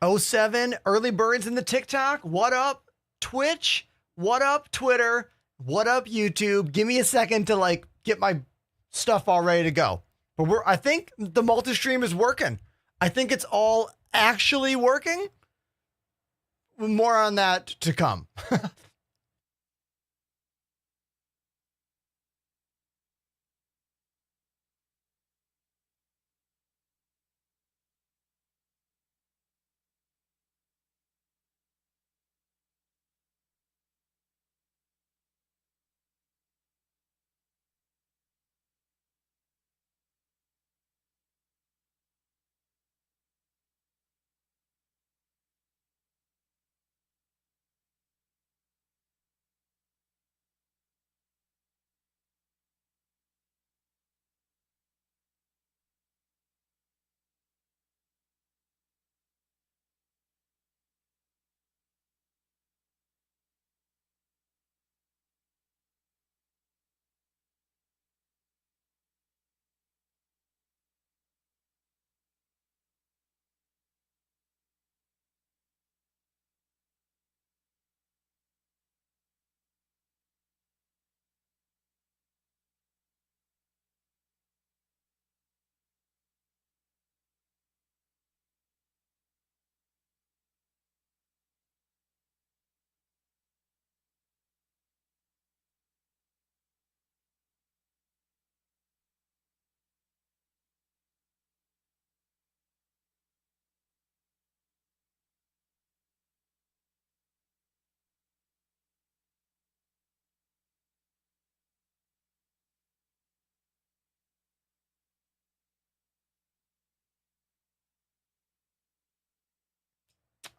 oh 07, early birds in the TikTok. What up, Twitch? What up, Twitter? What up, YouTube? Give me a second to like get my stuff all ready to go. But I think the multi-stream is working. I think it's all actually working. More on that to come.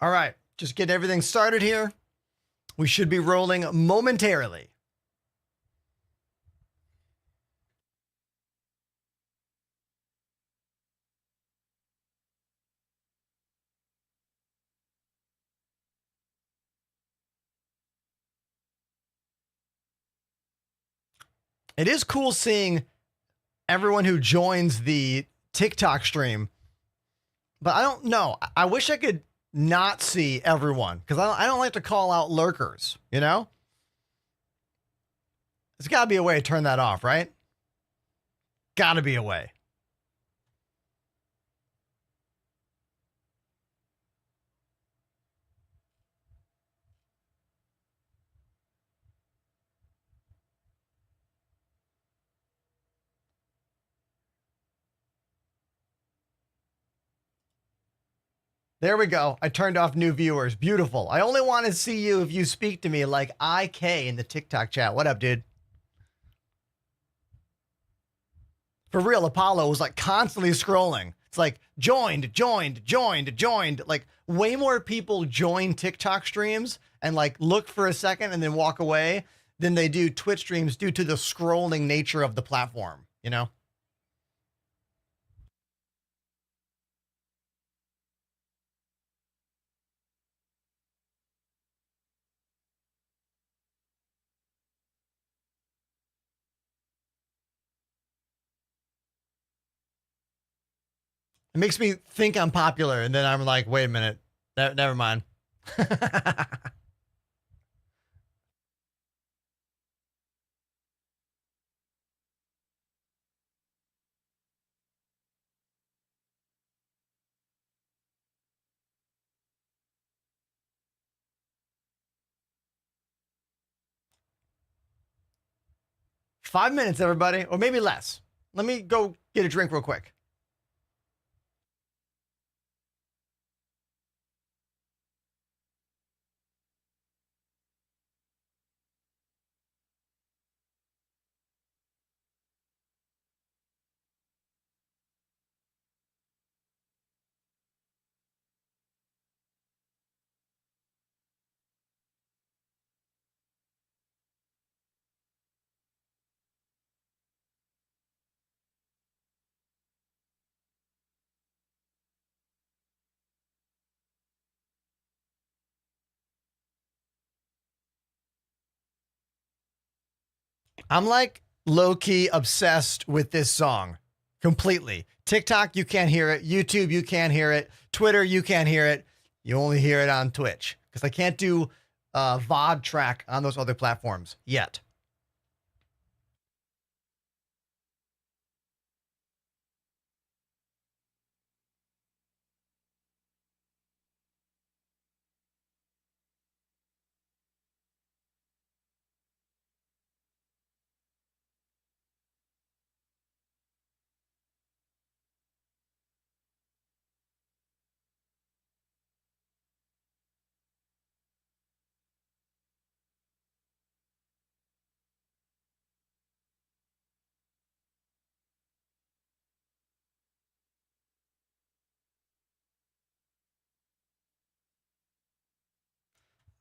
All right, just get everything started here. We should be rolling momentarily. It is cool seeing everyone who joins the TikTok stream, but I don't know. I wish I could not see everyone because I don't like to call out lurkers, you know? There's got to be a way to turn that off, right? Got to be a way. There we go. I turned off new viewers. Beautiful. I only want to see you if you speak to me like IK in the TikTok chat. What up, dude? For real, Apollo was like constantly scrolling. It's like joined. Like way more people join TikTok streams and like look for a second and then walk away than they do Twitch streams due to the scrolling nature of the platform, you know? It makes me think I'm popular, and then I'm like, wait a minute, never mind. 5 minutes, everybody, or maybe less. Let me go get a drink real quick. I'm like low-key obsessed with this song completely. TikTok, you can't hear it. YouTube, you can't hear it. Twitter, you can't hear it. You only hear it on Twitch because I can't do VOD track on those other platforms yet.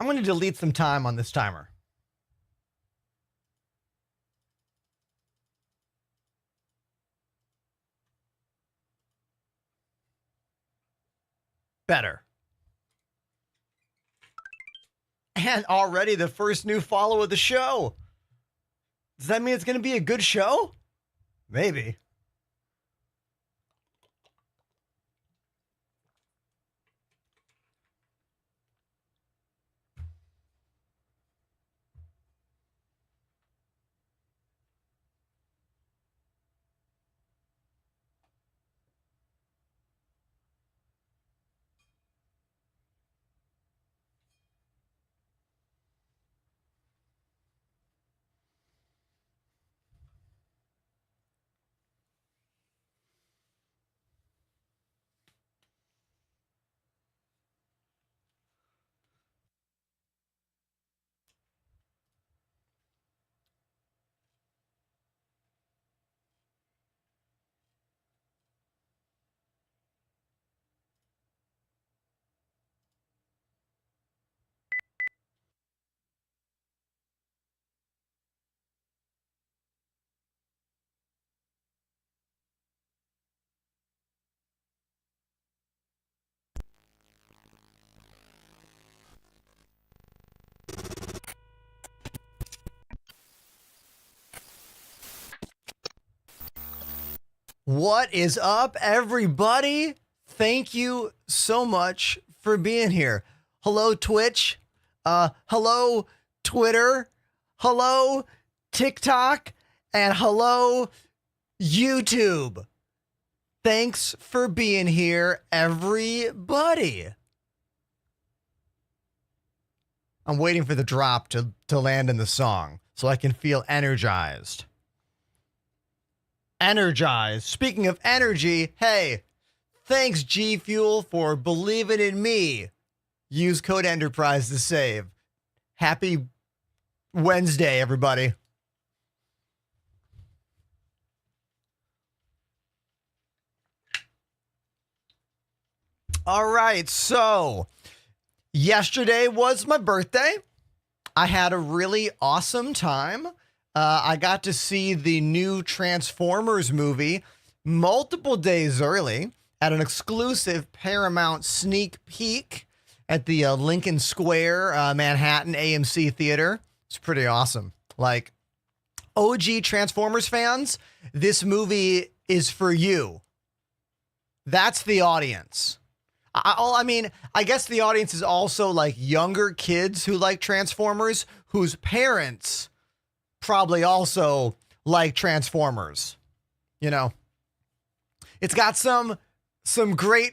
I'm going to delete some time on this timer. Better. And already the first new follow of the show. Does that mean it's going to be a good show? Maybe. What is up, everybody? Thank you so much for being here. Hello, Twitch. Hello, Twitter. Hello, TikTok. And hello, YouTube. Thanks for being here, everybody. I'm waiting for the drop to land in the song so I can feel energized. Energized. Speaking of energy, hey, thanks G Fuel for believing in me. Use code Enterprise to save. Happy Wednesday, everybody. All right, so yesterday was my birthday. I had a really awesome time. I got to see the new Transformers movie multiple days early at an exclusive Paramount sneak peek at the Lincoln Square, Manhattan AMC Theater. It's pretty awesome. Like, OG Transformers fans, this movie is for you. That's the audience. I mean, I guess the audience is also like younger kids who like Transformers, whose parents probably also like Transformers. You know, it's got some great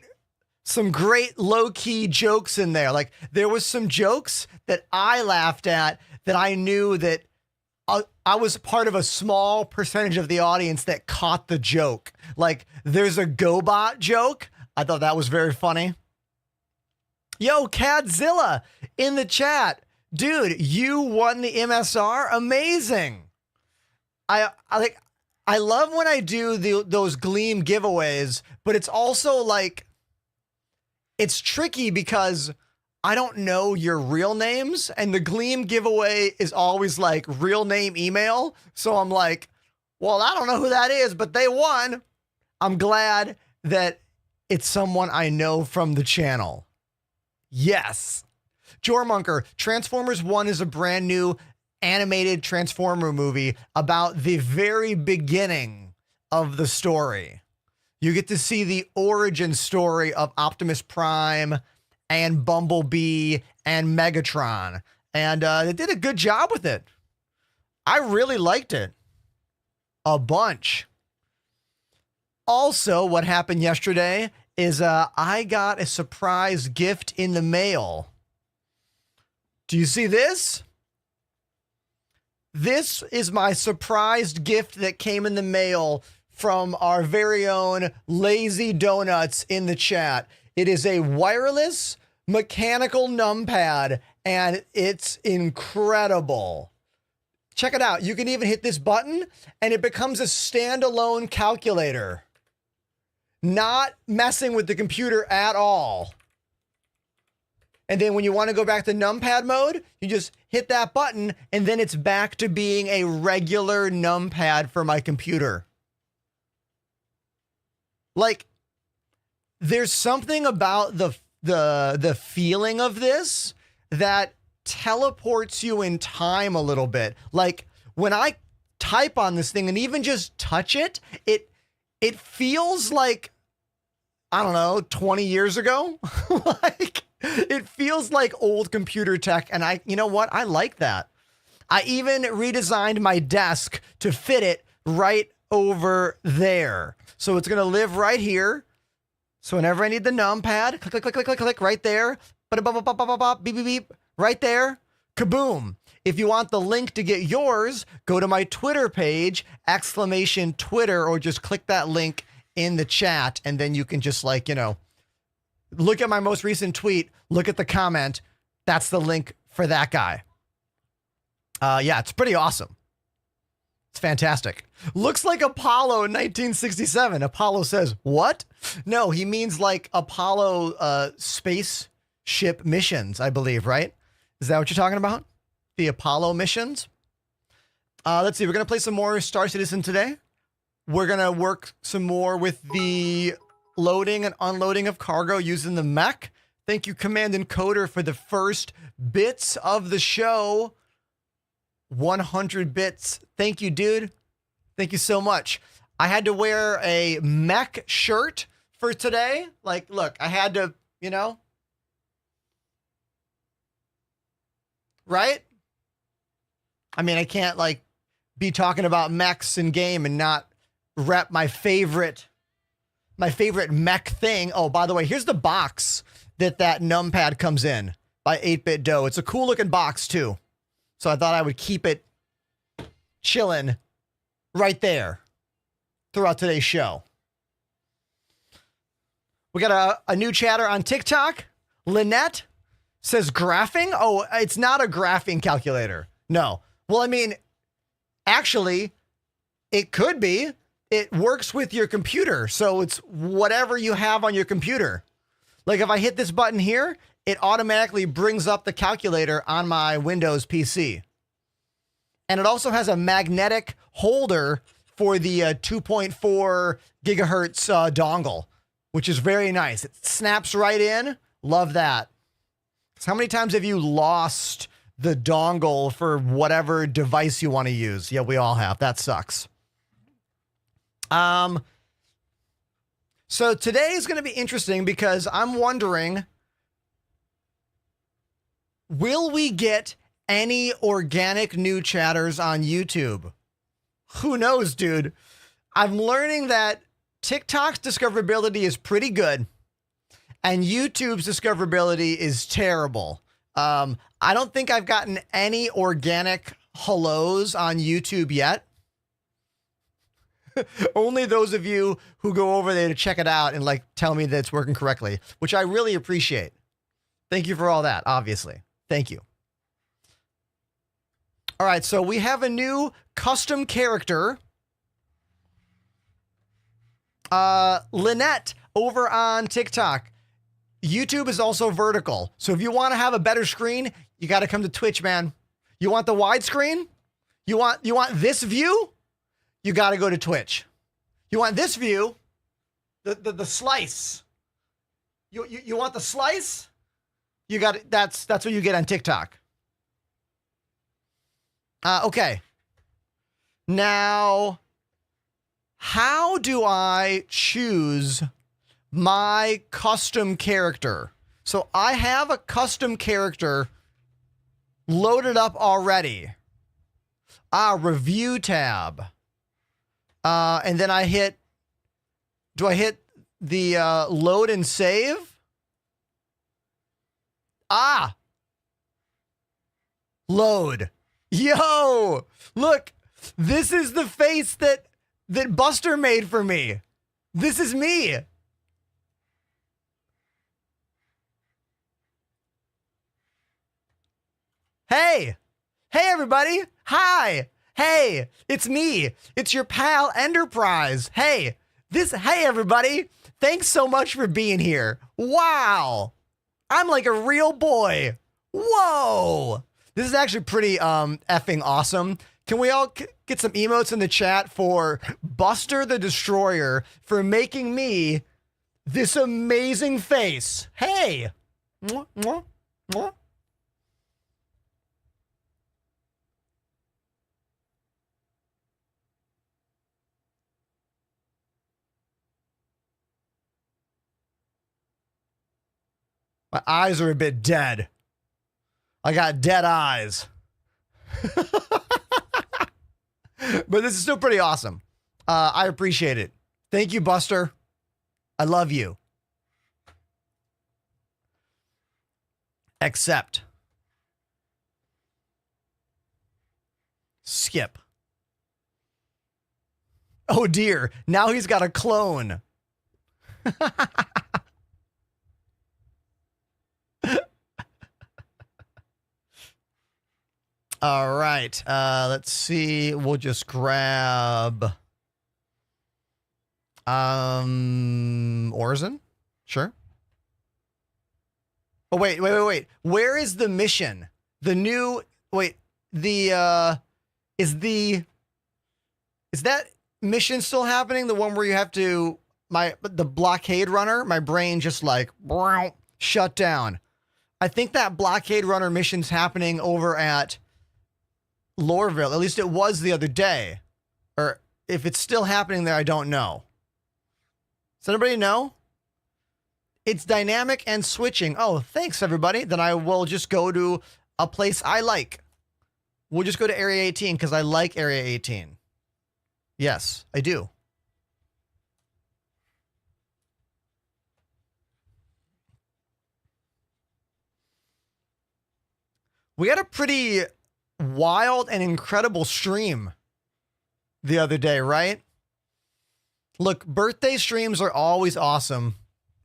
low-key jokes in there. Like, there was some jokes that I laughed at that I knew that I was part of a small percentage of the audience that caught the joke. Like, there's a GoBot joke. I thought that was very funny. Yo, Cadzilla in the chat. Dude, you won the MSR. Amazing. I love when I do those Gleam giveaways, but it's also like, it's tricky because I don't know your real names, and the Gleam giveaway is always like real name email. So I'm like, well, I don't know who that is, but they won. I'm glad that it's someone I know from the channel. Yes. Jormunker, Transformers 1 is a brand new animated Transformer movie about the very beginning of the story. You get to see the origin story of Optimus Prime and Bumblebee and Megatron. And they did a good job with it. I really liked it. A bunch. Also, what happened yesterday is I got a surprise gift in the mail. Do you see this? This is my surprised gift that came in the mail from our very own Lazy Donuts in the chat. It is a wireless mechanical numpad, and it's incredible. Check it out. You can even hit this button, and it becomes a standalone calculator. Not messing with the computer at all. And then when you want to go back to numpad mode, you just hit that button, and then it's back to being a regular numpad for my computer. Like, there's something about the feeling of this that teleports you in time a little bit. Like, when I type on this thing and even just touch it, it feels like, I don't know, 20 years ago. Like, it feels like old computer tech. And you know what? I like that. I even redesigned my desk to fit it right over there. So it's going to live right here. So whenever I need the numpad, click, click, click, click, click, click, right there. Beep, beep, beep, right there. Kaboom. If you want the link to get yours, go to my Twitter page, !Twitter, or just click that link in the chat. And then you can just, like, you know, look at my most recent tweet, look at the comment. That's the link for that guy. Yeah, it's pretty awesome. It's fantastic. Looks like Apollo in 1967. Apollo says, what? No, he means like Apollo spaceship missions, I believe, right? Is that what you're talking about? The Apollo missions? Let's see. We're going to play some more Star Citizen today. We're going to work some more with the loading and unloading of cargo using the mech. Thank you, Command Encoder, for the first bits of the show. 100 bits. Thank you, dude. Thank you so much. I had to wear a mech shirt for today. Like, look, I had to, you know. Right? I mean, I can't, like, be talking about mechs in game and not rep my favorite mech thing. Oh, by the way, here's the box that numpad comes in by 8-Bit Dough. It's a cool looking box too. So I thought I would keep it chilling right there throughout today's show. We got a new chatter on TikTok. Lynette says graphing. Oh, it's not a graphing calculator. No. Well, I mean, actually, it could be. It works with your computer. So it's whatever you have on your computer. Like if I hit this button here, it automatically brings up the calculator on my Windows PC. And it also has a magnetic holder for the 2.4 gigahertz dongle, which is very nice. It snaps right in. Love that. So how many times have you lost the dongle for whatever device you want to use? Yeah, we all have. That sucks. So today is going to be interesting because I'm wondering, will we get any organic new chatters on YouTube? Who knows, dude? I'm learning that TikTok's discoverability is pretty good and YouTube's discoverability is terrible. I don't think I've gotten any organic hellos on YouTube yet. Only those of you who go over there to check it out and like tell me that it's working correctly, which I really appreciate. Thank you for all that, obviously. Thank you. All right, so we have a new custom character. Lynette over on TikTok. YouTube is also vertical. So if you want to have a better screen, you got to come to Twitch, man. You want the widescreen? You want this view? You got to go to Twitch. You want this view? The slice. You want the slice? You got it. That's what you get on TikTok. Okay. Now, how do I choose my custom character? So I have a custom character loaded up already. Review tab. And then I hit, do I hit the load and save? Load. Yo, look, this is the face that Buster made for me. This is me. Hey, everybody. Hi. Hey, it's me. It's your pal Enterprise. Hey, everybody. Thanks so much for being here. Wow. I'm like a real boy. Whoa. This is actually pretty effing awesome. Can we all get some emotes in the chat for Buster the Destroyer for making me this amazing face? Hey. Mwah, mwah, mwah. My eyes are a bit dead. I got dead eyes. But this is still pretty awesome. I appreciate it. Thank you, Buster. I love you. Accept. Skip. Oh dear, now he's got a clone. All right, let's see. We'll just grab Orzen. Sure. Oh, wait. Where is the mission? The new, is that mission still happening? The one where you have to, the blockade runner, my brain just like shut down. I think that blockade runner mission's happening over at Lorville. At least it was the other day. Or if it's still happening there, I don't know. Does anybody know? It's dynamic and switching. Oh, thanks everybody. Then I will just go to a place I like. We'll just go to Area 18 because I like Area 18. Yes, I do. We had a pretty wild and incredible stream the other day, right? Look, birthday streams are always awesome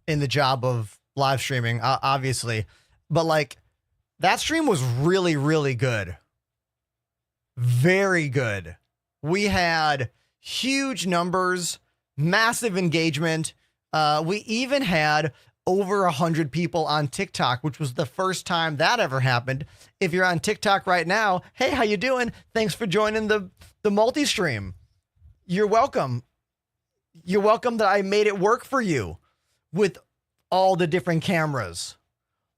in the job of live streaming, obviously. But like, that stream was really, really good. Very good. We had huge numbers, massive engagement. We even had over 100 people on TikTok, which was the first time that ever happened. If you're on TikTok right now, hey, how you doing? Thanks for joining the multi-stream. You're welcome. You're welcome that I made it work for you with all the different cameras.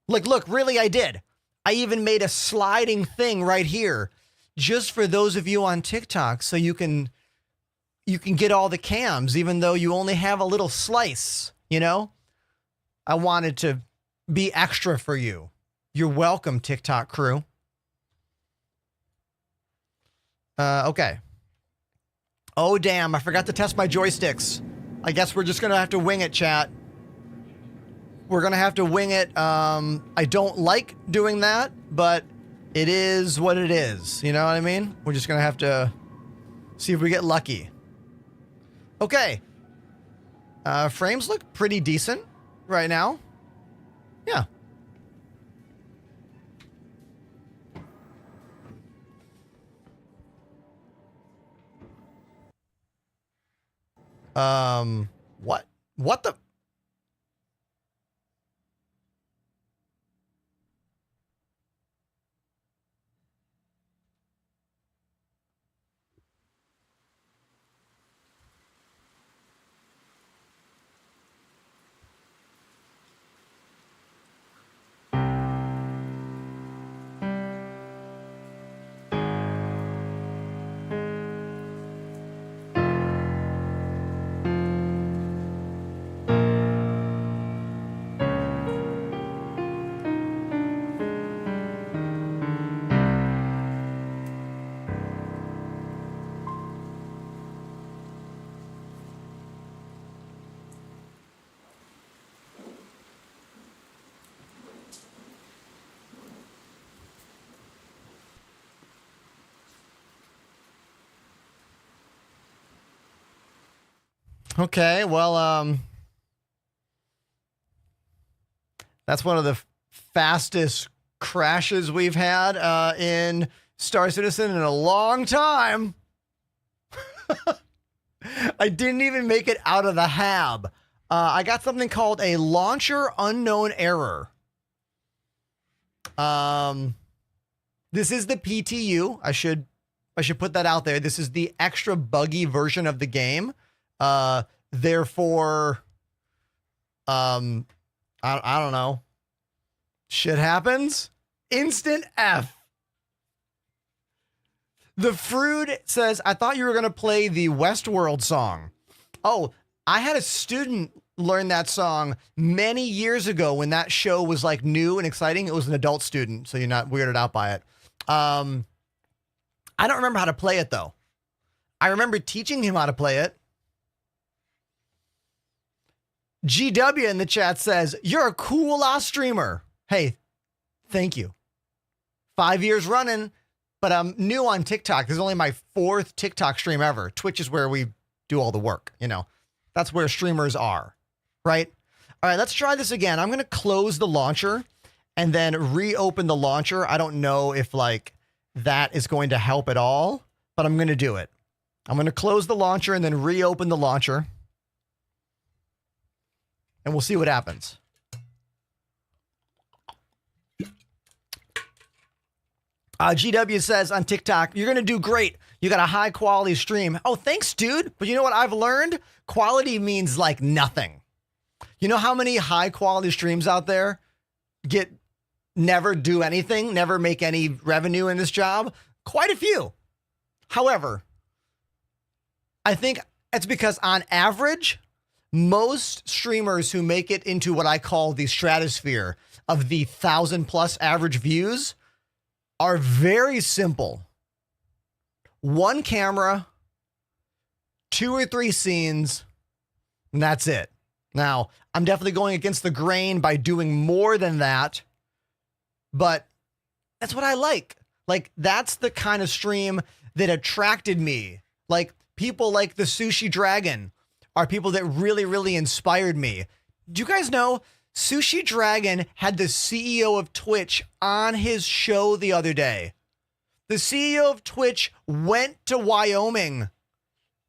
Like, look, really, I did. I even made a sliding thing right here just for those of you on TikTok so you can get all the cams, even though you only have a little slice, you know? I wanted to be extra for you. You're welcome, TikTok crew. Okay. Oh, damn. I forgot to test my joysticks. I guess we're just going to have to wing it, chat. We're going to have to wing it. I don't like doing that, but it is what it is. You know what I mean? We're just going to have to see if we get lucky. Okay. Frames look pretty decent right now. Yeah. What the? Okay, well, that's one of the fastest crashes we've had in Star Citizen in a long time. I didn't even make it out of the hab. I got something called a launcher unknown error. This is the PTU. I should put that out there. This is the extra buggy version of the game. Therefore, I don't know. Shit happens. Instant F. The Fruit says, I thought you were going to play the Westworld song. Oh, I had a student learn that song many years ago when that show was like new and exciting. It was an adult student, so you're not weirded out by it. I don't remember how to play it, though. I remember teaching him how to play it. GW in the chat says, you're a cool ass streamer. Hey, thank you. 5 years running, but I'm new on TikTok. This is only my 4th TikTok stream ever. Twitch is where we do all the work, you know. That's where streamers are, right? All right, let's try this again. I'm going to close the launcher and then reopen the launcher. I don't know if like that is going to help at all, but I'm going to do it. I'm going to close the launcher and then reopen the launcher. And we'll see what happens. GW says on TikTok, you're going to do great. You got a high quality stream. Oh, thanks, dude. But you know what I've learned? Quality means like nothing. You know how many high quality streams out there never do anything, never make any revenue in this job? Quite a few. However, I think it's because on average, most streamers who make it into what I call the stratosphere of the 1,000+ average views are very simple. One camera, 2 or 3 scenes, and that's it. Now, I'm definitely going against the grain by doing more than that, but that's what I like. Like, that's the kind of stream that attracted me. Like, people like the Sushi Dragon are people that really, really inspired me. Do you guys know Sushi Dragon had the CEO of Twitch on his show the other day? The CEO of Twitch went to Wyoming,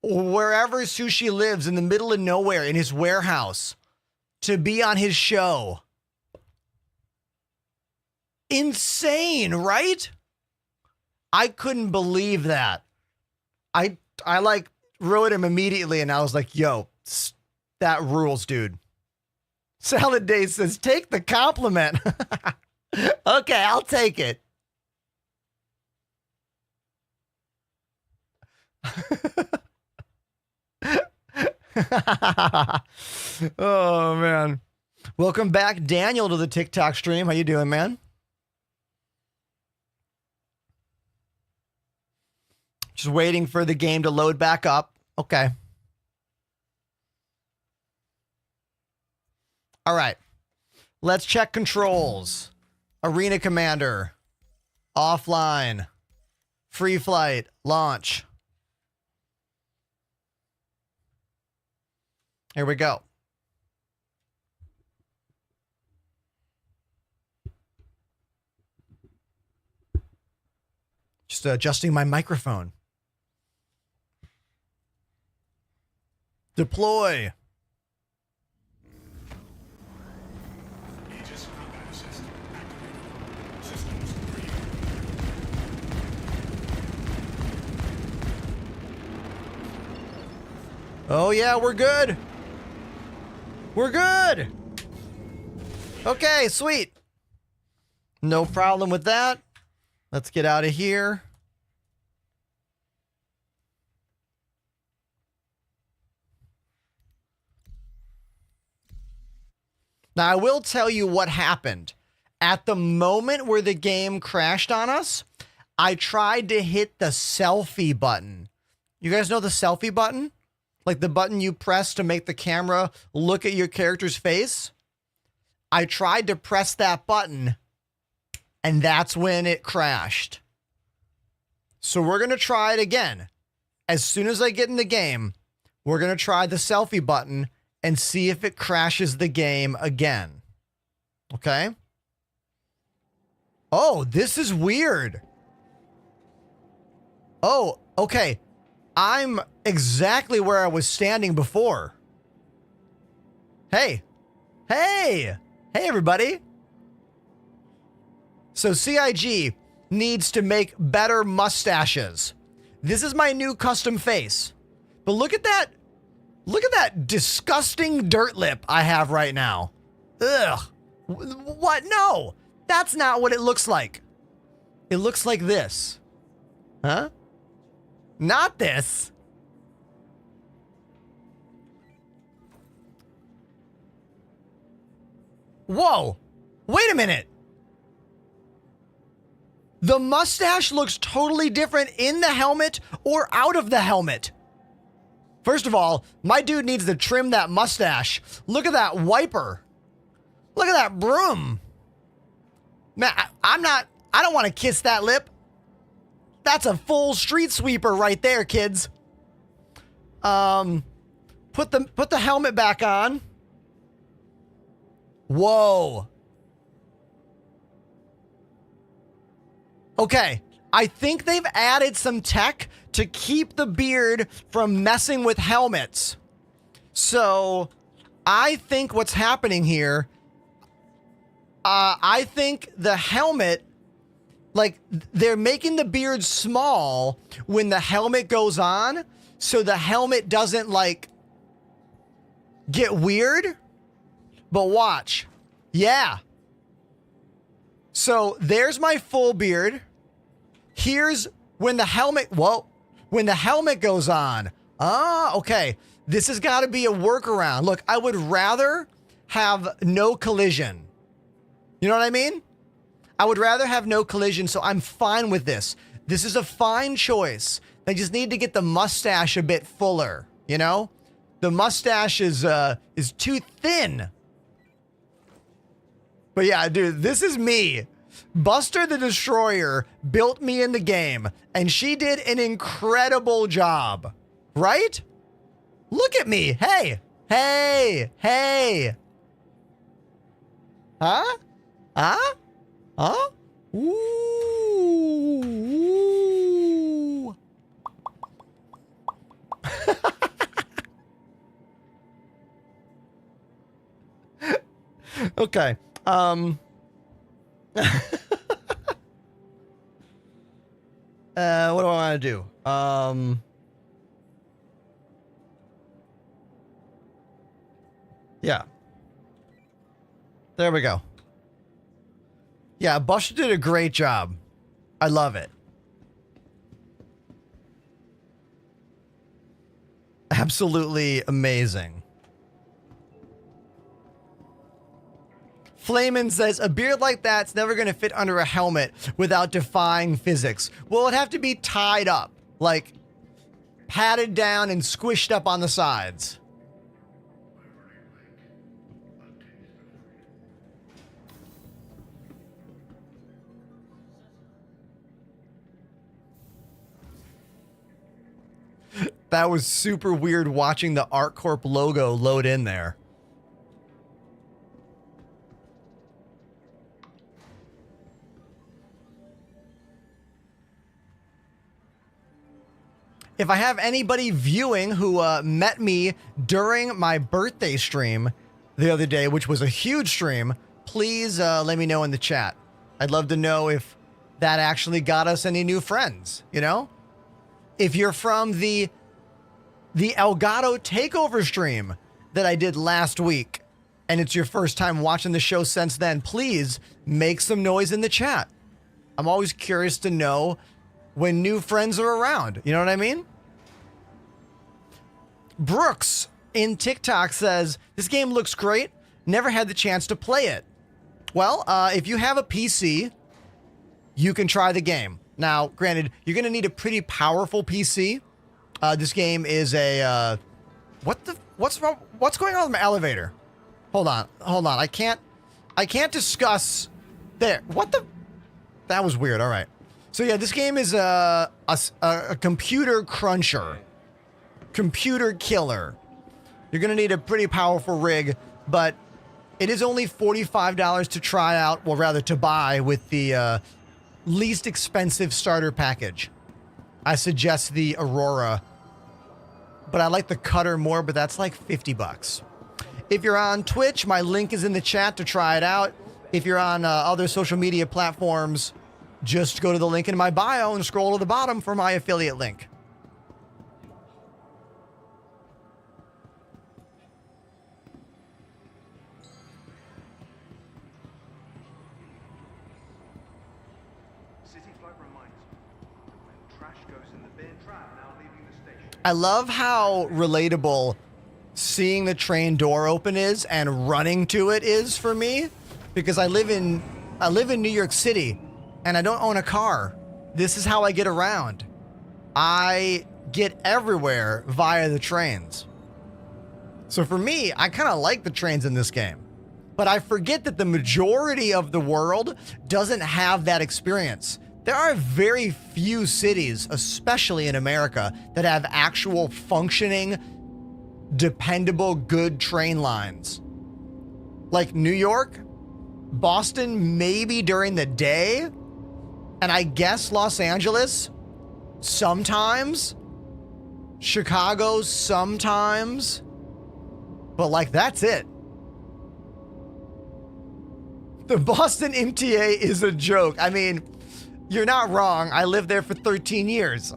wherever Sushi lives, in the middle of nowhere, in his warehouse, to be on his show. Insane, right? I couldn't believe that. I like wrote him immediately and I was like, yo, that rules, dude. Salad Day says, take the compliment. Okay, I'll take it. Oh, man. Welcome back, Daniel, to the TikTok stream. How you doing, man? Just waiting for the game to load back up. Okay. All right. Let's check controls. Arena Commander. Offline. Free flight. Launch. Here we go. Just adjusting my microphone. Deploy. Oh yeah, we're good. We're good. Okay, sweet. No problem with that. Let's get out of here. Now, I will tell you what happened. At the moment where the game crashed on us, I tried to hit the selfie button. You guys know the selfie button? Like the button you press to make the camera look at your character's face? I tried to press that button, and that's when it crashed. So we're going to try it again. As soon as I get in the game, we're going to try the selfie button and see if it crashes the game again. Okay? Oh, this is weird. Oh, okay. I'm exactly where I was standing before. Hey. Hey. Hey, everybody. So CIG needs to make better mustaches. This is my new custom face. But look at that. Look at that disgusting dirt lip I have right now. Ugh. What? No. That's not what it looks like. It looks like this. Huh? Not this. Whoa. Wait a minute. The mustache looks totally different in the helmet or out of the helmet. First of all, my dude needs to trim that mustache. Look at that wiper. Look at that broom. Man, I don't want to kiss that lip. That's a full street sweeper right there, kids. Put the helmet back on. Whoa. Okay, I think they've added some tech to keep the beard from messing with helmets. So, I think what's happening here, I think the helmet, like, they're making the beard small when the helmet goes on, so the helmet doesn't, like, get weird. But watch. Yeah. So, there's my full beard. Here's when the helmet, when the helmet goes on. Ah, okay. This has got to be a workaround. Look, I would rather have no collision. You know what I mean? I would rather have no collision, so I'm fine with this. This is a fine choice. They just need to get the mustache a bit fuller, you know? The mustache is too thin. But yeah, dude, this is me. Buster the Destroyer built me in the game, and she did an incredible job, right? Look at me. Hey, hey, hey. Huh? Huh? Huh? Ooh. Okay. What do I want to do? Yeah. There we go. Yeah, Buster did a great job. I love it. Absolutely amazing. Flamin says, a beard like that's never going to fit under a helmet without defying physics. Well, it'd have to be tied up, like patted down and squished up on the sides. That was super weird watching the ArtCorp logo load in there. If I have anybody viewing who met me during my birthday stream the other day, which was a huge stream, please let me know in the chat. I'd love to know if that actually got us any new friends, you know? If you're from the Elgato Takeover stream that I did last week, and it's your first time watching the show since then, please make some noise in the chat. I'm always curious to know when new friends are around. You know what I mean? Brooks in TikTok says, this game looks great. Never had the chance to play it. Well, if you have a PC, you can try the game. Now, granted, you're going to need a pretty powerful PC. This game is a, what's going on with my elevator? Hold on. I can't discuss there. That was weird. All right. So yeah, this game is a computer cruncher. computer killer. You're going to need a pretty powerful rig, but it is only $45 to try out, well, rather to buy with the least expensive starter package. I suggest the Aurora, but I like the Cutter more, but that's like 50 bucks. If you're on Twitch, my link is in the chat to try it out. If you're on other social media platforms, just go to the link in my bio and scroll to the bottom for my affiliate link. I love how relatable seeing the train door open is and running to it is for me, because I live in New York City and I don't own a car. This is how I get around. I get everywhere via the trains. So for me, I kind of like the trains in this game, but I forget that the majority of the world doesn't have that experience. There are very few cities, especially in America, that have actual functioning, dependable, good train lines. Like New York, Boston, maybe during the day, and I guess Los Angeles, sometimes, Chicago, sometimes, but like that's it. The Boston MTA is a joke. I mean, you're not wrong. I lived there for 13 years.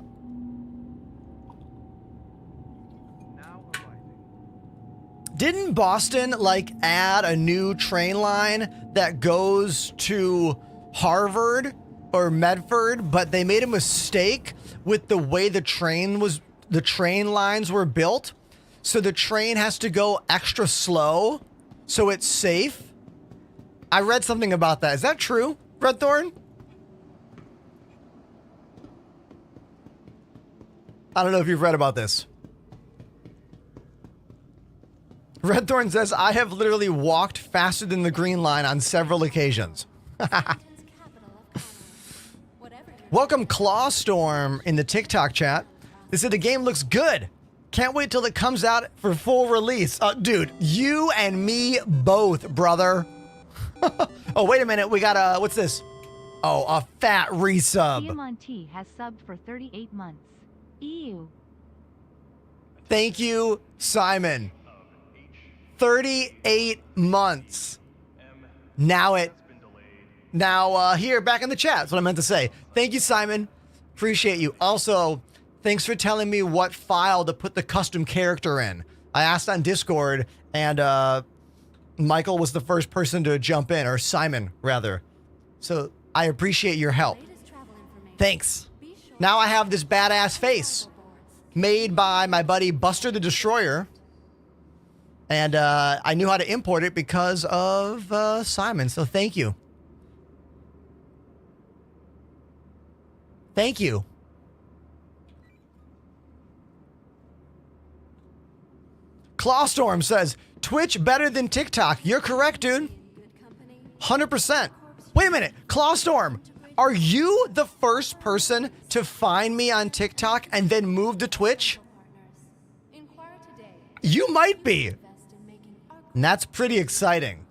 Didn't Boston like add a new train line that goes to Harvard or Medford, but they made a mistake with the way the train lines were built? So the train has to go extra slow so it's safe. I read something about that. Is that true, Red Thorn? I don't know if you've read about this. Red Thorn says, I have literally walked faster than the green line on several occasions. Welcome Clawstorm in the TikTok chat. They said the game looks good. Can't wait till it comes out for full release. Dude, you and me both, brother. Oh, wait a minute. We got a, what's this? Oh, a fat resub. Diamante has subbed for 38 months. Ew. Thank you, Simon. 38 months. Now here, back in the chat. That's what I meant to say. Thank you, Simon. Appreciate you. Also, thanks for telling me what file to put the custom character in. I asked on Discord, and Michael was the first person to jump in, or Simon, rather. So I appreciate your help. Thanks. Now I have this badass face made by my buddy Buster the Destroyer. And I knew how to import it because of Simon. So thank you. Thank you. Clawstorm says, Twitch better than TikTok. You're correct, dude. 100%. Wait a minute. Clawstorm, are you the first person to find me on TikTok and then move to Twitch? You might be. And that's pretty exciting.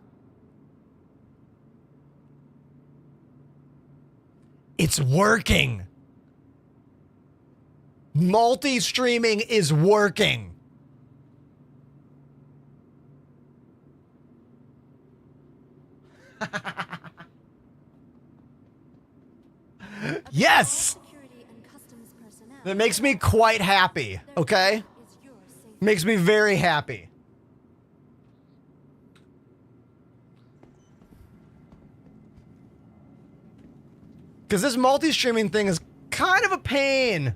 It's working. Multi-streaming is working. Yes! That makes me quite happy, okay? Makes me very happy. Because this multi-streaming thing is kind of a pain.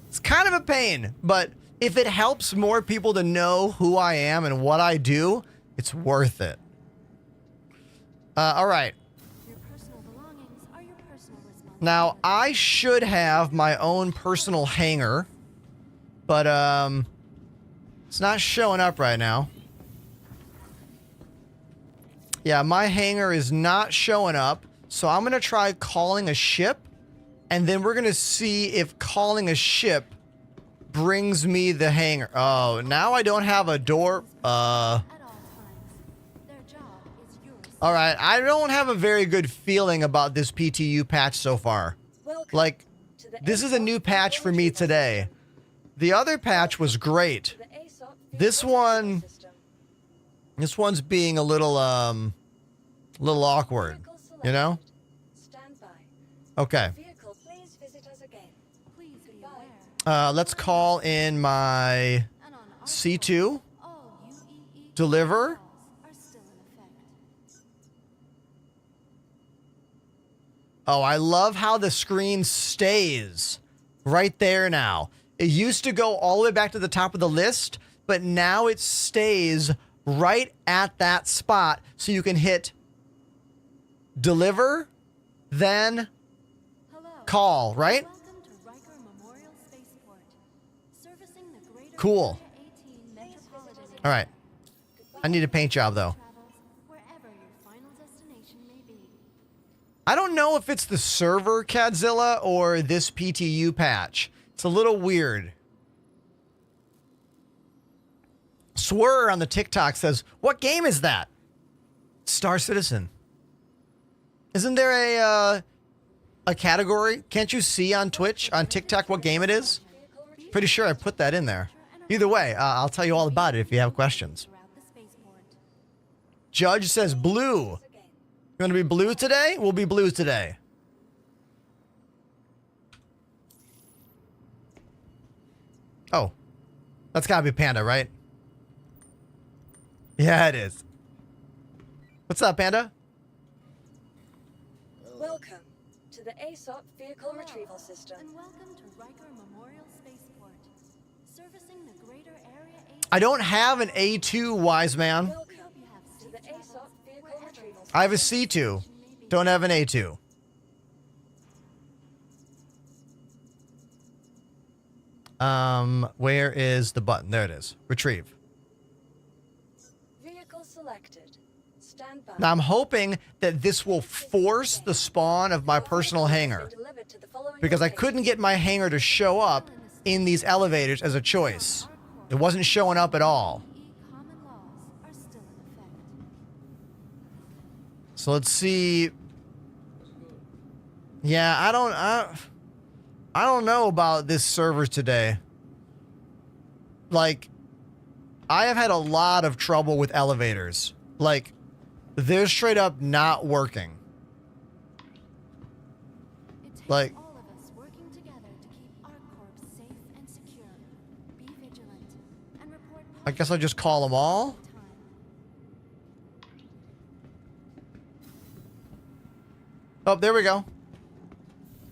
It's kind of a pain, but if it helps more people to know who I am and what I do, it's worth it. All right. Now, I should have my own personal hangar, but it's not showing up right now. Yeah, my hangar is not showing up, so I'm going to try calling a ship, and then we're going to see if calling a ship brings me the hanger. Oh, now I don't have a door. All right, I don't have a very good feeling about this PTU patch so far. Like, this is a new patch for me today. The other patch was great. This one's being a little awkward, you know? Okay. Let's call in my C2. Deliver. Oh, I love how the screen stays right there now. It used to go all the way back to the top of the list, but now it stays right at that spot so you can hit deliver, then call, right? Cool. All right. I need a paint job, though. I don't know if it's the server Cadzilla or this PTU patch. It's a little weird. Swirr on the TikTok says, what game is that? Star Citizen. Isn't there a category? Can't you see on Twitch, on TikTok, what game it is? Pretty sure I put that in there. Either way, I'll tell you all about it if you have questions. Judge says blue. You want to be blue today? We'll be blue today. Oh, that's gotta be Panda, right? Yeah, it is. What's up, Panda? Welcome to the ASOP Vehicle Retrieval System. And welcome to Riker Memorial Spaceport, servicing the greater Area 8. I don't have an A2, wise man. Welcome to the ASOP Vehicle Retrieval System. I have a C2. Don't have an A2. Where is the button? There it is. Retrieve. Vehicle selected. Stand by. Now I'm hoping that this will force the spawn of my personal hangar, because I couldn't get my hangar to show up in these elevators as a choice. It wasn't showing up at all. Common laws are still in effect. So let's see. Yeah, I don't know about this server today. Like, I have had a lot of trouble with elevators. Like, they're straight up not working. It takes Like, all of us working together to keep our corps safe and secure. Be vigilant and report. I guess I'll just call them all. Oh, there we go.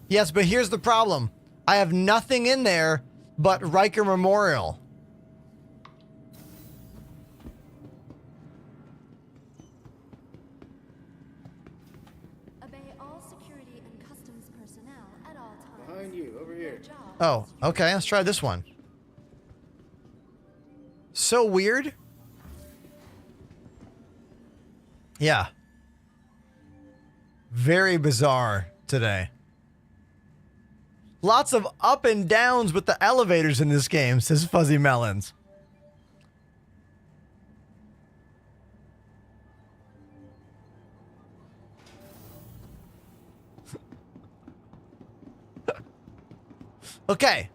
Yes, but here's the problem. I have nothing in there but Riker Memorial. Obey all security and customs personnel at all times. Behind you, over here. Oh, okay. Let's try this one. So weird. Yeah. Very bizarre today. Lots of up and downs with the elevators in this game, says Fuzzy Melons. Okay.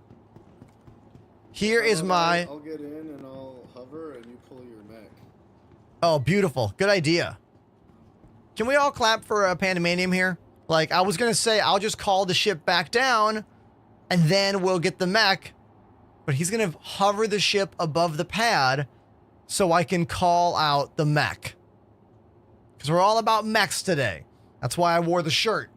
Here is my... I'll get in and I'll hover and you pull your mech. Oh, beautiful. Good idea. Can we all clap for Pandemanium here? Like, I was going to say, I'll just call the ship back down, and then we'll get the mech. But he's going to hover the ship above the pad so I can call out the mech. Because we're all about mechs today. That's why I wore the shirt.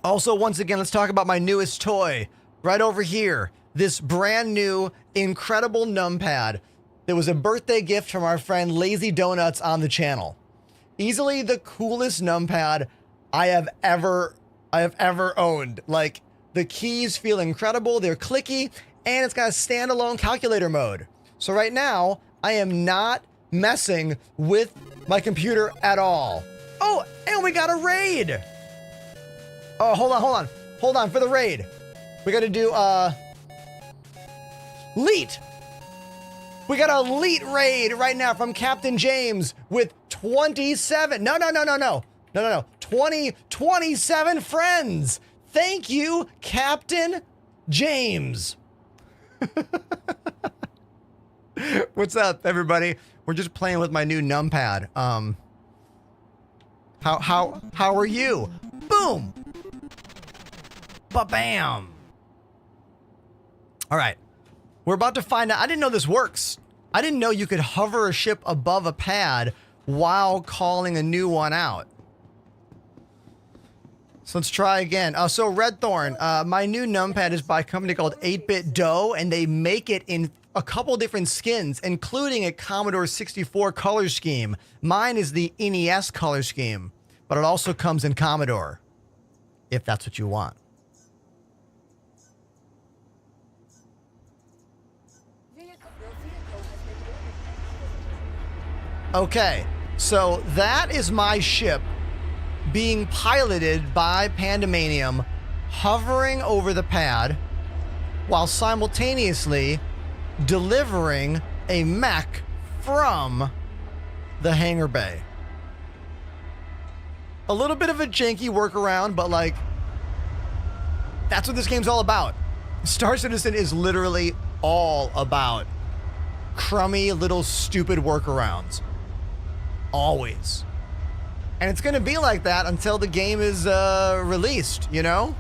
Also, once again, let's talk about my newest toy. Right over here. This brand new, incredible numpad. It was a birthday gift from our friend Lazy Donuts on the channel. Easily the coolest numpad I have ever owned. Like, the keys feel incredible, they're clicky, and it's got a standalone calculator mode. So right now, I am not messing with my computer at all. Oh, and we got a raid. Oh, hold on for the raid. We got to do Leet. We got a Leet raid right now from Captain James with 27. No. 27 friends. Thank you, Captain James. What's up, everybody? We're just playing with my new numpad. How are you? Boom. Ba-bam. All right. We're about to find out. I didn't know this works. I didn't know you could hover a ship above a pad while calling a new one out. So let's try again. So Redthorn, my new numpad is by a company called 8-Bit Dough, and they make it in a couple different skins, including a Commodore 64 color scheme. Mine is the NES color scheme, but it also comes in Commodore, if that's what you want. Okay, so that is my ship being piloted by Pandemanium, hovering over the pad while simultaneously delivering a mech from the hangar bay. A little bit of a janky workaround, but like, that's what this game's all about. Star Citizen is literally all about crummy little stupid workarounds. Always. And it's going to be like that until the game is released, you know?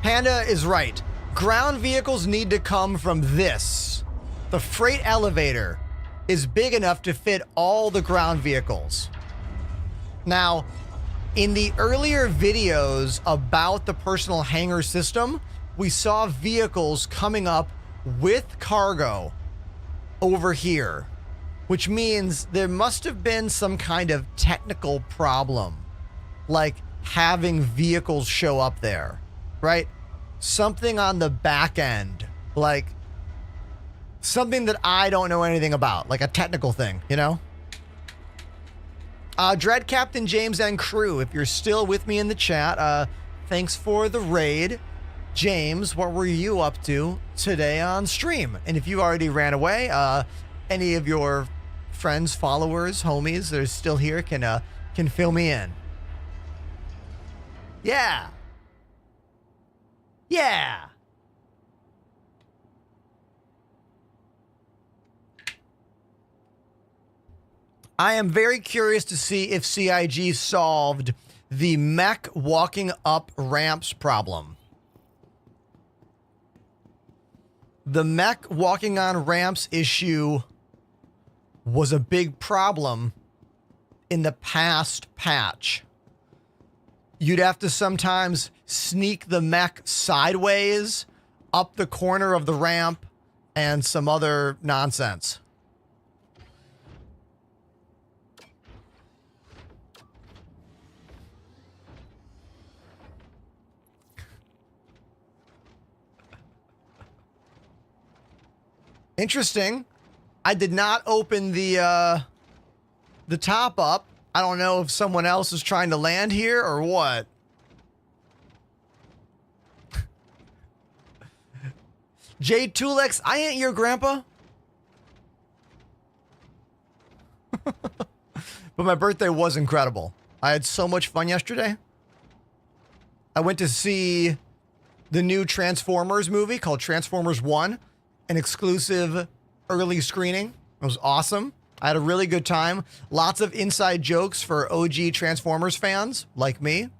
Panda is right. Ground vehicles need to come from this. The freight elevator is big enough to fit all the ground vehicles. Now, in the earlier videos about the personal hangar system, we saw vehicles coming up with cargo over here, which means there must have been some kind of technical problem, like having vehicles show up there, right? Something on the back end, like something that I don't know anything about, like a technical thing, you know? Dread Captain James and crew, if you're still with me in the chat, thanks for the raid. James, what were you up to today on stream? And if you already ran away, any of your friends, followers, homies that are still here can fill me in. Yeah. Yeah. I am very curious to see if CIG solved the mech walking up ramps problem. The mech walking on ramps issue was a big problem in the past patch. You'd have to sometimes sneak the mech sideways up the corner of the ramp and some other nonsense. Interesting. I did not open the top up. I don't know if someone else is trying to land here or what. J Tulex, I ain't your grandpa. But my birthday was incredible. I had so much fun yesterday. I went to see the new Transformers movie called Transformers 1. An exclusive early screening. It was awesome. I had a really good time. Lots of inside jokes for OG Transformers fans like me.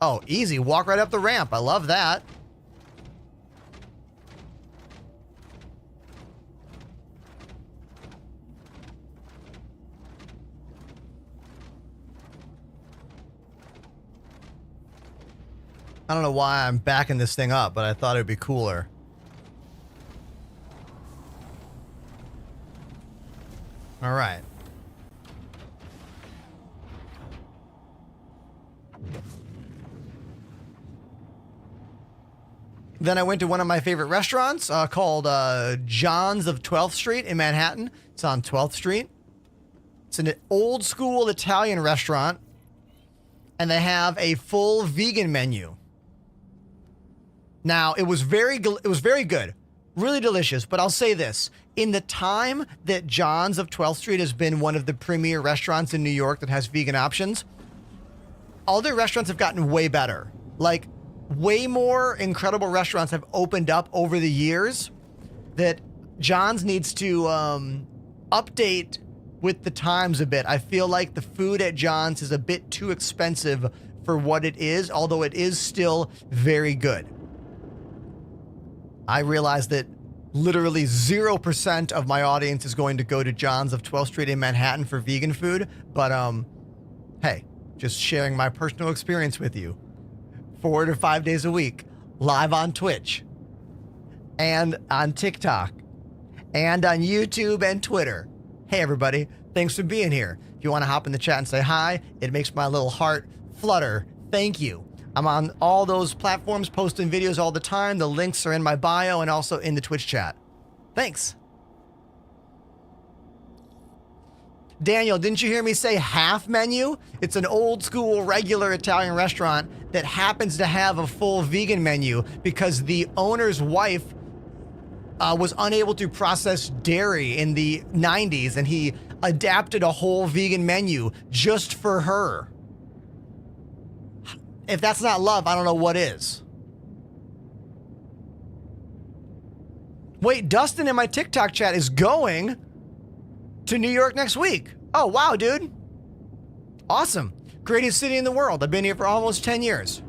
Oh, easy. Walk right up the ramp. I love that. I don't know why I'm backing this thing up, but I thought it'd be cooler. All right. Then I went to one of my favorite restaurants called John's of 12th Street in Manhattan. It's on 12th Street. It's an old school Italian restaurant, and they have a full vegan menu. Now, it was very good, really delicious, but I'll say this. In the time that John's of 12th Street has been one of the premier restaurants in New York that has vegan options, other restaurants have gotten way better. Like, way more incredible restaurants have opened up over the years that John's needs to update with the times a bit. I feel like the food at John's is a bit too expensive for what it is, although it is still very good. I realize that literally 0% of my audience is going to go to John's of 12th Street in Manhattan for vegan food, but hey, just sharing my personal experience with you. 4 to 5 days a week, live on Twitch, and on TikTok, and on YouTube and Twitter. Hey everybody, thanks for being here. If you want to hop in the chat and say hi, it makes my little heart flutter. Thank you. I'm on all those platforms, posting videos all the time. The links are in my bio and also in the Twitch chat. Thanks. Daniel, didn't you hear me say half menu? It's an old school regular Italian restaurant that happens to have a full vegan menu because the owner's wife was unable to process dairy in the 90s, and he adapted a whole vegan menu just for her. If that's not love, I don't know what is. Wait, Dustin in my TikTok chat is going to New York next week. Oh, wow, dude. Awesome. Greatest city in the world. I've been here for almost 10 years.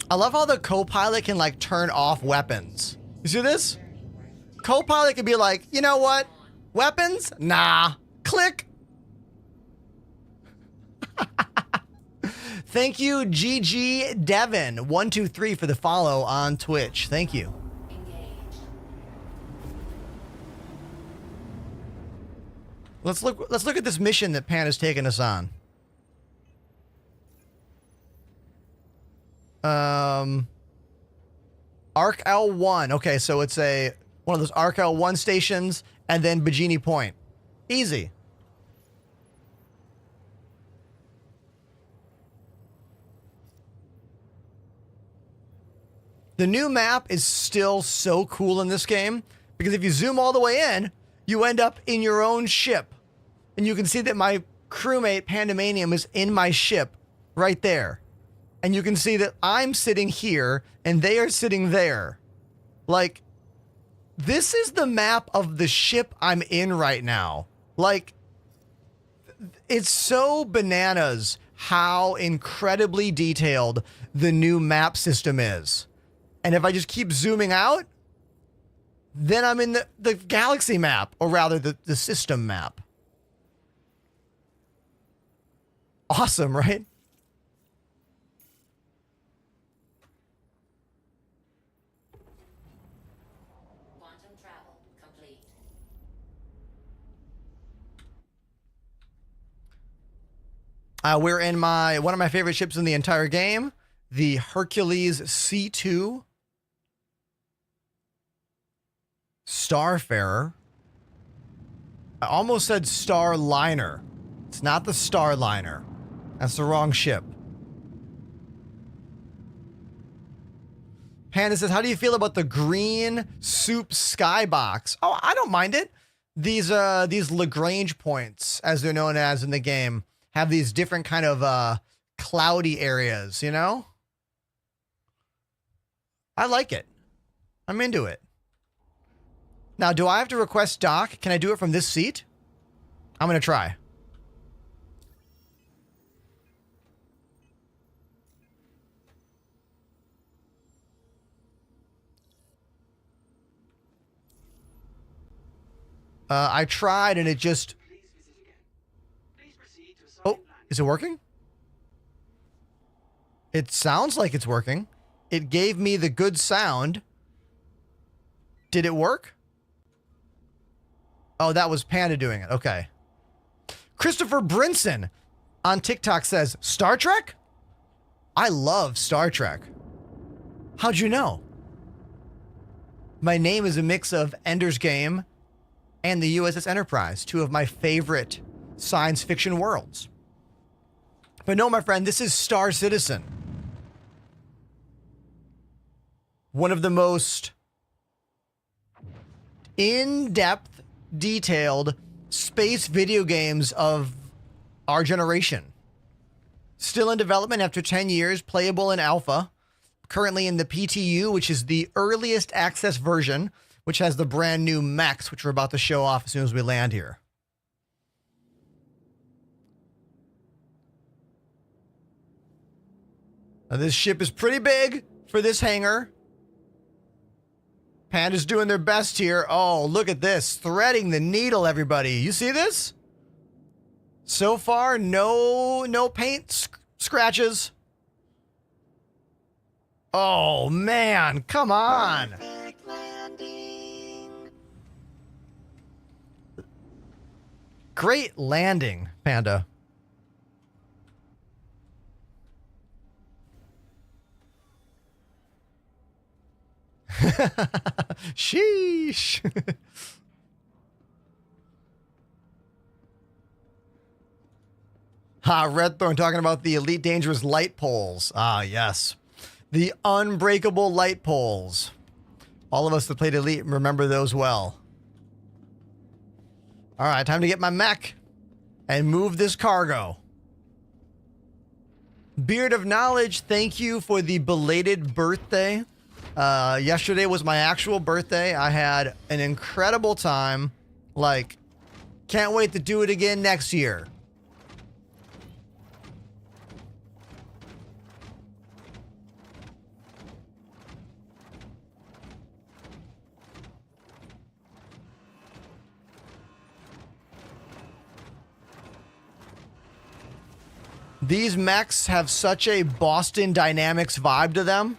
I love how the co-pilot can like turn off weapons. You see this? Co-pilot can be like, you know what? Weapons? Nah. Click. Thank you, GG Devin123 for the follow on Twitch. Thank you. Let's look at this mission that Pan has taken us on. Arc L1. Okay, so it's one of those Arc L1 stations and then Bajini Point. Easy. The new map is still so cool in this game because if you zoom all the way in, you end up in your own ship. And you can see that my crewmate Pandemanium is in my ship right there. And you can see that I'm sitting here and they are sitting there. Like, this is the map of the ship I'm in right now. Like, it's so bananas how incredibly detailed the new map system is. And if I just keep zooming out, then I'm in the galaxy map, or rather the system map. Awesome, right? Quantum travel complete. We're in one of my favorite ships in the entire game, the Hercules C2 Starfarer. I almost said Starliner. It's not the Starliner. That's the wrong ship. Panda says, how do you feel about the green soup skybox? Oh, I don't mind it. These Lagrange points, as they're known as in the game, have these different kind of cloudy areas, you know? I like it. I'm into it. Now, do I have to request dock? Can I do it from this seat? I'm going to try. I tried and it just... Oh, is it working? It sounds like it's working. It gave me the good sound. Did it work? Oh, that was Panda doing it. Okay. Christopher Brinson on TikTok says, Star Trek? I love Star Trek. How'd you know? My name is a mix of Ender's Game and the USS Enterprise, two of my favorite science fiction worlds. But no, my friend, this is Star Citizen. One of the most in-depth, detailed space video games of our generation. Still in development after 10 years, playable in alpha. Currently in the PTU, which is the earliest access version, which has the brand new mechs, which we're about to show off as soon as we land here. Now, this ship is pretty big for this hangar. Panda's doing their best here. Oh, look at this. Threading the needle, everybody. You see this? So far, no paint scratches. Oh, man. Come on. Perfect landing. Great landing, Panda. Sheesh. Redthorn talking about the Elite Dangerous light poles. Ah, yes. The unbreakable light poles. All of us that played Elite remember those well. All right, time to get my mech and move this cargo. Beard of Knowledge, thank you for the belated birthday. Yesterday was my actual birthday. I had an incredible time. Like, can't wait to do it again next year. These mechs have such a Boston Dynamics vibe to them.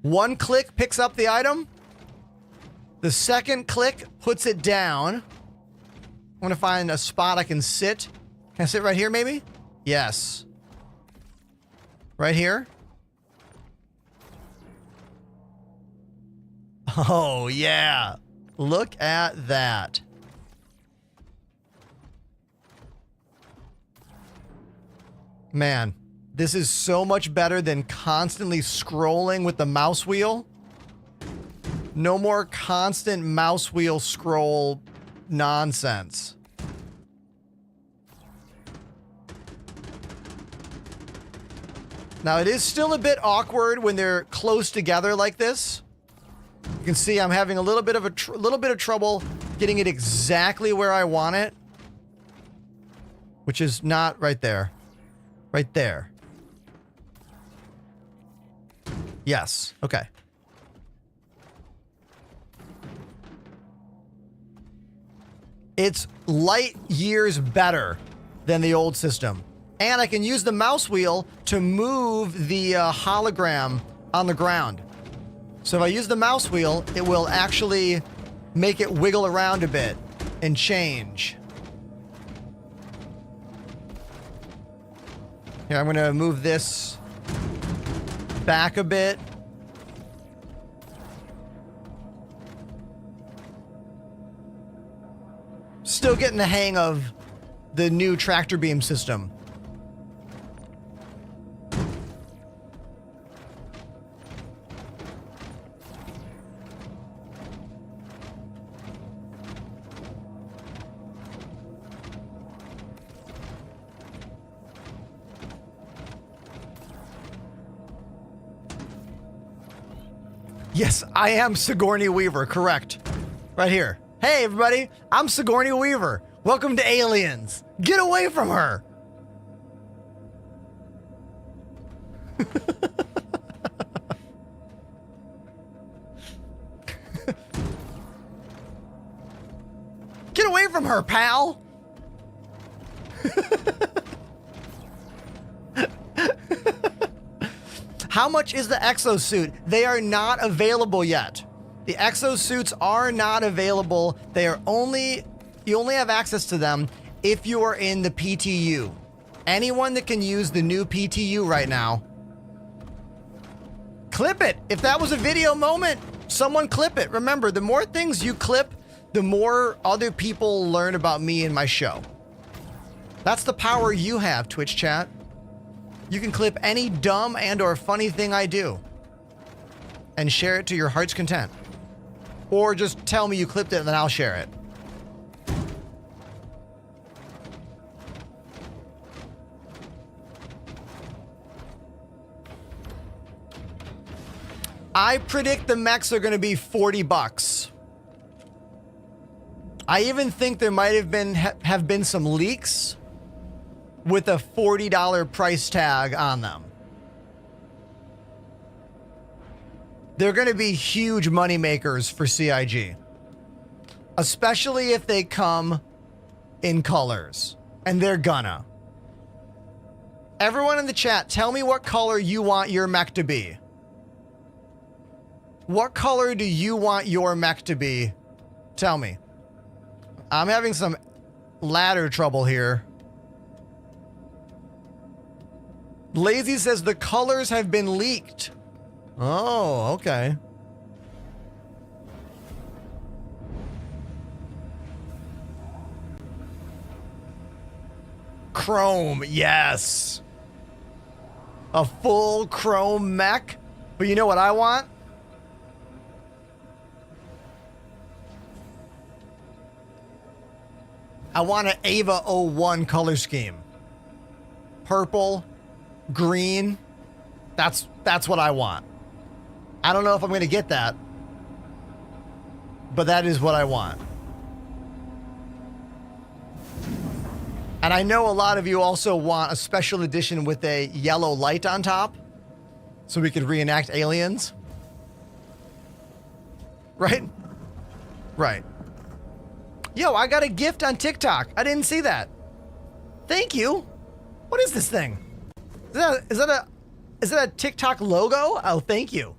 One click picks up the item. The second click puts it down. I'm going to find a spot I can sit. Can I sit right here, maybe? Yes. Right here? Oh, yeah. Look at that. Man, this is so much better than constantly scrolling with the mouse wheel. No more constant mouse wheel scroll nonsense. Now, it is still a bit awkward when they're close together like this. You can see I'm having a little bit of trouble getting it exactly where I want it, which is not right there. Right there. Yes. Okay. It's light years better than the old system. And I can use the mouse wheel to move the hologram on the ground. So if I use the mouse wheel, it will actually make it wiggle around a bit and change. Here, I'm going to move this back a bit. Still getting the hang of the new tractor beam system. Yes, I am Sigourney Weaver, correct. Right here. Hey, everybody, I'm Sigourney Weaver. Welcome to Aliens. Get away from her. Get away from her, pal. How much is the exosuit? They are not available yet. The exosuits are not available. They are you only have access to them if you are in the PTU. Anyone that can use the new PTU right now, clip it. If that was a video moment, someone clip it. Remember, the more things you clip, the more other people learn about me and my show. That's the power you have, Twitch chat. You can clip any dumb and or funny thing I do and share it to your heart's content. Or just tell me you clipped it and then I'll share it. I predict the mechs are going to be $40. I even think there might have been some leaks with a $40 price tag on them. They're going to be huge money makers for CIG, especially if they come in colors, and they're gonna. Everyone in the chat, tell me what color you want your mech to be. What color do you want your mech to be? Tell me. I'm having some ladder trouble here. Lazy says the colors have been leaked. Oh, okay. Chrome, yes. A full chrome mech. But you know what I want? I want an Ava 01 color scheme. Purple, green. That's what I want. I don't know if I'm going to get that, but that is what I want. And I know a lot of you also want a special edition with a yellow light on top so we could reenact aliens. Right? Right. Yo, I got a gift on TikTok. I didn't see that. Thank you. What is this thing? Is that a TikTok logo? Oh, thank you.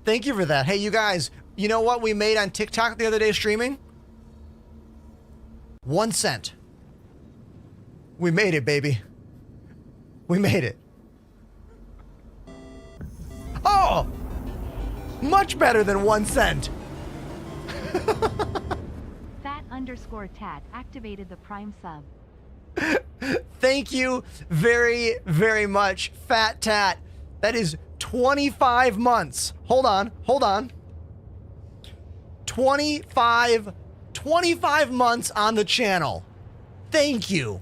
Thank you for that. Hey, you guys, you know what we made on TikTok the other day streaming? 1 cent. We made it, baby. We made it. Oh! Much better than 1 cent. Fat_tat activated the Prime sub. Thank you very, very much, Fat Tat. That is 25 months. Hold on. 25 months on the channel. Thank you.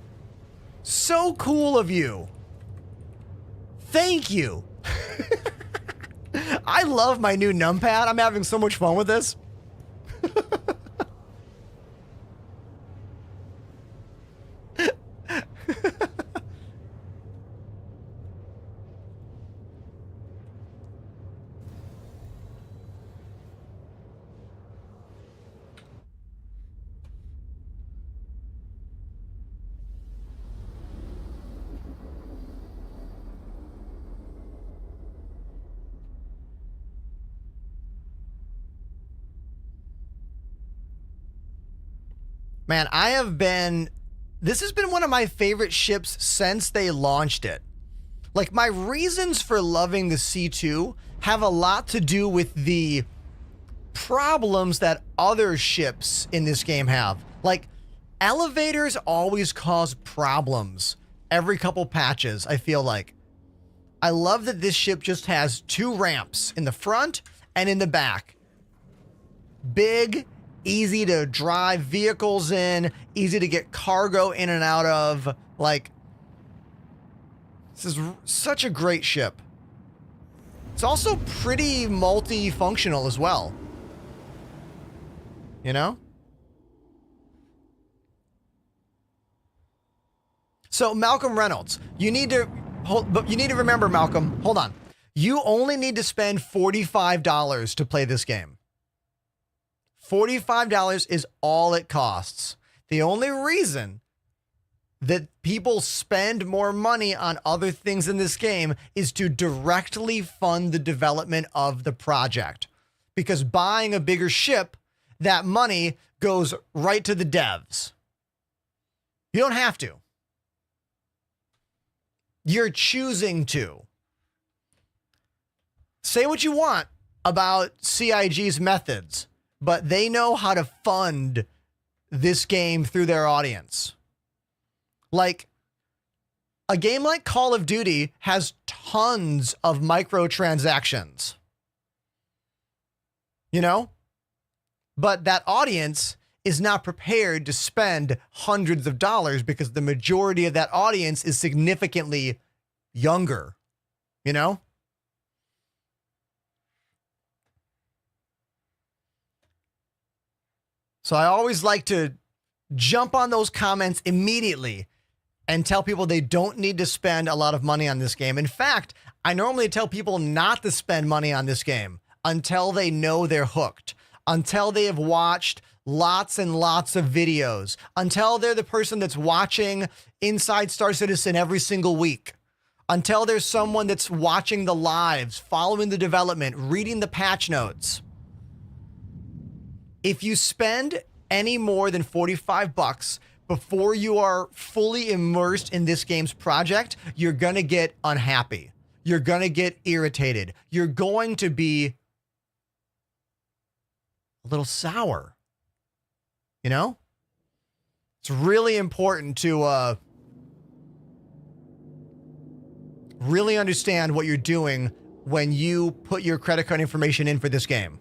So cool of you. Thank you. I love my new numpad. I'm having so much fun with this. Man, this has been one of my favorite ships since they launched it. Like, my reasons for loving the C2 have a lot to do with the problems that other ships in this game have. Like, elevators always cause problems every couple patches, I feel like. I love that this ship just has 2 ramps in the front and in the back. Big, easy to drive vehicles in, easy to get cargo in and out of. Like, this is such a great ship. It's also pretty multifunctional as well. You know? So Malcolm Reynolds, you need to remember, Malcolm, hold on. You only need to spend $45 to play this game. $45 is all it costs. The only reason that people spend more money on other things in this game is to directly fund the development of the project. Because buying a bigger ship, that money goes right to the devs. You don't have to. You're choosing to. Say what you want about CIG's methods, but they know how to fund this game through their audience. Like, a game like Call of Duty has tons of microtransactions. You know? But that audience is not prepared to spend hundreds of dollars because the majority of that audience is significantly younger. You know? So I always like to jump on those comments immediately and tell people they don't need to spend a lot of money on this game. In fact, I normally tell people not to spend money on this game until they know they're hooked, until they have watched lots and lots of videos, until they're the person that's watching Inside Star Citizen every single week, until there's someone that's watching the lives, following the development, reading the patch notes. If you spend any more than $45 before you are fully immersed in this game's project, you're going to get unhappy. You're going to get irritated. You're going to be a little sour. You know? It's really important to really understand what you're doing when you put your credit card information in for this game.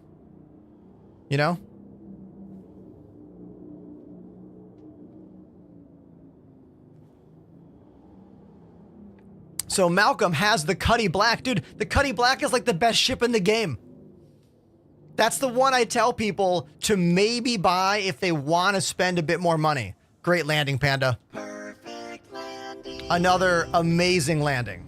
You know? So Malcolm has the Cuddy Black. Dude, the Cuddy Black is like the best ship in the game. That's the one I tell people to maybe buy if they want to spend a bit more money. Great landing, Panda. Perfect landing. Another amazing landing.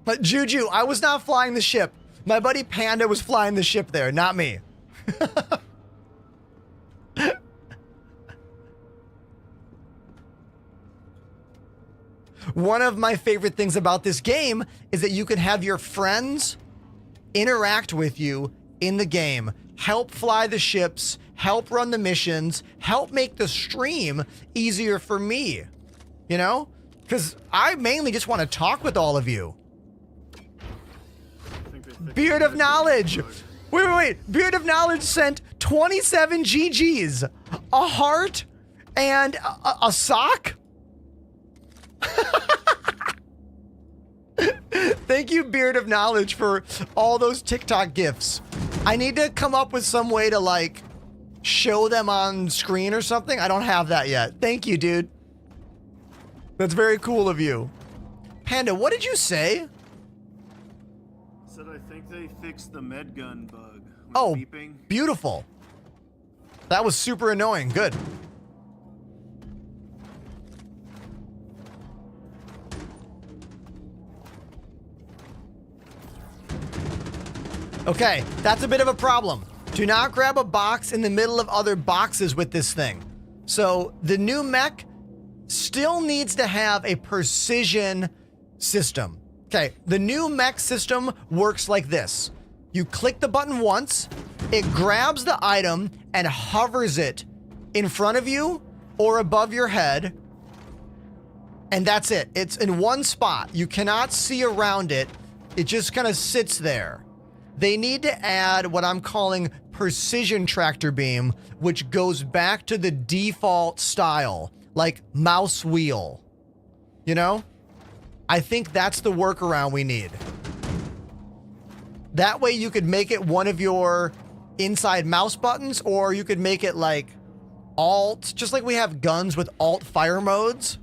But Juju, I was not flying the ship. My buddy Panda was flying the ship there, not me. One of my favorite things about this game is that you can have your friends interact with you in the game, help fly the ships, help run the missions, help make the stream easier for me, you know? Because I mainly just want to talk with all of you. Beard of Knowledge. Wait. Beard of Knowledge sent 27 GGs, a heart, and a sock? Thank you, Beard of Knowledge, for all those TikTok gifts. I need to come up with some way to, like, show them on screen or something. I don't have that yet. Thank you, dude. That's very cool of you. Panda, what did you say? Said I think they fixed the med gun bug. With Oh, beeping. beautiful. That was super annoying. Good. Okay, that's a bit of a problem. Do not grab a box in the middle of other boxes with this thing. So the new mech still needs to have a precision system. Okay, the new mech system works like this. You click the button once, it grabs the item and hovers it in front of you or above your head, and that's it. It's in one spot. You cannot see around it. It just kind of sits there. They need to add what I'm calling precision tractor beam, which goes back to the default style, like mouse wheel. You know? I think that's the workaround we need. That way you could make it one of your inside mouse buttons, or you could make it like alt, just like we have guns with alt fire modes.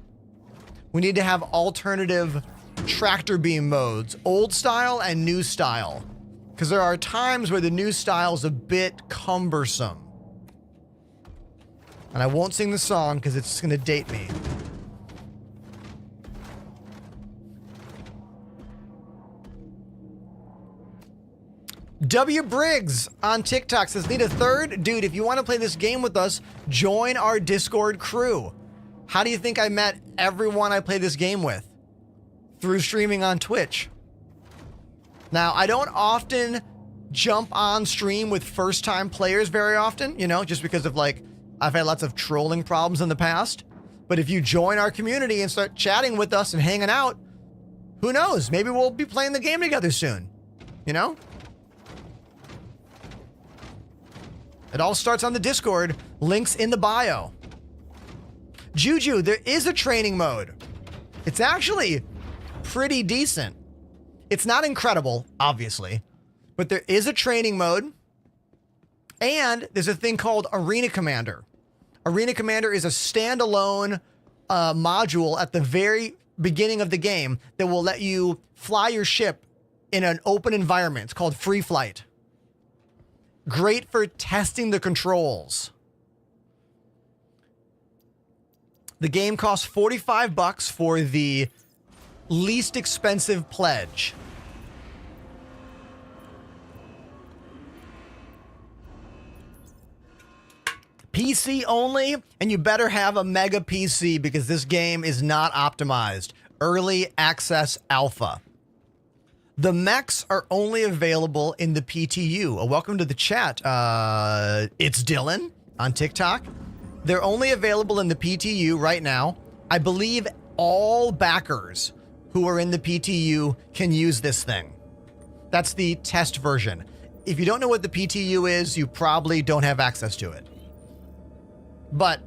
We need to have alternative tractor beam modes, old style and new style. Because there are times where the new style is a bit cumbersome. And I won't sing the song because it's going to date me. W. Briggs on TikTok says, need a third? Dude, if you want to play this game with us, join our Discord crew. How do you think I met everyone I play this game with? Through streaming on Twitch. Now, I don't often jump on stream with first-time players very often, you know, just because of like, I've had lots of trolling problems in the past. But if you join our community and start chatting with us and hanging out, who knows? Maybe we'll be playing the game together soon, you know? It all starts on the Discord. Links in the bio. Juju, there is a training mode. It's actually pretty decent. It's not incredible, obviously, but there is a training mode. And there's a thing called Arena Commander. Arena Commander is a standalone module at the very beginning of the game that will let you fly your ship in an open environment. It's called Free Flight. Great for testing the controls. The game costs $45 for the least expensive pledge. PC only, and you better have a mega PC because this game is not optimized. Early access alpha. The mechs are only available in the PTU. Welcome to the chat. It's Dylan on TikTok. They're only available in the PTU right now. I believe all backers who are in the PTU can use this thing. That's the test version. If you don't know what the PTU is, you probably don't have access to it. But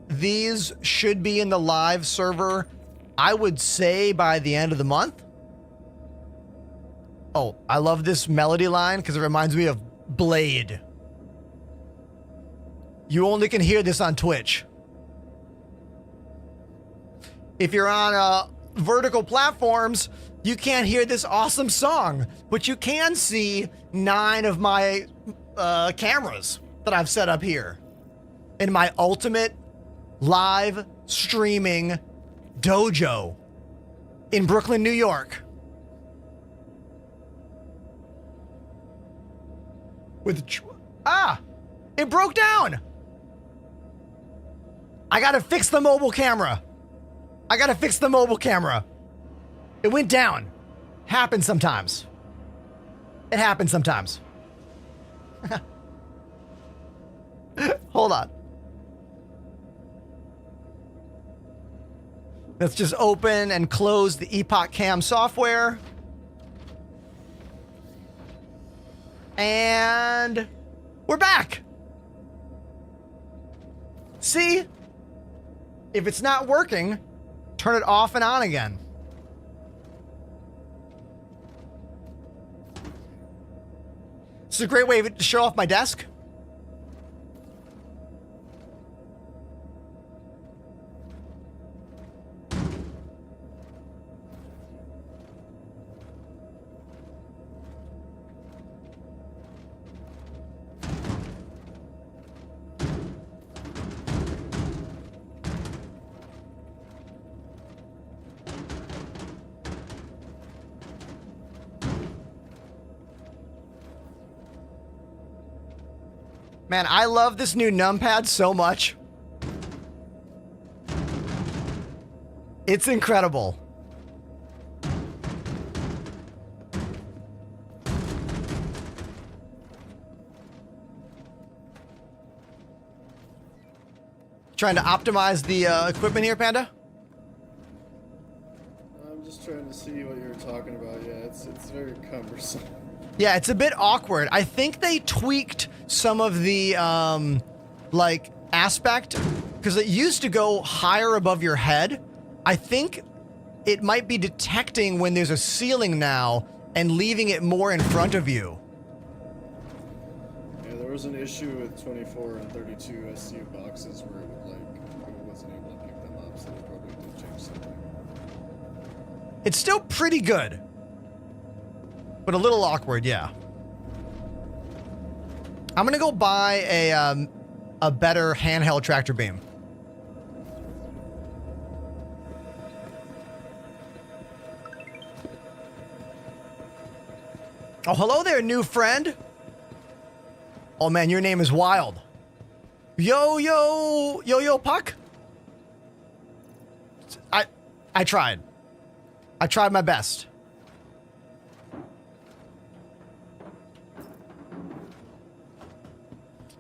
these should be in the live server, I would say, by the end of the month. Oh, I love this melody line because it reminds me of Blade. You only can hear this on Twitch. If you're on vertical platforms, you can't hear this awesome song, but you can see 9 of my cameras that I've set up here in my ultimate live streaming dojo in Brooklyn, New York. It broke down. I gotta fix the mobile camera. It went down. Happens sometimes. It happens sometimes. Hold on. Let's just open and close the Epoch Cam software. And we're back. See? If it's not working, turn it off and on again. This is a great way to show off my desk. Man, I love this new numpad so much. It's incredible. Trying to optimize the equipment here, Panda? I'm just trying to see what you're talking about. Yeah, it's very cumbersome. Yeah, it's a bit awkward. I think they tweaked some of the, like, aspect, because it used to go higher above your head. I think it might be detecting when there's a ceiling now and leaving it more in front of you. Yeah, there was an issue with 24 and 32 SCU boxes where it would, like, it wasn't able to pick them up, so they probably did change something. It's still pretty good, but a little awkward, yeah. I'm gonna go buy a better handheld tractor beam. Oh, hello there, new friend. Oh man, your name is wild. Yo Puck. I tried. I tried my best.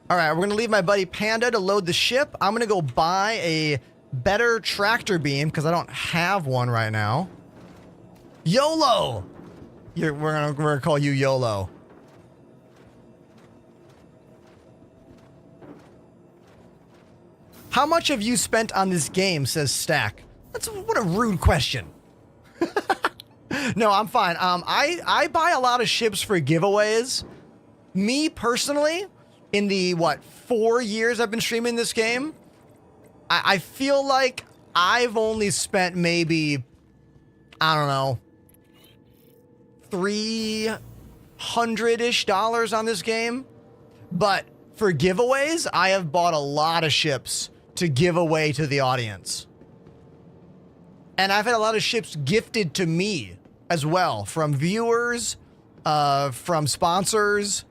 All right, we're gonna leave my buddy Panda to load the ship. I'm gonna go buy a better tractor beam because I don't have one right now. YOLO! We're gonna call you YOLO. How much have you spent on this game, says Stack. What a rude question. No, I'm fine. I buy a lot of ships for giveaways. Me personally, in the 4 years I've been streaming this game, I feel like I've only spent maybe, I don't know, $300-ish on this game. But for giveaways, I have bought a lot of ships to give away to the audience. And I've had a lot of ships gifted to me as well from viewers, from sponsors.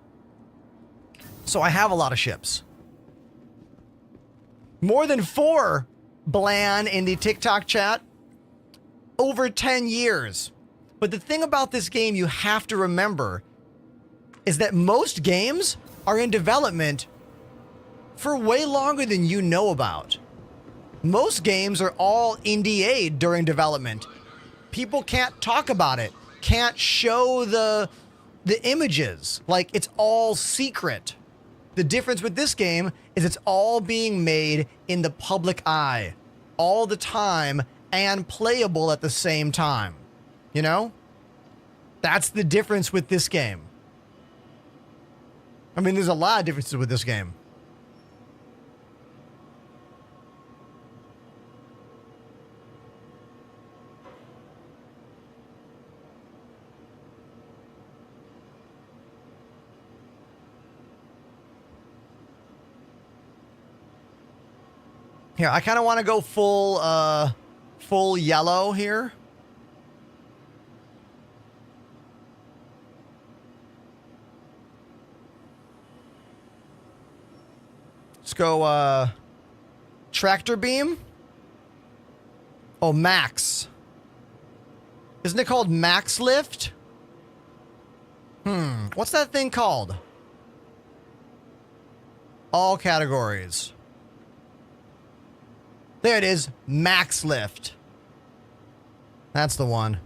So I have a lot of ships. More than 4, Blan in the TikTok chat. Over 10 years. But the thing about this game you have to remember is that most games are in development for way longer than you know about. Most games are all NDA'd during development. People can't talk about it, can't show the images. Like, it's all secret. The difference with this game is it's all being made in the public eye all the time and playable at the same time. You know? That's the difference with this game. I mean, there's a lot of differences with this game. Here, I kind of want to go full yellow here. Let's go, tractor beam. Oh, max. Isn't it called max lift? What's that thing called? All categories. There it is, max lift. That's the one.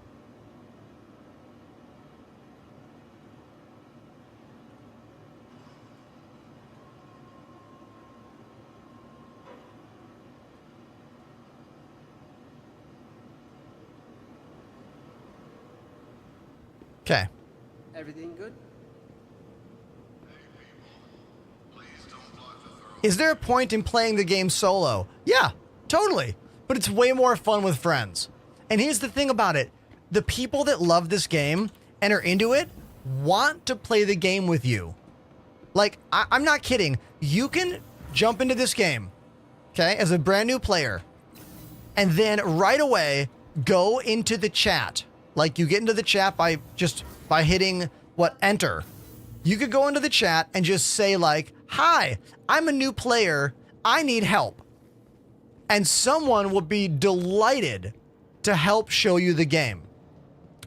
Okay. Everything good? Is there a point in playing the game solo? Yeah, totally. But it's way more fun with friends. And here's the thing about it. The people that love this game and are into it want to play the game with you. Like, I'm not kidding. You can jump into this game, okay, as a brand new player, and then right away go into the chat. Like, you get into the chat by hitting enter. You could go into the chat and just say like, hi, I'm a new player. I need help. And someone will be delighted to help show you the game.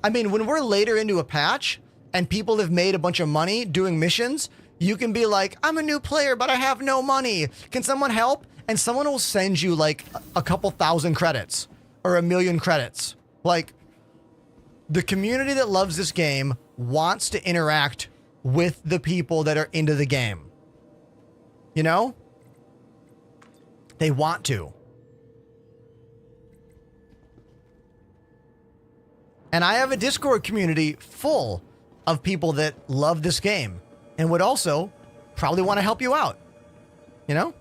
I mean, when we're later into a patch and people have made a bunch of money doing missions, you can be like, I'm a new player, but I have no money. Can someone help? And someone will send you like a couple thousand credits or 1,000,000 credits. Like, the community that loves this game wants to interact with the people that are into the game. You know? They want to. And I have a Discord community full of people that love this game and would also probably want to help you out. You know?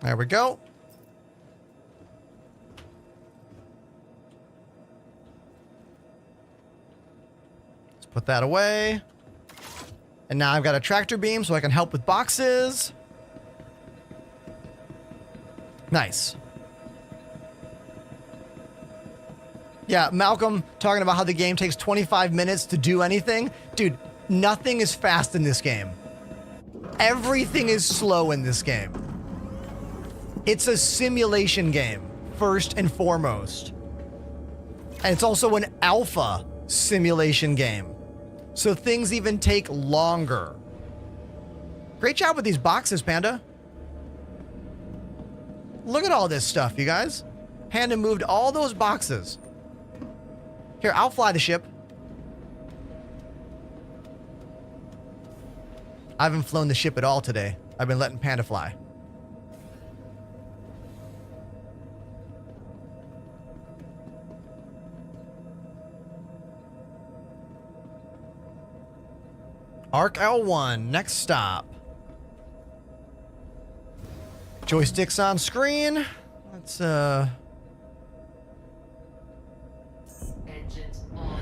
There we go. Let's put that away. And now I've got a tractor beam so I can help with boxes. Nice. Yeah, Malcolm talking about how the game takes 25 minutes to do anything. Dude, nothing is fast in this game. Everything is slow in this game. It's a simulation game, first and foremost. And it's also an alpha simulation game. So things even take longer. Great job with these boxes, Panda. Look at all this stuff, you guys. Panda moved all those boxes. Here, I'll fly the ship. I haven't flown the ship at all today. I've been letting Panda fly. Arc L1, next stop. Joysticks on screen. Let's, Engines on.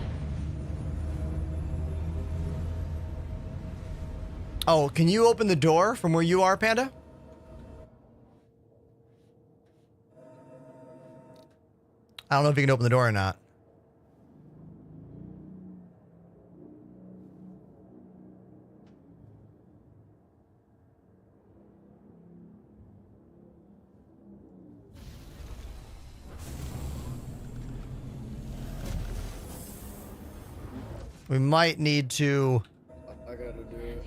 Oh, can you open the door from where you are, Panda? I don't know if you can open the door or not. We might need to... I gotta do it.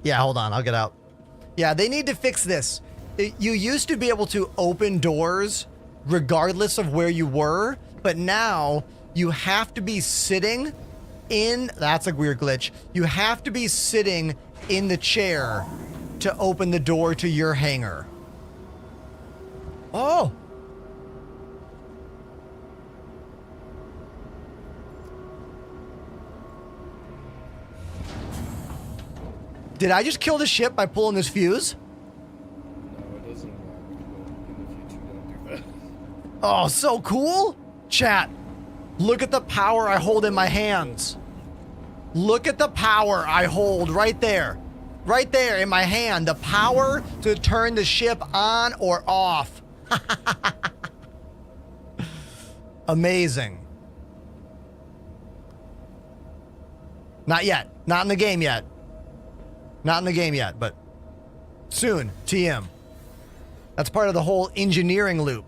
Yeah, hold on. I'll get out. Yeah, they need to fix this. You used to be able to open doors regardless of where you were, but now you have to be sitting in... That's a weird glitch. You have to be sitting in the chair to open the door to your hangar. Oh! Did I just kill the ship by pulling this fuse? No, it doesn't work, but in the future, don't do that. Oh, so cool. Chat, look at the power I hold in my hands. Look at the power I hold right there. Right there in my hand. The power to turn the ship on or off. Amazing. Not yet. Not in the game yet. Not in the game yet, but soon. TM. That's part of the whole engineering loop.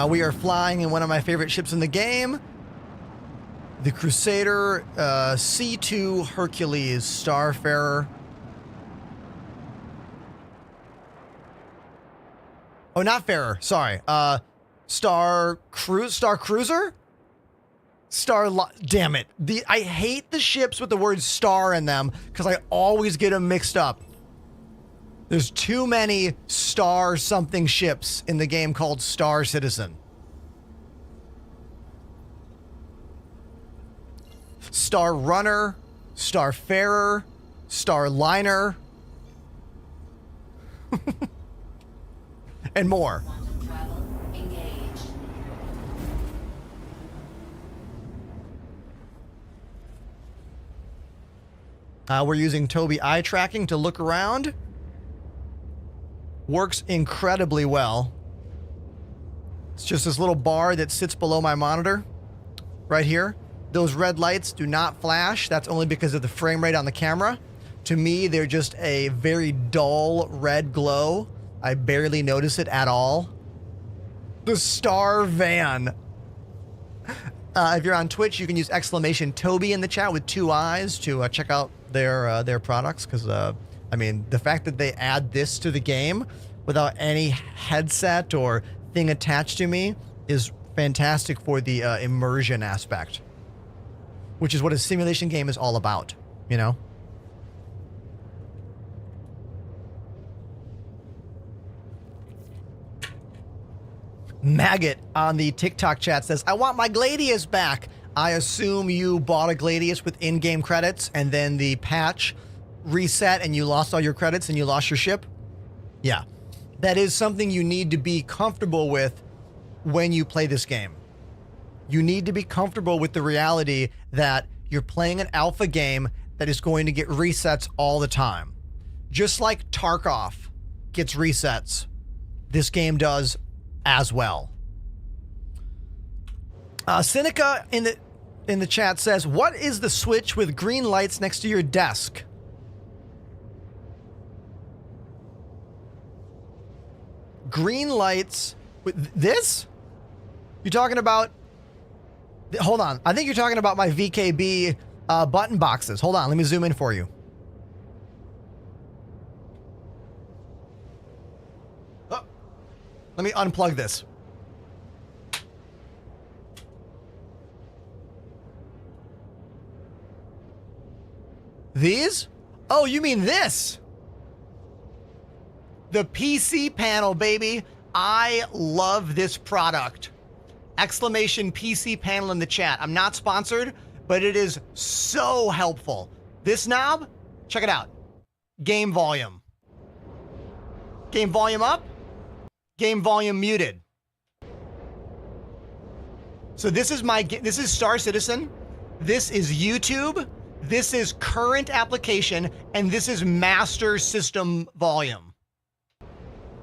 We are flying in one of my favorite ships in the game. The Crusader C2 Hercules Starfarer. Oh, not Farer. Sorry. Star Cruiser? Damn it. I hate the ships with the word star in them because I always get them mixed up. There's too many star something ships in the game called Star Citizen. Star Runner, Starfarer, Starliner, and more. Quantum travel engaged. We're using Tobii eye tracking to look around. Works incredibly well. It's just this little bar that sits below my monitor right here. Those red lights do not flash. That's only because of the frame rate on the camera. To me, they're just a very dull red glow. I barely notice it at all. The Star Van. If you're on Twitch, you can use exclamation Tobii in the chat with 2 eyes to check out their products. Because, I mean, the fact that they add this to the game without any headset or thing attached to me is fantastic for the immersion aspect. Which is what a simulation game is all about, you know? Maggot on the TikTok chat says, I want my Gladius back. I assume you bought a Gladius with in-game credits and then the patch reset and you lost all your credits and you lost your ship. Yeah, that is something you need to be comfortable with when you play this game. You need to be comfortable with the reality that you're playing an alpha game that is going to get resets all the time. Just like Tarkov gets resets, this game does as well. Seneca in the chat says, what is the switch with green lights next to your desk? Green lights with this? You're talking about, hold on. I think you're talking about my VKB button boxes. Hold on, let me zoom in for you. Oh, let me unplug this. These? Oh, you mean this? The PC panel, baby. I love this product. Exclamation PC panel in the chat. I'm not sponsored, but it is so helpful. This knob, check it out. Game volume. Game volume up. Game volume muted. So this is Star Citizen. This is YouTube. This is current application, and this is master system volume.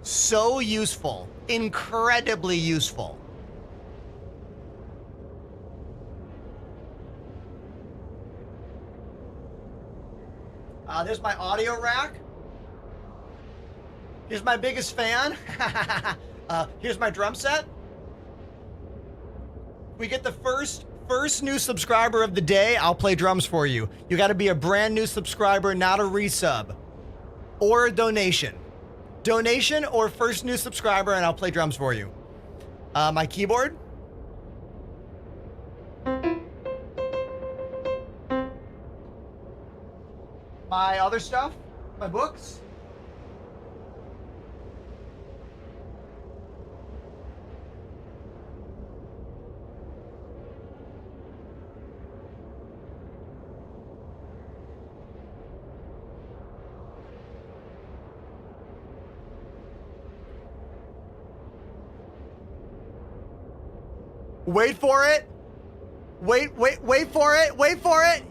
So useful, incredibly useful. There's my audio rack. Here's my biggest fan. Here's my drum set. We get the first new subscriber of the day, I'll play drums for you. You got to be a brand new subscriber, not a resub or a donation. Donation or first new subscriber, and I'll play drums for you. My keyboard. My other stuff, my books. Wait for it. Wait for it. Wait for it.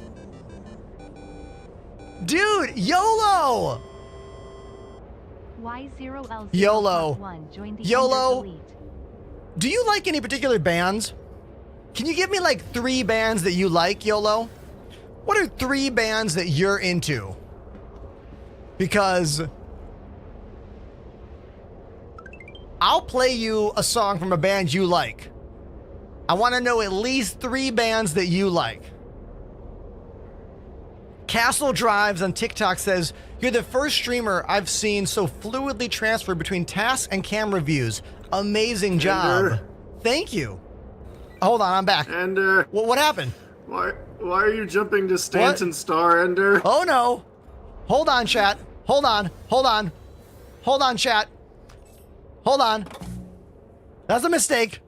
Dude, YOLO. Y0L0 YOLO. +1 joined the YOLO. Elite. Do you like any particular bands? Can you give me like 3 bands that you like, YOLO? What are 3 bands that you're into? Because I'll play you a song from a band you like. I want to know at least 3 bands that you like. Castle Drives on TikTok says, you're the first streamer I've seen so fluidly transfer between tasks and camera views. Amazing job. Ender. Thank you. Hold on, I'm back. Ender. What happened? Why are you jumping to Stanton Star, Ender? Oh no. Hold on, chat. Hold on. Hold on. Hold on, chat. Hold on. That's a mistake.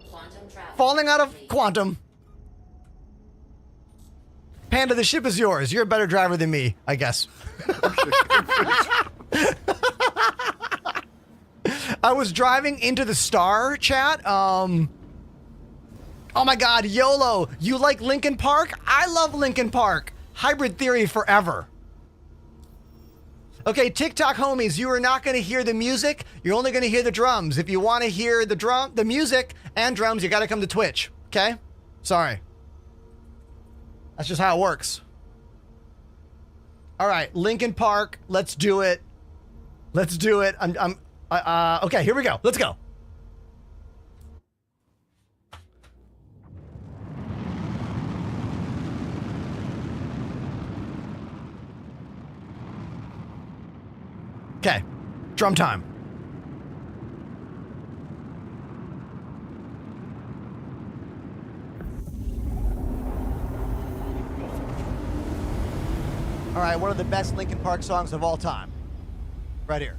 Quantum travel. Falling out of quantum. Panda, the ship is yours. You're a better driver than me, I guess. I was driving into the star, chat. Oh my God, YOLO. You like Linkin Park? I love Linkin Park. Hybrid Theory forever. Okay, TikTok homies, you are not going to hear the music. You're only going to hear the drums. If you want to hear the music and drums, you got to come to Twitch. Okay? Sorry. That's just how it works. All right, Linkin Park. Let's do it. Let's do it. Okay, here we go. Let's go. Okay, drum time. All right, one of the best Linkin Park songs of all time. Right here.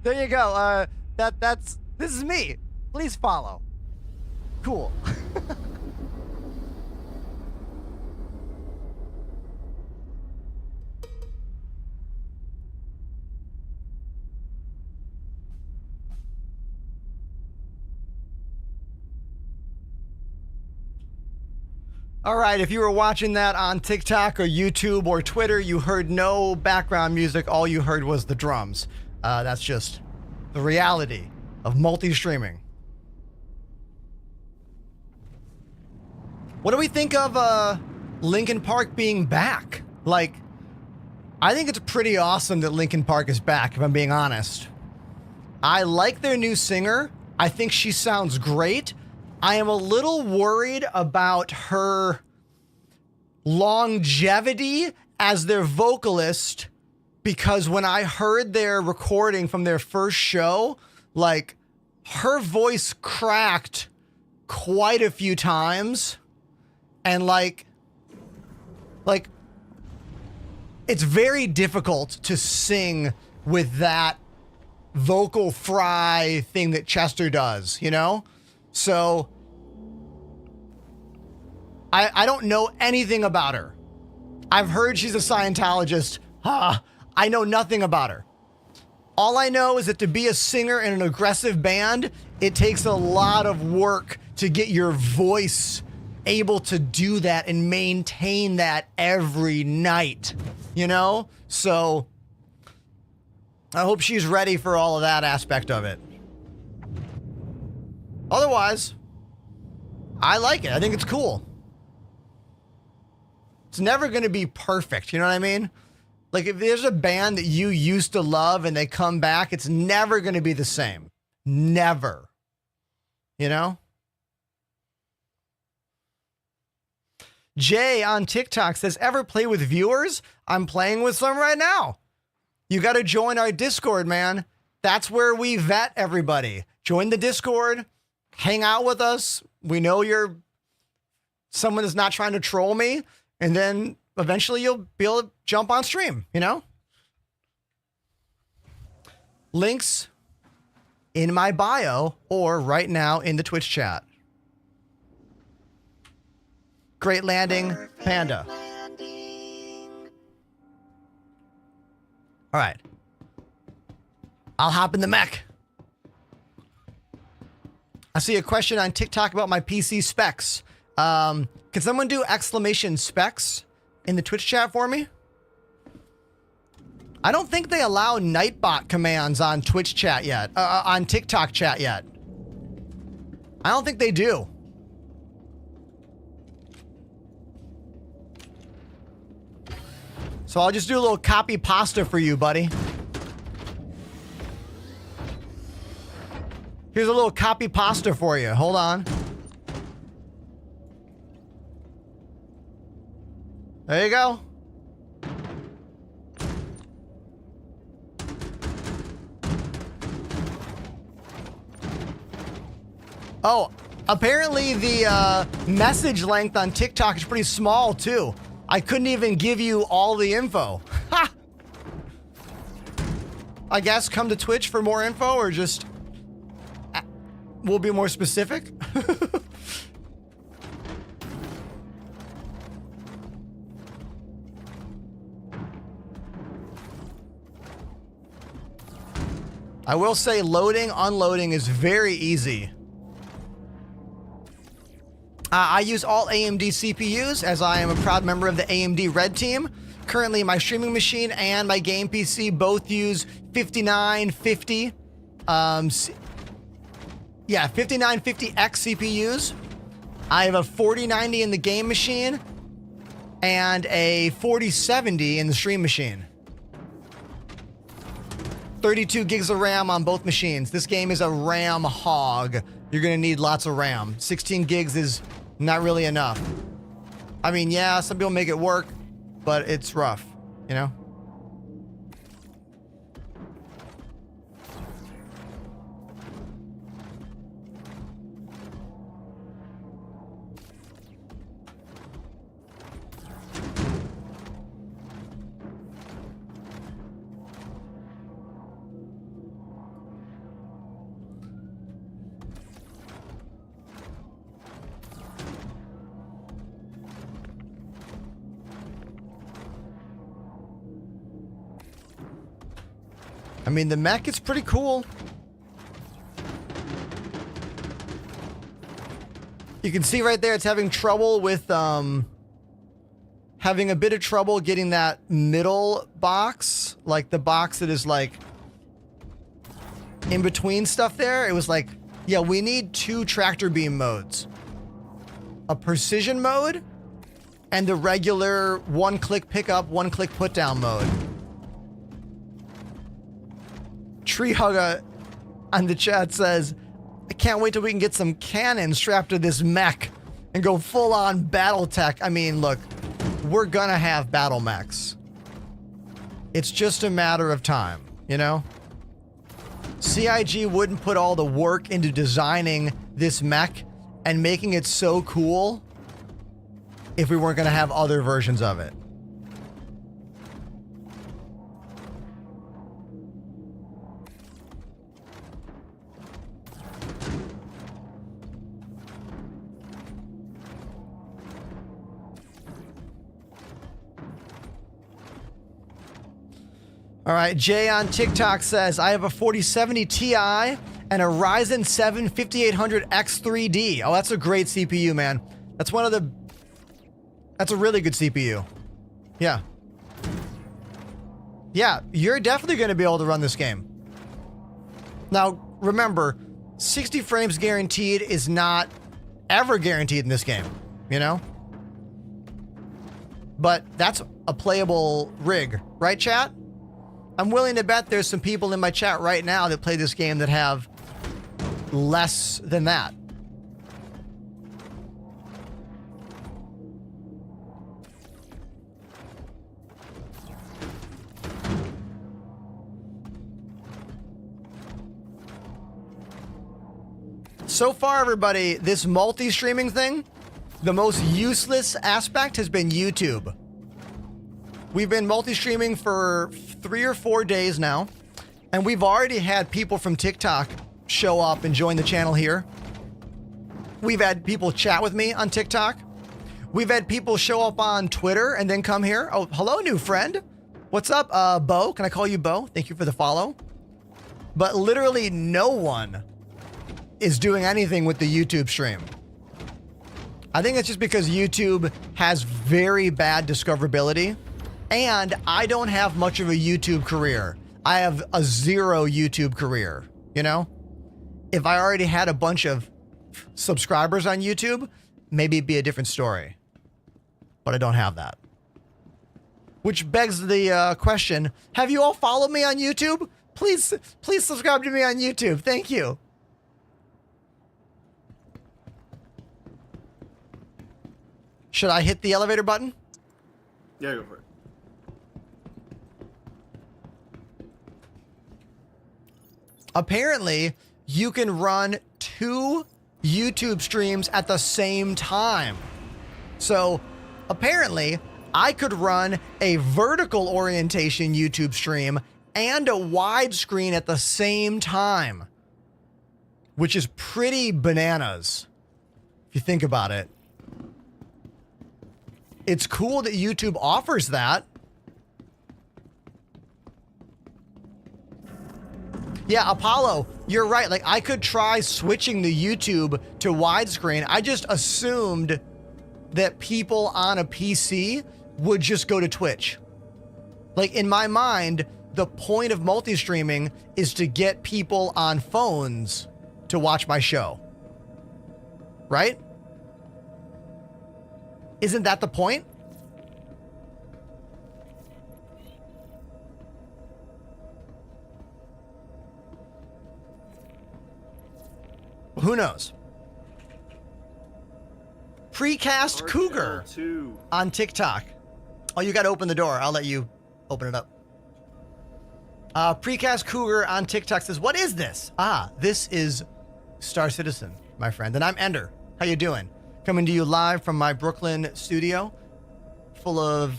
There you go. This is me. Please follow. Cool. All right, if you were watching that on TikTok or YouTube or Twitter, you heard no background music. All you heard was the drums. That's just the reality of multi-streaming. What do we think of Linkin Park being back? Like, I think it's pretty awesome that Linkin Park is back, if I'm being honest. I like their new singer. I think she sounds great. I am a little worried about her longevity as their vocalist, because when I heard their recording from their first show, like, her voice cracked quite a few times. And like it's very difficult to sing with that vocal fry thing that Chester does, you know? So I don't know anything about her. I've heard she's a Scientologist. I know nothing about her. All I know is that to be a singer in an aggressive band, it takes a lot of work to get your voice able to do that and maintain that every night, you know? So I hope she's ready for all of that aspect of it. Otherwise, I like it. I think it's cool. It's never going to be perfect. You know what I mean? Like, if there's a band that you used to love and they come back, it's never going to be the same. Never. You know? Jay on TikTok says, ever play with viewers? I'm playing with some right now. You got to join our Discord, man. That's where we vet everybody. Join the Discord. Hang out with us. We know you're someone that's not trying to troll me. And then eventually you'll be able to jump on stream, you know? Links in my bio or right now in the Twitch chat. Great landing, Panda. All right. I'll hop in the mech. I see a question on TikTok about my PC specs. Can someone do exclamation specs in the Twitch chat for me? I don't think they allow Nightbot commands on Twitch chat yet, on TikTok chat yet. I don't think they do. So I'll just do a little copy pasta for you, buddy. Here's a little copy pasta for you. Hold on. There you go. Oh, apparently the message length on TikTok is pretty small too. I couldn't even give you all the info. Ha! I guess come to Twitch for more info, or just we'll be more specific. I will say loading, unloading is very easy. I use all AMD CPUs as I am a proud member of the AMD Red Team. Currently, my streaming machine and my game PC both use 5950. 5950X CPUs. I have a 4090 in the game machine and a 4070 in the stream machine. 32 gigs of RAM on both machines. This game is a RAM hog. You're gonna need lots of RAM. 16 gigs is not really enough. I mean, yeah, some people make it work, but it's rough, you know? I mean, the mech is pretty cool. You can see right there it's having trouble with, having a bit of trouble getting that middle box, like the box that is like in between stuff there. It was like, yeah, we need 2 tractor beam modes. A precision mode and the regular 1-click pickup, 1-click put down mode. Tree Hugger on the chat says, I can't wait till we can get some cannons strapped to this mech and go full on battle tech. I mean, look, we're gonna have battle mechs. It's just a matter of time, you know? CIG wouldn't put all the work into designing this mech and making it so cool if we weren't gonna have other versions of it. All right, Jay on TikTok says, I have a 4070 Ti and a Ryzen 7 5800X3D. Oh, that's a great CPU, man. That's a really good CPU. Yeah. Yeah, you're definitely going to be able to run this game. Now, remember, 60 frames guaranteed is not ever guaranteed in this game, you know? But that's a playable rig, right, chat? I'm willing to bet there's some people in my chat right now that play this game that have less than that. So far, everybody, this multi-streaming thing, the most useless aspect has been YouTube. We've been multi-streaming for 3 or 4 days now, and we've already had people from TikTok show up and join the channel here. We've had people chat with me on TikTok. We've had people show up on Twitter and then come here. Oh, hello, new friend. What's up, Bo? Can I call you Bo? Thank you for the follow. But literally no one is doing anything with the YouTube stream. I think it's just because YouTube has very bad discoverability. And I don't have much of a YouTube career. I have a 0 YouTube career, you know? If I already had a bunch of subscribers on YouTube, maybe it'd be a different story. But I don't have that. Which begs the question, have you all followed me on YouTube? Please subscribe to me on YouTube. Thank you. Should I hit the elevator button? Yeah, go for it. Apparently, you can run 2 YouTube streams at the same time. So, apparently, I could run a vertical orientation YouTube stream and a widescreen at the same time, which is pretty bananas, if you think about it. It's cool that YouTube offers that. Yeah, Apollo, you're right. Like, I could try switching the YouTube to widescreen. I just assumed that people on a PC would just go to Twitch. Like, in my mind, the point of multi-streaming is to get people on phones to watch my show. Right? Isn't that the point? Who knows? Precast Cougar on TikTok. Oh, you got to open the door. I'll let you open it up. Precast Cougar on TikTok says, what is this? Ah, this is Star Citizen, my friend. And I'm Ender. How you doing? Coming to you live from my Brooklyn studio, full of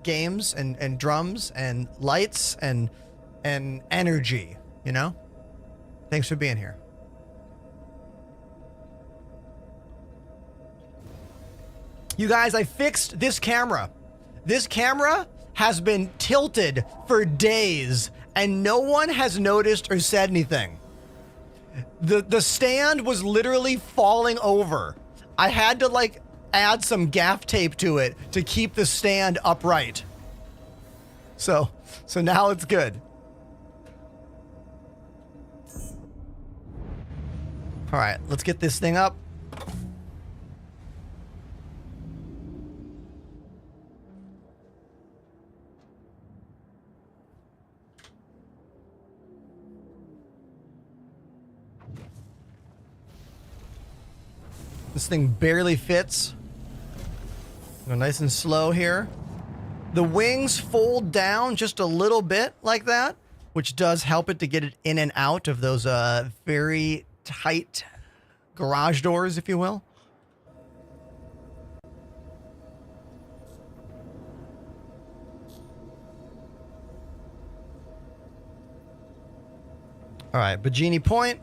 games and drums and lights and energy, you know? Thanks for being here. You guys, I fixed this camera. This camera has been tilted for days and no one has noticed or said anything. The stand was literally falling over. I had to like add some gaff tape to it to keep the stand upright. So now it's good. All right, let's get this thing up. This thing barely fits. Go nice and slow here. The wings fold down just a little bit like that, which does help it to get it in and out of those very tight garage doors, if you will. All right, Bajini Point.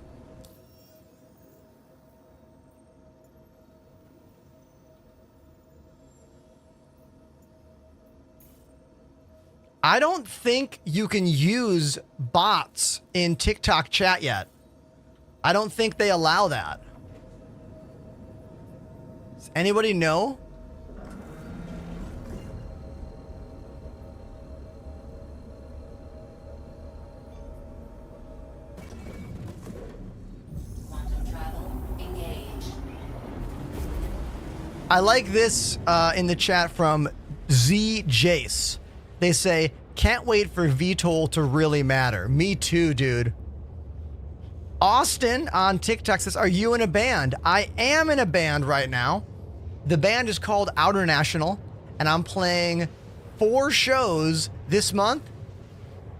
I don't think you can use bots in TikTok chat yet. I don't think they allow that. Does anybody know? Quantum travel engaged. I like this in the chat from Z Jace. They say, can't wait for VTOL to really matter. Me too, dude. Austin on TikTok says, are you in a band? I am in a band right now. The band is called Outer National, and I'm playing 4 shows this month.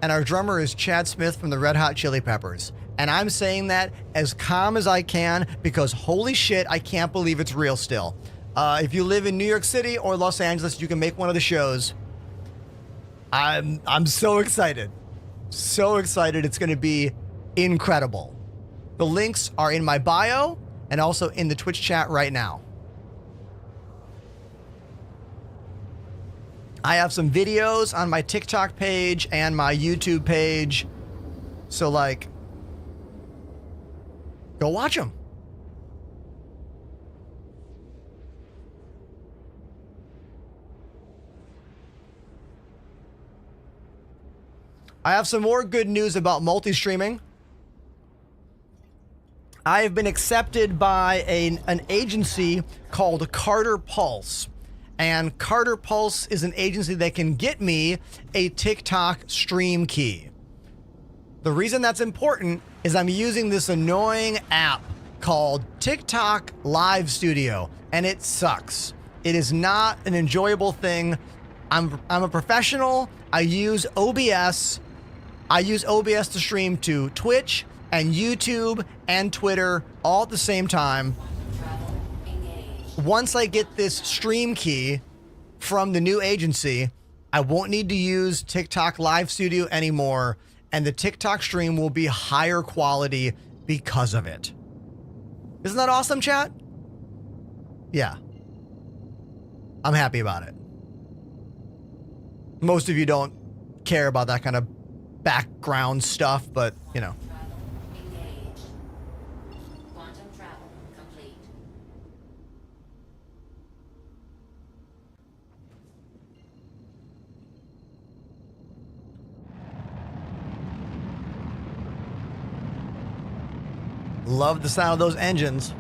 And our drummer is Chad Smith from the Red Hot Chili Peppers. And I'm saying that as calm as I can because holy shit, I can't believe it's real still. If you live in New York City or Los Angeles, you can make one of the shows. I'm so excited. So excited. It's going to be incredible. The links are in my bio and also in the Twitch chat right now. I have some videos on my TikTok page and my YouTube page. So like, go watch them. I have some more good news about multi-streaming. I have been accepted by an agency called Carter Pulse. And Carter Pulse is an agency that can get me a TikTok stream key. The reason that's important is I'm using this annoying app called TikTok Live Studio, and it sucks. It is not an enjoyable thing. I'm a professional. I use OBS. I use OBS to stream to Twitch and YouTube and Twitter all at the same time. Travel engaged. Once I get this stream key from the new agency, I won't need to use TikTok Live Studio anymore, and the TikTok stream will be higher quality because of it. Isn't that awesome, chat? Yeah. I'm happy about it. Most of you don't care about that kind of background stuff, but you know. Travel engaged. Quantum travel complete. Love the sound of those engines.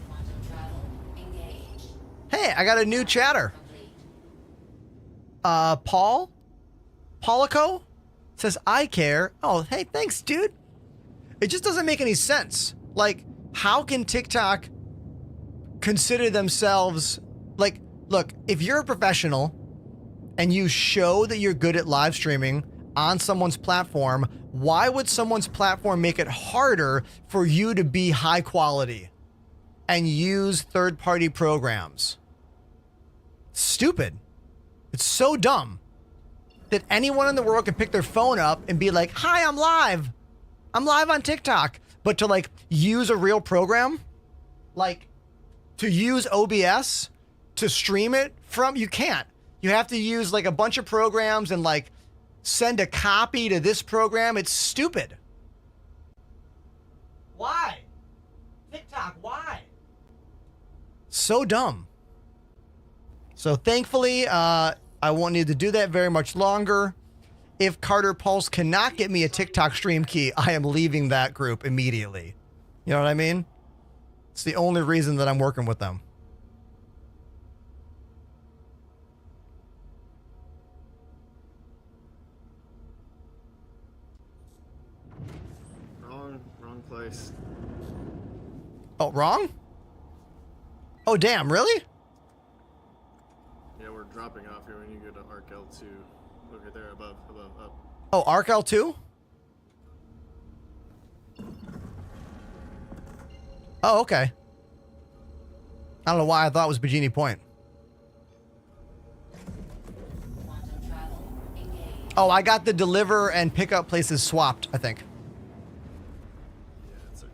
Quantum travel engaged. Hey, I got a new chatter. Complete. Paulico says, I care. Oh, hey, thanks, dude. It just doesn't make any sense. Like, how can TikTok consider themselves, like, look, if you're a professional and you show that you're good at live streaming on someone's platform, why would someone's platform make it harder for you to be high quality and use third-party programs? Stupid. It's so dumb that anyone in the world can pick their phone up and be like, hi, I'm live. I'm live on TikTok. But to like use a real program, like to use OBS to stream it from, you can't. You have to use like a bunch of programs and like send a copy to this program. It's stupid. Why? TikTok, why? So dumb. So thankfully, I won't need to do that very much longer. If Carter Pulse cannot get me a TikTok stream key, I am leaving that group immediately. You know what I mean? It's the only reason that I'm working with them. Wrong place. Oh, wrong? Oh, damn, really? Yeah, we're dropping off here when you go to Arc L2. Look right there, above, up. Oh, Arc L2? Oh, okay. I don't know why I thought it was Bikini Point. Quantum travel engaged. Oh, I got the deliver and pickup places swapped, I think. Yeah, it's okay.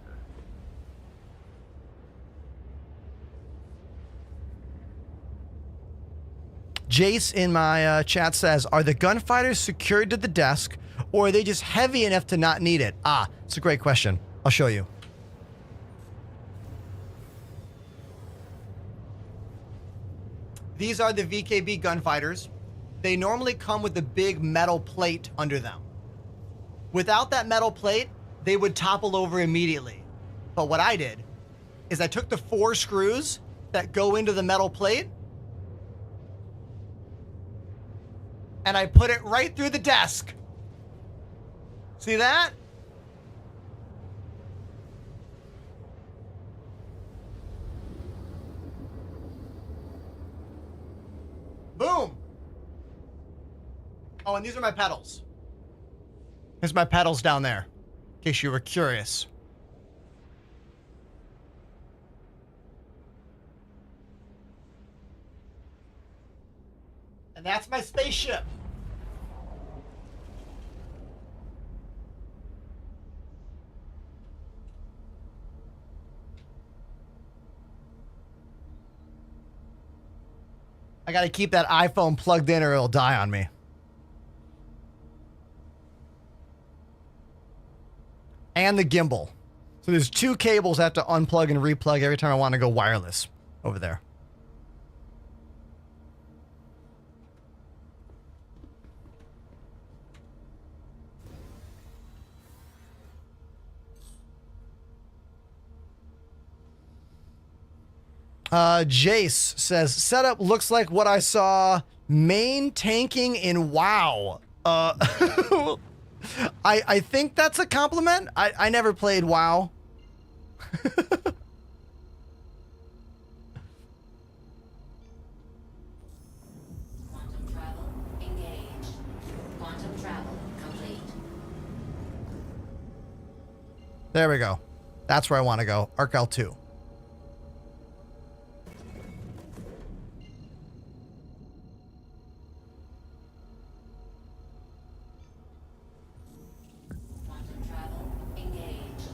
Jace in my chat says, are the gunfighters secured to the desk, or are they just heavy enough to not need it? Ah, it's a great question. I'll show you. These are the VKB gunfighters. They normally come with a big metal plate under them. Without that metal plate, they would topple over immediately. But what I did is I took the 4 screws that go into the metal plate and I put it right through the desk. See that? Boom. Oh, and these are my pedals. Here's my pedals down there, in case you were curious. And that's my spaceship. I gotta keep that iPhone plugged in or it'll die on me. And the gimbal. So there's 2 cables I have to unplug and replug every time I want to go wireless over there. Jace says, setup looks like what I saw main tanking in WoW. I think that's a compliment. I never played WoW. Quantum travel engaged. Quantum travel complete. There we go. That's where I want to go. Arc L2. Quantum travel engaged.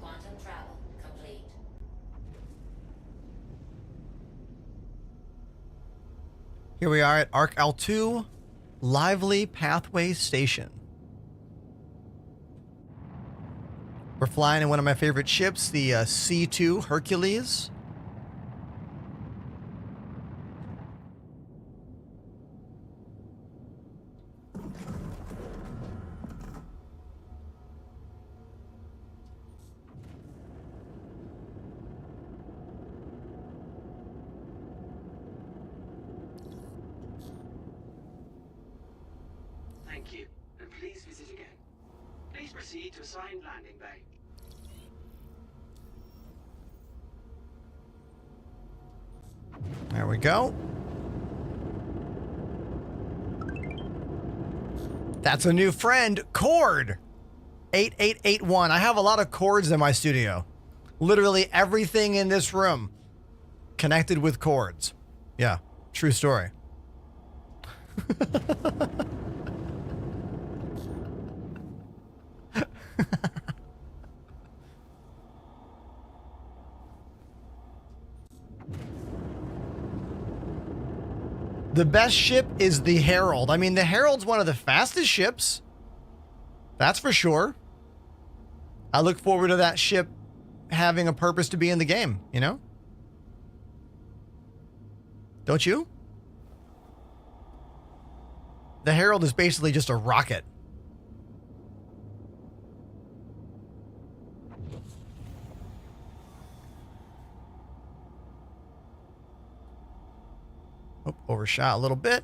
Quantum travel complete. Here we are at Arc L2, Lively Pathway Station. We're flying in one of my favorite ships, the C2 Hercules. Thank you, and please visit again. Please proceed to assigned landing bay. There we go. That's a new friend, Cord. 8881. I have a lot of cords in my studio. Literally everything in this room connected with cords. Yeah, true story. The best ship is the Herald. I mean, the Herald's one of the fastest ships. That's for sure. I look forward to that ship having a purpose to be in the game, you know? Don't you? The Herald is basically just a rocket. Oh, overshot a little bit.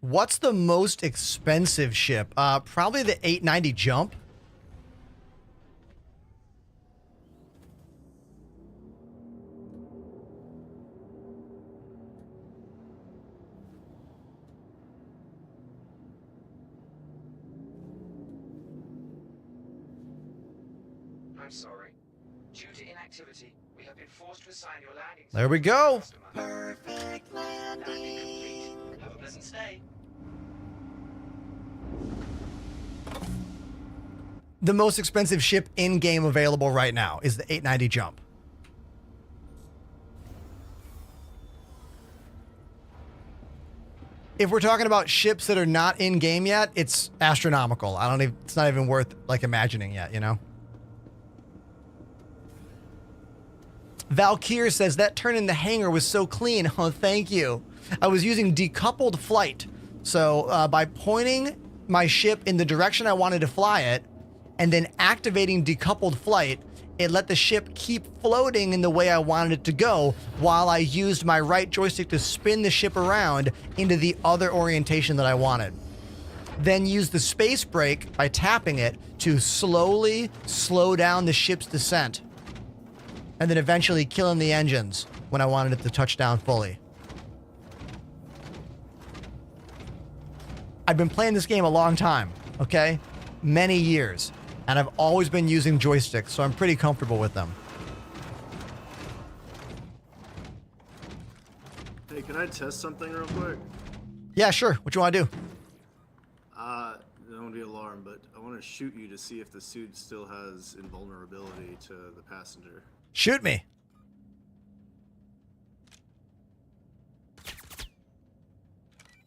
What's the most expensive ship? Probably the 890 Jump. I'm sorry. Due to inactivity, we have been forced to assign your landing. There we go. Perfect landing complete. Have a pleasant stay. The most expensive ship in-game available right now is the 890 Jump. If we're talking about ships that are not in-game yet, it's astronomical. It's not even worth like imagining yet, you know? Valkyr says that turn in the hangar was so clean. Oh, thank you. I was using decoupled flight. So by pointing my ship in the direction I wanted to fly it and then activating decoupled flight, it let the ship keep floating in the way I wanted it to go while I used my right joystick to spin the ship around into the other orientation that I wanted. Then use the space brake by tapping it to slowly slow down the ship's descent. And then eventually killing the engines when I wanted it to touch down fully. I've been playing this game a long time, okay? Many years. And I've always been using joysticks, so I'm pretty comfortable with them. Hey, can I test something real quick? Yeah, sure. What you want to do? Don't be alarmed, but I want to shoot you to see if the suit still has invulnerability to the passenger. Shoot me.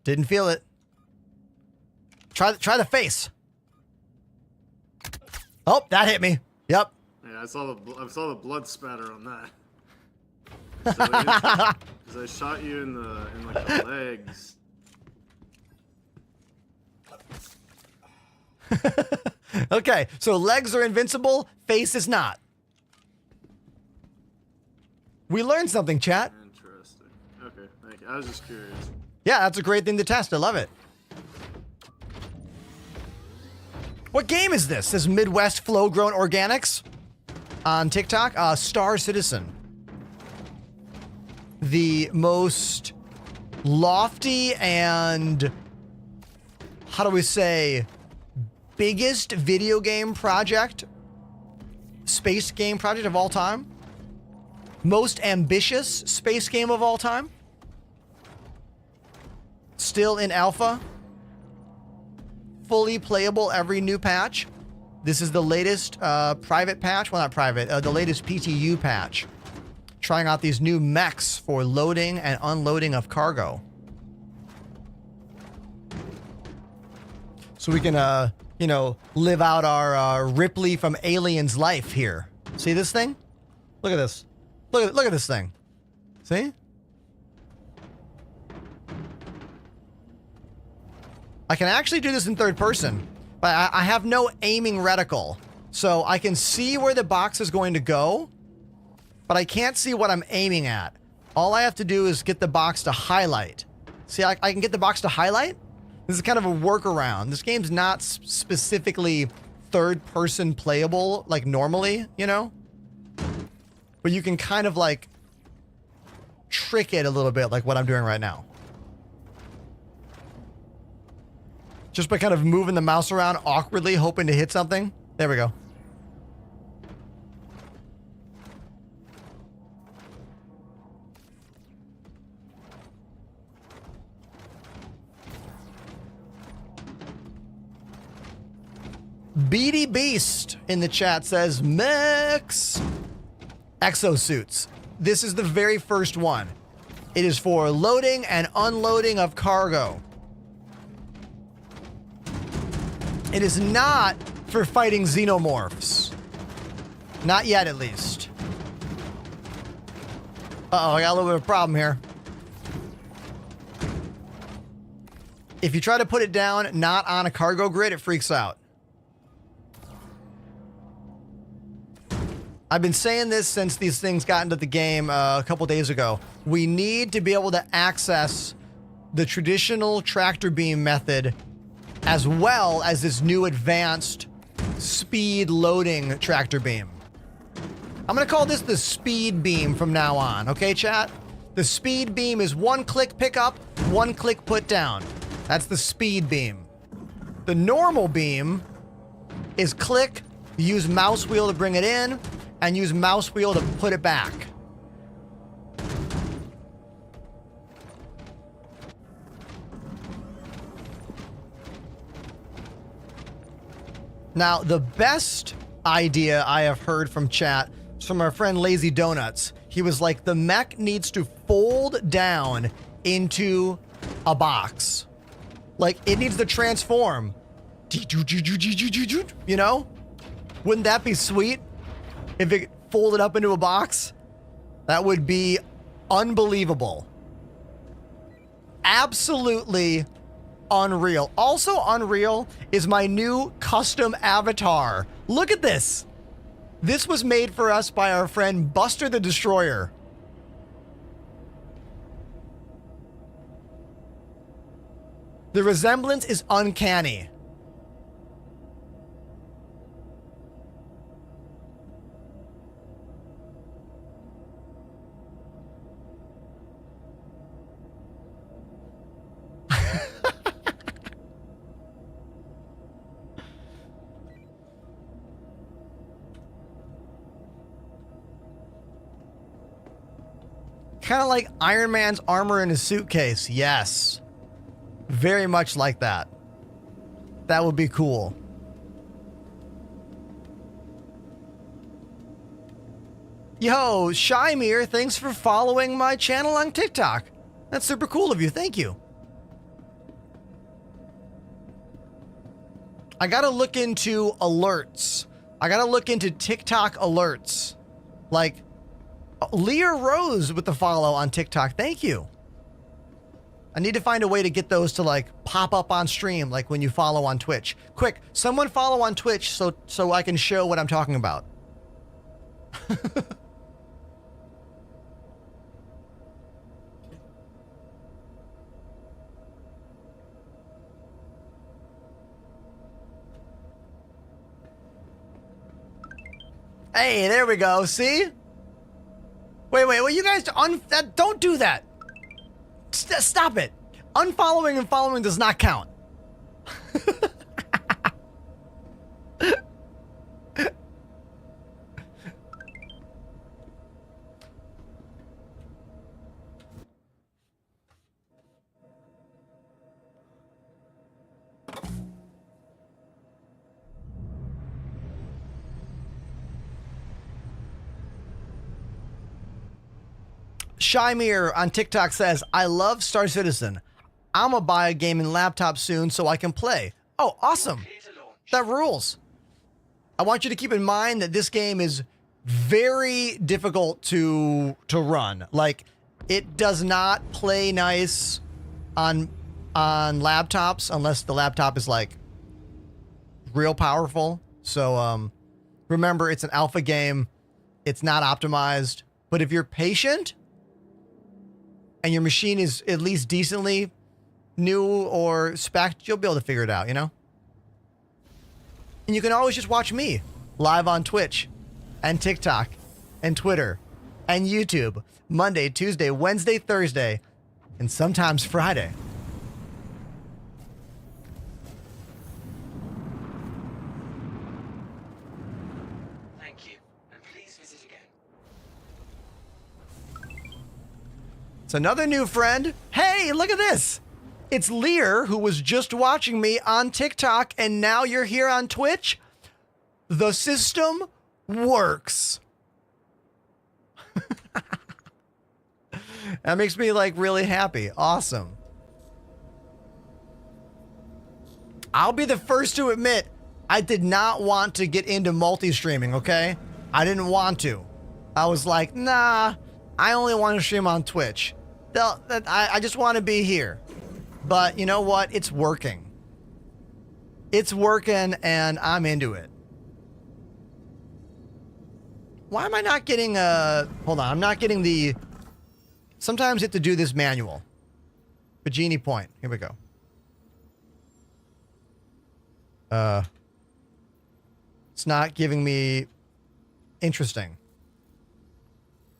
Didn't feel it. Try the face. Oh, that hit me. Yep. Yeah, I saw the blood spatter on that. So because I shot you in like the legs. Okay, so legs are invincible, face is not. We learned something, chat. Interesting. Okay, thank you. I was just curious. Yeah, that's a great thing to test. I love it. What game is this? This Midwest Flow Grown Organics on TikTok. Star Citizen. The most lofty and, how do we say, biggest video game project, space game project of all time. Most ambitious space game of all time. Still in alpha. Fully playable every new patch. This is the latest private patch. Well, not private. The latest PTU patch. Trying out these new mechs for loading and unloading of cargo. So we can, you know, live out our Ripley from Aliens life here. See this thing? Look at this. Look at this thing. See? I can actually do this in third person, but I have no aiming reticle. So I can see where the box is going to go, but I can't see what I'm aiming at. All I have to do is get the box to highlight. See, I can get the box to highlight? This is kind of a workaround. This game's not specifically third person playable like normally, you know? But you can kind of like trick it a little bit like what I'm doing right now. Just by kind of moving the mouse around awkwardly, hoping to hit something. There we go. Beady Beast in the chat says, Mechs exosuits. This is the very first one. It is for loading and unloading of cargo. It is not for fighting xenomorphs. Not yet, at least. Uh-oh, I got a little bit of a problem here. If you try to put it down not on a cargo grid, it freaks out. I've been saying this since these things got into the game a couple days ago. We need to be able to access the traditional tractor beam method as well as this new advanced speed loading tractor beam. I'm going to call this the speed beam from now on. Okay, chat? The speed beam is one click pick up, one click put down. That's the speed beam. The normal beam is click, use mouse wheel to bring it in, and use mouse wheel to put it back. Now, the best idea I have heard from chat is from our friend Lazy Donuts. He was like, the mech needs to fold down into a box. Like, it needs to transform. You know? Wouldn't that be sweet? If it folded up into a box? That would be unbelievable. Absolutely unreal. Also unreal is my new custom avatar. Look at this. This was made for us by our friend Buster the Destroyer. The resemblance is uncanny. Kind of like Iron Man's armor in his suitcase. Yes. Very much like that. That would be cool. Yo, Shymir, thanks for following my channel on TikTok. That's super cool of you. Thank you. I gotta look into alerts. I gotta look into TikTok alerts. Like, Leah Rose with the follow on TikTok. Thank you. I need to find a way to get those to like pop up on stream like when you follow on Twitch. Quick, someone follow on Twitch so I can show what I'm talking about. Hey, there we go. See? Wait, you guys don't do that. Stop it. Unfollowing and following does not count. Shymir on TikTok says, I love Star Citizen. I'm gonna buy a gaming laptop soon so I can play. Oh, awesome. That rules. I want you to keep in mind that this game is very difficult to run. Like, it does not play nice on laptops unless the laptop is like real powerful. So remember, it's an alpha game. It's not optimized. But if you're patient and your machine is at least decently new or spec'd, you'll be able to figure it out, you know? And you can always just watch me live on Twitch and TikTok and Twitter and YouTube Monday, Tuesday, Wednesday, Thursday, and sometimes Friday. Thank you, and please visit again. It's another new friend. Hey, look at this. It's Lear, who was just watching me on TikTok, and now you're here on Twitch. The system works. That makes me like really happy. Awesome. I'll be the first to admit I did not want to get into multi-streaming, okay? I didn't want to. I was like, nah, I only want to stream on Twitch. I just want to be here. But you know what? It's working. It's working and I'm into it. Why am I not getting hold on, I'm not getting the... Sometimes you have to do this manual. Bajini point. Here we go. It's not giving me... Interesting.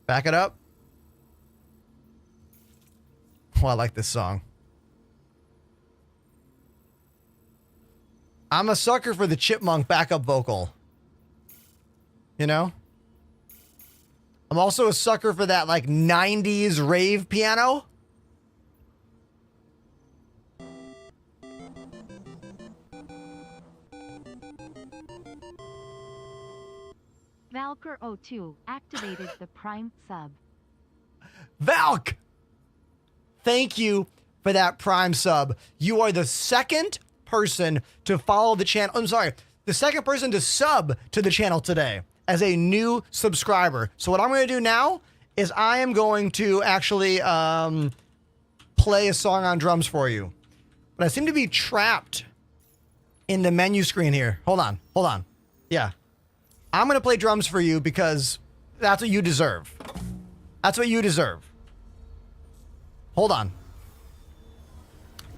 Back it up. Oh, I like this song. I'm a sucker for the chipmunk backup vocal. You know? I'm also a sucker for that, like, 90s rave piano. Valker02 activated the Prime sub. Valk! Thank you for that Prime sub. You are the second person to follow the channel. I'm sorry, the second person to sub to the channel today as a new subscriber. So what I'm going to do now is I am going to actually play a song on drums for you. But I seem to be trapped in the menu screen here. Hold on. Yeah. I'm going to play drums for you because that's what you deserve. That's what you deserve. Hold on.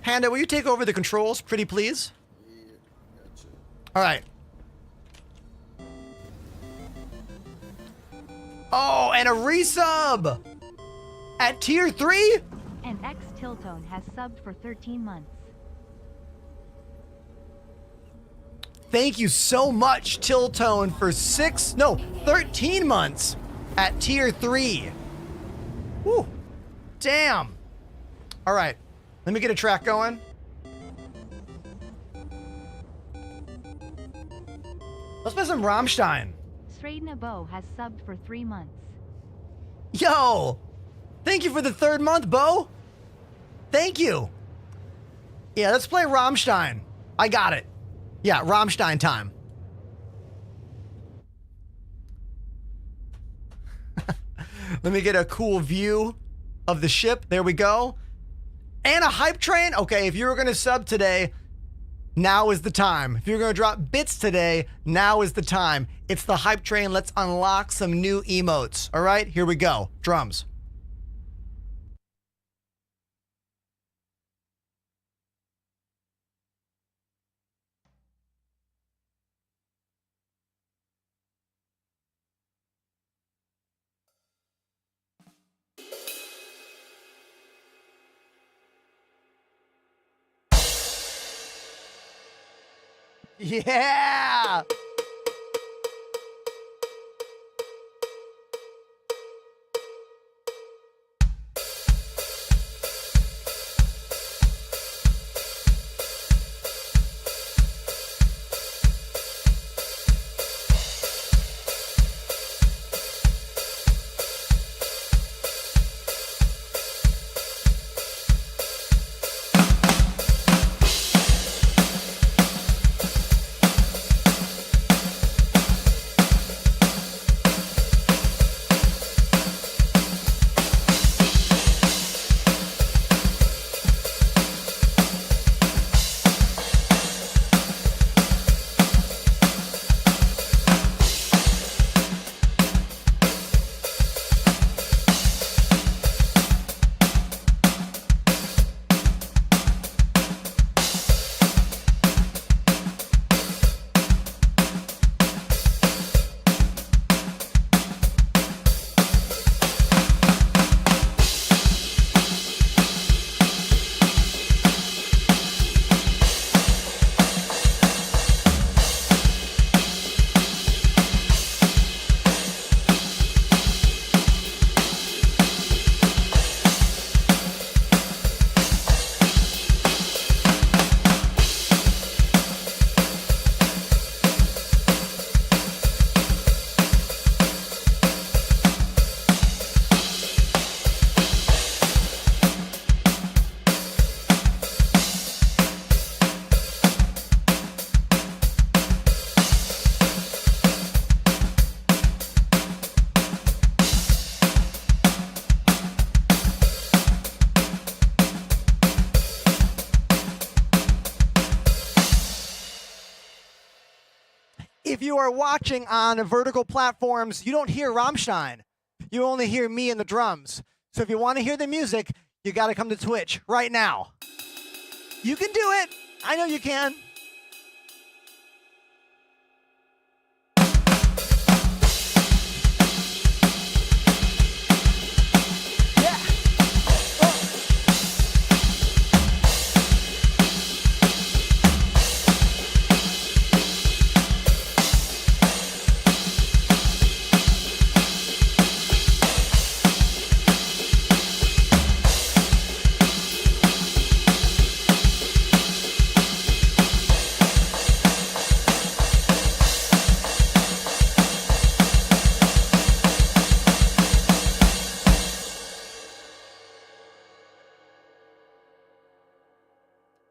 Panda, will you take over the controls, pretty please? Yeah, gotcha. All right. Oh, and a resub at tier 3? And X Tiltone has subbed for 13 months. Thank you so much, Tiltone, for 13 months at tier 3. Woo. Damn. All right. Let me get a track going. Let's play some Rammstein. Sradna Bo has subbed for 3 months. Yo. Thank you for the 3rd month, Bo. Thank you. Yeah, let's play Rammstein. I got it. Yeah, Rammstein time. Let me get a cool view of the ship. There we go. And a hype train. Okay, if you were going to sub today, now is the time. If you're going to drop bits today, now is the time. It's the hype train. Let's unlock some new emotes. All right, here we go. Drums. Yeah! if you are watching on vertical platforms, you don't hear Rammstein. You only hear me and the drums. So if you want to hear the music, you got to come to Twitch right now. You can do it. I know you can. Yeah. Oh.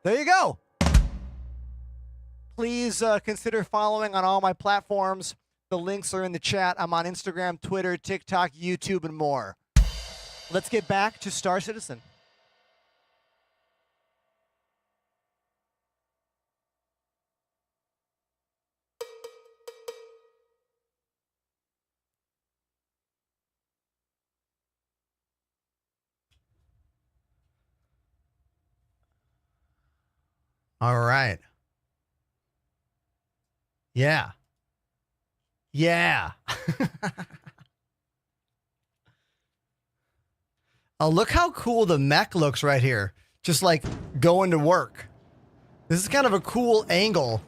There you go. Please consider following on all my platforms. The links are in the chat. I'm on Instagram, Twitter, TikTok, YouTube, and more. Let's get back to Star Citizen. All right. Yeah. Yeah. Oh, look how cool the mech looks right here. Just like going to work. This is kind of a cool angle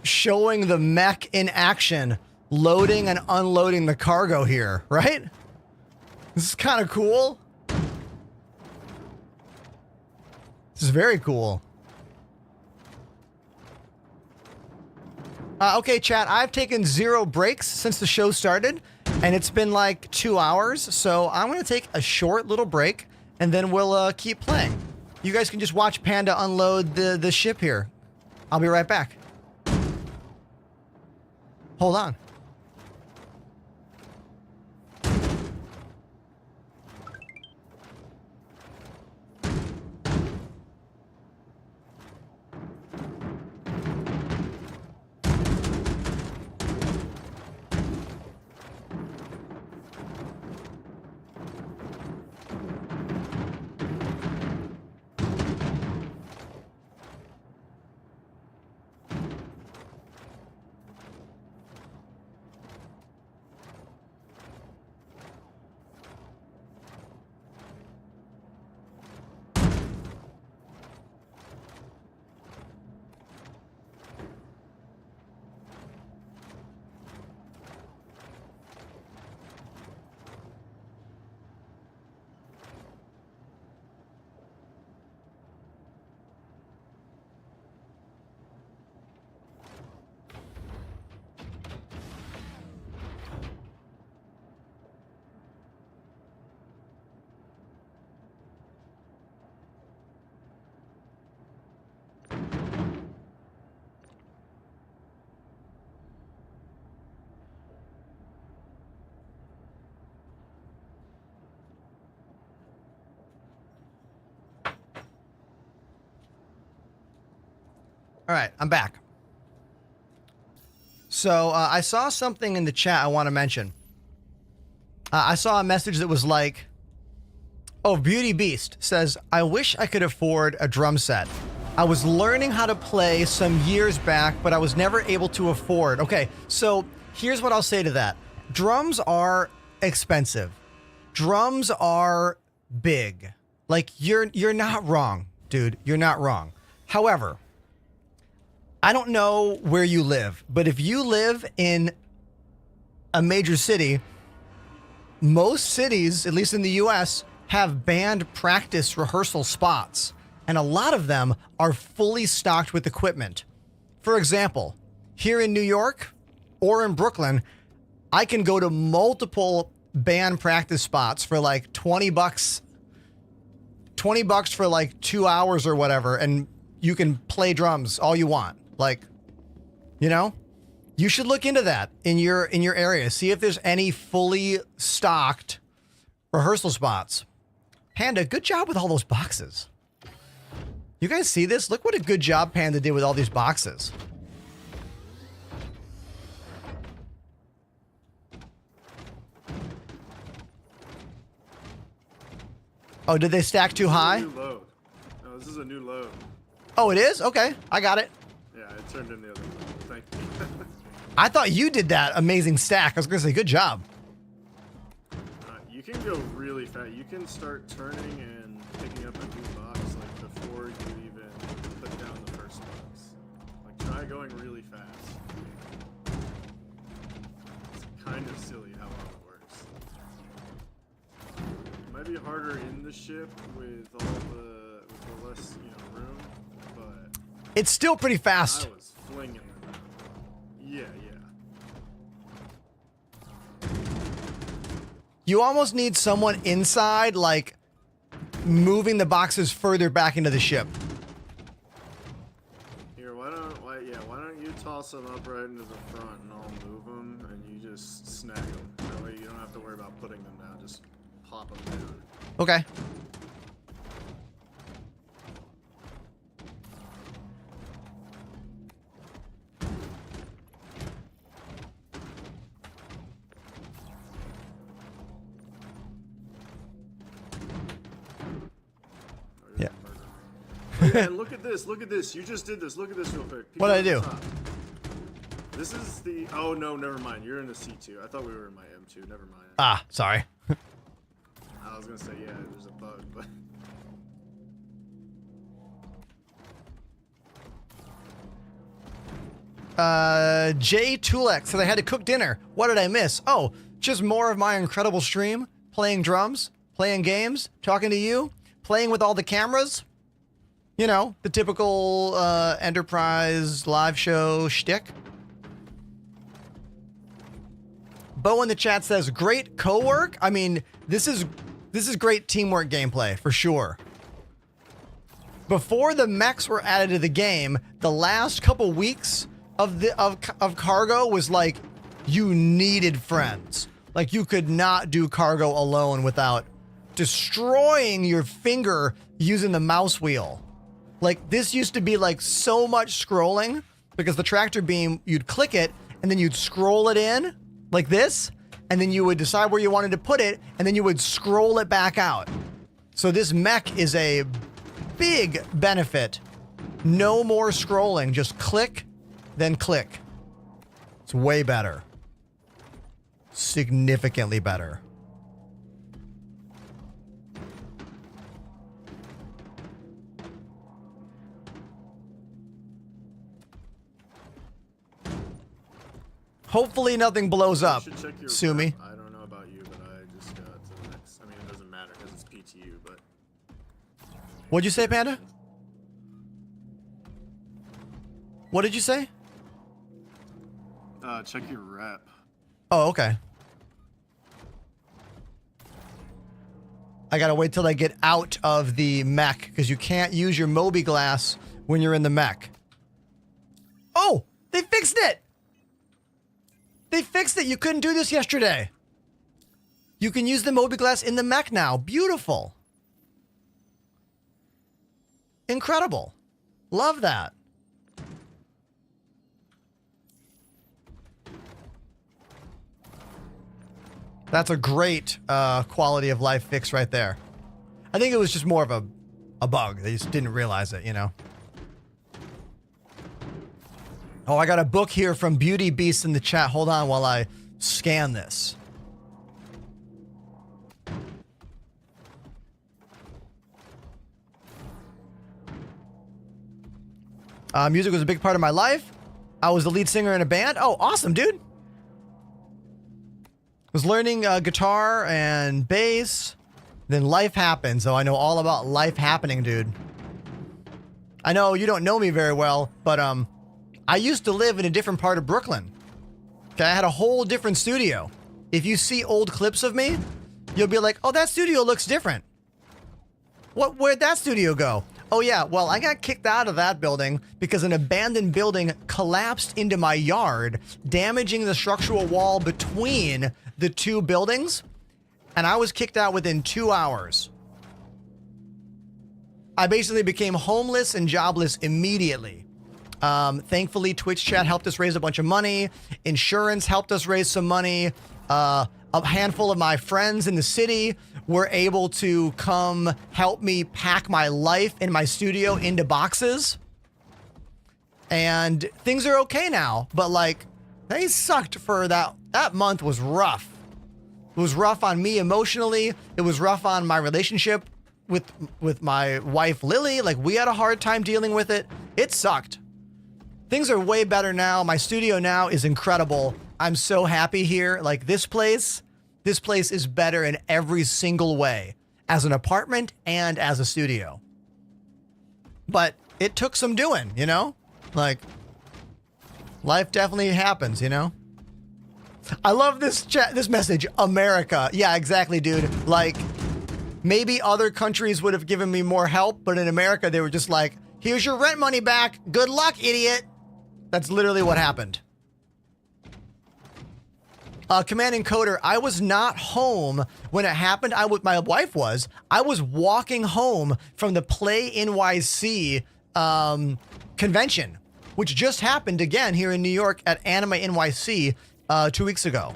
showing the mech in action, loading and unloading the cargo here, right? This is kind of cool. This is very cool. Okay, chat, I've taken 0 breaks since the show started, and it's been like 2 hours, so I'm going to take a short little break, and then we'll keep playing. You guys can just watch Panda unload the ship here. I'll be right back. Hold on. All right, I'm back. So I saw something in the chat I want to mention. I saw a message that was like, oh, Beauty Beast says, I wish I could afford a drum set. I was learning how to play some years back, but I was never able to afford. Okay, so here's what I'll say to that. Drums are expensive. Drums are big. Like, you're not wrong, dude. You're not wrong. However, I don't know where you live, but if you live in a major city, most cities, at least in the US, have band practice rehearsal spots, and a lot of them are fully stocked with equipment. For example, here in New York or in Brooklyn, I can go to multiple band practice spots for like $20 for like 2 hours or whatever, and you can play drums all you want. Like, you know, you should look into that in your area. See if there's any fully stocked rehearsal spots. Panda, good job with all those boxes. You guys see this? Look what a good job Panda did with all these boxes. Oh, did they stack too high? New load. No, this is a new load. Oh, it is? Okay, I got it. Yeah, it turned in the other load. Thank you. I thought you did that amazing stack. I was gonna say, good job. You can go really fast. You can start turning and picking up a new box like before you even put down the first box. Like try going really fast. It's kind of silly how well it works. It might be harder in the ship with the less room, but It's still pretty fast. I was flinging them. Yeah. You almost need someone inside, like, moving the boxes further back into the ship. Here, why don't you toss them up right into the front and I'll move them and you just snag them. That way you don't have to worry about putting them down. Just pop them down. Okay. Yeah. Yeah, and look at this. Look at this. You just did this. Look at this real quick. Peek What'd I at the do? top. This is the. Oh no, never mind. You're in a C2. I thought we were in my M2. Never mind. Ah, sorry. I was gonna say yeah. There's a bug, but. J Tulek said I had to cook dinner. What did I miss? Oh, just more of my incredible stream. Playing drums, playing games, talking to you, playing with all the cameras. You know, the typical Enterprise live show shtick. Bo in the chat says, great co-work. I mean, this is great teamwork gameplay for sure. Before the mechs were added to the game, the last couple weeks of cargo was like you needed friends. Like you could not do cargo alone without destroying your finger using the mouse wheel. Like this used to be like so much scrolling because the tractor beam, you'd click it and then you'd scroll it in like this, and then you would decide where you wanted to put it, and then you would scroll it back out. So this mech is a big benefit. No more scrolling, just click, then click. It's way better. Significantly better. Hopefully nothing blows up. You should check your Sumi. rep. I don't know about you, but I just got to the next. I mean, it doesn't matter because it's PTU, but. What'd you say, Panda? What did you say? Check your rep. Oh, okay. I gotta wait till I get out of the mech because you can't use your Moby glass when you're in the mech. Oh, they fixed it! They fixed it. You couldn't do this yesterday. You can use the Moby glass in the mech now. Beautiful. Incredible. Love that. That's a great quality of life fix right there. I think it was just more of a bug. They just didn't realize it, you know? Oh, I got a book here from Beauty Beast in the chat. Hold on while I scan this. Music was a big part of my life. I was the lead singer in a band. Oh, awesome, dude. Was learning guitar and bass. Then life happened, so I know all about life happening, dude. I know you don't know me very well, but I used to live in a different part of Brooklyn. Okay, I had a whole different studio. If you see old clips of me, you'll be like, oh, that studio looks different. Where'd that studio go? Oh yeah, well, I got kicked out of that building because an abandoned building collapsed into my yard, damaging the structural wall between the two buildings, and I was kicked out within 2 hours. I basically became homeless and jobless immediately. Thankfully, Twitch chat helped us raise a bunch of money. Insurance helped us raise some money. A handful of my friends in the city were able to come help me pack my life in my studio into boxes. And things are okay now, but like they sucked for that month was rough. It was rough on me emotionally. It was rough on my relationship with my wife Lily. Like we had a hard time dealing with it. It sucked. Things are way better now. My studio now is incredible. I'm so happy here. Like this place is better in every single way as an apartment and as a studio. But it took some doing, you know? Like life definitely happens, you know? I love this message, America. Yeah, exactly, dude. Like maybe other countries would have given me more help, but in America they were just like, here's your rent money back. Good luck, idiot. That's literally what happened. Command Encoder, I was not home when it happened. My wife was. I was walking home from the Play NYC convention, which just happened again here in New York at Anime NYC 2 weeks ago.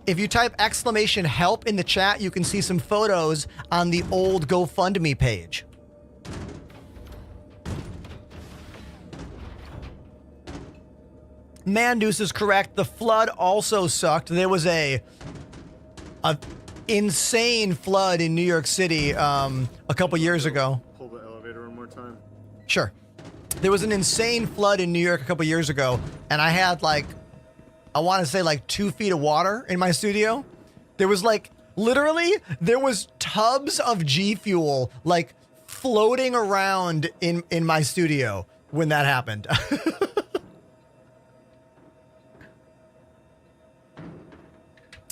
If you type !help in the chat, you can see some photos on the old GoFundMe page. Mandus is correct. The flood also sucked. There was a insane flood in New York City a couple years ago. Pull the elevator one more time. Sure. There was an insane flood in New York a couple years ago, and I had like, I want to say like 2 feet of water in my studio. There was like, literally, there was tubs of G Fuel like floating around in my studio when that happened.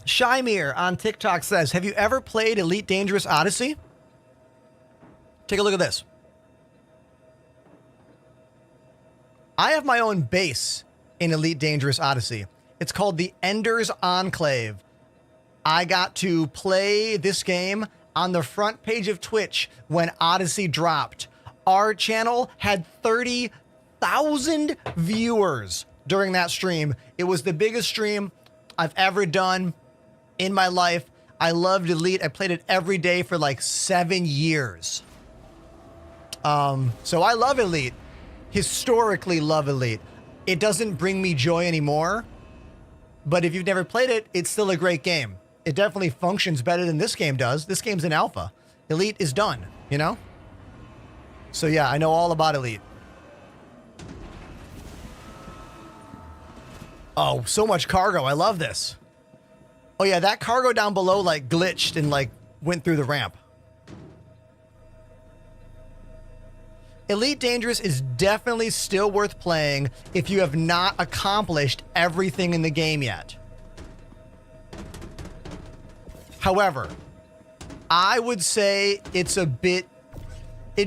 Shymir on TikTok says, have you ever played Elite Dangerous Odyssey? Take a look at this. I have my own base in Elite Dangerous Odyssey. It's called the Ender's Enclave. I got to play this game on the front page of Twitch when Odyssey dropped. Our channel had 30,000 viewers during that stream. It was the biggest stream I've ever done in my life. I loved Elite. I played it every day for like 7 years. So I love Elite. Historically love Elite. It doesn't bring me joy anymore, but if you've never played it, it's still a great game. It definitely functions better than this game does. This game's in alpha. Elite is done, you know? So yeah, I know all about Elite. Oh, so much cargo. I love this. Oh yeah, that cargo down below like glitched and like went through the ramp. Elite Dangerous is definitely still worth playing if you have not accomplished everything in the game yet. However, I would say it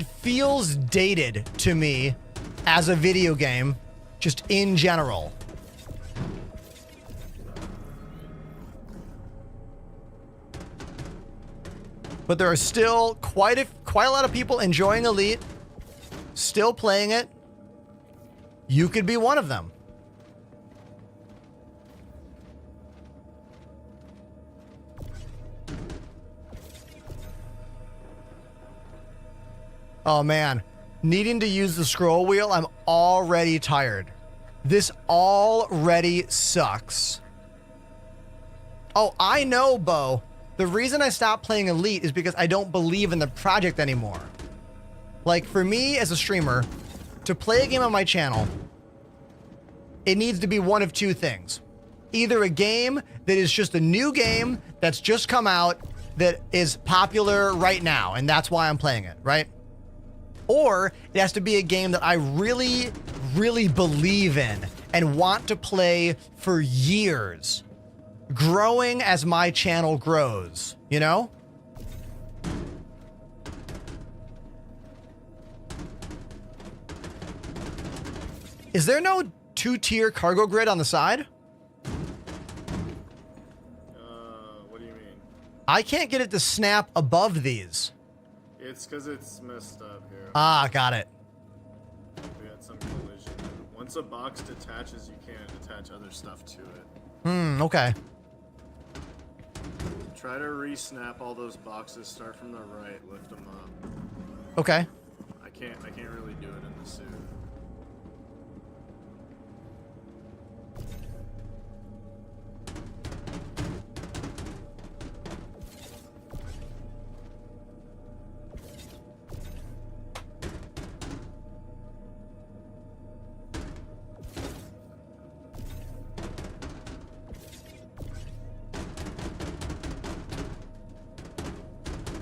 feels dated to me as a video game, just in general. But there are still quite a lot of people enjoying Elite, still playing it. You could be one of them. Oh man, needing to use the scroll wheel, I'm already tired. This already sucks. Oh, I know, Bo. The reason I stopped playing Elite is because I don't believe in the project anymore. Like, for me as a streamer, to play a game on my channel, it needs to be one of two things. Either a game that is just a new game that's just come out that is popular right now, and that's why I'm playing it, right? Or it has to be a game that I really, really believe in and want to play for years, growing as my channel grows, you know? Is there no 2-tier cargo grid on the side? What do you mean? I can't get it to snap above these. It's because it's messed up here. Ah, got it. We had some glitch. Once a box detaches, you can't attach other stuff to it. Okay. Try to re-snap all those boxes. Start from the right, lift them up. Okay. I can't really do it in the suit.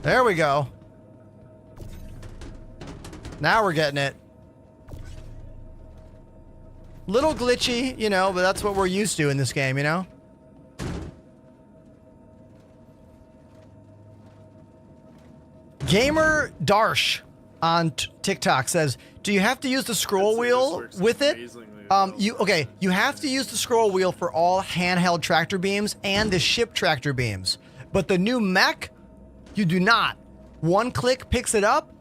There we go. Now we're getting it. Little glitchy, you know, but that's what we're used to in this game, you know? Gamer Darsh on TikTok says, "Do you have to use the scroll wheel with it?" You have to use the scroll wheel for all handheld tractor beams and the ship tractor beams. But the new mech, you do not. One click picks it up,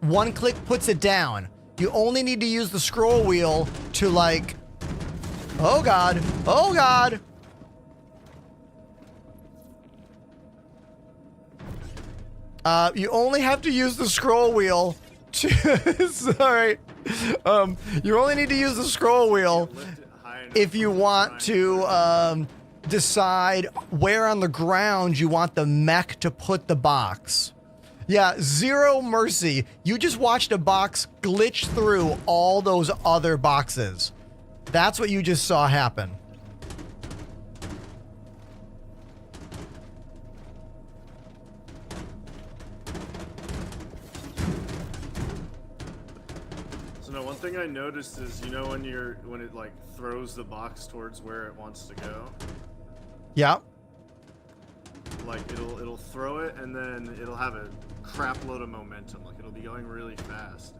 one click puts it down. You only need to use the scroll wheel to like, oh God, oh God. You only have to use the scroll wheel to, sorry. You only need to use the scroll wheel if you want to, decide where on the ground you want the mech to put the box. Yeah, zero mercy. You just watched a box glitch through all those other boxes. That's what you just saw happen. So no, one thing I noticed is, you know, when it like throws the box towards where it wants to go. Yeah. Like it'll throw it and then it'll have a crap load of momentum. Like it'll be going really fast.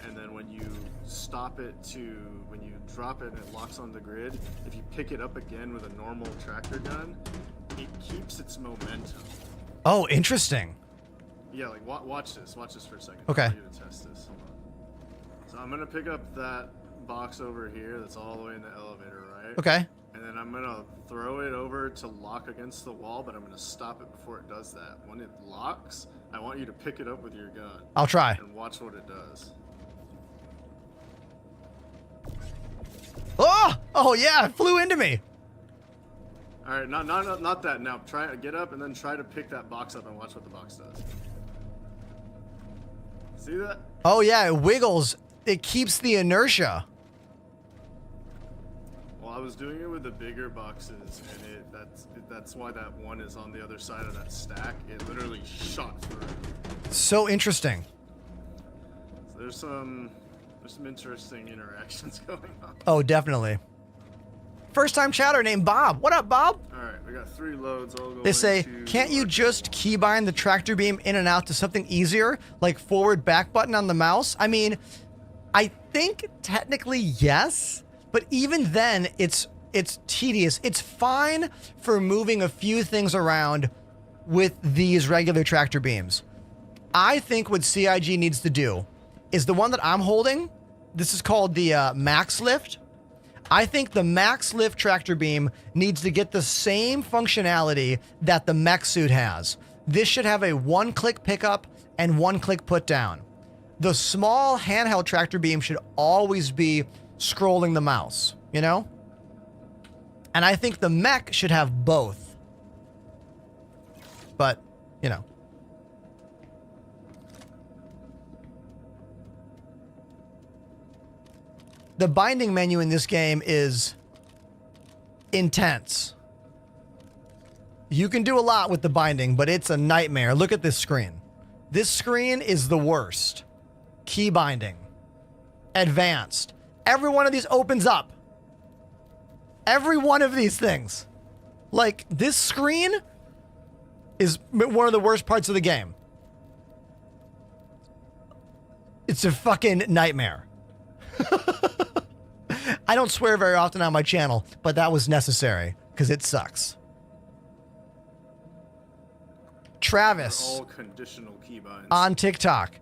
And then when you when you drop it and it locks on the grid, if you pick it up again with a normal tractor gun, it keeps its momentum. Oh, interesting. Yeah, like watch this for a second. Okay. I'm gonna test this. Hold on. So I'm gonna pick up that box over here that's all the way in the elevator, right? Okay. And then I'm gonna throw it over to lock against the wall, but I'm gonna stop it before it does that. When it locks, I want you to pick it up with your gun. I'll try. And watch what it does. Oh! Oh yeah, it flew into me. All right, not that. Now get up and then try to pick that box up and watch what the box does. See that? Oh yeah, it wiggles. It keeps the inertia. Well, I was doing it with the bigger boxes, and that's why that one is on the other side of that stack. It literally shot through. So interesting. So there's some interesting interactions going on. Oh, definitely. First time chatter named Bob. What up, Bob? All right, we got 3 loads all going. They say, to can't you just keybind the tractor beam in and out to something easier, like forward back button on the mouse? I mean, I think technically yes, but even then it's tedious. It's fine for moving a few things around with these regular tractor beams. I think what CIG needs to do is the one that I'm holding. This is called the Max Lift. I think the Max Lift tractor beam needs to get the same functionality that the mech suit has. This should have a one-click pickup and one-click put down. The small handheld tractor beam should always be scrolling the mouse, you know? And I think the mech should have both. But, you know. The binding menu in this game is intense. You can do a lot with the binding, but it's a nightmare. Look at this screen. This screen is the worst. Key binding. Advanced. Every one of these opens up. Every one of these things. Like, this screen is one of the worst parts of the game. It's a fucking nightmare. I don't swear very often on my channel, but that was necessary because it sucks. Travis all conditional keybinds on TikTok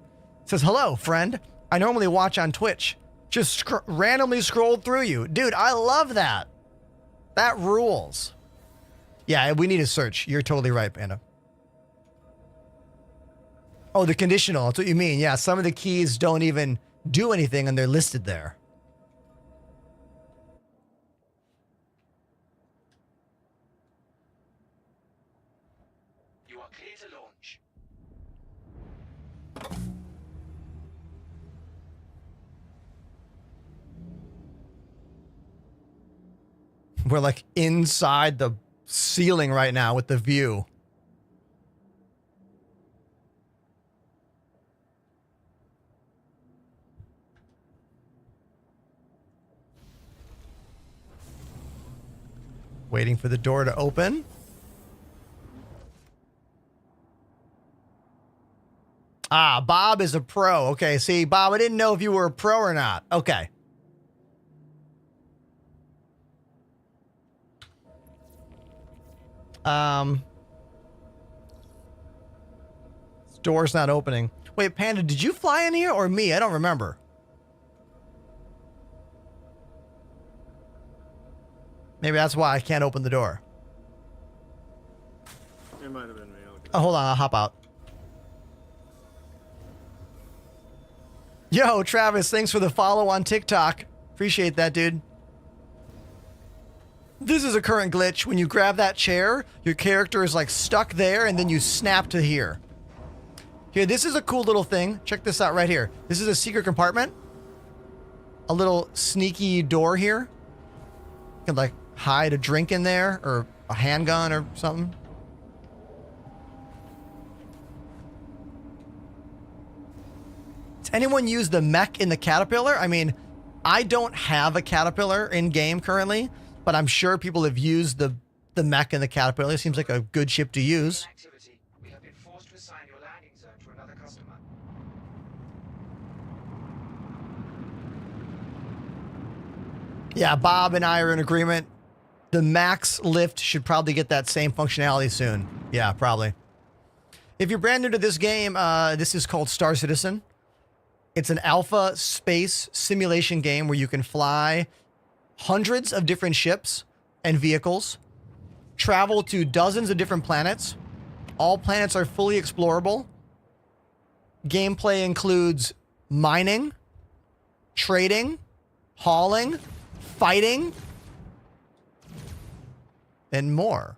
says, hello, friend. I normally watch on Twitch. Just randomly scrolled through you. Dude, I love that. That rules. Yeah, we need a search. You're totally right, Panda. Oh, the conditional. That's what you mean. Yeah, some of the keys don't even do anything and they're listed there. You are clear to launch. We're like inside the ceiling right now with the view. Waiting for the door to open. Ah, Bob is a pro. Okay, see, Bob, I didn't know if you were a pro or not. Okay. This door's not opening. Wait, Panda, did you fly in here or me? I don't remember. Maybe that's why I can't open the door. It might have been me. Oh, hold on, I'll hop out. Yo, Travis, thanks for the follow on TikTok. Appreciate that, dude. This is a current glitch. When you grab that chair, your character is like stuck there and then you snap to here. Here, this is a cool little thing. Check this out right here. This is a secret compartment. A little sneaky door here. You can like hide a drink in there or a handgun or something. Does anyone use the mech in the Caterpillar? I mean, I don't have a Caterpillar in game currently, but I'm sure people have used the mech in the Caterpillar. It seems like a good ship to use. Activity. We have been forced to assign your landing zone to another customer. Yeah, Bob and I are in agreement. The max lift should probably get that same functionality soon. Yeah, probably. If you're brand new to this game, this is called Star Citizen. It's an alpha space simulation game where you can fly hundreds of different ships and vehicles, travel to dozens of different planets. All planets are fully explorable. Gameplay includes mining, trading, hauling, fighting, and more.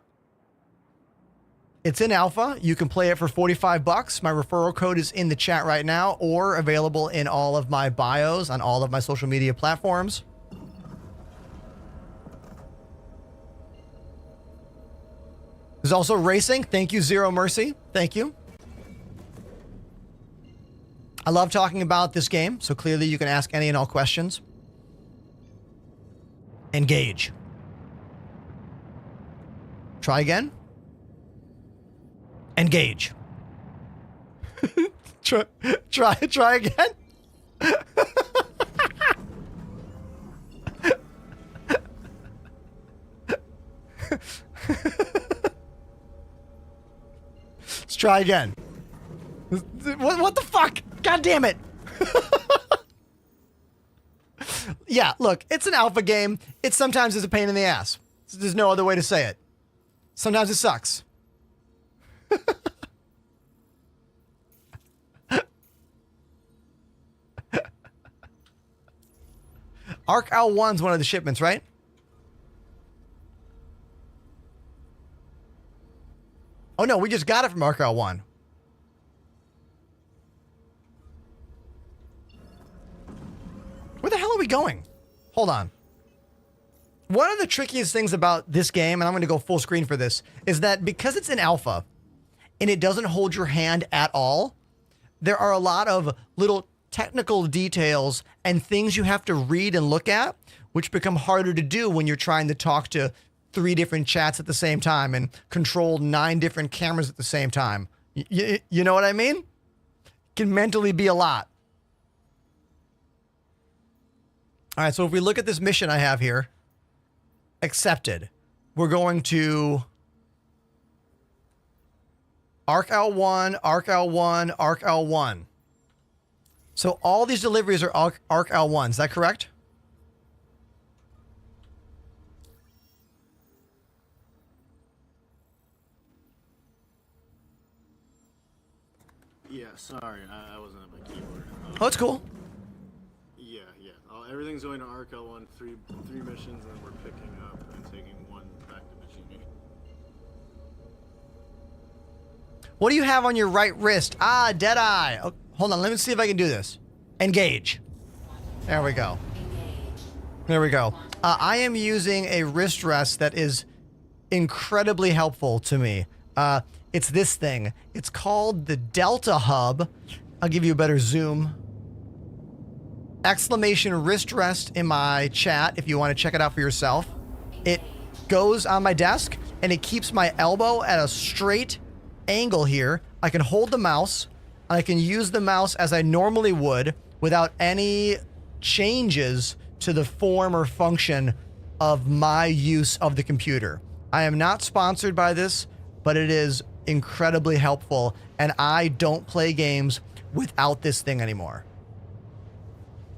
It's in alpha. You can play it for $45. My referral code is in the chat right now or available in all of my bios on all of my social media platforms. There's also racing. Thank you, Zero Mercy. Thank you. I love talking about this game, so clearly you can ask any and all questions. Engage. Try again. Engage. try again. Let's try again. What the fuck? God damn it. Yeah, look, it's an alpha game. It sometimes is a pain in the ass. There's no other way to say it. Sometimes it sucks. Arc L1's one of the shipments, right? Oh no, we just got it from Arc L1. Where the hell are we going? Hold on. One of the trickiest things about this game, and I'm going to go full screen for this, is that because it's in alpha and it doesn't hold your hand at all, there are a lot of little technical details and things you have to read and look at, which become harder to do when you're trying to talk to 3 different chats at the same time and control 9 different cameras at the same time. You know what I mean? It can mentally be a lot. All right, so if we look at this mission I have here, accepted. We're going to Arc L1, Arc L1, Arc L1. So all these deliveries are ARC L1. Is that correct? Yeah, sorry, I wasn't at my keyboard. Oh, it's cool. Yeah. Everything's going to Arc L1, three missions, and we're picking up and taking one back to Machine. What do you have on your right wrist? Ah, Deadeye. Oh, hold on, let me see if I can do this. Engage. There we go. There we go. I am using a wrist rest that is incredibly helpful to me. It's this thing. It's called the Delta Hub. I'll give you a better zoom. Exclamation wrist rest in my chat if you want to check it out for yourself. It goes on my desk and it keeps my elbow at a straight angle here. I can hold the mouse. I can use the mouse as I normally would without any changes to the form or function of my use of the computer. I am not sponsored by this, but it is incredibly helpful, and I don't play games without this thing anymore.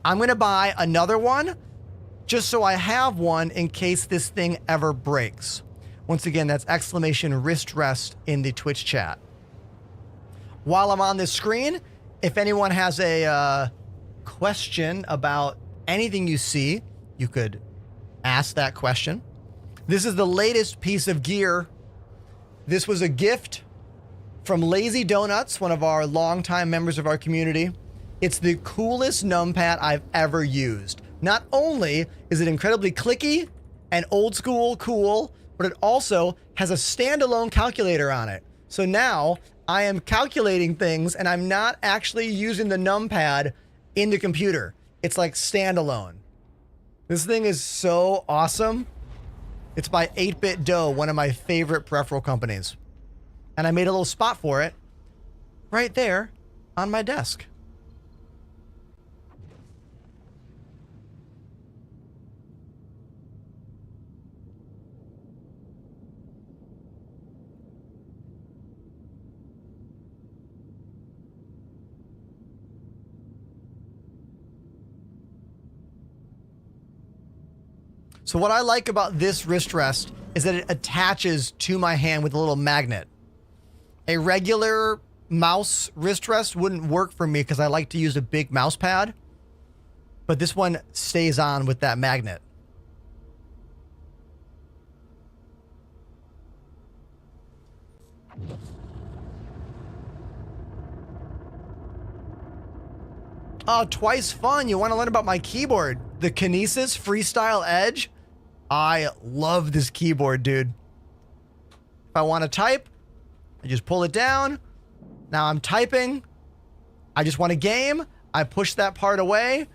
I'm going to buy another one just so I have one in case this thing ever breaks. Once again, that's exclamation wrist rest in the Twitch chat. While I'm on this screen, if anyone has a question about anything you see, you could ask that question. This is the latest piece of gear. This was a gift from Lazy Donuts, one of our longtime members of our community. It's the coolest numpad I've ever used. Not only is it incredibly clicky and old school cool, but it also has a standalone calculator on it. So now I am calculating things and I'm not actually using the numpad in the computer. It's like standalone. This thing is so awesome. It's by 8-Bit Dough, one of my favorite peripheral companies. And I made a little spot for it right there on my desk. So what I like about this wrist rest is that it attaches to my hand with a little magnet. A regular mouse wrist rest wouldn't work for me because I like to use a big mouse pad, but this one stays on with that magnet. Oh, twice fun. You want to learn about my keyboard? The Kinesis Freestyle Edge? I love this keyboard, dude. If I want to type, I just pull it down. Now I'm typing. I just want a game. I push that part away.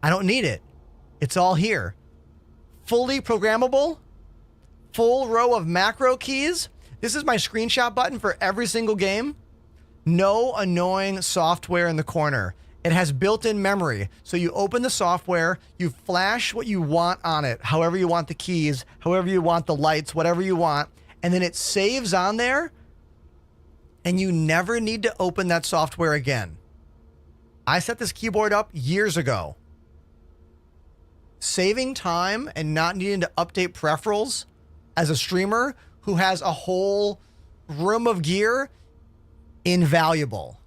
I don't need it. It's all here. Fully programmable. Full row of macro keys. This is my screenshot button for every single game. No annoying software in the corner. It has built-in memory. So you open the software, you flash what you want on it, however you want the keys, however you want the lights, whatever you want, and then it saves on there, and you never need to open that software again. I set this keyboard up years ago. Saving time and not needing to update peripherals as a streamer who has a whole room of gear, invaluable.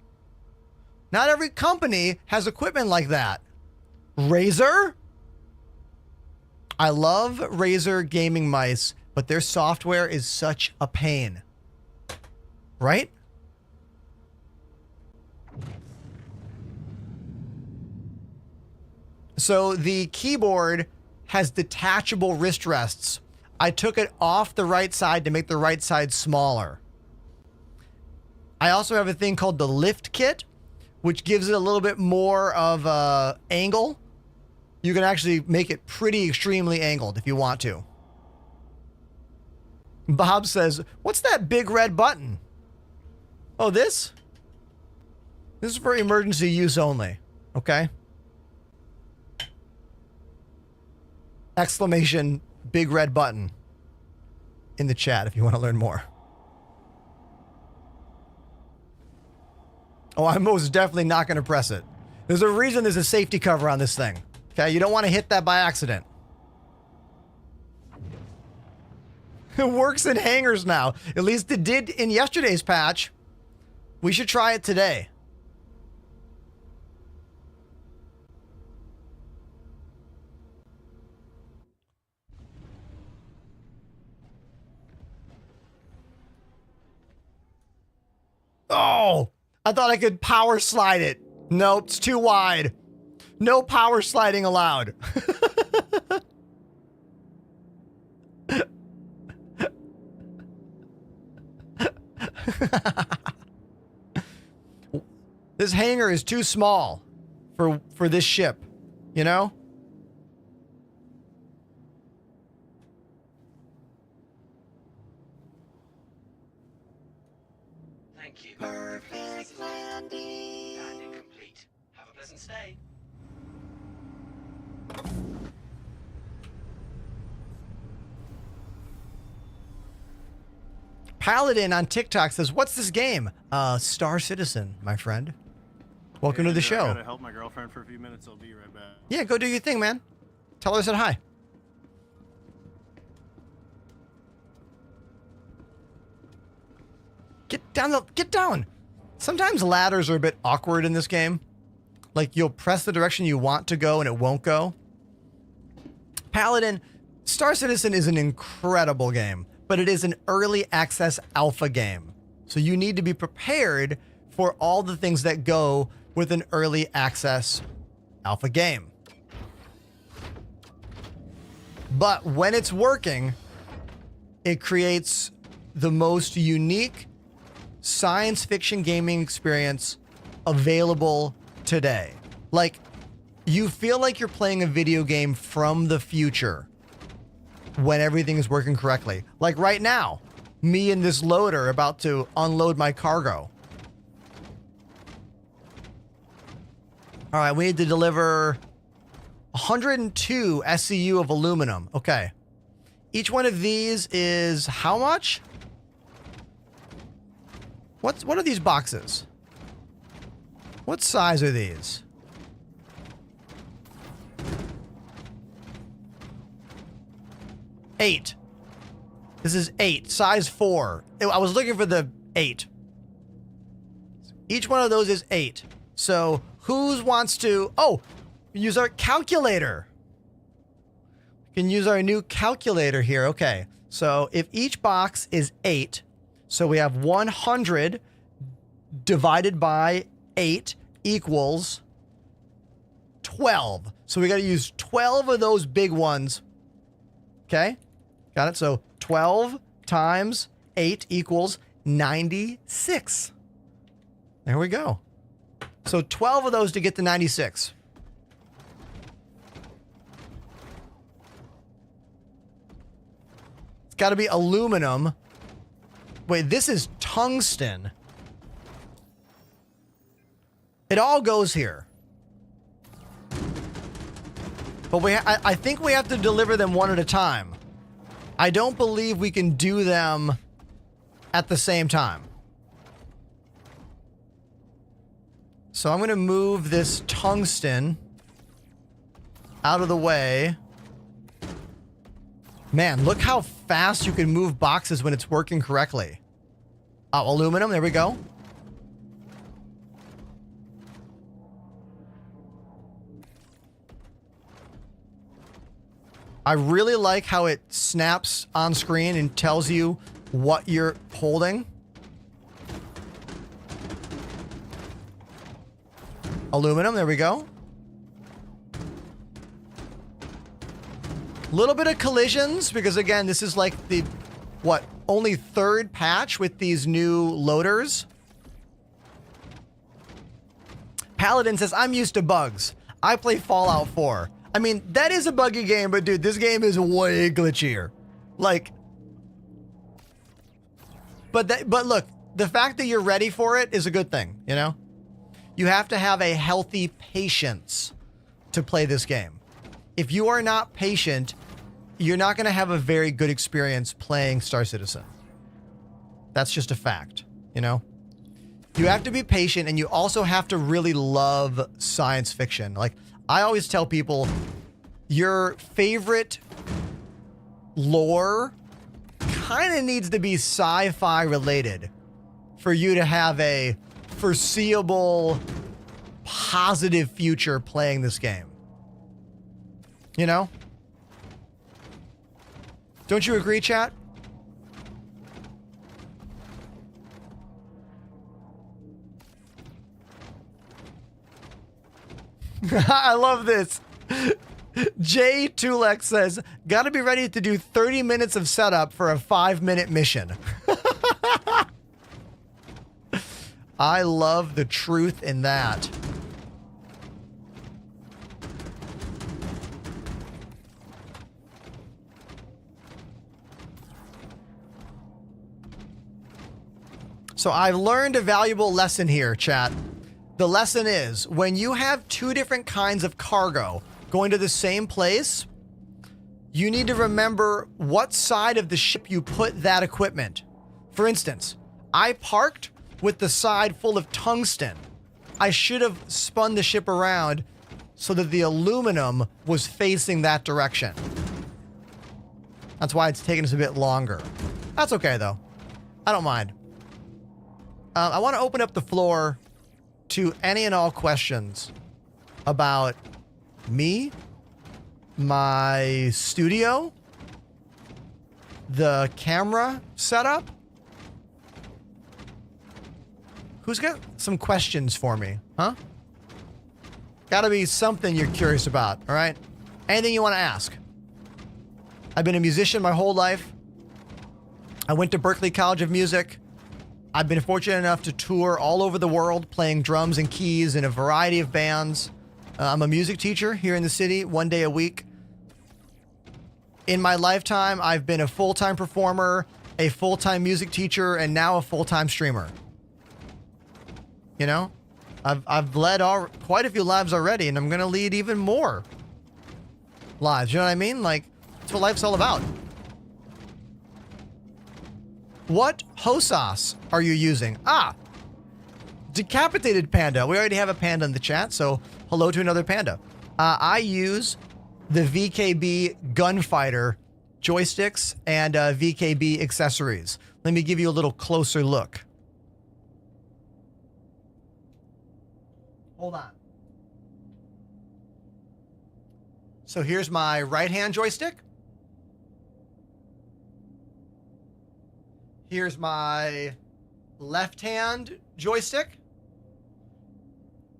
Not every company has equipment like that. Razer? I love Razer gaming mice, but their software is such a pain. Right? So the keyboard has detachable wrist rests. I took it off the right side to make the right side smaller. I also have a thing called the lift kit, which gives it a little bit more of angle. You can actually make it pretty extremely angled if you want to. Bob says, what's that big red button? Oh, this? This is for emergency use only. Okay. Exclamation big red button in the chat if you want to learn more. Oh, I'm most definitely not going to press it. There's a reason there's a safety cover on this thing. Okay, you don't want to hit that by accident. It works in hangars now. At least it did in yesterday's patch. We should try it today. Oh, I thought I could power slide it. Nope, it's too wide. No power sliding allowed. This hangar is too small for this ship, you know? Thank you. Perfect landing. Landing complete. Have a pleasant stay. Paladin on TikTok says, "What's this game?" Star Citizen, my friend. Welcome to the I show. gotta help my girlfriend for a few minutes. I'll be right back. Yeah, go do your thing, man. Tell her I said hi. Get down. Sometimes ladders are a bit awkward in this game. Like you'll press the direction you want to go and it won't go. Paladin, Star Citizen is an incredible game, but it is an early access alpha game. So you need to be prepared for all the things that go with an early access alpha game. But when it's working, it creates the most unique science fiction gaming experience available today. Like, you feel like you're playing a video game from the future when everything is working correctly. Like right now, me and this loader about to unload my cargo. All right, we need to deliver 102 SCU of aluminum. Okay. Each one of these is how much? What are these boxes? What size are these? Eight. This is 8, size 4. I was looking for the 8. Each one of those is 8. So who wants to, use our calculator. We can use our new calculator here. Okay. So if each box is 8, so we have 100 divided by 8 equals 12. So we got to use 12 of those big ones. Okay. Got it? So 12 times 8 equals 96. There we go. So 12 of those to get to 96. It's got to be aluminum. Wait, this is tungsten. It all goes here. But I think we have to deliver them one at a time. I don't believe we can do them at the same time. So I'm going to move this tungsten out of the way. Man, look how fast you can move boxes when it's working correctly. Oh, aluminum, there we go. I really like how it snaps on screen and tells you what you're holding. Aluminum, there we go. Little bit of collisions because again, this is like the, only third patch with these new loaders. Paladin says, I'm used to bugs. I play Fallout 4. I mean, that is a buggy game, but dude, this game is way glitchier. Like, but look, the fact that you're ready for it is a good thing, you know? You have to have a healthy patience to play this game. If you are not patient, you're not going to have a very good experience playing Star Citizen. That's just a fact, you know? You have to be patient, and you also have to really love science fiction. Like, I always tell people, your favorite lore kind of needs to be sci-fi related for you to have a foreseeable, positive future playing this game. You know? Don't you agree, chat? I love this. Jay Tulek says, gotta be ready to do 30 minutes of setup for a 5-minute mission. I love the truth in that. So I've learned a valuable lesson here, chat. The lesson is, when you have two different kinds of cargo going to the same place, you need to remember what side of the ship you put that equipment. For instance, I parked with the side full of tungsten. I should have spun the ship around so that the aluminum was facing that direction. That's why it's taking us a bit longer. That's okay, though. I don't mind. I want to open up the floor to any and all questions about me, my studio, the camera setup. Who's got some questions for me, huh? Gotta be something you're curious about, all right? Anything you want to ask. I've been a musician my whole life. I went to Berklee College of Music. I've been fortunate enough to tour all over the world playing drums and keys in a variety of bands. I'm a music teacher here in the city, 1 day a week. In my lifetime, I've been a full-time performer, a full-time music teacher, and now a full-time streamer. You know, I've led quite a few lives already, and I'm going to lead even more lives. You know what I mean? Like, that's what life's all about. What HOSAS are you using? Decapitated Panda. We already have a panda in the chat, so hello to another panda. I use the VKB Gunfighter joysticks and VKB accessories. Let me give you a little closer look. Hold on. So here's my right-hand joystick. Here's my left-hand joystick.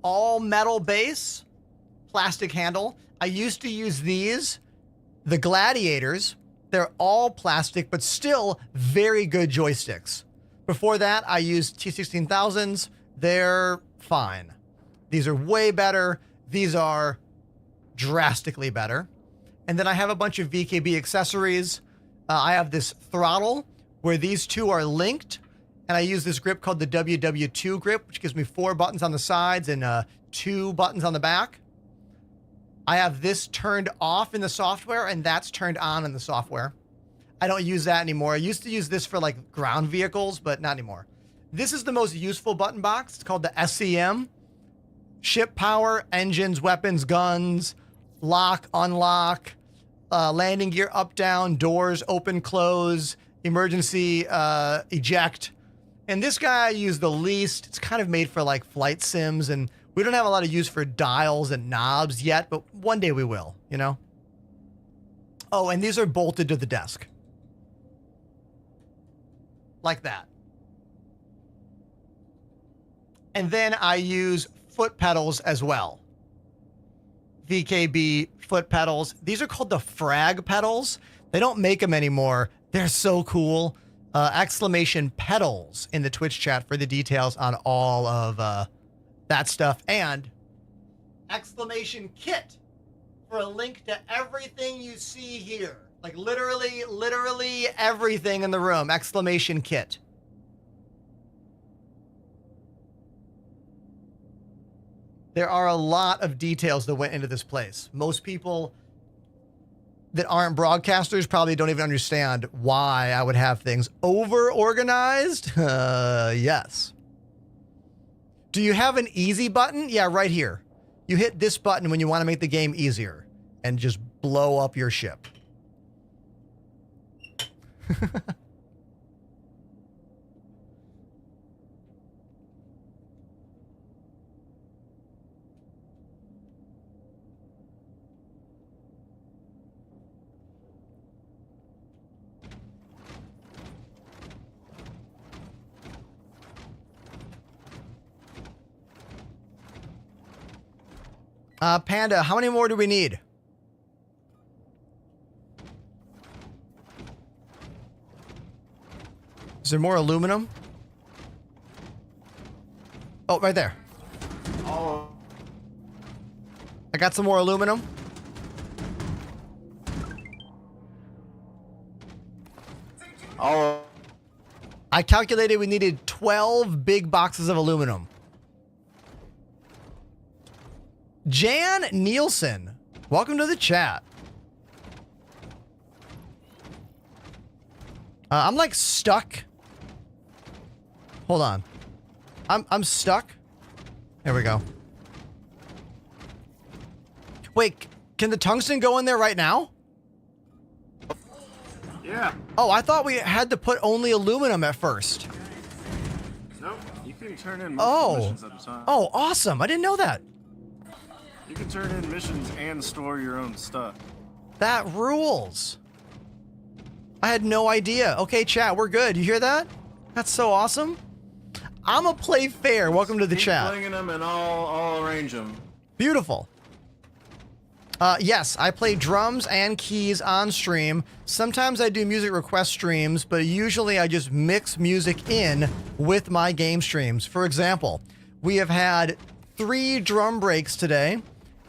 All metal base, plastic handle. I used to use these, the Gladiators. They're all plastic, but still very good joysticks. Before that, I used T16000s. They're fine. These are way better. These are drastically better. And then I have a bunch of VKB accessories. I have this throttle where these two are linked, and I use this grip called the WW2 grip, which gives me 4 buttons on the sides and 2 buttons on the back. I have this turned off in the software, and that's turned on in the software. I don't use that anymore. I used to use this for like ground vehicles, but not anymore. This is the most useful button box. It's called the SCM. Ship power, engines, weapons, guns, lock, unlock, landing gear up, down, doors, open, close, emergency, eject. And this guy I use the least. It's kind of made for like flight sims, and we don't have a lot of use for dials and knobs yet, but one day we will, you know? Oh, and these are bolted to the desk. Like that. And then I use foot pedals as well. VKB foot pedals. These are called the frag pedals. They don't make them anymore. They're so cool. Exclamation pedals in the Twitch chat for the details on all of that stuff. And exclamation kit for a link to everything you see here. Like literally everything in the room. Exclamation kit. There are a lot of details that went into this place. Most people that aren't broadcasters probably don't even understand why I would have things over-organized. Yes. Do you have an easy button? Yeah, right here. You hit this button when you want to make the game easier and just blow up your ship. Panda, how many more do we need? Is there more aluminum? Oh, right there. Oh, I got some more aluminum. oh. I calculated we needed 12 big boxes of aluminum. Jan Nielsen, welcome to the chat. I'm like stuck. Hold on. I'm stuck. There we go. Wait, can the tungsten go in there right now? Yeah. Oh, I thought we had to put only aluminum at first. Nope. You can turn in multiple missions at a time. Oh, awesome. I didn't know that. You can turn in missions and store your own stuff. That rules. I had no idea. Okay, chat, we're good. You hear that? That's so awesome. I'ma play fair. Welcome to the Keep chat. playing them and I'll arrange them. Beautiful. Yes, I play drums and keys on stream. Sometimes I do music request streams, but usually I just mix music in with my game streams. For example, we have had 3 drum breaks today.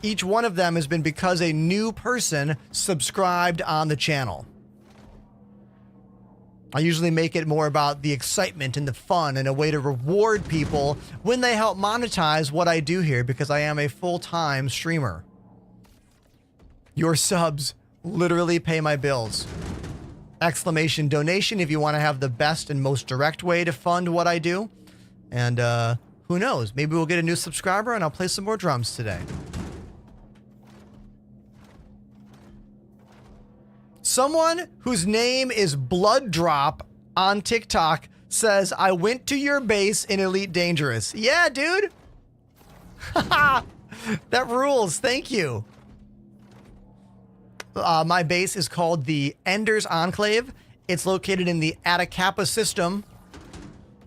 Each one of them has been because a new person subscribed on the channel. I usually make it more about the excitement and the fun and a way to reward people when they help monetize what I do here because I am a full-time streamer. Your subs literally pay my bills. Exclamation donation if you want to have the best and most direct way to fund what I do. And who knows, maybe we'll get a new subscriber and I'll play some more drums today. Someone whose name is Blood Drop on TikTok says, I went to your base in Elite Dangerous. Yeah, dude. That rules. Thank you. My base is called the Enders Enclave. It's located in the Atacapa system.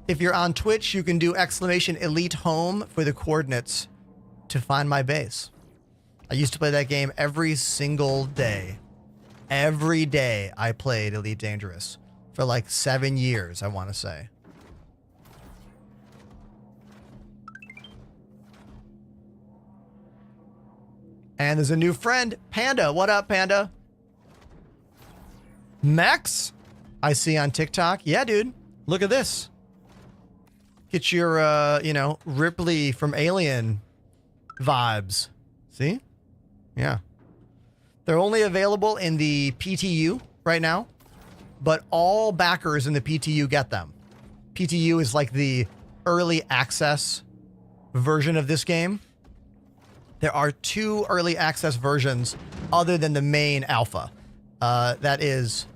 If you're on Twitch, you can do exclamation Elite Home for the coordinates to find my base. I used to play that game every single day. Every day I played Elite Dangerous for like 7 years, I want to say. And there's a new friend, Panda. What up, Panda? Mechs, I see on TikTok. Yeah, dude. Look at this. Get your, you know, Ripley from Alien vibes. See? Yeah. They're only available in the PTU right now, but all backers in the PTU get them. PTU is like the early access version of this game. There are 2 early access versions other than the main alpha. That is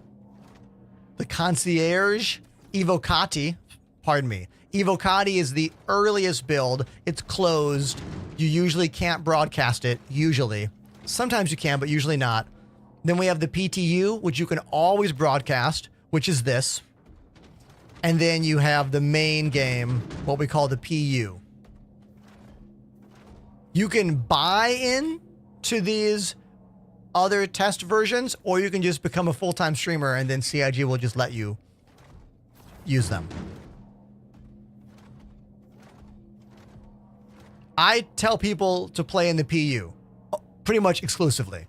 the Concierge Evocati. Pardon me. Evocati is the earliest build. It's closed. You usually can't broadcast it, usually. Sometimes you can, but usually not. Then we have the PTU, which you can always broadcast, which is this. And then you have the main game, what we call the PU. You can buy in to these other test versions, or you can just become a full-time streamer and then CIG will just let you use them. I tell people to play in the PU pretty much exclusively.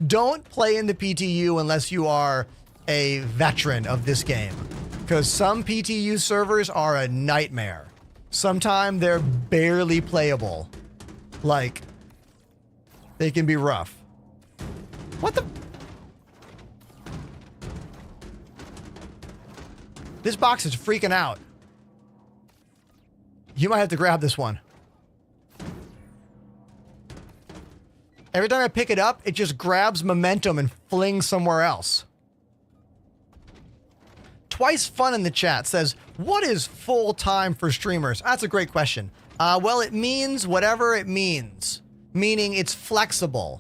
Don't play in the PTU unless you are a veteran of this game, because some PTU servers are a nightmare. Sometimes they're barely playable. Like, they can be rough. What the? This box is freaking out. You might have to grab this one. Every time I pick it up, it just grabs momentum and flings somewhere else. Twice Fun in the chat says, what is full time for streamers? That's a great question. Well, it means whatever it means, meaning it's flexible.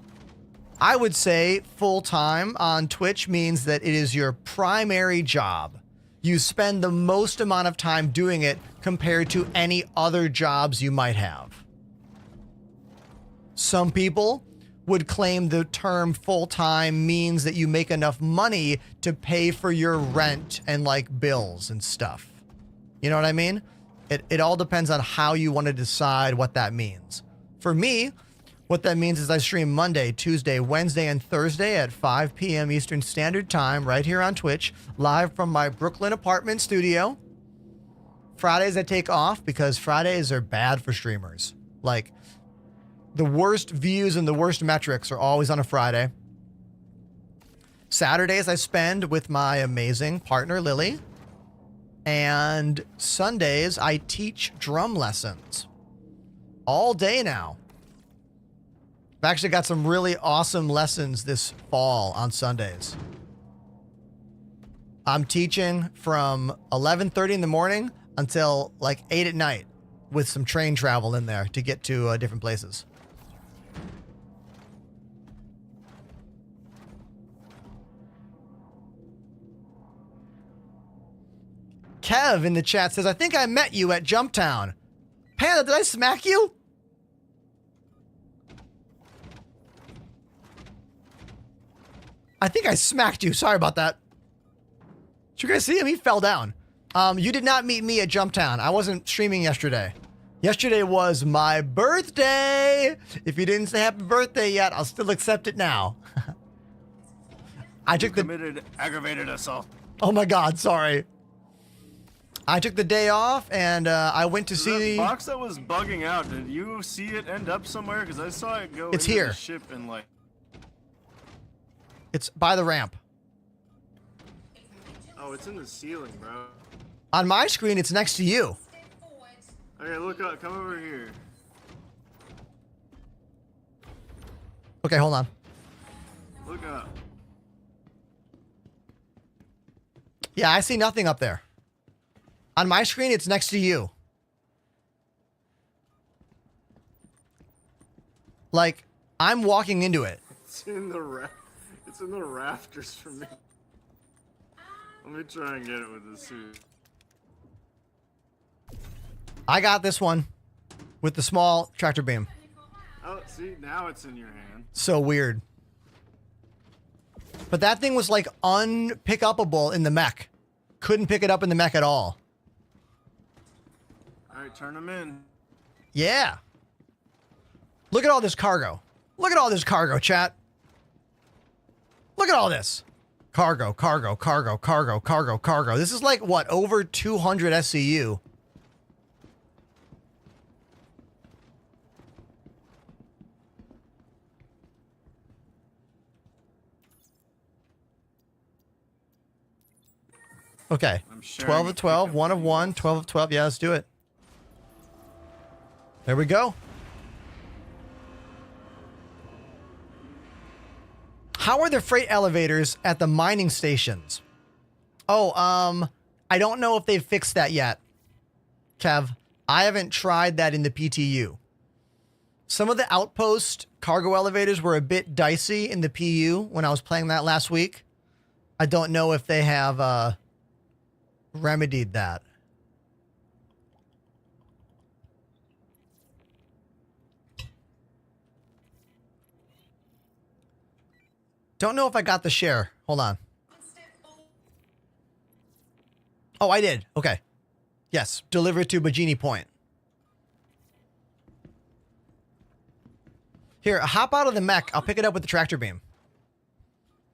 I would say full time on Twitch means that it is your primary job. You spend the most amount of time doing it compared to any other jobs you might have. Some people would claim the term full-time means that you make enough money to pay for your rent and like bills and stuff. You know what I mean? It all depends on how you want to decide what that means. For me, what that means is I stream Monday, Tuesday, Wednesday, and Thursday at 5 p.m. Eastern Standard Time right here on Twitch, live from my Brooklyn apartment studio. Fridays I take off because Fridays are bad for streamers. Like, the worst views and the worst metrics are always on a Friday. Saturdays I spend with my amazing partner, Lily. And Sundays I teach drum lessons. All day now. I've actually got some really awesome lessons this fall on Sundays. I'm teaching from 11:30 in the morning until like 8 at night with some train travel in there to get to different places. Kev in the chat says, I think I met you at Jumptown. Panda, did I smack you? I think I smacked you. Sorry about that. Did you guys see him? He fell down. You did not meet me at Jumptown. I wasn't streaming yesterday. Yesterday was my birthday. If you didn't say happy birthday yet, I'll still accept it now. I took committed aggravated assault. Oh my God, sorry. I took the day off and I went to see the box that was bugging out. Did you see it end up somewhere? Because I saw it go. It's into here. The ship and like. It's by the ramp. Oh, it's in the ceiling, bro. On my screen, it's next to you. Okay, look up. Come over here. Okay, hold on. Look up. Yeah, I see nothing up there. On my screen, it's next to you. Like, I'm walking into it. It's in the It's in the rafters for me. Let me try and get it with the suit. I got this one with the small tractor beam. Oh, see, now it's in your hand. So weird. But that thing was like unpick-upable in the mech. Couldn't pick it up in the mech at all. All right, turn them in. Yeah. Look at all this cargo. Look at all this cargo, chat. Look at all this. Cargo, cargo, cargo, cargo, cargo, cargo. This is like, what, over 200 SCU. Okay. 12 of 12, 1 of 1, 12 of 12. Yeah, let's do it. There we go. How are the freight elevators at the mining stations? Oh, I don't know if they've fixed that yet, Kev. I haven't tried that in the PTU. Some of the outpost cargo elevators were a bit dicey in the PU when I was playing that last week. I don't know if they have remedied that. Don't know if I got the share. Hold on. Oh, I did. Okay. Yes. Deliver to Bajini Point. Here, hop out of the mech. I'll pick it up with the tractor beam.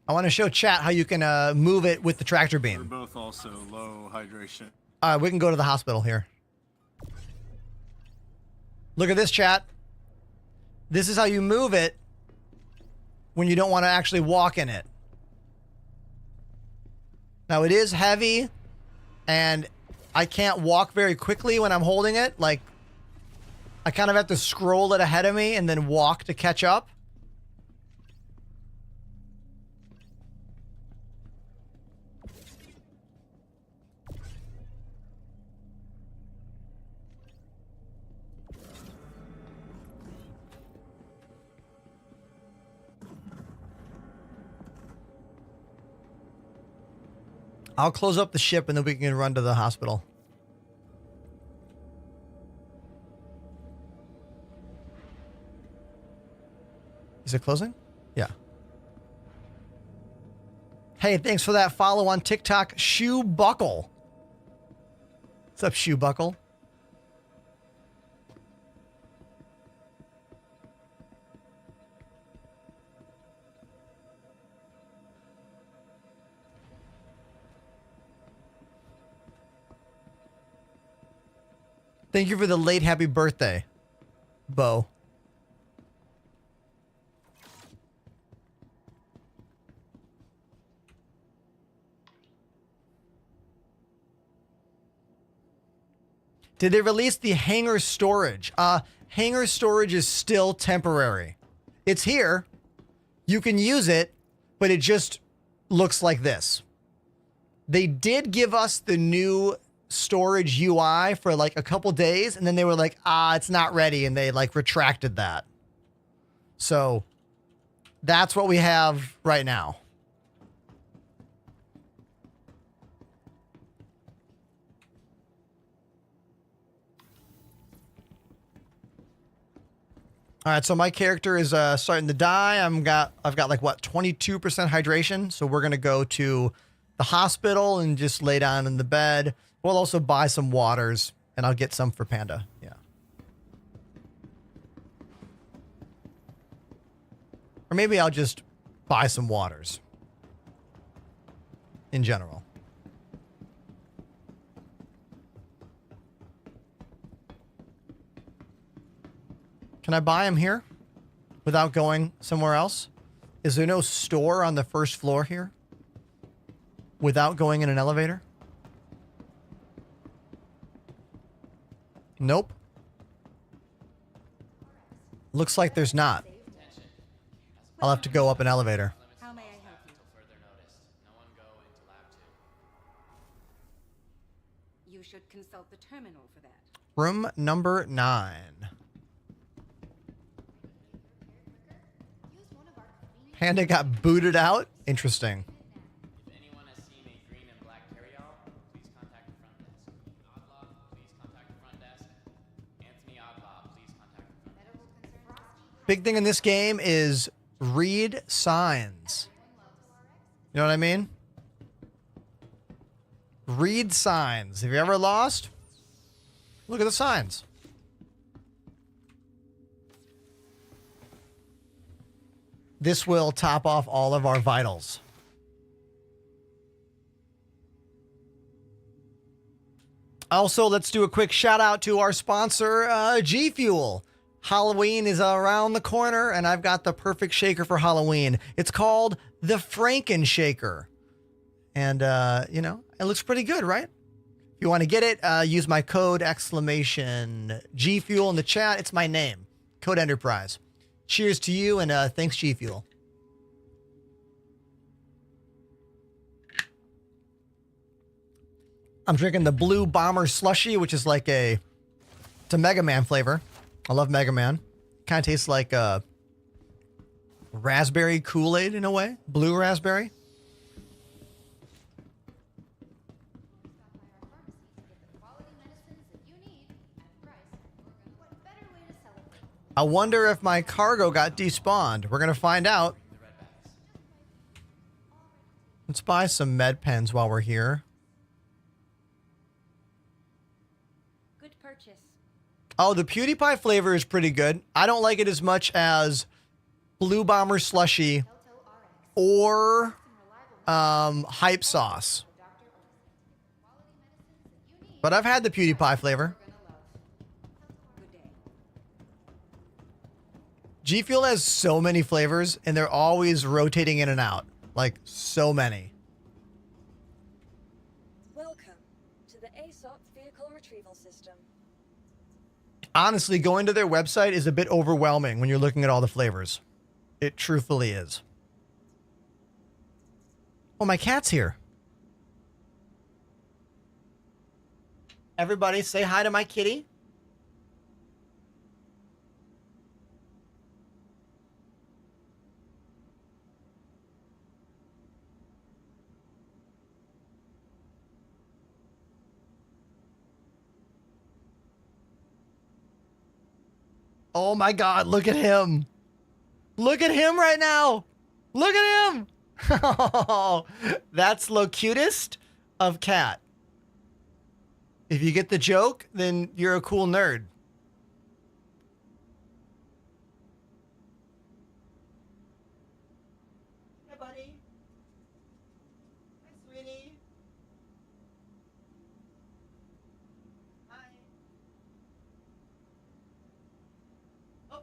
I want to show chat how you can move it with the tractor We're beam. both also low hydration. All right, we can go to the hospital here. Look at this, chat. This is how you move it when you don't want to actually walk in it. Now, it is heavy, and I can't walk very quickly when I'm holding it. Like, I kind of have to scroll it ahead of me and then walk to catch up. I'll close up the ship and then we can run to the hospital. Is it closing? Yeah. Hey, thanks for that follow on TikTok, Shoe Buckle. What's up, Shoe Buckle? Thank you for the late happy birthday, Bo. Did they release the hangar storage? Hangar storage is still temporary. It's here. You can use it, but it just looks like this. They did give us the new storage UI for like a couple days, and then they were like, it's not ready, and they like retracted that. So that's what we have right now. All right, so my character is starting to die. I've got like what, 22% hydration. So we're gonna go to the hospital and just lay down in the bed. We'll also buy some waters, and I'll get some for Panda. Yeah. Or maybe I'll just buy some waters in general. Can I buy them here without going somewhere else? Is there no store on the first floor here without going in an elevator? Nope. Looks like there's not. I'll have to go up an elevator. How may I help you? You should consult the terminal for that. Room number 9. Panda got booted out? Interesting. If anyone has seen a green and black carryall, please contact the front desk. Oddlaw, please contact the front desk. Anthony Oddlaw, please contact the front desk. Big thing in this game is read signs. You know what I mean? Read signs. Have you ever lost? Look at the signs. This will top off all of our vitals. Also, let's do a quick shout out to our sponsor, G Fuel. Halloween is around the corner, and I've got the perfect shaker for Halloween. It's called the Franken Shaker. And, you know, it looks pretty good, right? If you want to get it, use my code G Fuel in the chat. It's my name, Code Enterprise. Cheers to you, and thanks, G Fuel. I'm drinking the Blue Bomber Slushy, which is like it's a Mega Man flavor. I love Mega Man. Kind of tastes like raspberry Kool-Aid in a way. Blue raspberry. I wonder if my cargo got despawned. We're going to find out. Let's buy some med pens while we're here. Good purchase. Oh, the PewDiePie flavor is pretty good. I don't like it as much as Blue Bomber Slushy or Hype Sauce. But I've had the PewDiePie flavor. G Fuel has so many flavors, and they're always rotating in and out. Like, so many. Welcome to the ASOP Vehicle Retrieval System. Honestly, going to their website is a bit overwhelming when you're looking at all the flavors. It truthfully is. Oh, my cat's here. Everybody say hi to my kitty. Oh my God, look at him. Look at him right now. Look at him. Oh, that's Locutist of Cat. If you get the joke, then you're a cool nerd. Hey, buddy. Hi, sweetie. Hi. Oh.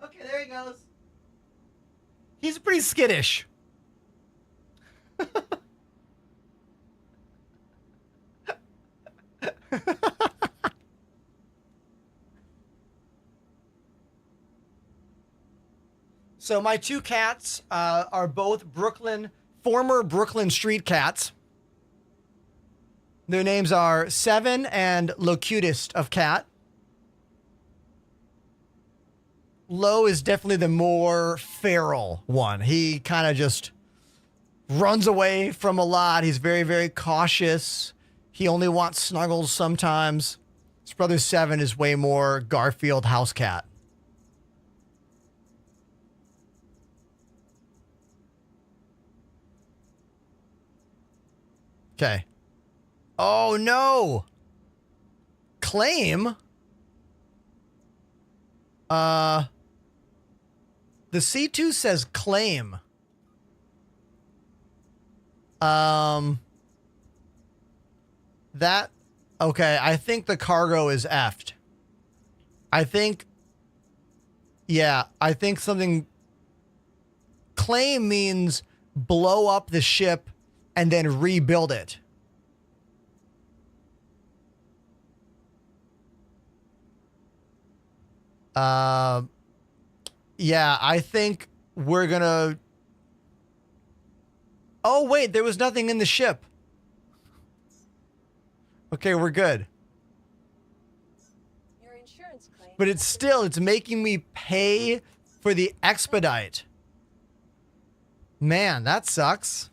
Okay, there he goes. He's pretty skittish. So my two cats are both former Brooklyn street cats. Their names are Seven and Locutist of Cat. Lo is definitely the more feral one. He kind of just runs away from a lot. He's very, very cautious. He only wants snuggles sometimes. His brother Seven is way more Garfield house cat. Okay. Oh no. Claim. The C2 says claim. That, okay, I think the cargo is effed. I think something, claim means blow up the ship and then rebuild it. Yeah, I think we're gonna... Oh, wait, there was nothing in the ship. Okay, we're good. Your insurance claim. But it's making me pay for the expedite. Man, that sucks.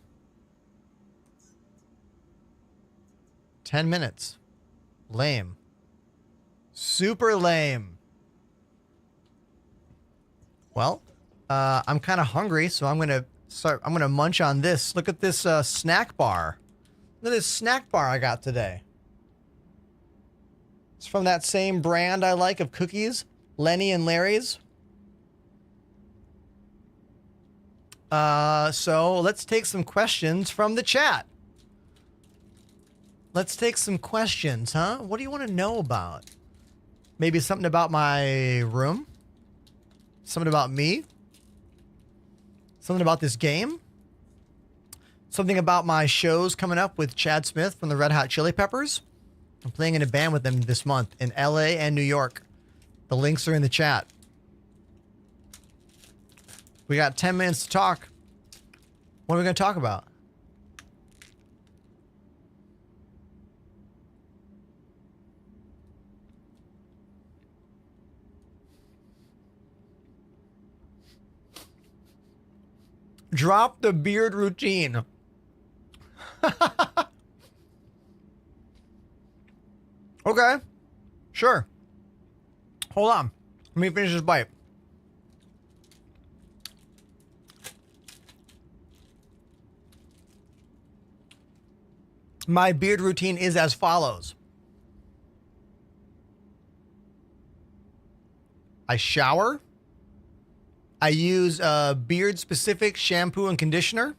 10 minutes. Lame. Super lame. Well, I'm kind of hungry, so I'm gonna munch on this. Look at this snack bar. Look at this snack bar I got today. It's from that same brand I like of cookies, Lenny and Larry's. So let's take some questions from the chat. Let's take some questions, huh? What do you want to know about? Maybe something about my room? Something about me? Something about this game? Something about my shows coming up with Chad Smith from the Red Hot Chili Peppers? I'm playing in a band with them this month in LA and New York. The links are in the chat. We got 10 minutes to talk. What are we going to talk about? Drop the beard routine. Okay. Sure. Hold on. Let me finish this bite. My beard routine is as follows. I shower. I use a beard-specific shampoo and conditioner.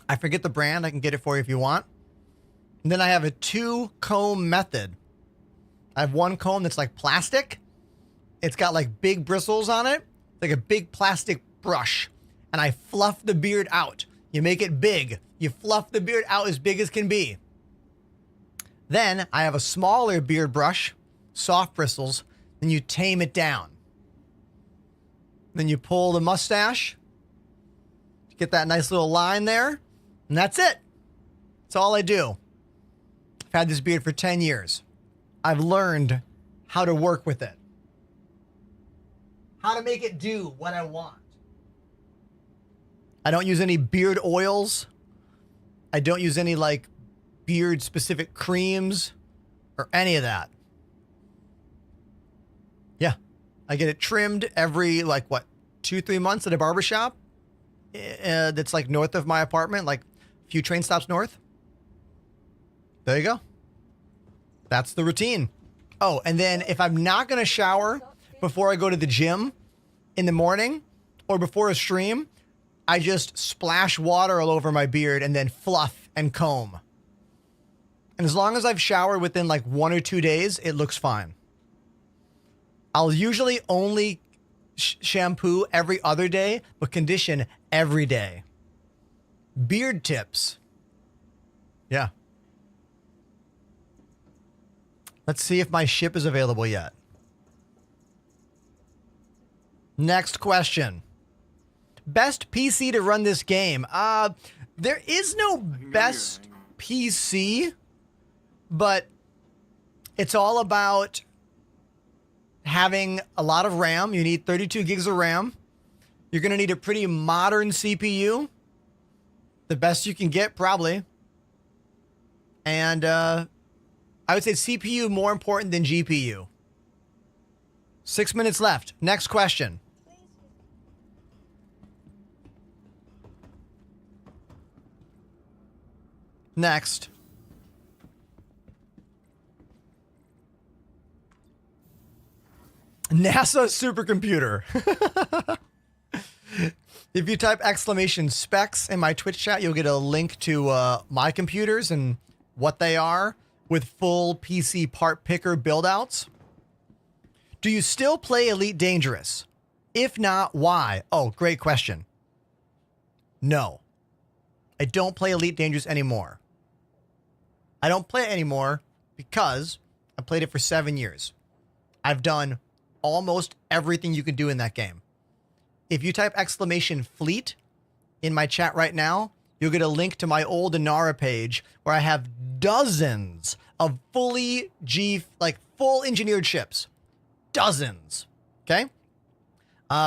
I forget the brand. I can get it for you if you want. And then I have a 2-comb method. I have one comb that's like plastic. It's got like big bristles on it, like a big plastic brush. And I fluff the beard out. You make it big. You fluff the beard out as big as can be. Then I have a smaller beard brush, soft bristles, then you tame it down. Then you pull the mustache, get that nice little line there, and that's it. That's all I do. I've had this beard for 10 years. I've learned how to work with it. How to make it do what I want. I don't use any beard oils. I don't use any like beard specific creams or any of that. I get it trimmed every, like, what, 2-3 months at a barbershop that's, like, north of my apartment, like a few train stops north. There you go. That's the routine. Oh, and then if I'm not going to shower before I go to the gym in the morning or before a stream, I just splash water all over my beard and then fluff and comb. And as long as I've showered within like 1 or 2 days, it looks fine. I'll usually only shampoo every other day, but condition every day. Beard tips. Yeah. Let's see if my ship is available yet. Next question. Best PC to run this game. There is no best PC, but it's all about having a lot of RAM. You need 32 gigs of RAM. You're going to need a pretty modern CPU. The best you can get, probably. And I would say CPU more important than GPU. 6 minutes left. Next question. Next. NASA supercomputer. If you type exclamation specs in my Twitch chat, you'll get a link to my computers and what they are with full PC part picker build outs. Do you still play Elite Dangerous? If not, why? Oh, great question. No. I don't play Elite Dangerous anymore. I don't play it anymore because I played it for 7 years. I've done almost everything you can do in that game. If you type exclamation fleet in my chat right now, you'll get a link to my old Inara page where I have dozens of full engineered ships. Dozens. Okay?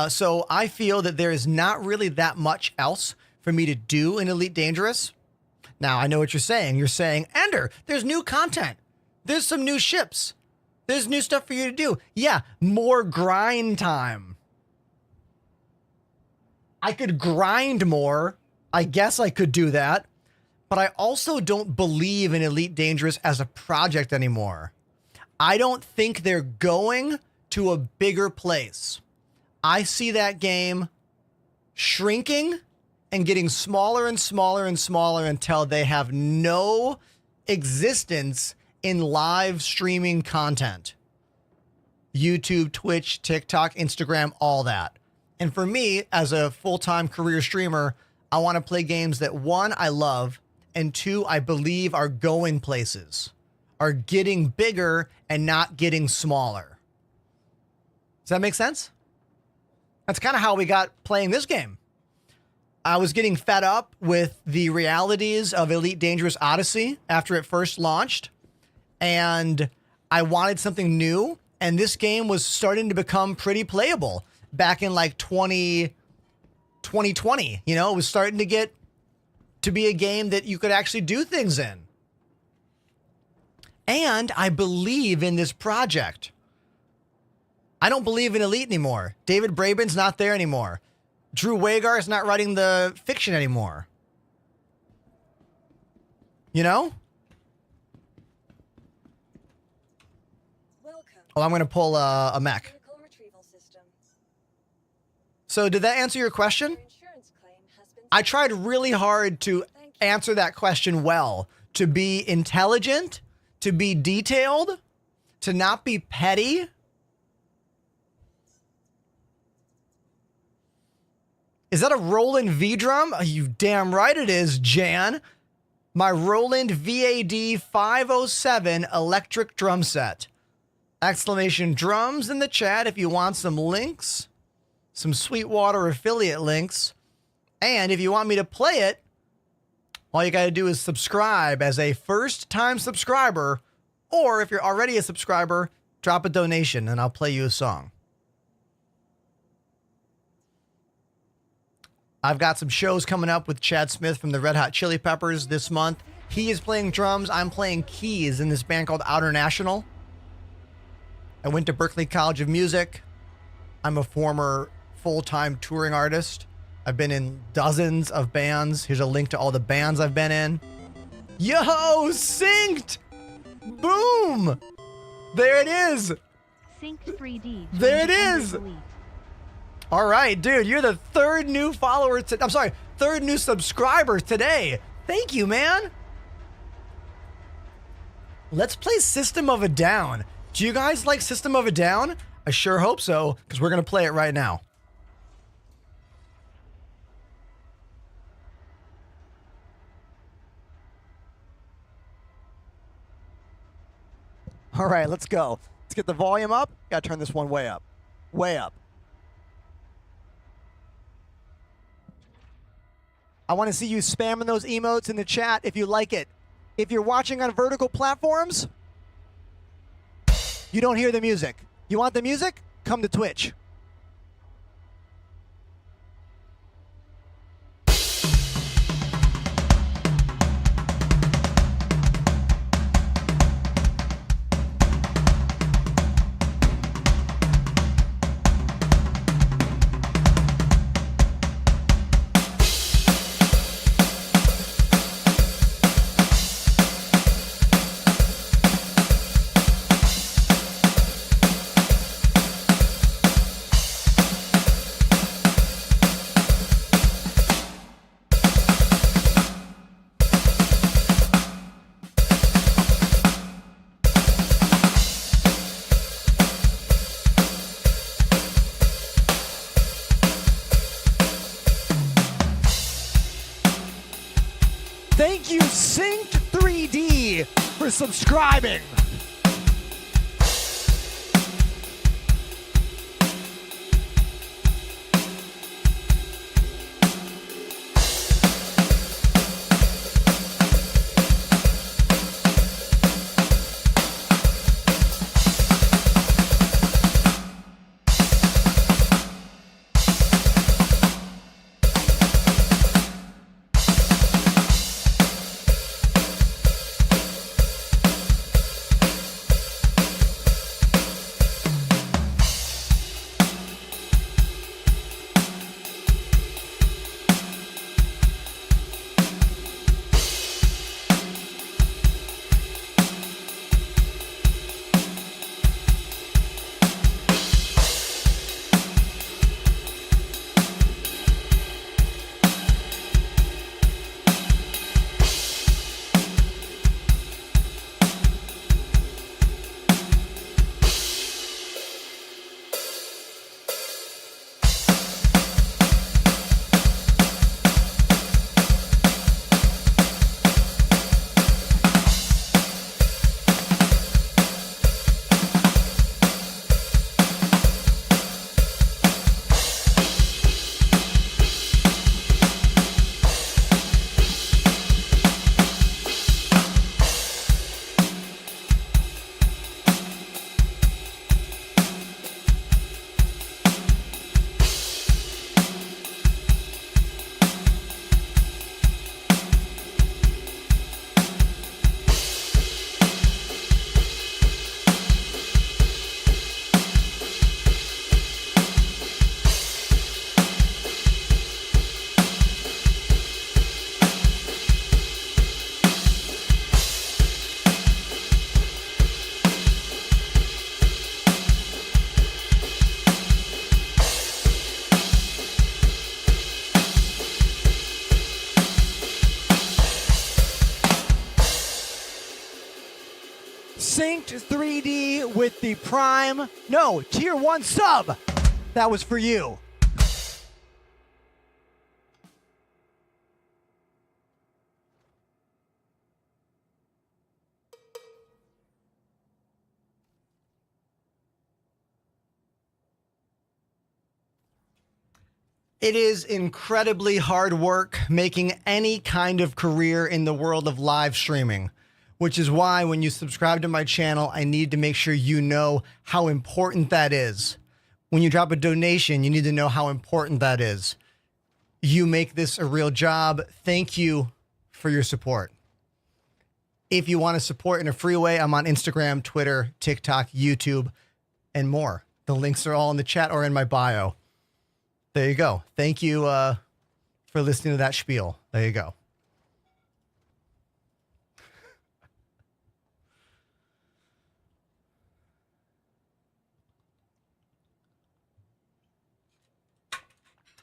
So I feel that there is not really that much else for me to do in Elite Dangerous. Now, I know what you're saying. You're saying, Ender, there's new content. There's some new ships. There's new stuff for you to do. Yeah, more grind time. I could grind more. I guess I could do that. But I also don't believe in Elite Dangerous as a project anymore. I don't think they're going to a bigger place. I see that game shrinking and getting smaller and smaller and smaller until they have no existence in live streaming content. YouTube, Twitch, TikTok, Instagram, all that. And for me, as a full-time career streamer, I want to play games that, one, I love, and two, I believe are going places, are getting bigger and not getting smaller. Does that make sense? That's kind of how we got playing this game. I was getting fed up with the realities of Elite Dangerous Odyssey after it first launched, and I wanted something new, and this game was starting to become pretty playable back in like 2020. You know, it was starting to get to be a game that you could actually do things in. And I believe in this project. I don't believe in Elite anymore. David Braben's not there anymore. Drew Wagar is not writing the fiction anymore. You know? Welcome. Oh, I'm going to pull a mech. Vehicle retrieval system. So did that answer your question? Your insurance claim has been I tried really hard to answer that question well. To be intelligent, to be detailed, to not be petty. Is that a Roland V drum? Oh, you damn right it is, Jan. My Roland VAD 507 electric drum set. Exclamation drums in the chat if you want some links, some Sweetwater affiliate links. And if you want me to play it, all you got to do is subscribe as a first-time subscriber, or if you're already a subscriber, drop a donation and I'll play you a song. I've got some shows coming up with Chad Smith from the Red Hot Chili Peppers this month. He is playing drums. I'm playing keys in this band called Outer National. I went to Berklee College of Music. I'm a former full-time touring artist. I've been in dozens of bands. Here's a link to all the bands I've been in. Yo, synced! Boom! There it is! Synced 3D. There it joined is! under Delete. All right, dude, you're the third new follower. Third new subscriber today. Thank you, man. Let's play System of a Down. Do you guys like System of a Down? I sure hope so, because we're going to play it right now. All right, let's go. Let's get the volume up. Got to turn this one way up. Way up. I want to see you spamming those emotes in the chat if you like it. If you're watching on vertical platforms, you don't hear the music. You want the music? Come to Twitch. Thank you, Synced 3D, for subscribing. Synced 3D with the Prime, no, Tier 1 sub. That was for you. It is incredibly hard work making any kind of career in the world of live streaming, which is why when you subscribe to my channel, I need to make sure you know how important that is. When you drop a donation, you need to know how important that is. You make this a real job. Thank you for your support. If you want to support in a free way, I'm on Instagram, Twitter, TikTok, YouTube, and more. The links are all in the chat or in my bio. There you go. Thank you for listening to that spiel. There you go.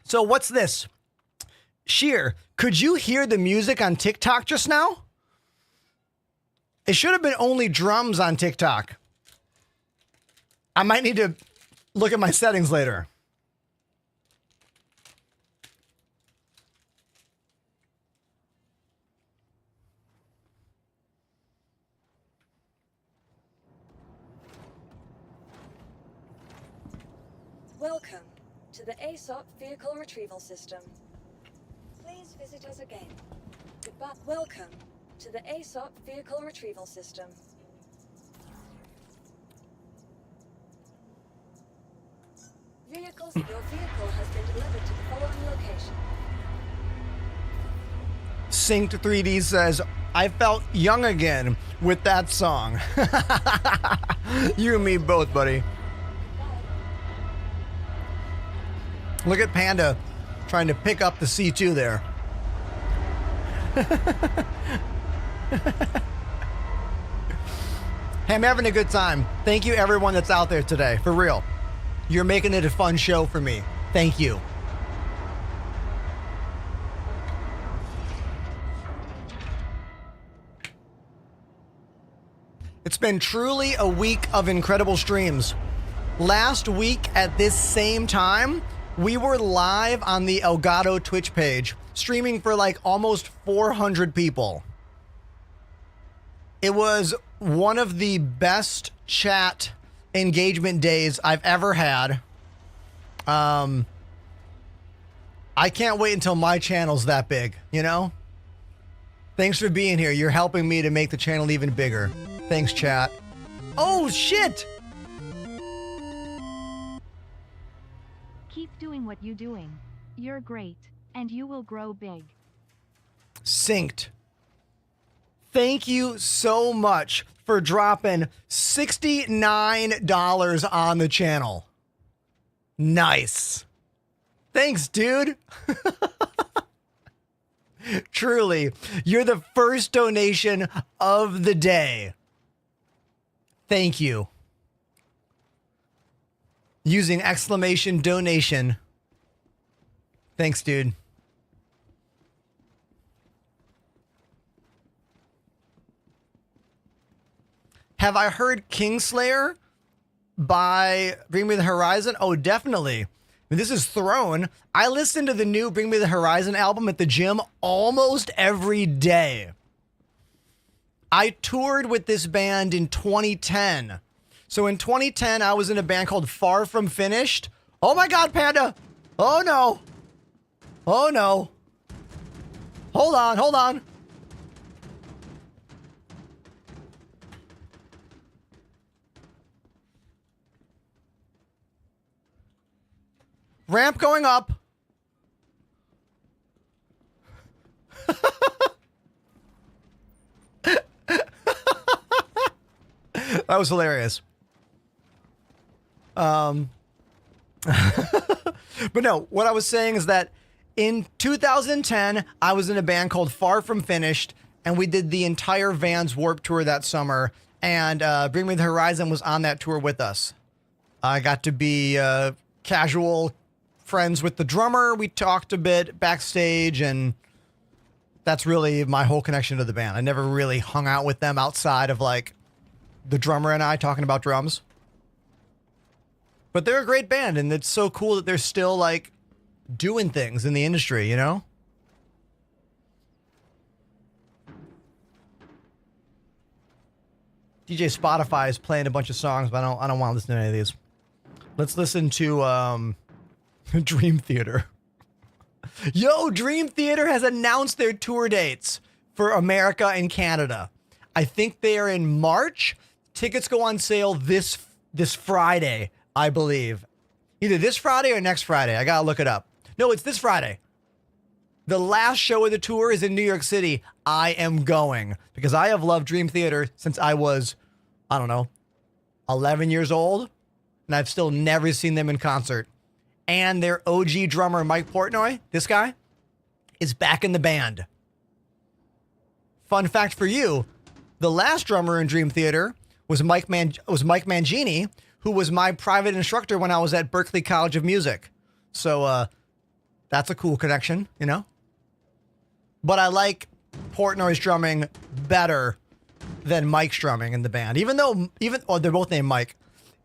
So what's this? Sheer, could you hear the music on TikTok just now? It should have been only drums on TikTok. I might need to look at my settings later. Welcome to the ASOP Vehicle Retrieval System. Please visit us again. Goodbye. Welcome to the ASOP Vehicle Retrieval System. Your vehicle has been delivered to the following location. Synced 3D says, I felt young again with that song. You and me both, buddy. Look at Panda trying to pick up the C2 there. Hey, I'm having a good time. Thank you everyone that's out there today, for real. You're making it a fun show for me. Thank you. It's been truly a week of incredible streams. Last week at this same time, we were live on the Elgato Twitch page, streaming for like almost 400 people. It was one of the best chat engagement days I've ever had. I can't wait until my channel's that big, you know? Thanks for being here. You're helping me to make the channel even bigger. Thanks, chat. Oh, shit! Keep doing what you're doing. You're great, and you will grow big. Synced. Thank you so much for dropping $69 on the channel. Nice. Thanks, dude. Truly, you're the first donation of the day. Thank you. Using exclamation donation. Thanks, dude. Have I heard Kingslayer by Bring Me the Horizon? Oh, definitely. I mean, this is Throne. I listen to the new Bring Me the Horizon album at the gym almost every day. I toured with this band in 2010. So in 2010, I was in a band called Far From Finished. Oh my God, Panda. Oh no. Oh no. Hold on, hold on. Ramp going up. That was hilarious. But no, what I was saying is that in 2010, I was in a band called Far From Finished, and we did the entire Vans Warped Tour that summer, and Bring Me the Horizon was on that tour with us. I got to be casual friends with the drummer. We talked a bit backstage, and that's really my whole connection to the band. I never really hung out with them outside of like the drummer and I talking about drums. But they're a great band, and it's so cool that they're still like doing things in the industry, you know? DJ Spotify is playing a bunch of songs, but I don't want to listen to any of these. Let's listen to Dream Theater. Yo, Dream Theater has announced their tour dates for America and Canada. I think they are in March. Tickets go on sale this Friday, I believe. Either this Friday or next Friday. I gotta look it up. No, it's this Friday. The last show of the tour is in New York City. I am going because I have loved Dream Theater since I was, I don't know, 11 years old. and I've still never seen them in concert. And their OG drummer, Mike Portnoy, this guy, is back in the band. Fun fact for you, the last drummer in Dream Theater was Mike Mangini, who was my private instructor when I was at Berklee College of Music. So that's a cool connection, you know? But I like Portnoy's drumming better than Mike's drumming in the band. They're both named Mike.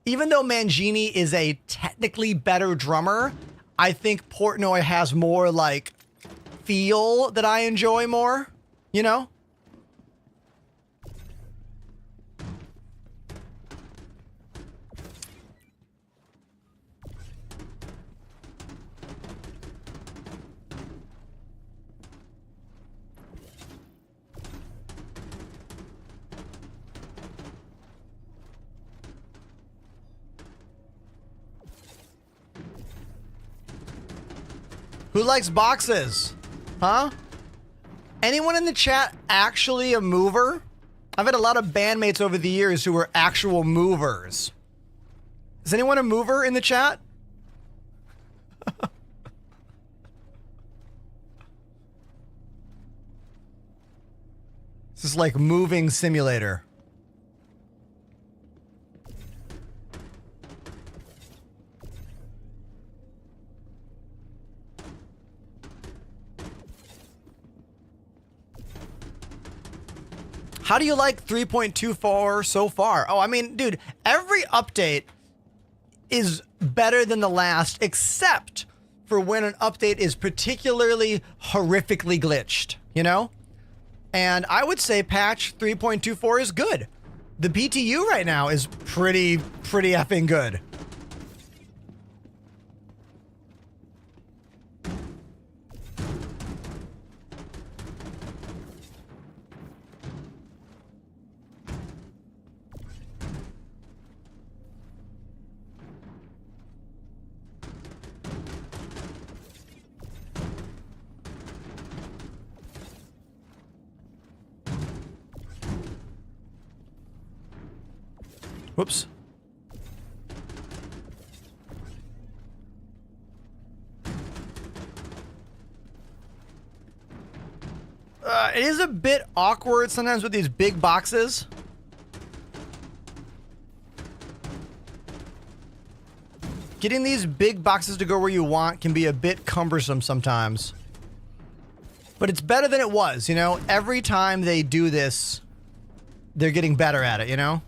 Even though Mangini is a technically better drummer, I think Portnoy has more like feel that I enjoy more, you know? Who likes boxes? Huh? Anyone in the chat actually a mover? I've had a lot of bandmates over the years who were actual movers. Is anyone a mover in the chat? This is like moving simulator. How do you like 3.24 so far? Oh, I mean, dude, every update is better than the last, except for when an update is particularly horrifically glitched, you know? And I would say patch 3.24 is good. The PTU right now is pretty effing good. Whoops. It is a bit awkward sometimes with these big boxes. Getting these big boxes to go where you want can be a bit cumbersome sometimes. But it's better than it was, you know? Every time they do this, they're getting better at it, you know?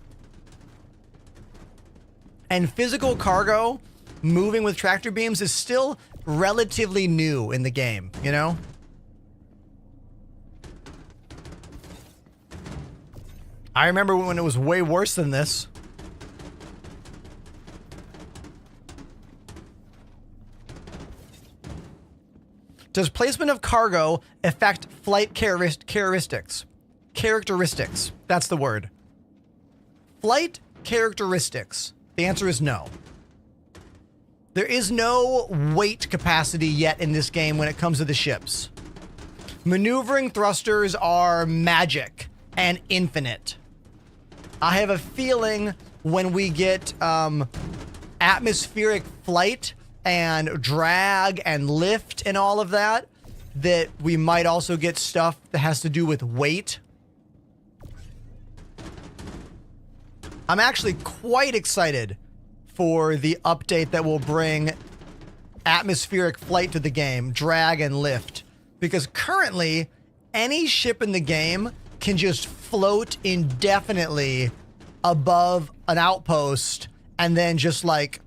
And physical cargo moving with tractor beams is still relatively new in the game, you know? I remember when it was way worse than this. Does placement of cargo affect flight characteristics? Characteristics. That's the word. Flight characteristics. The answer is no. There is no weight capacity yet in this game when it comes to the ships. Maneuvering thrusters are magic and infinite. I have a feeling when we get atmospheric flight and drag and lift and all of that, that we might also get stuff that has to do with weight. I'm actually quite excited for the update that will bring atmospheric flight to the game, drag and lift, because currently any ship in the game can just float indefinitely above an outpost and then just like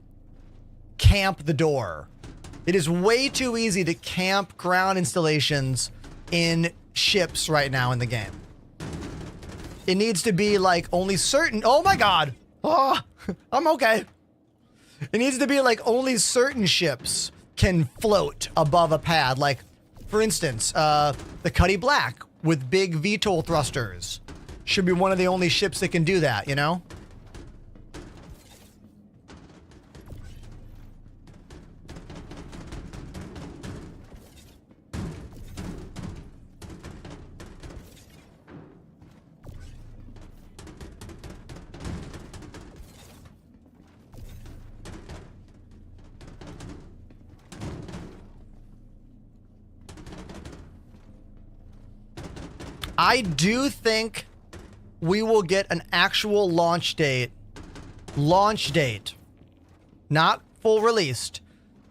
camp the door. It is way too easy to camp ground installations in ships right now in the game. It needs to be like only certain, oh my God. Oh, I'm okay. It needs to be like only certain ships can float above a pad. Like, for instance, the Cuddy Black with big VTOL thrusters should be one of the only ships that can do that, you know? I do think we will get an actual launch date. Launch date. Not full released.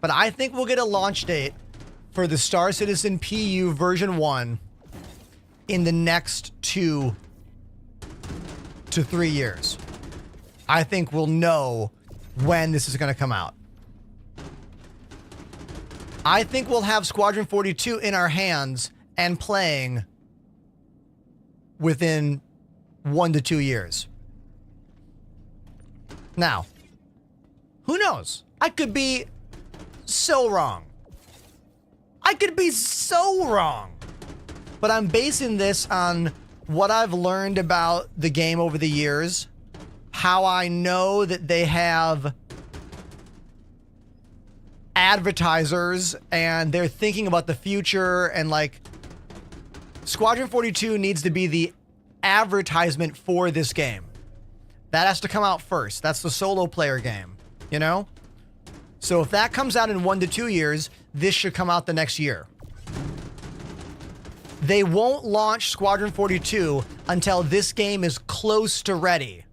But I think we'll get a launch date for the Star Citizen PU version 1 in the next 2 to 3 years. I think we'll know when this is going to come out. I think we'll have Squadron 42 in our hands and playing within 1 to 2 years. Now, who knows? I could be so wrong. I could be so wrong. But I'm basing this on what I've learned about the game over the years, how I know that they have advertisers and they're thinking about the future, and like Squadron 42 needs to be the advertisement for this game. That has to come out first. That's the solo player game, you know? So if that comes out in 1 to 2 years, this should come out the next year. They won't launch Squadron 42 until this game is close to ready.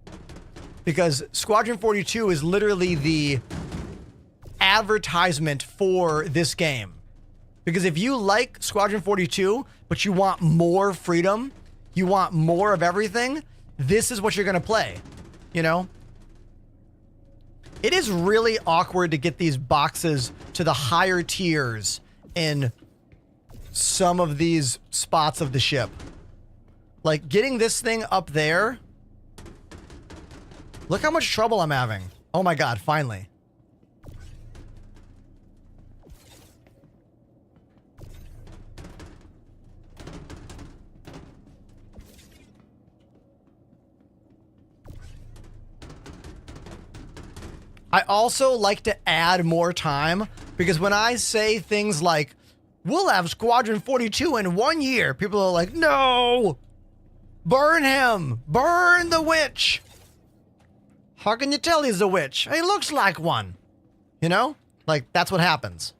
Because Squadron 42 is literally the advertisement for this game. Because if you like Squadron 42, but you want more freedom, you want more of everything, this is what you're going to play. You know? It is really awkward to get these boxes to the higher tiers in some of these spots of the ship. Like, getting this thing up there. Look how much trouble I'm having. Oh my god, finally. I also like to add more time, because when I say things like, we'll have Squadron 42 in 1 year, people are like, no! Burn him! Burn the witch! How can you tell he's a witch? He looks like one. You know? Like, that's what happens.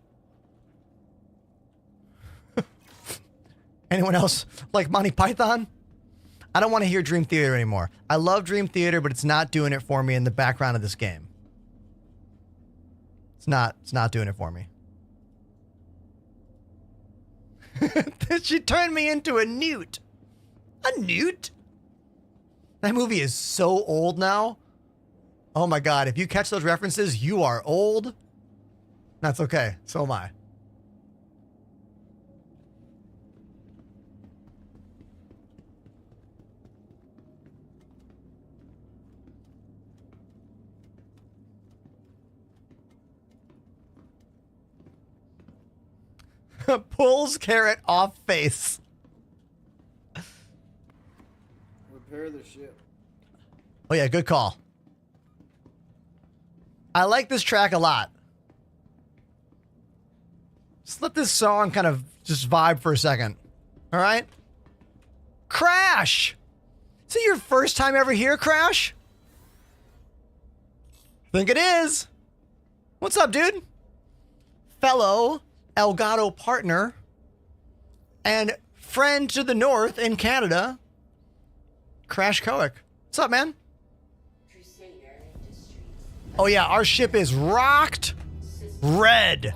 Anyone else like Monty Python? I don't want to hear Dream Theater anymore. I love Dream Theater, but it's not doing it for me in the background of this game. It's not doing it for me. She turned me into a newt. A newt? That movie is so old now. Oh my god, if you catch those references, you are old. That's okay. So am I. Pulls carrot off face. Repair the ship. Oh yeah, good call. I like this track a lot. Just let this song kind of just vibe for a second. All right? Crash! Is it your first time ever here, Crash? Think it is. What's up, dude? Fellow Elgato partner and friend to the north in Canada, Crash Coic. What's up, man? Oh yeah, our ship is rocked red.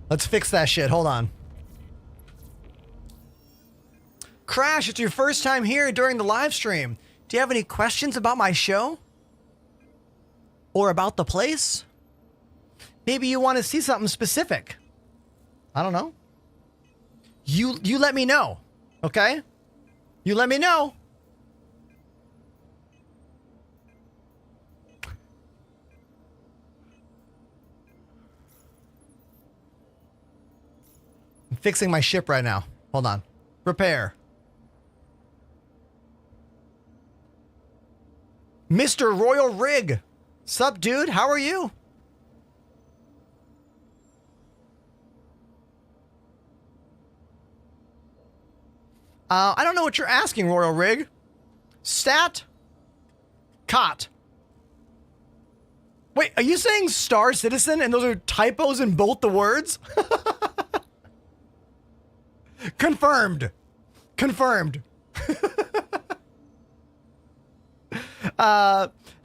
Let's fix that shit. Hold on. Crash, it's your first time here during the live stream. Do you have any questions about my show? Or about the place? Maybe you want to see something specific. I don't know. You let me know, okay? You let me know. I'm fixing my ship right now. Hold on. Repair. Mr. Royal Rig. Sup, dude? How are you? I don't know what you're asking, Royal Rig. Stat? Cot. Wait, are you saying Star Citizen and those are typos in both the words? Confirmed. Confirmed.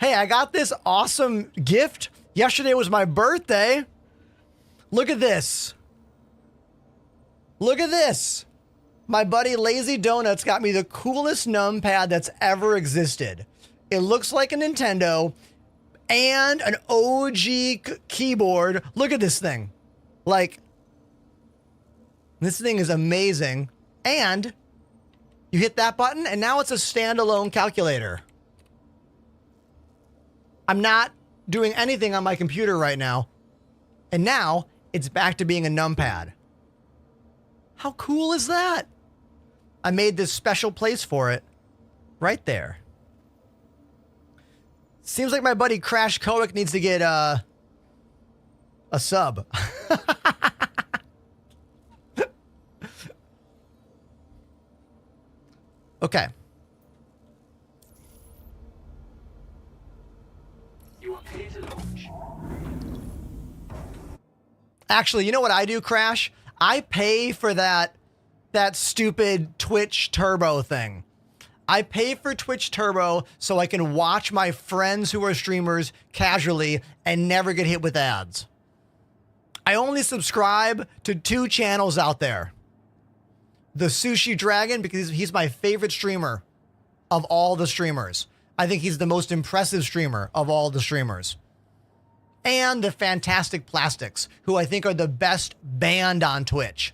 Hey, I got this awesome gift. Yesterday was my birthday. Look at this. Look at this. My buddy Lazy Donuts got me the coolest numpad that's ever existed. It looks like a Nintendo and an OG keyboard. Look at this thing. Like, this thing is amazing. And you hit that button and now it's a standalone calculator. I'm not doing anything on my computer right now. And now it's back to being a numpad. How cool is that? I made this special place for it right there. Seems like my buddy Crash Koic needs to get a sub. Okay. You are clear to launch. Actually, you know what I do, Crash? I pay for that stupid Twitch Turbo thing. I pay for Twitch Turbo so I can watch my friends who are streamers casually and never get hit with ads. I only subscribe to 2 channels out there. The Sushi Dragon, because he's my favorite streamer of all the streamers. I think he's the most impressive streamer of all the streamers. And the Fantastic Plastics, who I think are the best band on Twitch.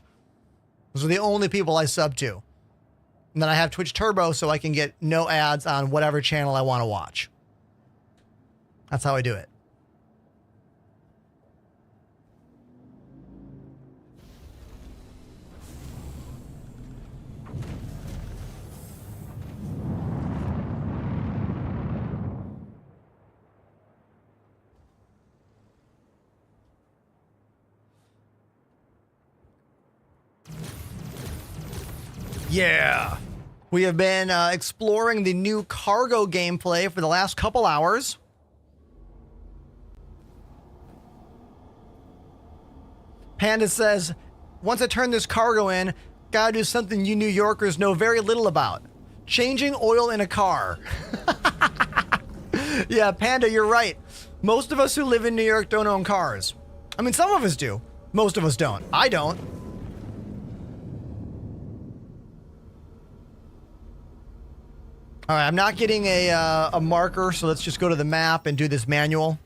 Those are the only people I sub to. And then I have Twitch Turbo so I can get no ads on whatever channel I want to watch. That's how I do it. Yeah. We have been exploring the new cargo gameplay for the last couple hours. Panda says, once I turn this cargo in, gotta do something you New Yorkers know very little about. Changing oil in a car. Yeah, Panda, you're right. Most of us who live in New York don't own cars. I mean, some of us do. Most of us don't. I don't. All right, I'm not getting a marker, so let's just go to the map and do this manual.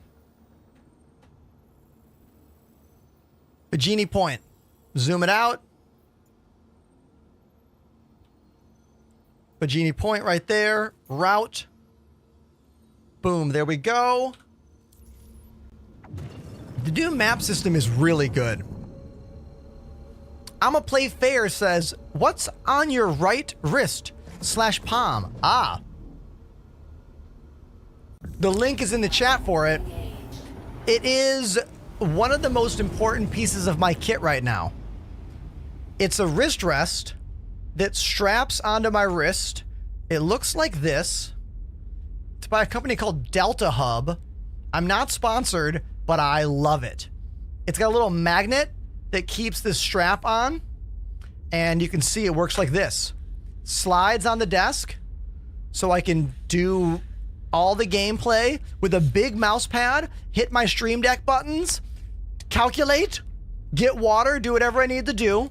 Bikini Point. Zoom it out. Bikini Point right there. Route. Boom, there we go. The new map system is really good. I'ma Play Fair says, what's on your right wrist / palm? Ah. The link is in the chat for it. It is one of the most important pieces of my kit right now. It's a wrist rest that straps onto my wrist. It looks like this. It's by a company called Delta Hub. I'm not sponsored, but I love it. It's got a little magnet that keeps this strap on, and you can see it works like this. Slides on the desk, so I can do all the gameplay with a big mouse pad, hit my Stream Deck buttons, calculate, get water, do whatever I need to do,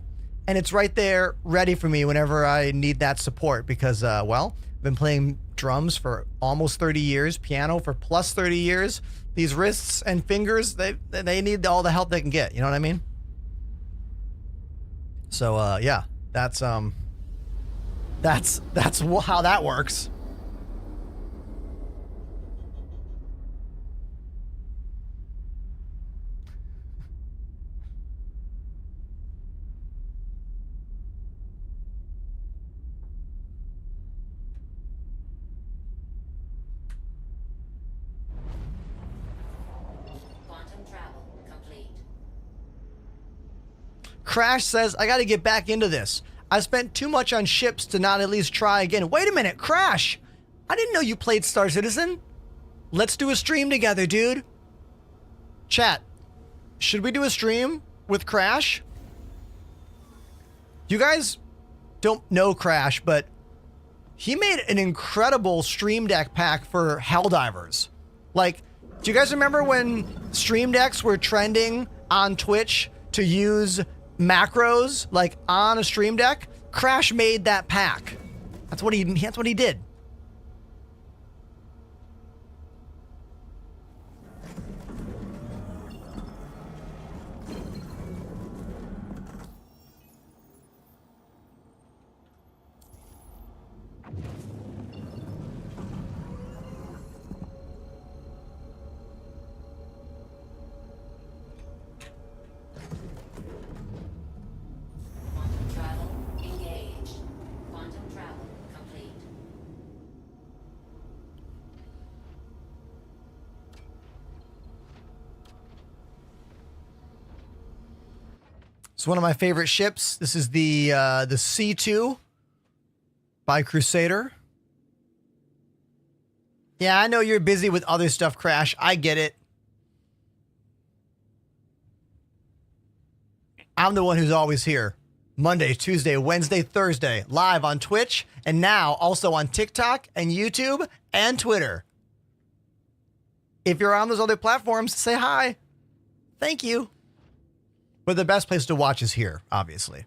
and it's right there ready for me whenever I need that support because, well, I've been playing drums for almost 30 years, piano for plus 30 years. These wrists and fingers, they need all the help they can get, you know what I mean? So, yeah, that's how that works. Crash says, I got to get back into this. I spent too much on ships to not at least try again. Wait a minute, Crash. I didn't know you played Star Citizen. Let's do a stream together, dude. Chat, should we do a stream with Crash? You guys don't know Crash, but he made an incredible Stream Deck pack for Helldivers. Like, do you guys remember when Stream Decks were trending on Twitch to use macros like on a Stream Deck? Crash made that pack. That's what he did. Quantum travel engaged. Quantum travel complete. It's one of my favorite ships. This is the C2 by Crusader. Yeah, I know you're busy with other stuff, Crash. I get it. I'm the one who's always here. Monday, Tuesday, Wednesday, Thursday, live on Twitch, and now also on TikTok and YouTube and Twitter. If you're on those other platforms, say hi. Thank you. But the best place to watch is here, obviously.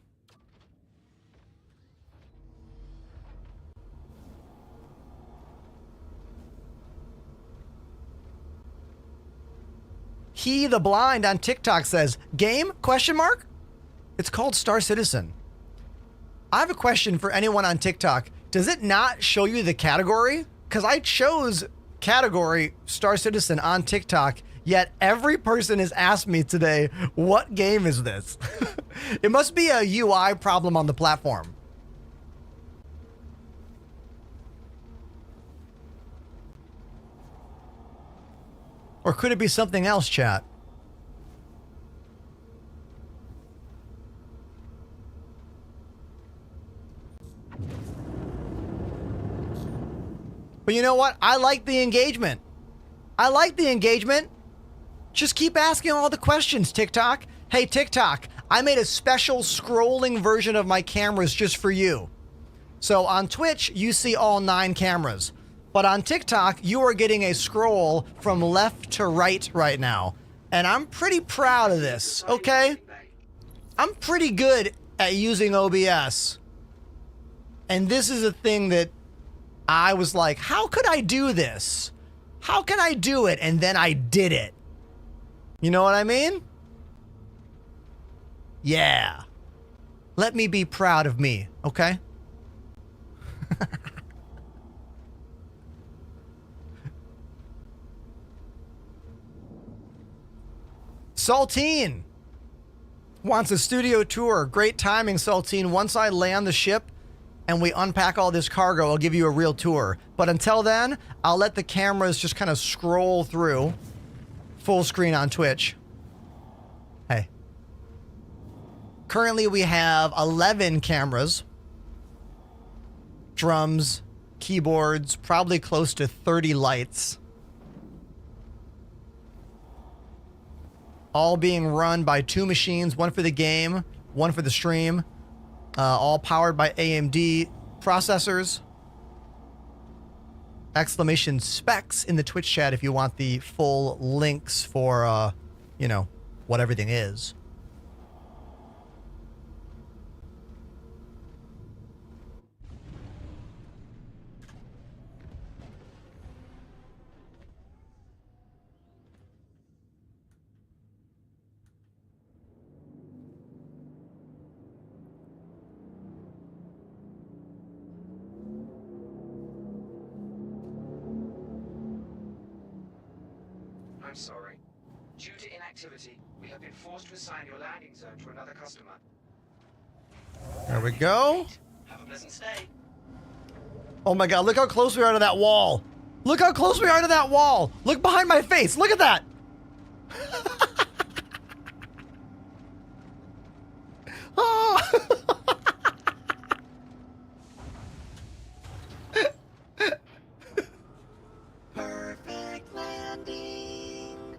He the Blind on TikTok says, game? Question mark? It's called Star Citizen. I have a question for anyone on TikTok. Does it not show you the category? Because I chose category Star Citizen on TikTok, yet every person has asked me today, what game is this? It must be a UI problem on the platform. Or could it be something else, chat? But you know what? I like the engagement. I like the engagement. Just keep asking all the questions, TikTok. Hey, TikTok, I made a special scrolling version of my cameras just for you. So on Twitch, you see all 9 cameras. But on TikTok, you are getting a scroll from left to right now. And I'm pretty proud of this, okay? I'm pretty good at using OBS. And this is a thing that I was like, how could I do this? How can I do it? And then I did it. You know what I mean? Yeah. Let me be proud of me, okay? Saltine wants a studio tour. Great timing, Saltine. Once I land the ship and we unpack all this cargo, I'll give you a real tour. But until then, I'll let the cameras just kind of scroll through full screen on Twitch. Hey. Currently, we have 11 cameras, drums, keyboards, probably close to 30 lights. All being run by 2 machines, one for the game, one for the stream. All powered by AMD processors. Exclamation specs in the Twitch chat if you want the full links for, you know, what everything is. I'm sorry. Due to inactivity, we have been forced to assign your landing zone to another customer. There we go. Have a pleasant stay. Oh my god, look how close we are to that wall. Look how close we are to that wall. Look behind my face. Look at that. Oh. Perfect landing.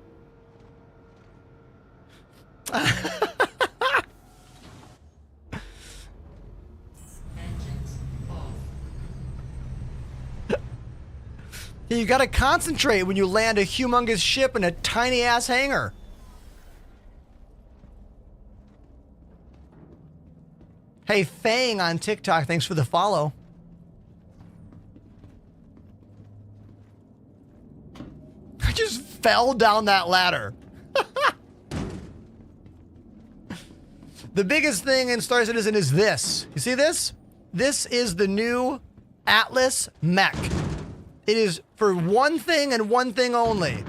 Engines off. You gotta concentrate when you land a humongous ship in a tiny ass hangar. Hey, Fang on TikTok, thanks for the follow. I just fell down that ladder. The biggest thing in Star Citizen is this. You see this? This is the new Atlas mech. It is for one thing and one thing only.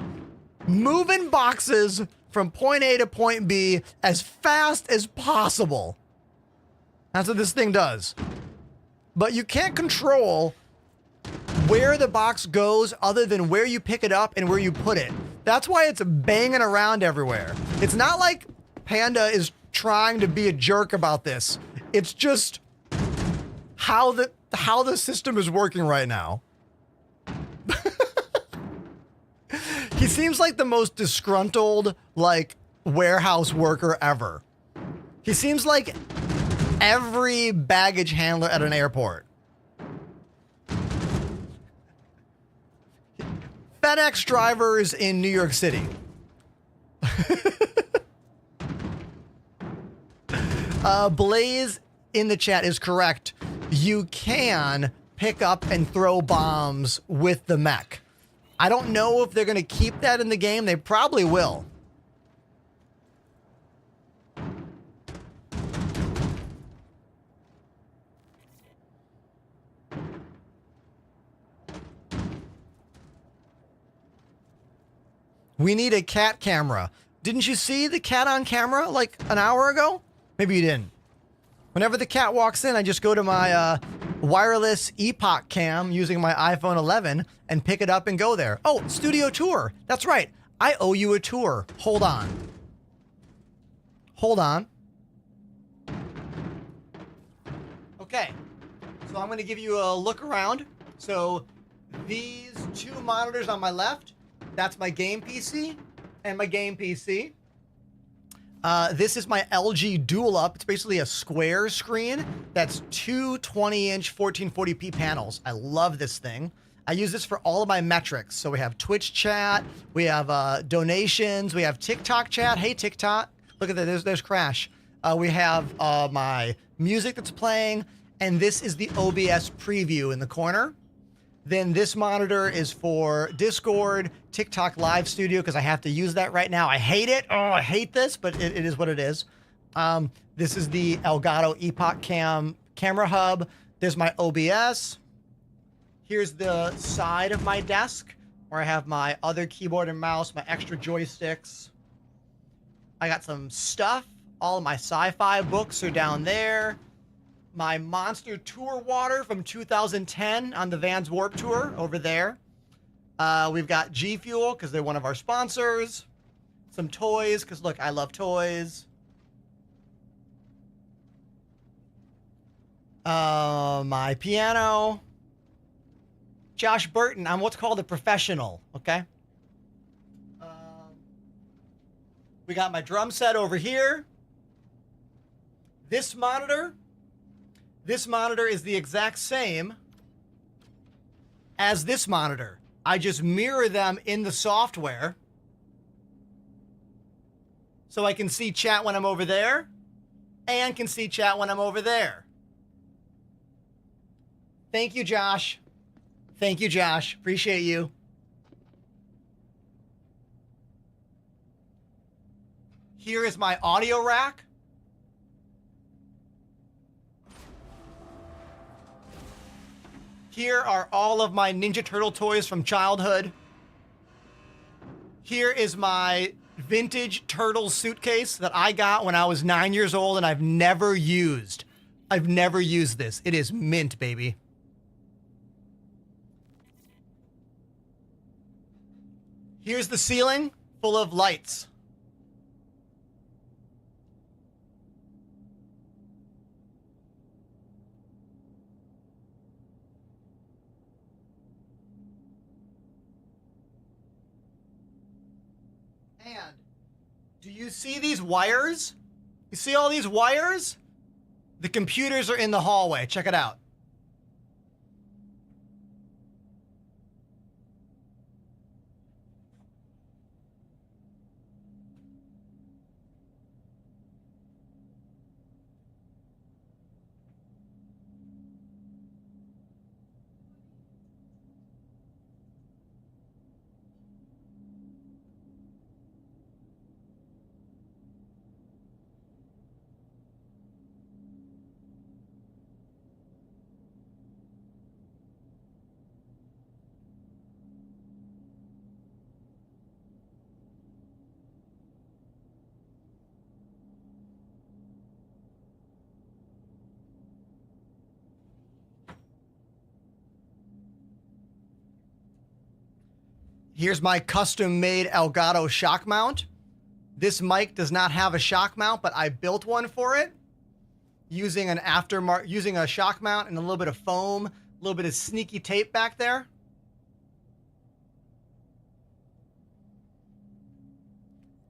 Moving boxes from point A to point B as fast as possible. That's what this thing does. But you can't control where the box goes other than where you pick it up and where you put it. That's why it's banging around everywhere. It's not like Panda is trying to be a jerk about this. It's just how the system is working right now. He seems like the most disgruntled, like, warehouse worker ever. He seems like every baggage handler at an airport. FedEx drivers in New York City. Blaze in the chat is correct. You can pick up and throw bombs with the mech. I don't know if they're going to keep that in the game. They probably will. We need a cat camera. Didn't you see the cat on camera like an hour ago? Maybe you didn't. Whenever the cat walks in, I just go to my wireless Epoch cam using my iPhone 11 and pick it up and go there. Oh, studio tour. That's right. I owe you a tour. Hold on. Hold on. Okay. So I'm going to give you a look around. So these two monitors on my left, that's my game PC and my game PC. This is my LG Dual Up. It's basically a square screen. That's two 20-inch 1440p panels. I love this thing. I use this for all of my metrics. So we have Twitch chat, we have donations, we have TikTok chat. Hey, TikTok. Look at that. There's Crash. We have my music that's playing, and this is the OBS preview in the corner. Then this monitor is for Discord, TikTok Live Studio, because I have to use that right now. I hate it. Oh, I hate this, but it is what it is. This is the Elgato Epoch Cam camera hub. There's my OBS. Here's the side of my desk where I have my other keyboard and mouse, my extra joysticks. I got some stuff. All of my sci-fi books are down there. My Monster Tour water from 2010 on the Vans Warp Tour over there. We've got G Fuel because they're one of our sponsors. Some toys because, look, I love toys. My piano. Josh Burton, I'm what's called a professional, okay? We got my drum set over here. This monitor is the exact same as this monitor. I just mirror them in the software so I can see chat when I'm over there and can see chat when I'm over there. Thank you, Josh. Thank you, Josh. Appreciate you. Here is my audio rack. Here are all of my Ninja Turtle toys from childhood. Here is my vintage turtle suitcase that I got when I was 9 years old and I've never used. I've never used this. It is mint, baby. Here's the ceiling full of lights. And do you see these wires? You see all these wires? The computers are in the hallway. Check it out. Here's my custom-made Elgato shock mount. This mic does not have a shock mount, but I built one for it using using a shock mount and a little bit of foam, a little bit of sneaky tape back there.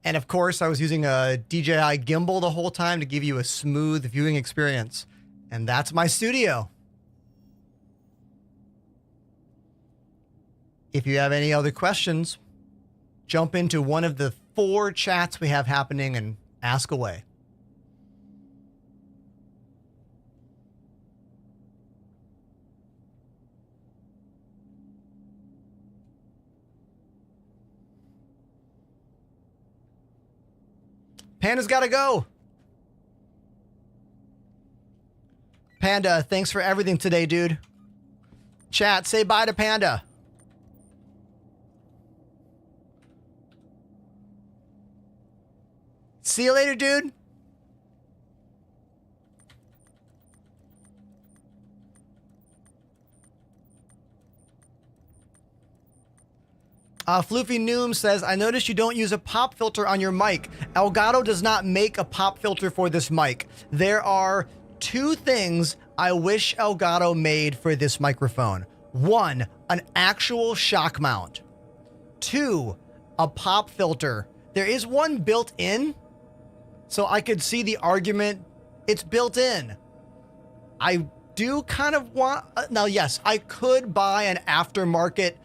And of course, I was using a DJI gimbal the whole time to give you a smooth viewing experience. And that's my studio. If you have any other questions, jump into one of the 4 chats we have happening and ask away. Panda's got to go. Panda, thanks for everything today, dude. Chat, say bye to Panda. See you later, dude. Floofy Noom says, I noticed you don't use a pop filter on your mic. Elgato does not make a pop filter for this mic. There are 2 things I wish Elgato made for this microphone. 1, an actual shock mount. 2, a pop filter. There is one built in, so I could see the argument. It's built in. I do kind of want... now, yes, I could buy an aftermarket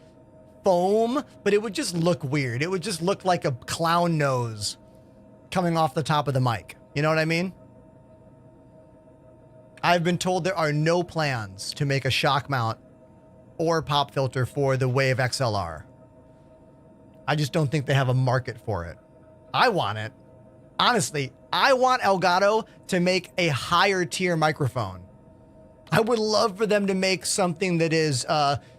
foam, but it would just look weird. It would just look like a clown nose coming off the top of the mic. You know what I mean? I've been told there are no plans to make a shock mount or pop filter for the Wave XLR. I just don't think they have a market for it. I want it. Honestly, I want Elgato to make a higher tier microphone. I would love for them to make something that is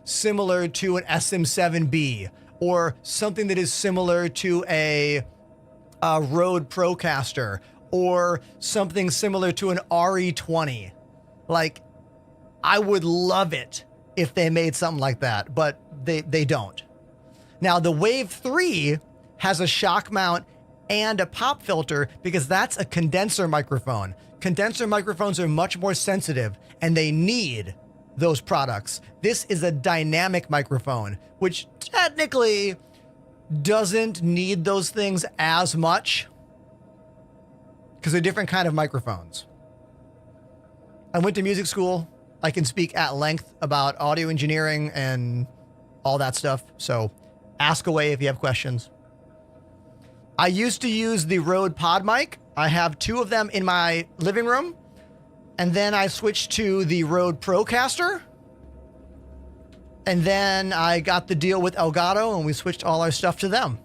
similar to an SM7B or something that is similar to a Rode Procaster or something similar to an RE20. Like, I would love it if they made something like that, but they don't. Now, the Wave 3 has a shock mount and a pop filter because that's a condenser microphone. Condenser microphones are much more sensitive and they need those products. This is a dynamic microphone, which technically doesn't need those things as much because they're different kind of microphones. I went to music school. I can speak at length about audio engineering and all that stuff. So ask away if you have questions. I used to use the Rode Pod mic. I have 2 of them in my living room. And then I switched to the Rode Procaster. And then I got the deal with Elgato and we switched all our stuff to them.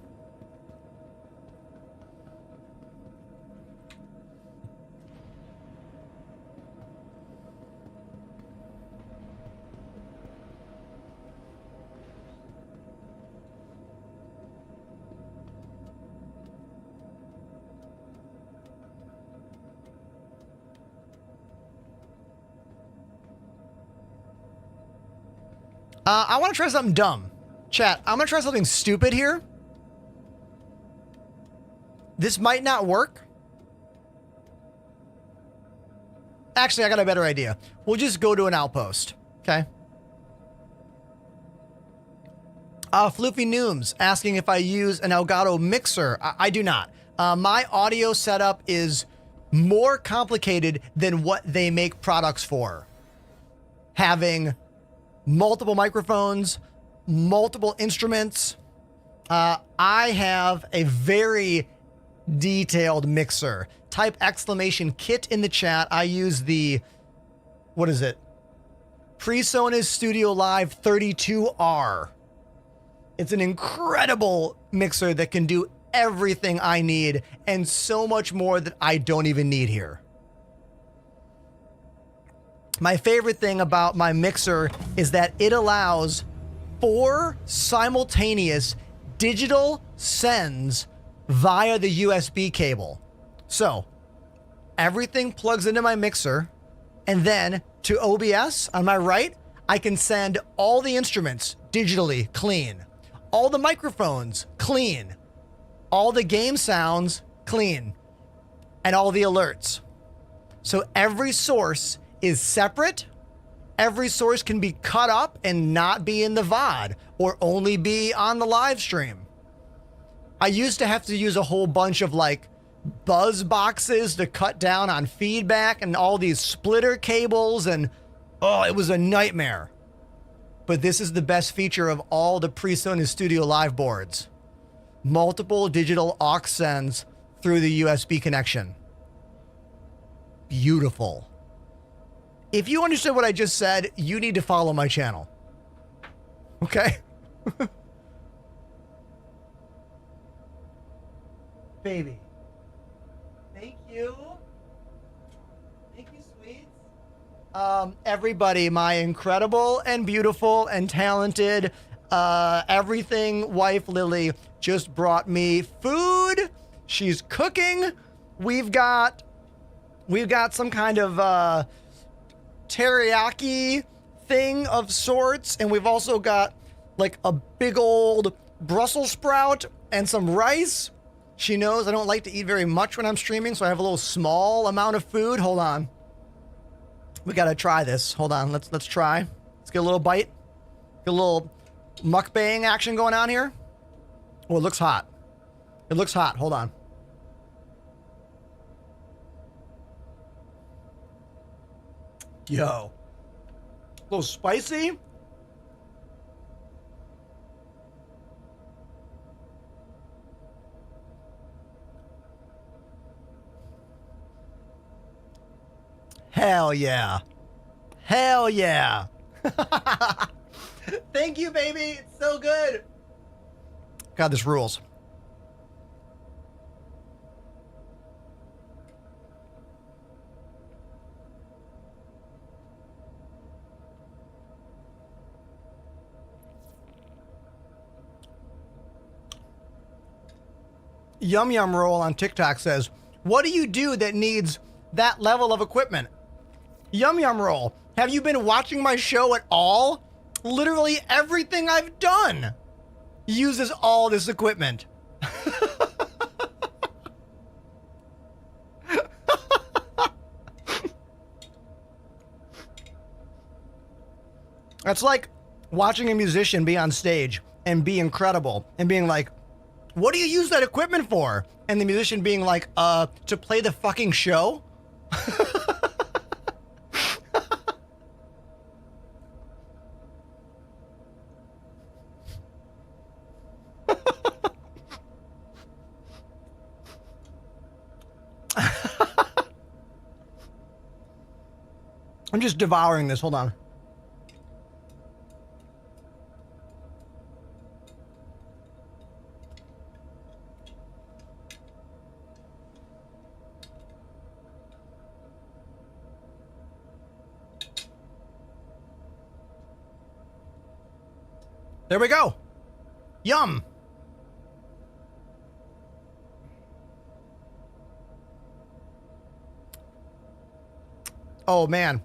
I want to try something dumb. Chat, I'm going to try something stupid here. This might not work. Actually, I got a better idea. We'll just go to an outpost. Okay. Floofy Nooms asking if I use an Elgato mixer. I do not. My audio setup is more complicated than what they make products for. Having multiple microphones, multiple instruments. I have a very detailed mixer. Type exclamation kit in the chat. I use the, what is it? PreSonus Studio Live 32R. It's an incredible mixer that can do everything I need and so much more that I don't even need here. My favorite thing about my mixer is that it allows 4 simultaneous digital sends via the USB cable. So everything plugs into my mixer, and then to OBS on my right, I can send all the instruments digitally clean. All the microphones, clean. All the game sounds, clean. And all the alerts. So every source is separate. Every source can be cut up and not be in the VOD or only be on the live stream. I used to have to use a whole bunch of like buzz boxes to cut down on feedback and all these splitter cables, and oh, it was a nightmare. But this is the best feature of all the PreSonus Studio Live boards. Multiple digital aux sends through the USB connection. Beautiful. If you understood what I just said, you need to follow my channel. Okay? Baby. Thank you. Thank you, sweets. Everybody, my incredible and beautiful and talented everything wife Lily just brought me food. She's cooking. We've got some kind of teriyaki thing of sorts, and we've also got like a big old Brussels sprout and some rice. She knows I don't like to eat very much when I'm streaming, so I have a little small amount of food. Hold on. We gotta try this. Hold on, let's try. Let's get a little bite. Get a little mukbang action going on here. Oh, it looks hot. It looks hot. Hold on. Yo. A little spicy. Hell yeah. Hell yeah. Thank you, baby. It's so good. God, this rules. Yum Yum Roll on TikTok says, what do you do that needs that level of equipment? Yum Yum Roll, have you been watching my show at all? Literally everything I've done uses all this equipment. That's like watching a musician be on stage and be incredible and being like, what do you use that equipment for? And the musician being like, to play the fucking show? I'm just devouring this. Hold on. There we go. Yum. Oh, man.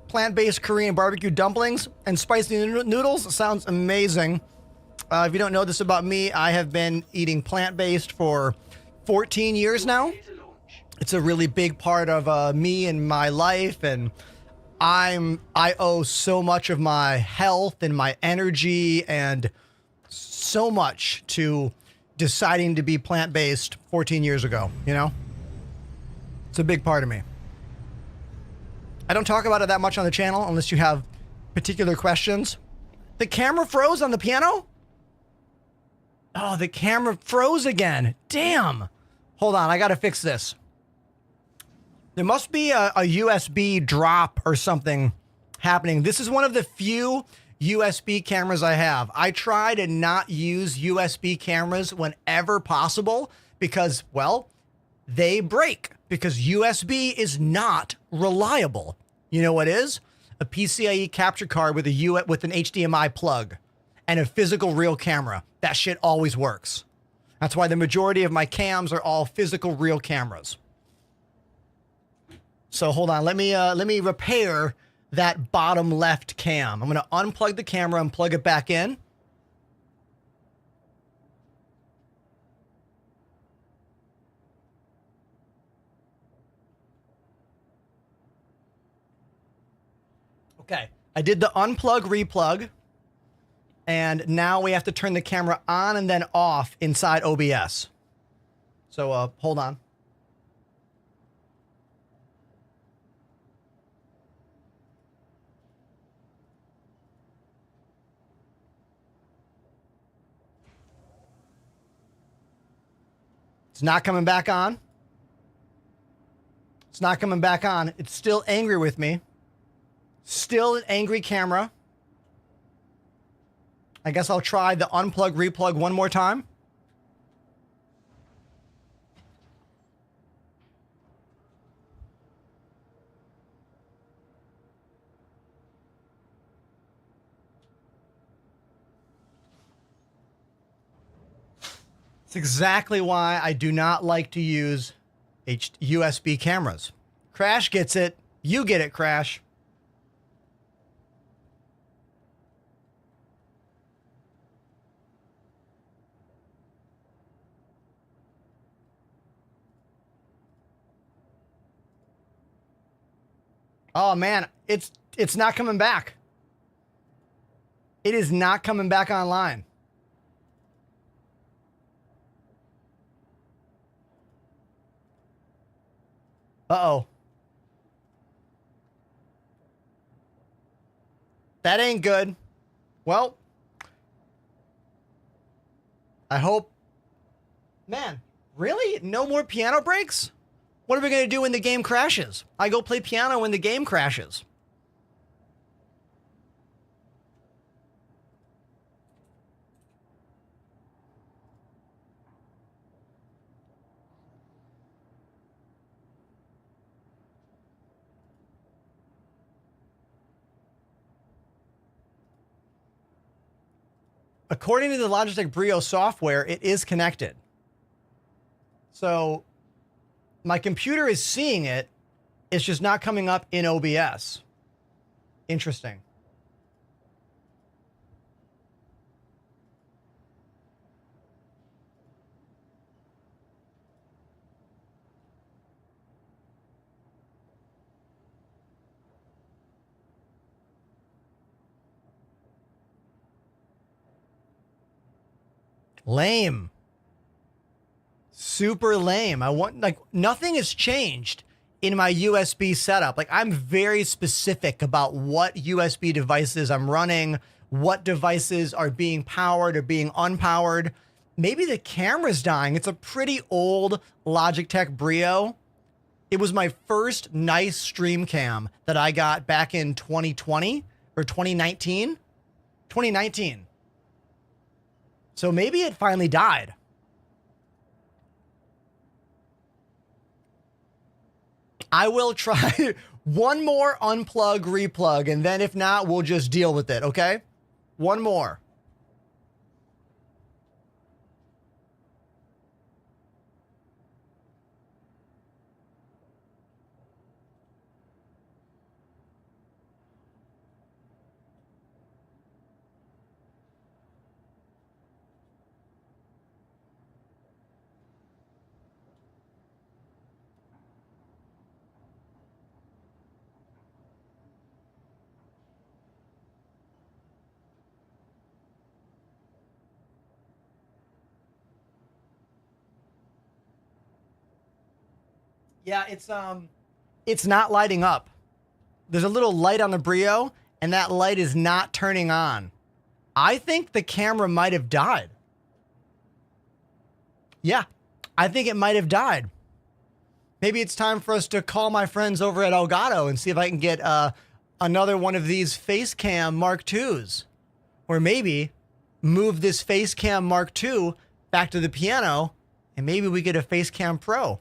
Plant-based Korean barbecue dumplings and spicy noodles sounds amazing. If you don't know this about me, I have been eating plant-based for 14 years now. It's a really big part of me and my life, and I owe so much of my health and my energy and so much to deciding to be plant-based 14 years ago, you know? It's a big part of me. I don't talk about it that much on the channel unless you have particular questions. The camera froze on the piano? Oh, the camera froze again. Damn. Hold on, I gotta fix this. There must be a USB drop or something happening. This is one of the few USB cameras I have. I try to not use USB cameras whenever possible because, well, they break because USB is not reliable. You know what is? A PCIe capture card with an HDMI plug and a physical real camera. That shit always works. That's why the majority of my cams are all physical real cameras. So hold on, let me repair that bottom left cam. I'm gonna unplug the camera and plug it back in. Okay. I did the unplug, replug. And now we have to turn the camera on and then off inside OBS. So, hold on. It's not coming back on. It's not coming back on. It's still angry with me. Still an angry camera. I guess I'll try the unplug, replug one more time. It's exactly why I do not like to use USB cameras. Crash gets it. You get it, Crash. Oh man, it's not coming back. It is not coming back online. Uh-oh. That ain't good. Well, I hope... Man, really? No more piano breaks? What are we going to do when the game crashes? I go play piano when the game crashes. According to the Logitech Brio software, it is connected. So my computer is seeing it. It's just not coming up in OBS. Interesting. Lame. Super lame. I want, like, nothing has changed in my USB setup. Like, I'm very specific about what USB devices I'm running, what devices are being powered or being unpowered. Maybe the camera's dying. It's a pretty old Logitech Brio. It was my first nice stream cam that I got back in 2020 or 2019. 2019. So maybe it finally died. I will try one more unplug, replug, and then if not, we'll just deal with it, okay? One more. Yeah, it's not lighting up. There's a little light on the Brio, and that light is not turning on. I think the camera might have died. Yeah, I think it might have died. Maybe it's time for us to call my friends over at Elgato and see if I can get another one of these Facecam Mark IIs. Or maybe move this Facecam Mark II back to the piano, and maybe we get a Facecam Pro.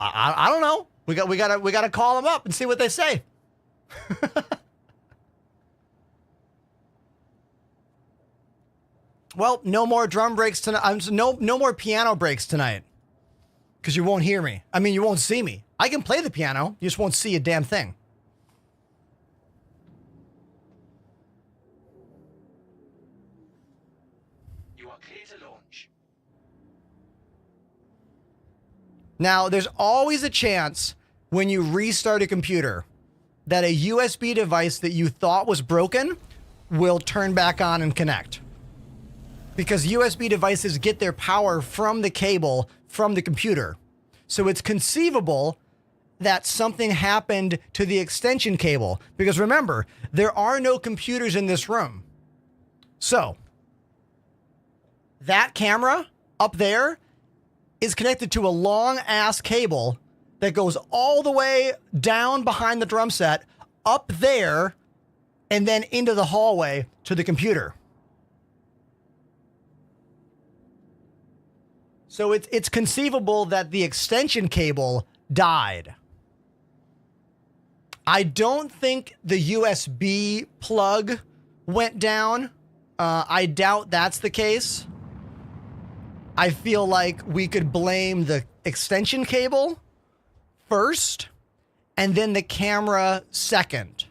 I don't know. We gotta call them up and see what they say. Well, no more drum breaks tonight. No more piano breaks tonight. Because you won't hear me. I mean, you won't see me. I can play the piano. You just won't see a damn thing. You are clear to launch. Now, there's always a chance when you restart a computer that a USB device that you thought was broken will turn back on and connect. Because USB devices get their power from the cable from the computer. So it's conceivable that something happened to the extension cable. Because remember, there are no computers in this room. So that camera up there is connected to a long ass cable that goes all the way down behind the drum set, up there, and then into the hallway to the computer. So it's conceivable that the extension cable died. I don't think the USB plug went down. I doubt that's the case. I feel like we could blame the extension cable first and then the camera second.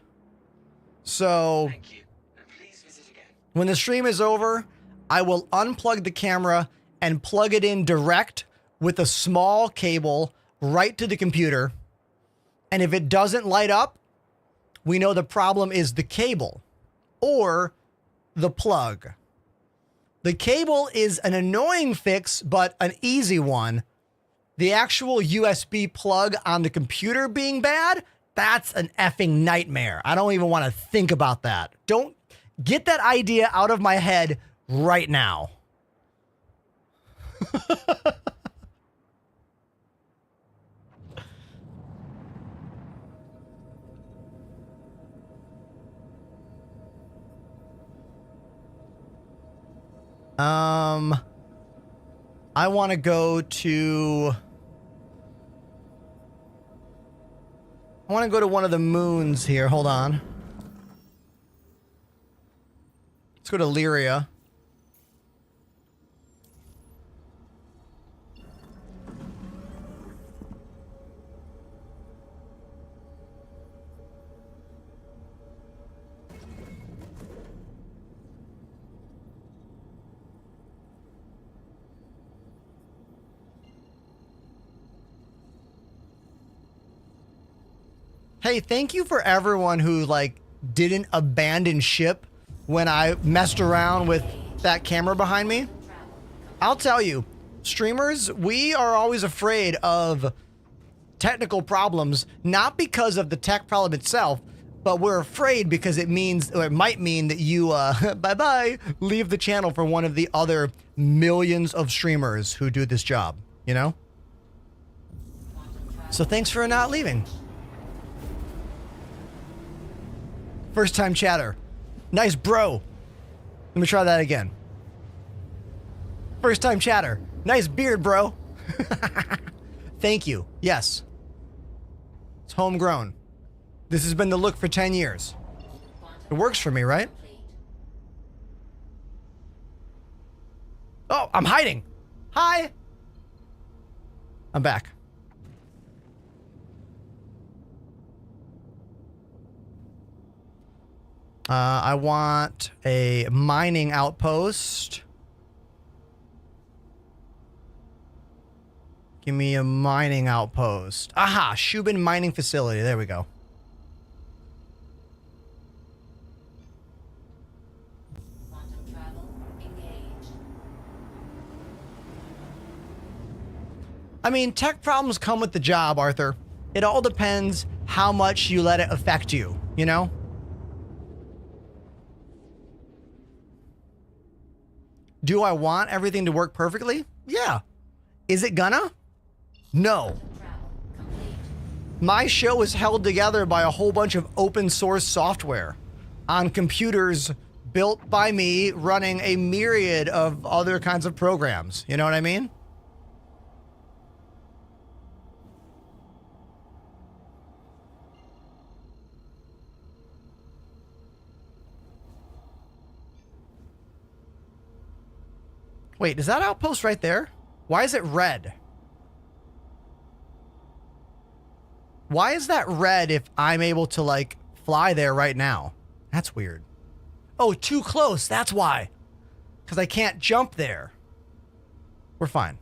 So Thank you. And please visit again. when the stream is over, I will unplug the camera and plug it in direct with a small cable right to the computer. And if it doesn't light up, we know the problem is the cable or the plug. The cable is an annoying fix, but an easy one. The actual USB plug on the computer being bad, that's an effing nightmare. I don't even want to think about that. Don't get that idea out of my head right now. I want to go to one of the moons here. Hold on. Let's go to Lyria. Hey, thank you for everyone who like didn't abandon ship when I messed around with that camera behind me. I'll tell you, streamers, we are always afraid of technical problems, not because of the tech problem itself, but we're afraid because it means, or it might mean that you, bye-bye, leave the channel for one of the other millions of streamers who do this job, you know? So thanks for not leaving. First time chatter. Nice bro. Let me try that again. First time chatter. Nice beard, bro. Thank you. Yes. It's homegrown. This has been the look for 10 years. It works for me, right? Oh, I'm hiding. Hi. I'm back. I want a mining outpost. Give me a mining outpost. Aha, Shubin mining facility. There we go. Quantum travel engaged. I mean, tech problems come with the job, Arthur. It all depends how much you let it affect you, you know? Do I want everything to work perfectly? Yeah. Is it gonna? No. Travel complete. My show is held together by a whole bunch of open source software on computers built by me running a myriad of other kinds of programs. You know what I mean? Wait, is that outpost right there? Why is it red? Why is that red if I'm able to, like, fly there right now? That's weird. Oh, too close. That's why. Because I can't jump there. We're fine.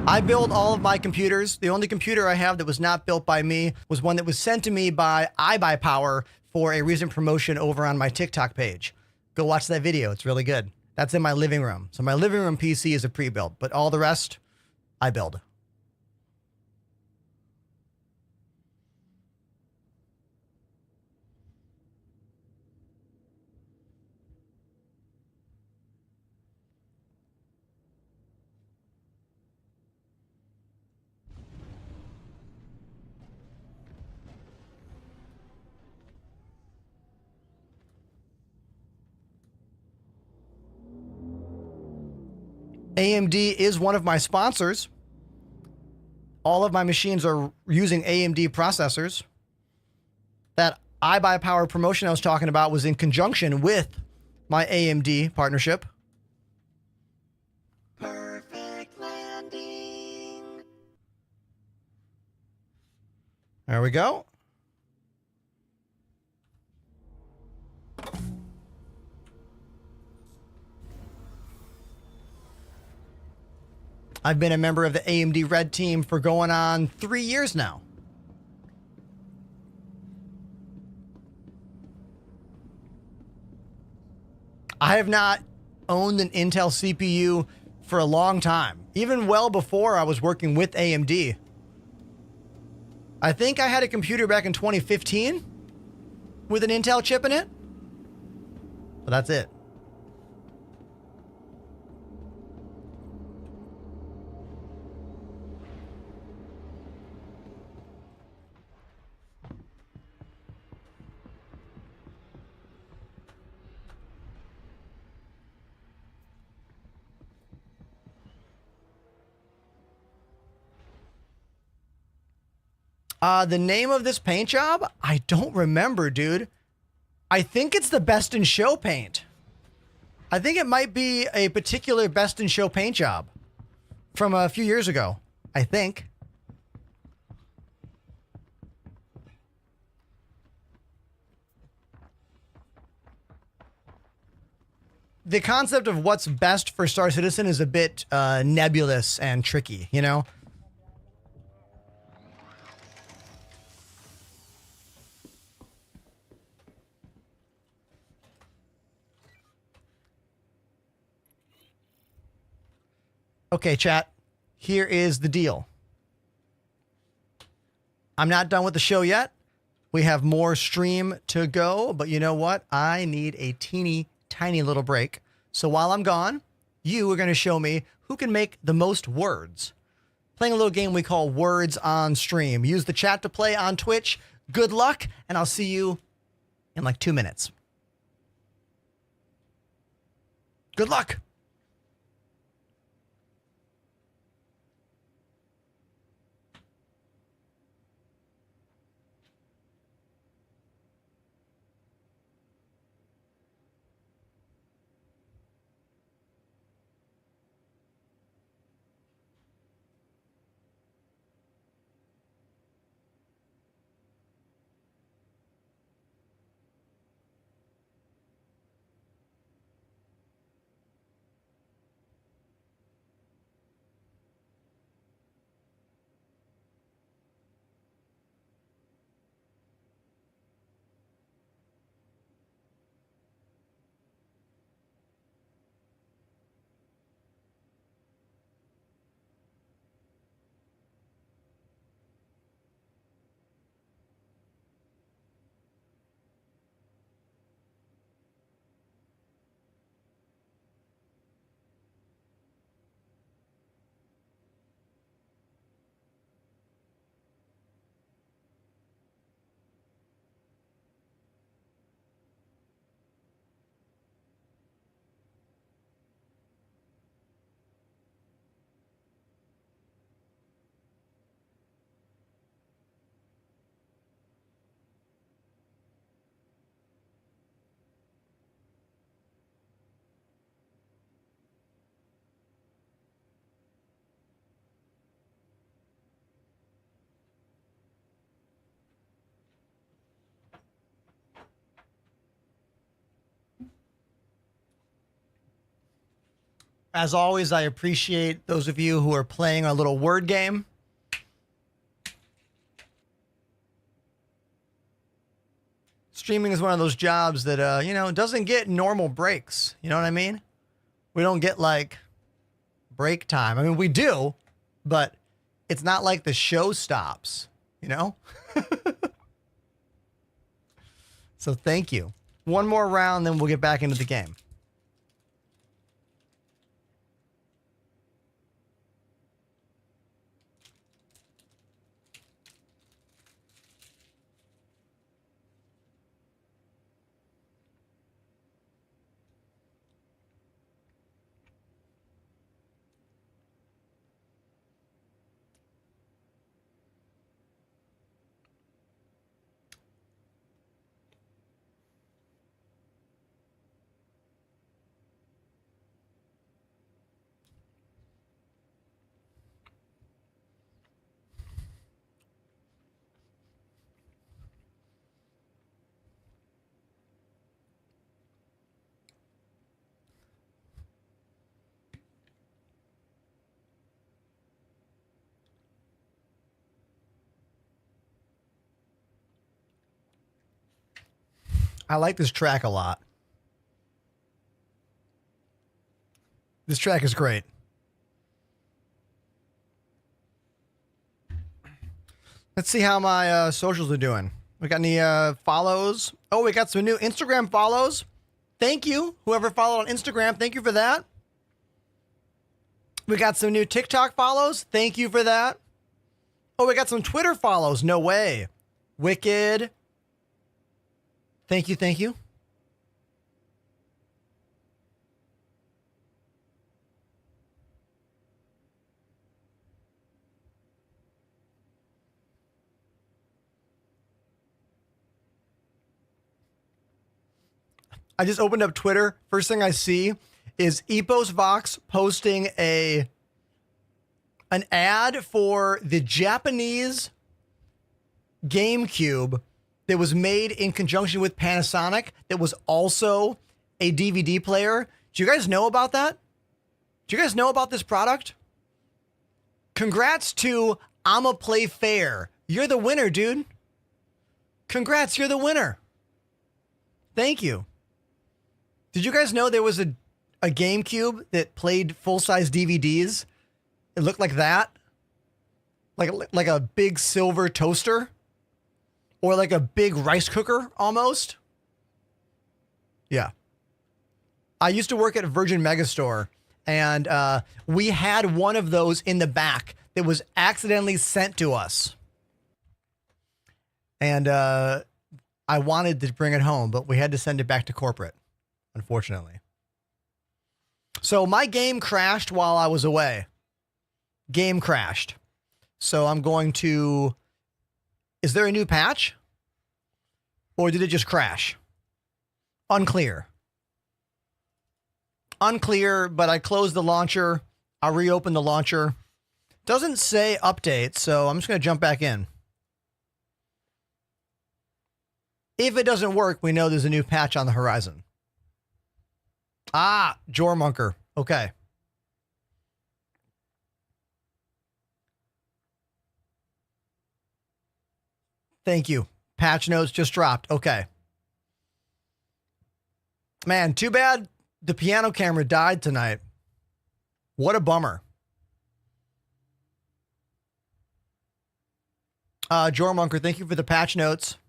I build all of my computers. The only computer I have that was not built by me was one that was sent to me by iBuyPower for a recent promotion over on my TikTok page. Go watch that video. It's really good. That's in my living room. So my living room PC is a pre-built, but all the rest, I build. AMD is one of my sponsors. All of my machines are using AMD processors. That iBuyPower promotion I was talking about was in conjunction with my AMD partnership. Perfect landing. There we go. I've been a member of the AMD Red Team for going on 3 years now. I have not owned an Intel CPU for a long time, even well before I was working with AMD. I think I had a computer back in 2015 with an Intel chip in it, but that's it. The name of this paint job? I don't remember, dude. I think it's the Best in Show paint. I think it might be a particular Best in Show paint job from a few years ago, I think. The concept of what's best for Star Citizen is a bit nebulous and tricky, you know? Okay, chat, here is the deal. I'm not done with the show yet. We have more stream to go, but you know what? I need a teeny tiny little break. So while I'm gone, you are going to show me who can make the most words. Playing a little game we call Words on Stream. Use the chat to play on Twitch. Good luck, and I'll see you in like 2 minutes. Good luck. As always, I appreciate those of you who are playing our little word game. Streaming is one of those jobs that, you know, doesn't get normal breaks. You know what I mean? We don't get like break time. I mean, we do, but it's not like the show stops, you know? So thank you. One more round, then we'll get back into the game. I like this track a lot. This track is great. Let's see how my socials are doing. We got any follows? Oh, we got some new Instagram follows. Thank you. Whoever followed on Instagram, thank you for that. We got some new TikTok follows. Thank you for that. Oh, we got some Twitter follows. No way. Wicked. Thank you, thank you. I just opened up Twitter. First thing I see is Epos Vox posting an ad for the Japanese GameCube that was made in conjunction with Panasonic that was also a DVD player. Do you guys know about that? Do you guys know about this product? Congrats to I'ma Play Fair. You're the winner, dude. Congrats, you're the winner. Thank you. Did you guys know there was a GameCube that played full-size DVDs? It looked like that. Like a big silver toaster. Or like a big rice cooker, almost. Yeah. I used to work at Virgin Megastore, and we had one of those in the back that was accidentally sent to us. And I wanted to bring it home, but we had to send it back to corporate, unfortunately. So my game crashed while I was away. Game crashed. So I'm going to... Is there a new patch? Or did it just crash? Unclear. Unclear, but I closed the launcher. I reopened the launcher. Doesn't say update, so I'm just going to jump back in. If it doesn't work, we know there's a new patch on the horizon. Ah, Jormunker. Okay. Thank you. Patch notes just dropped. Okay. Man, too bad the piano camera died tonight. What a bummer. Jormunker, thank you for the patch notes.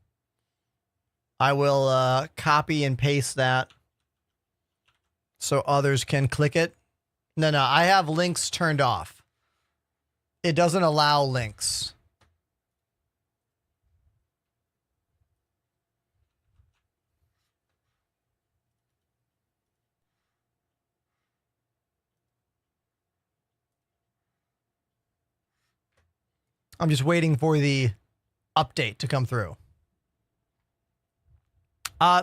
I will copy and paste that so others can click it. No, I have links turned off. It doesn't allow links. I'm just waiting for the update to come through.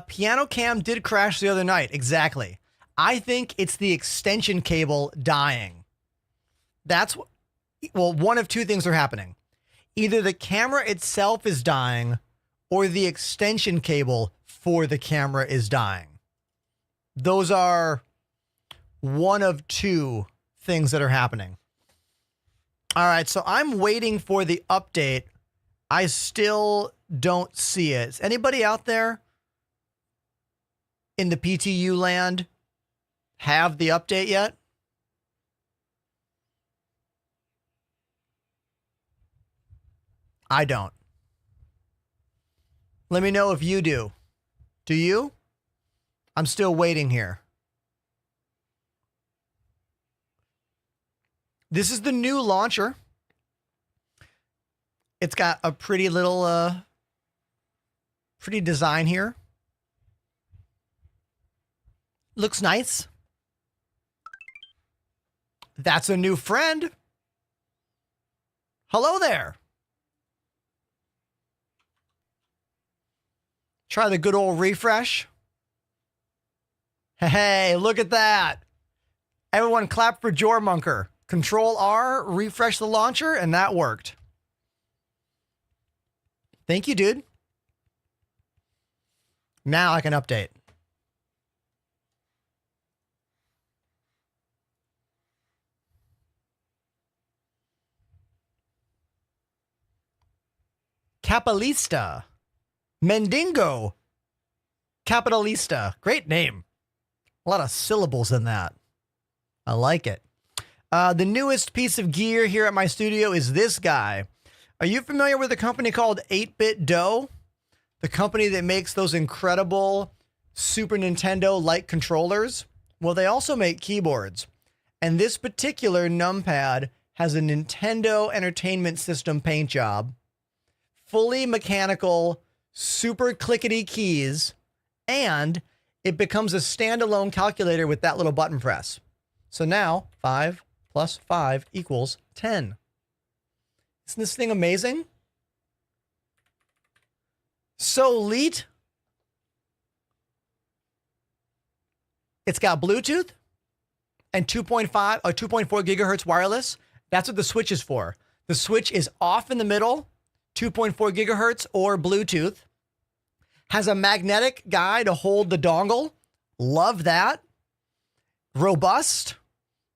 Piano cam did crash the other night. Exactly. I think it's the extension cable dying. That's well, one of two things are happening. Either the camera itself is dying or the extension cable for the camera is dying. Those are one of two things that are happening. All right, so I'm waiting for the update. I still don't see it. Is anybody out there in the PTU land have the update yet? I don't. Let me know if you do. Do you? I'm still waiting here. This is the new launcher. It's got a pretty little, pretty design here. Looks nice. That's a new friend. Hello there. Try the good old refresh. Hey, look at that. Everyone clap for Jormunker. Control R, refresh the launcher, and that worked. Thank you, dude. Now I can update. Capitalista. Mendingo. Capitalista. Great name. A lot of syllables in that. I like it. The newest piece of gear here at my studio is this guy. Are you familiar with a company called 8-Bit Dough? The company that makes those incredible Super Nintendo-like controllers? Well, they also make keyboards. And this particular numpad has a Nintendo Entertainment System paint job. Fully mechanical, super clickety keys, and it becomes a standalone calculator with that little button press. So now 5 plus 5 equals 10. Isn't this thing amazing? So elite. It's got Bluetooth and 2.5 or 2.4 gigahertz wireless. That's what the switch is for. The switch is off in the middle, 2.4 gigahertz or Bluetooth. Has a magnetic guy to hold the dongle. Love that. Robust.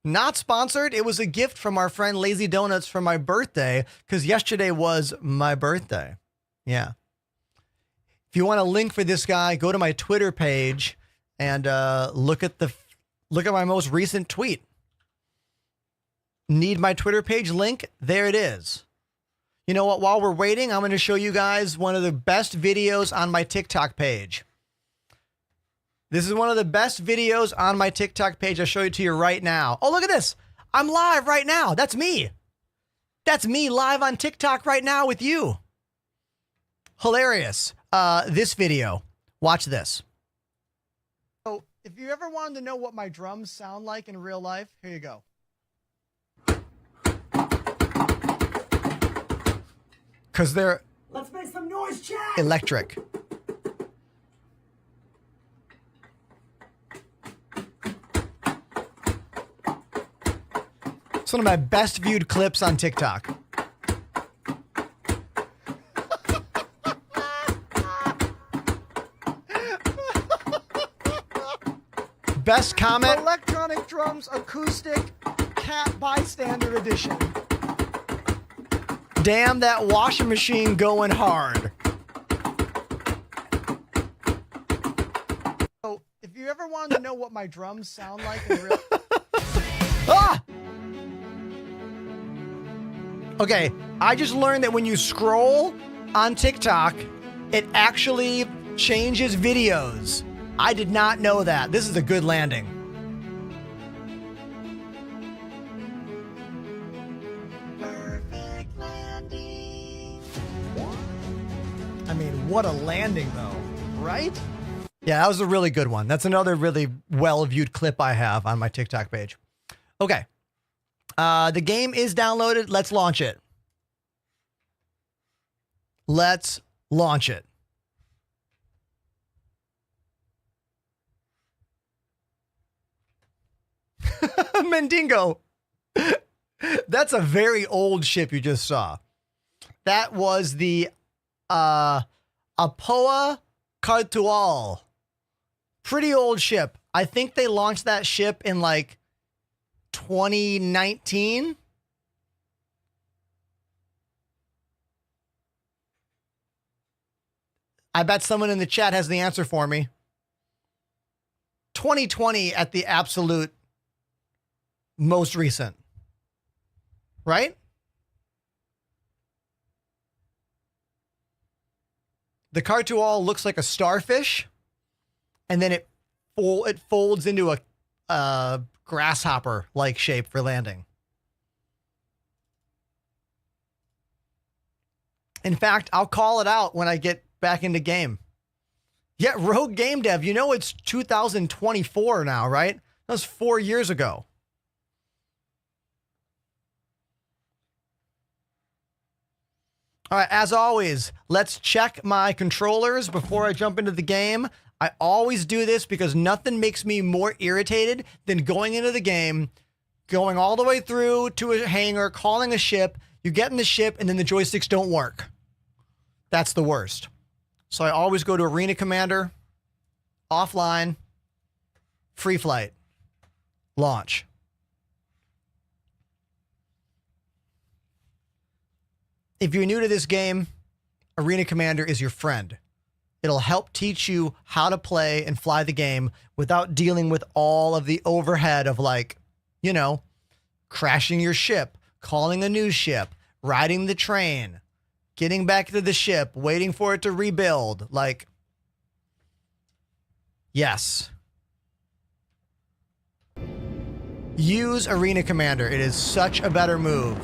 Not sponsored. It was a gift from our friend Lazy Donuts for my birthday because yesterday was my birthday. Yeah. If you want a link for this guy, go to my Twitter page and look at my most recent tweet. Need my Twitter page link? There it is. You know what? While we're waiting, I'm going to show you guys one of the best videos on my TikTok page. This is one of the best videos on my TikTok page. I'll show it to you right now. Oh, look at this. I'm live right now. That's me. That's me live on TikTok right now with you. Hilarious. This video. Watch this. So if you ever wanted to know what my drums sound like in real life, here you go. Because they're Let's make some noise, chat. Electric. It's one of my best viewed clips on TikTok. Best comment. Electronic drums acoustic cat bystander edition. Damn, that washing machine going hard. So, if you ever wanted to know what my drums sound like in real... Ah! Okay, I just learned that when you scroll on TikTok, it actually changes videos. I did not know that. This is a good landing. Perfect landing. I mean, what a landing though, right? Yeah, that was a really good one. That's another really well-viewed clip I have on my TikTok page. Okay. The game is downloaded. Let's launch it. Let's launch it. Mendingo. That's a very old ship you just saw. That was the Apoa Cartual. Pretty old ship. I think they launched that ship in like 2019. I bet someone in the chat has the answer for me. 2020 at the absolute most recent. Right? The Cartual looks like a starfish, and then it folds into a grasshopper-like shape for landing. In fact, I'll call it out when I get back into game. Yeah, Rogue Game Dev, you know it's 2024 now, right? That was 4 years ago. All right, as always, let's check my controllers before I jump into the game. I always do this because nothing makes me more irritated than going into the game, going all the way through to a hangar, calling a ship, you get in the ship, and then the joysticks don't work. That's the worst. So I always go to Arena Commander, offline, free flight, launch. If you're new to this game, Arena Commander is your friend. It'll help teach you how to play and fly the game without dealing with all of the overhead of, like, you know, crashing your ship, calling a new ship, riding the train, getting back to the ship, waiting for it to rebuild. Like, yes. Use Arena Commander. It is such a better move.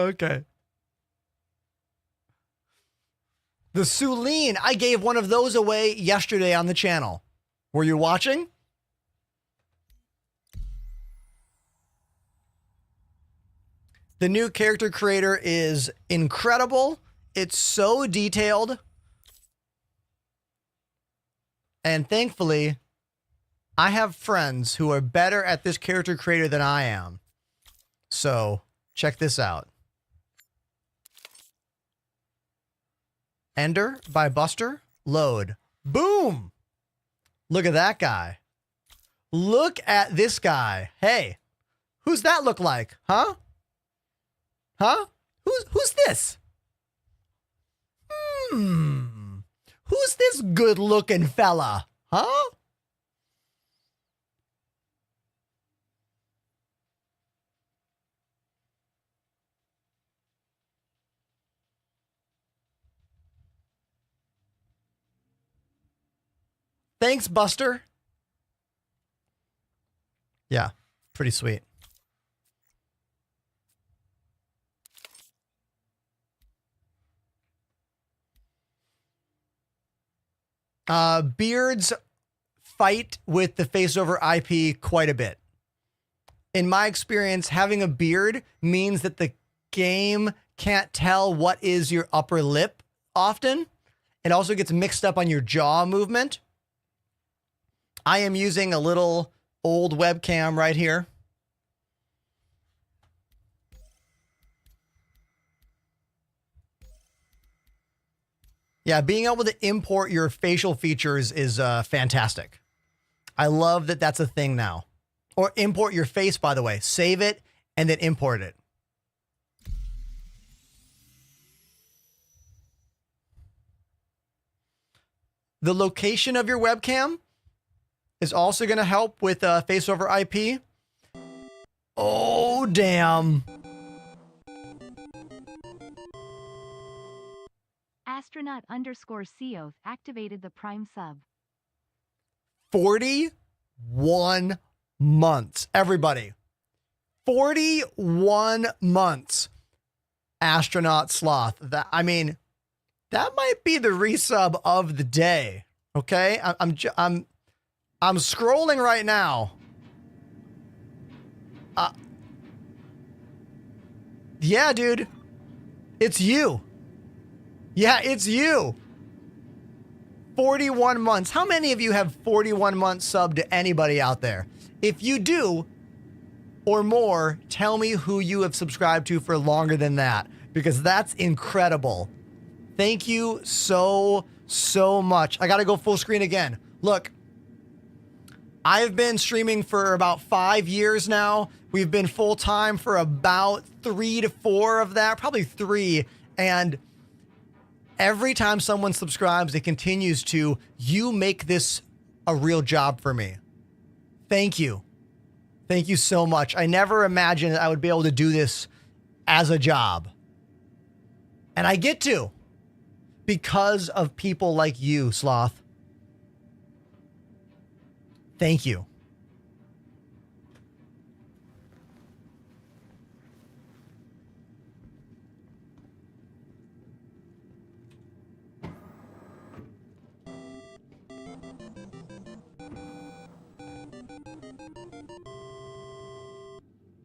Okay. The Suline, I gave one of those away yesterday on the channel. Were you watching? The new character creator is incredible. It's so detailed. And thankfully, I have friends who are better at this character creator than I am. So, check this out. Ender by Buster. Load. Boom! Look at that guy. Look at this guy. Hey, who's that look like? Huh? Huh? Who's this? Who's this good-looking fella? Huh? Thanks, Buster. Yeah, pretty sweet. Beards fight with the face over IP quite a bit. In my experience, having a beard means that the game can't tell what is your upper lip often. It also gets mixed up on your jaw movement. I am using a little old webcam right here. Yeah, being able to import your facial features is fantastic. I love that that's a thing now. Or import your face, by the way. Save it and then import it. The location of your webcam is also going to help with face over IP. Oh, damn. Astronaut_Seoth activated the Prime sub. 41 months. Everybody. 41 months. Astronaut Sloth. That, I mean, that might be the resub of the day. Okay? I'm scrolling right now. Yeah, dude. It's you. Yeah, it's you. 41 months. How many of you have 41 months sub to anybody out there? If you do or more, tell me who you have subscribed to for longer than that, because that's incredible. Thank you so much. I got to go full screen again. Look, I've been streaming for about 5 years now. We've been full time for about 3 to 4 of that, probably 3. And every time someone subscribes, it continues to, you make this a real job for me. Thank you. Thank you so much. I never imagined I would be able to do this as a job. And I get to, because of people like you, Sloth. Thank you.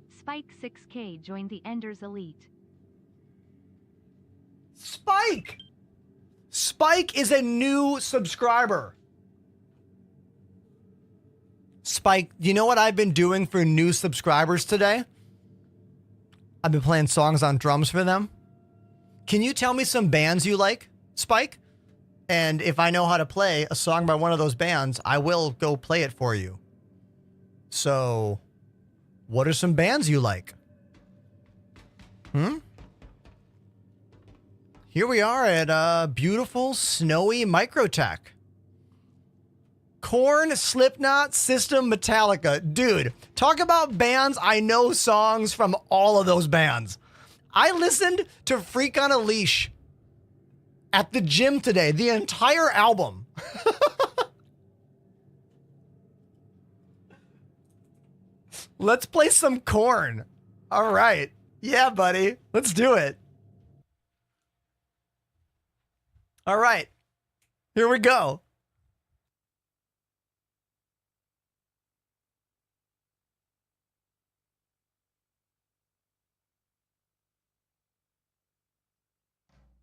Spike 6K joined the Enders Elite. Spike! Spike is a new subscriber. Spike, you know what I've been doing for new subscribers today? I've been playing songs on drums for them. Can you tell me some bands you like, Spike? And if I know how to play a song by one of those bands, I will go play it for you. So, what are some bands you like? Here we are at beautiful, snowy Microtech. Korn, Slipknot, System, Metallica. Dude, talk about bands. I know songs from all of those bands. I listened to Freak on a Leash at the gym today, the entire album. Let's play some Korn. All right. Yeah, buddy. Let's do it. All right. Here we go.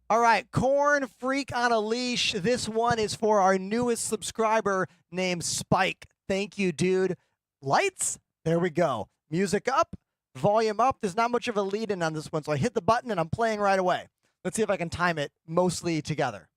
All right, Korn, Freak on a Leash. This one is for our newest subscriber named Spike. Thank you, dude. Lights? There we go. Music up, volume up. There's not much of a lead in on this one, so I hit the button and I'm playing right away. Let's see if I can time it mostly together.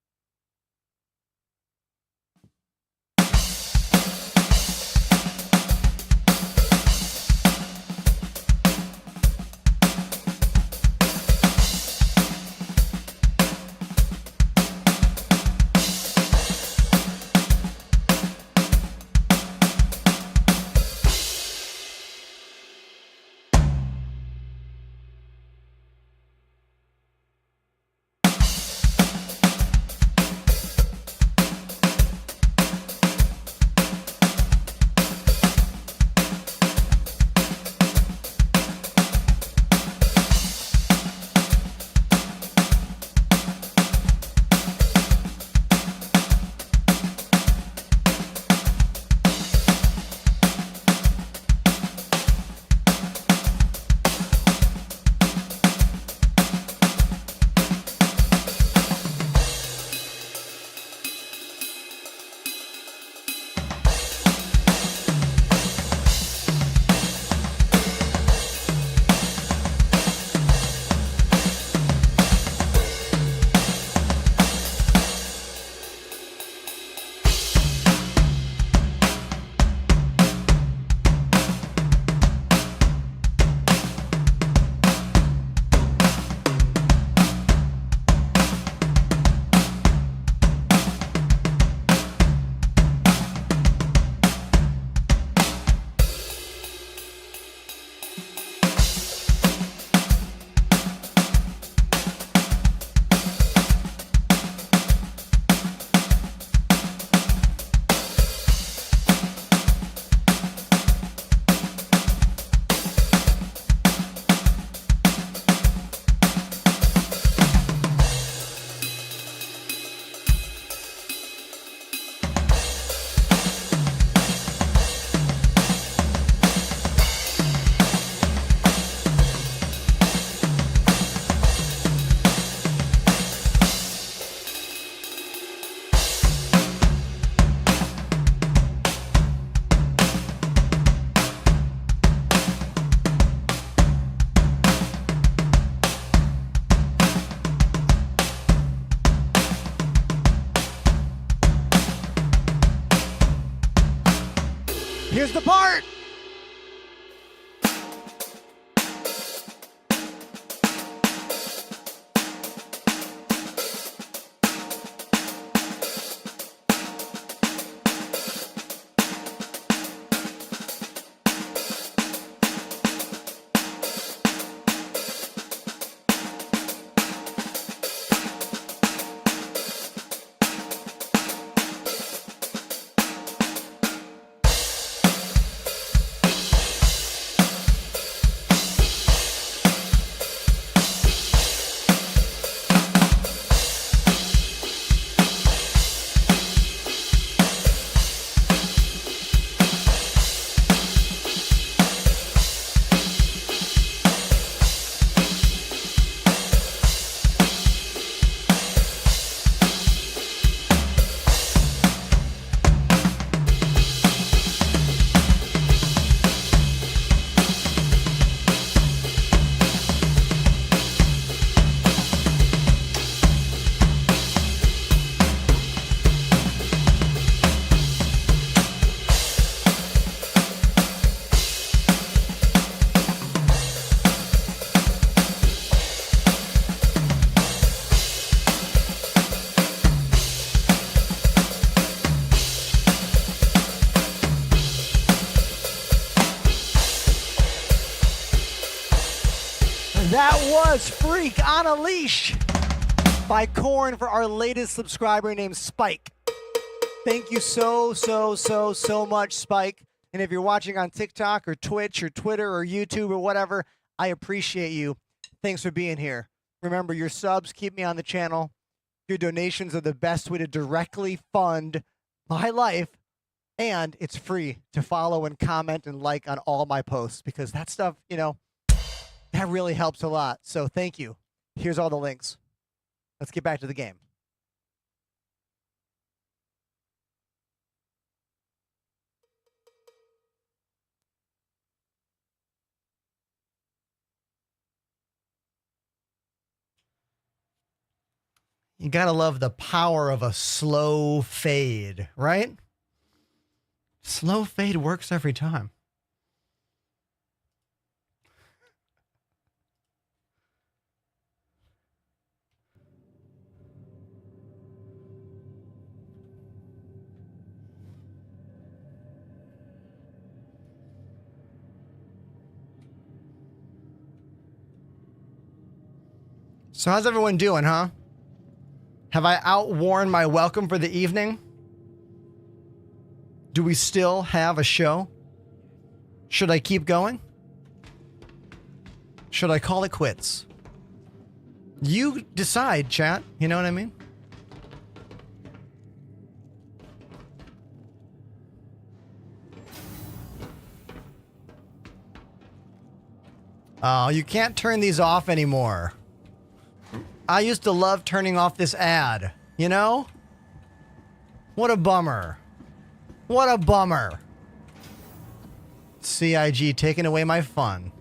Here's the part. That was Freak on a Leash by Korn for our latest subscriber named Spike. Thank you so much, Spike. And if you're watching on TikTok or Twitch or Twitter or YouTube or whatever, I appreciate you. Thanks for being here. Remember, your subs keep me on the channel. Your donations are the best way to directly fund my life. And it's free to follow and comment and like on all my posts because that stuff, you know, that really helps a lot. So thank you. Here's all the links. Let's get back to the game. You gotta love the power of a slow fade, right? Slow fade works every time. So how's everyone doing, huh? Have I outworn my welcome for the evening? Do we still have a show? Should I keep going? Should I call it quits? You decide, chat. You know what I mean? Oh, you can't turn these off anymore. I used to love turning off this ad, you know? What a bummer. What a bummer. CIG taking away my fun.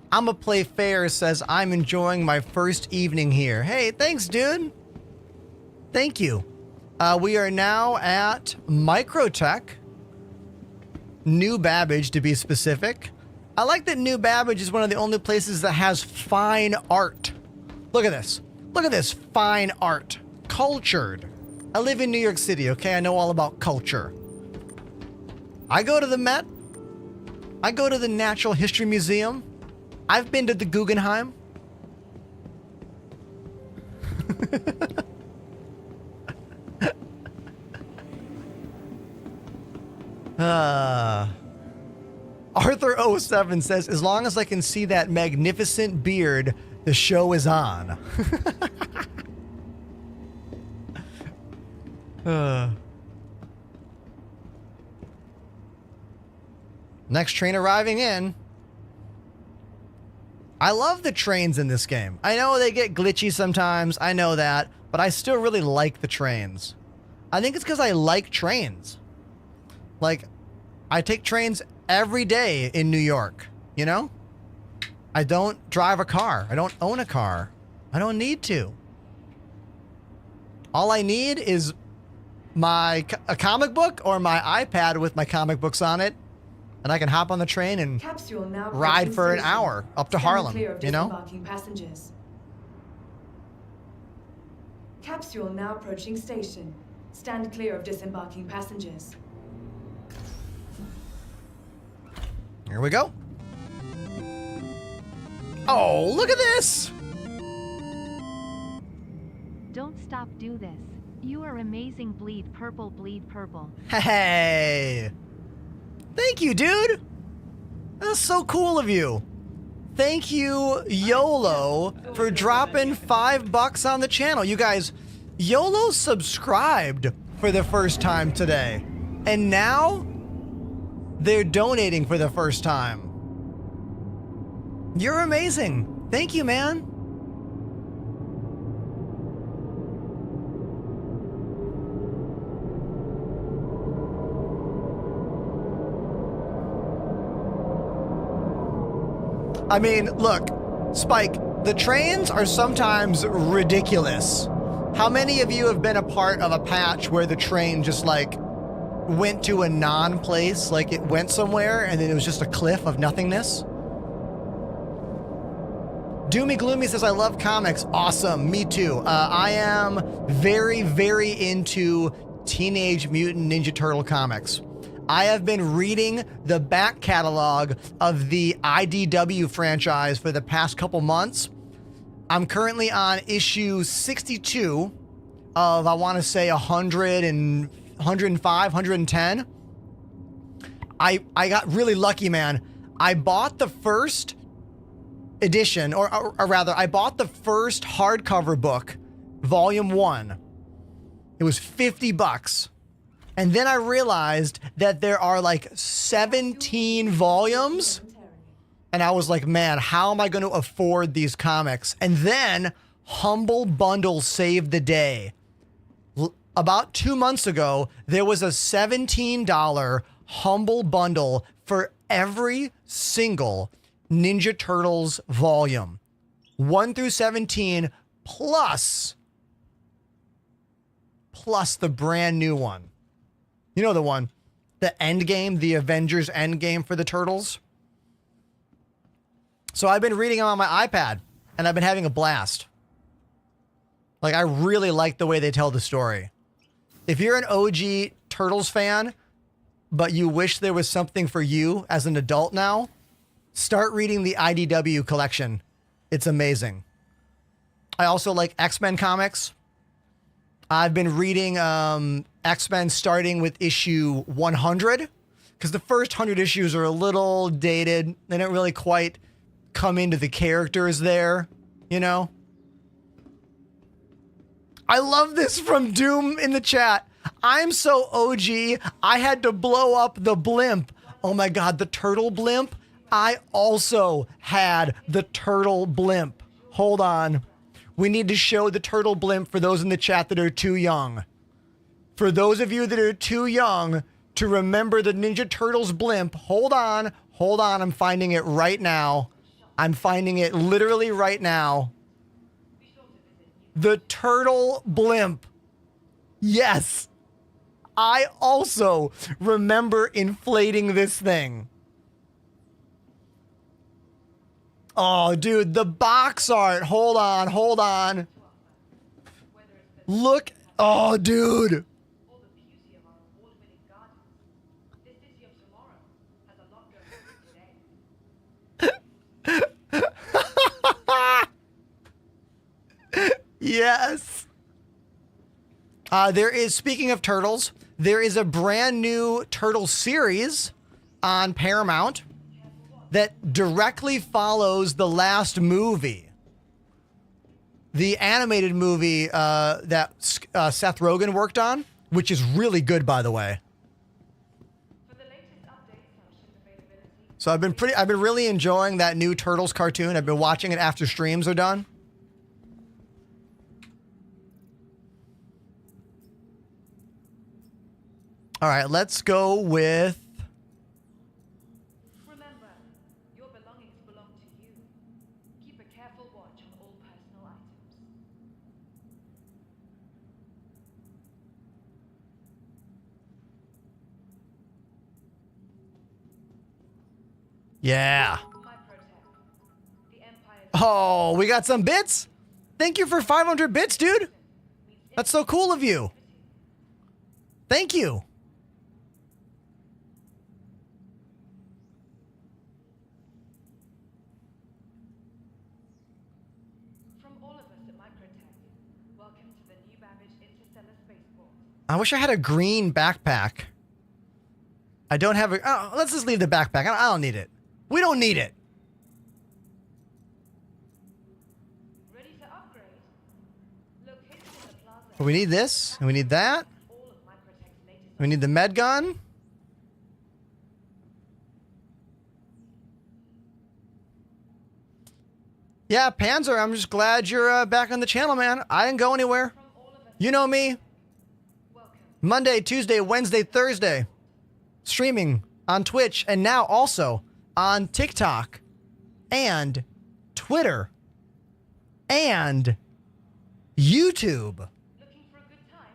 I'ma play fair says I'm enjoying my first evening here. Hey, thanks, dude. Thank you. We are now at Microtech. New Babbage, to be specific. I like that New Babbage is one of the only places that has fine art. Look at this. Look at this fine art. Cultured. I live in New York City, okay? I know all about culture. I go to the Met. I go to the Natural History Museum. I've been to the Guggenheim. Arthur07 says, as long as I can see that magnificent beard, the show is on. Next train arriving in. I love the trains in this game. I know they get glitchy sometimes. I know that. But I still really like the trains. I think it's because I like trains. Like, I take trains every day in New York, you know? I don't drive a car. I don't own a car. I don't need to. All I need is a comic book or my iPad with my comic books on it, and I can hop on the train and Capsule now ride approaching for an station. hour up to Stand Harlem, clear of you know? disembarking passengers. Capsule now approaching station. Stand clear of disembarking passengers. Here we go. Oh, look at this! Don't stop, do this. You are amazing, bleed purple, bleed purple. Hey! Thank you, dude! That's so cool of you. Thank you, YOLO, for dropping $5 on the channel. You guys, YOLO subscribed for the first time today. And now, they're donating for the first time. You're amazing. Thank you, man. I mean, look, Spike, the trains are sometimes ridiculous. How many of you have been a part of a patch where the train just like went to a non-place, like it went somewhere and then it was just a cliff of nothingness? Doomy Gloomy says, I love comics. Awesome, me too. I am very, very into Teenage Mutant Ninja Turtle comics. I have been reading the back catalog of the IDW franchise for the past couple months. I'm currently on issue 62 of, I want to say 105, 110. I got really lucky, man. I bought the first edition, or rather, I bought the first hardcover book, volume 1. It was $50. And then I realized that there are like 17 volumes. And I was like, man, how am I going to afford these comics? And then Humble Bundle saved the day. About 2 months ago, there was a $17 Humble Bundle for every single Ninja Turtles volume. 1 through 17 plus the brand new one. You know the one, the Endgame, the Avengers Endgame for the Turtles. So I've been reading them on my iPad, and I've been having a blast. Like, I really like the way they tell the story. If you're an OG Turtles fan, but you wish there was something for you as an adult now, start reading the IDW collection. It's amazing. I also like X-Men comics. I've been reading X-Men starting with issue 100, because the first 100 issues are a little dated. They don't really quite come into the characters there, you know? I love this from Doom in the chat. I'm so OG, I had to blow up the blimp. Oh my God, the turtle blimp? I also had the turtle blimp. Hold on. We need to show the turtle blimp for those in the chat that are too young. For those of you that are too young to remember the Ninja Turtles blimp, hold on, I'm finding it right now. I'm finding it literally right now. The turtle blimp. Yes. I also remember inflating this thing. Oh, dude, the box art. Hold on. Look. Oh, dude. Yes. There is, speaking of turtles, there is a brand new turtle series on Paramount that directly follows the last movie. The animated movie that Seth Rogen worked on, which is really good, by the way. So I've been really enjoying that new Turtles cartoon. I've been watching it after streams are done. All right, let's go with... Remember, your belongings belong to you. Keep a careful watch on all personal items. Yeah. Oh, we got some bits? Thank you for 500 bits, dude. That's so cool of you. Thank you. From all of us at Microtech, welcome to the new Babbage Interstellar Spaceport. I wish I had a green backpack. I don't have a... Oh, let's just leave the backpack. I don't need it. We don't need it. Ready to upgrade? Located in the plaza. We need this, and we need that. All of Microtech's latest We need the med gun. Yeah, Panzer, I'm just glad you're back on the channel, man. I didn't go anywhere. You know me. Monday, Tuesday, Wednesday, Thursday. Streaming on Twitch and now also on TikTok and Twitter and YouTube. Looking for a good time?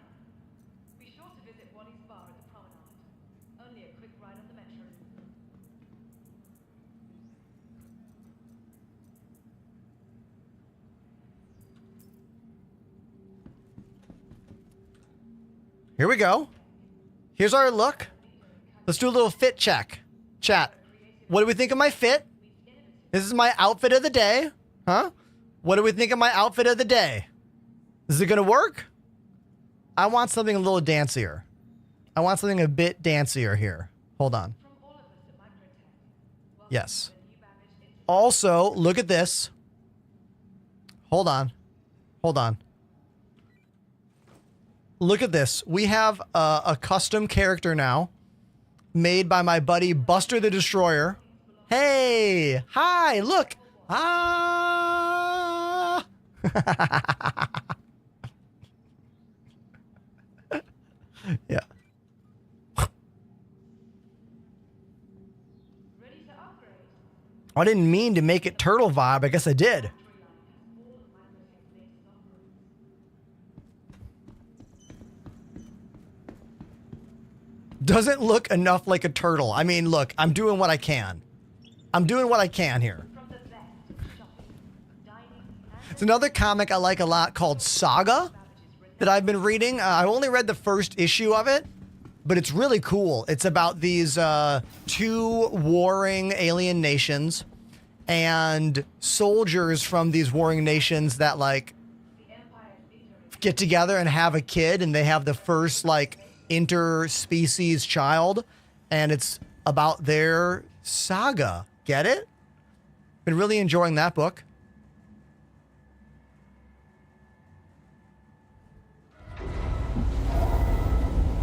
Be sure to visit Wally's bar at the promenade. Only a quick ride on the metro. Here we go. Here's our look. Let's do a little fit check. Chat. What do we think of my fit? This is my outfit of the day. Huh? What do we think of my outfit of the day? Is it going to work? I want something a little dancier. I want something a bit dancier here. Hold on. Yes. Also, look at this. Hold on. Hold on. Look at this. We have a custom character now made by my buddy Buster the Destroyer. Hey! Hi! Look! Ah! Yeah. I didn't mean to make it turtle vibe. I guess I did. Doesn't look enough like a turtle. I mean, look, I'm doing what I can. I'm doing what I can here. It's another comic I like a lot called Saga that I've been reading. I only read the first issue of it, but it's really cool. It's about these two warring alien nations and soldiers from these warring nations that like get together and have a kid, and they have the first like interspecies child, and it's about their saga. Get it? Been really enjoying that book.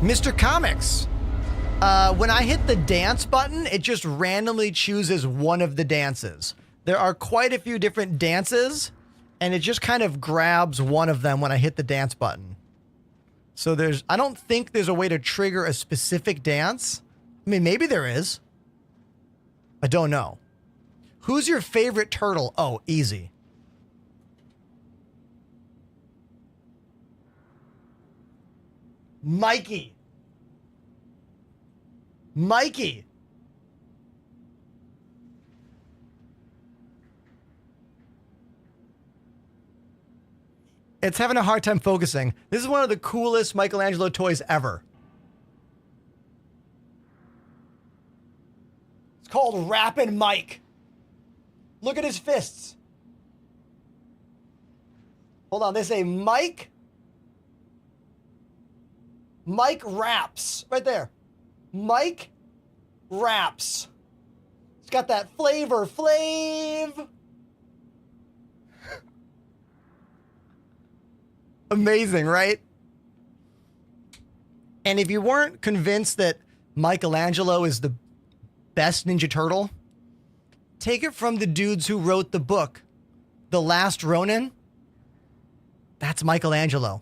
Mr. Comics. When I hit the dance button, it just randomly chooses one of the dances. There are quite a few different dances, and it just kind of grabs one of them when I hit the dance button. So I don't think there's a way to trigger a specific dance. I mean, maybe there is. I don't know. Who's your favorite turtle? Oh, easy. Mikey. Mikey. It's having a hard time focusing. This is one of the coolest Michelangelo toys ever. It's called Rappin' Mike. Look at his fists. Hold on, they say Mike. Mike raps. Right there. Mike raps. It's got that flavor flav. Amazing, right? And if you weren't convinced that Michelangelo is the best Ninja Turtle, take it from the dudes who wrote the book, The Last Ronin. That's Michelangelo.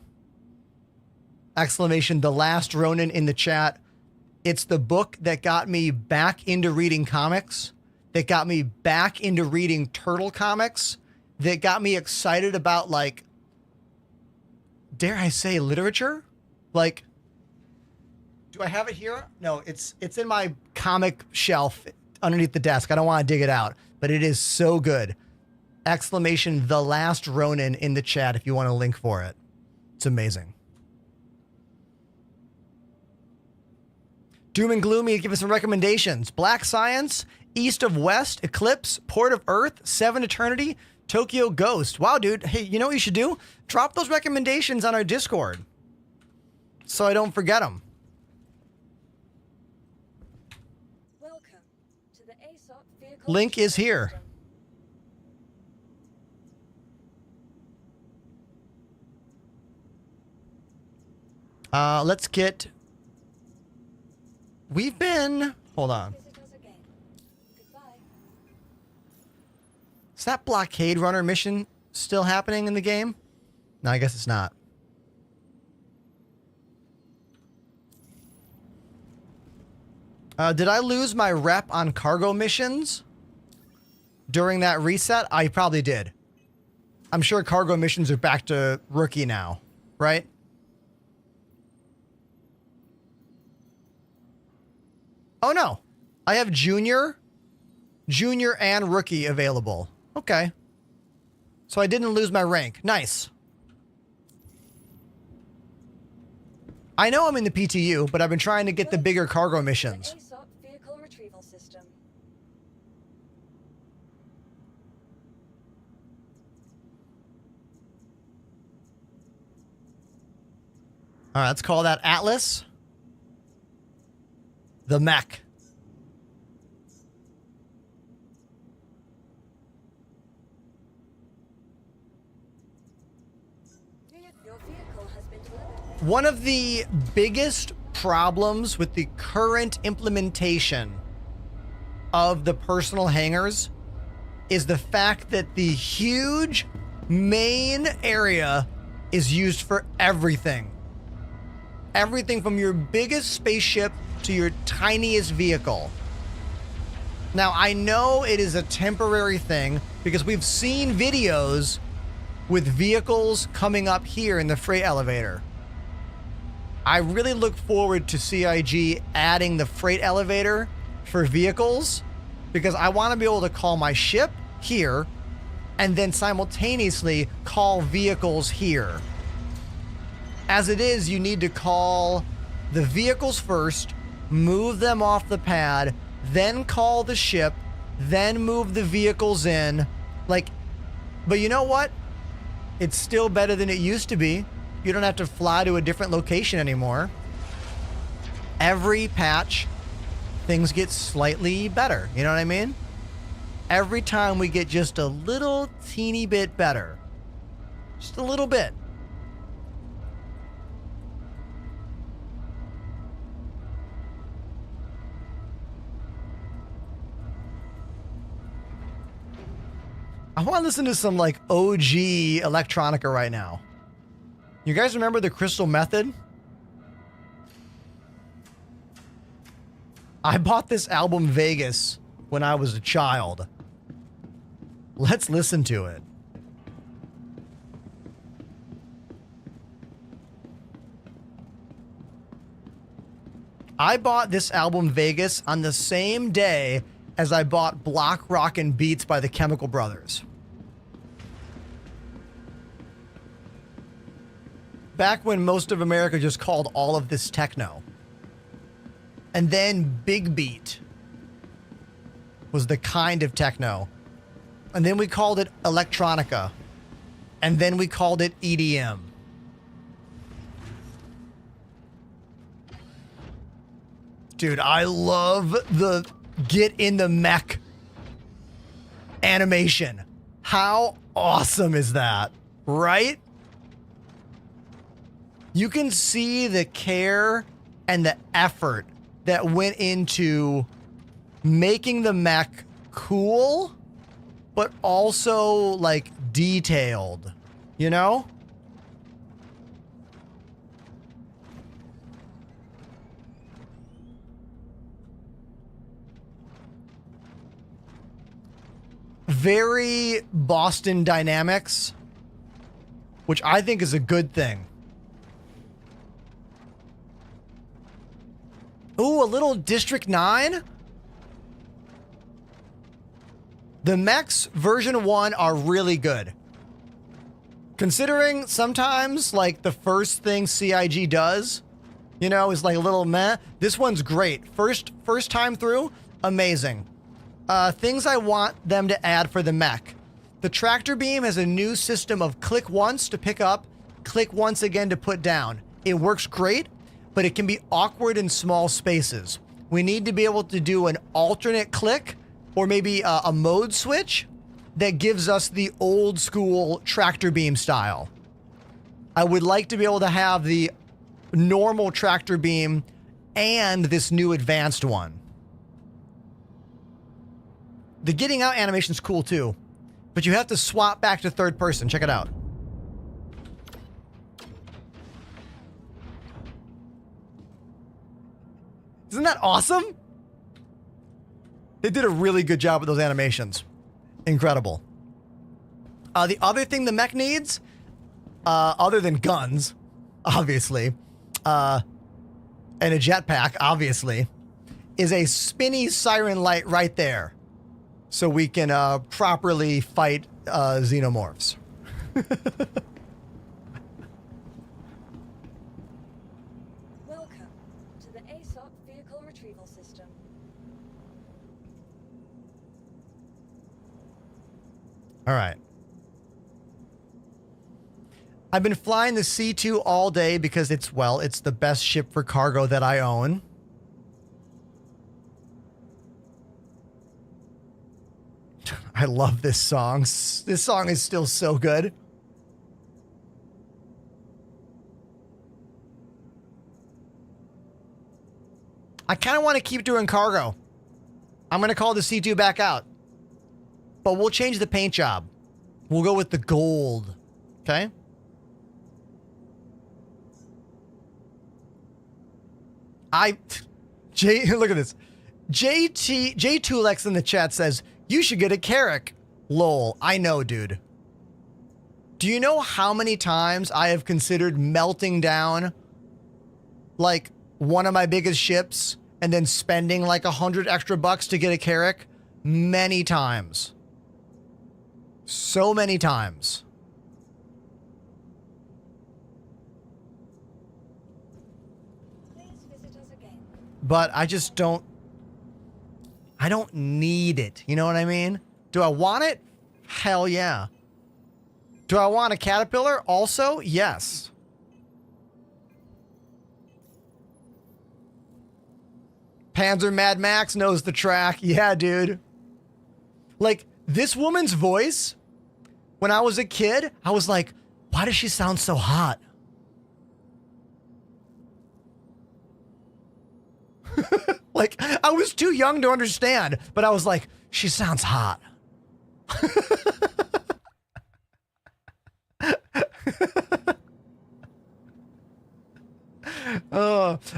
Exclamation, The Last Ronin in the chat. It's the book that got me back into reading comics, that got me back into reading turtle comics, that got me excited about, like, dare I say, literature? Like, do I have it here? No, it's in my comic shelf underneath the desk. I don't want to dig it out, but it is so good. Exclamation The Last Ronin in the chat if you want a link for it. It's amazing. Doom and Gloomy, give us some recommendations. Black Science, East of West, Eclipse, Port of Earth, Seven Eternity, Tokyo Ghost. Wow, dude. Hey, you know what you should do? Drop those recommendations on our Discord so I don't forget them. Welcome to the ASOP vehicle Link is here. system. Let's get... We've been... Hold on. Visit us again. Goodbye. Is that Blockade Runner mission still happening in the game? No, I guess it's not. Did I lose my rep on cargo missions during that reset? I probably did. I'm sure cargo missions are back to rookie now, right? Oh no, I have junior and rookie available. Okay. So I didn't lose my rank. Nice. I know I'm in the PTU, but I've been trying to get the bigger cargo missions. The ASOP vehicle retrieval system. All right, let's call that Atlas. The mech. Your vehicle has been delivered. One of the biggest problems with the current implementation of the personal hangars is the fact that the huge main area is used for everything. Everything from your biggest spaceship to your tiniest vehicle. Now, I know it is a temporary thing because we've seen videos with vehicles coming up here in the freight elevator. I really look forward to CIG adding the freight elevator for vehicles because I want to be able to call my ship here and then simultaneously call vehicles here. As it is, you need to call the vehicles first, move them off the pad, then call the ship, then move the vehicles in. Like, but you know what? It's still better than it used to be. You don't have to fly to a different location anymore. Every patch, things get slightly better. You know what I mean? Every time we get just a little teeny bit better. Just a little bit. I want to listen to some like OG electronica right now. You guys remember the Crystal Method? I bought this album Vegas when I was a child. Let's listen to it. I bought this album Vegas on the same day as I bought Block Rockin' Beats by the Chemical Brothers. Back when most of America just called all of this techno. And then Big Beat was the kind of techno. And then we called it electronica. And then we called it EDM. Dude, I love the get in the mech animation. How awesome is that, right? You can see the care and the effort that went into making the mech cool, but also like detailed, you know? Very Boston Dynamics, which I think is a good thing. Ooh, a little District 9? The mechs version 1 are really good. Considering sometimes like the first thing CIG does, you know, is like a little meh. This one's great. First time through, amazing. Things I want them to add for the mech. The tractor beam has a new system of click once to pick up, click once again to put down. It works great, but it can be awkward in small spaces. We need to be able to do an alternate click or maybe a mode switch that gives us the old school tractor beam style. I would like to be able to have the normal tractor beam and this new advanced one. The getting out animation is cool too, but you have to swap back to third person. Check it out. Isn't that awesome? They did a really good job with those animations. Incredible. The other thing the mech needs, other than guns, obviously, and a jetpack, obviously, is a spinny siren light right there. So we can properly fight xenomorphs. Welcome to the ASOP Vehicle Retrieval System. All right. I've been flying the C2 all day because it's the best ship for cargo that I own. I love this song. This song is still so good. I kind of want to keep doing cargo. I'm going to call the C2 back out. But we'll change the paint job. We'll go with the gold. Okay? Look at this. J2Lex in the chat says, you should get a Carrack. Lol. I know, dude. Do you know how many times I have considered melting down like one of my biggest ships and then spending like $100 extra to get a Carrack? Many times. So many times. Please visit us again. But I just don't need it. You know what I mean? Do I want it? Hell yeah. Do I want a Caterpillar? Also, yes. Panzer Mad Max knows the track. Yeah, dude. Like, this woman's voice, when I was a kid, I was like, why does she sound so hot? Like, I was too young to understand, but I was like, she sounds hot.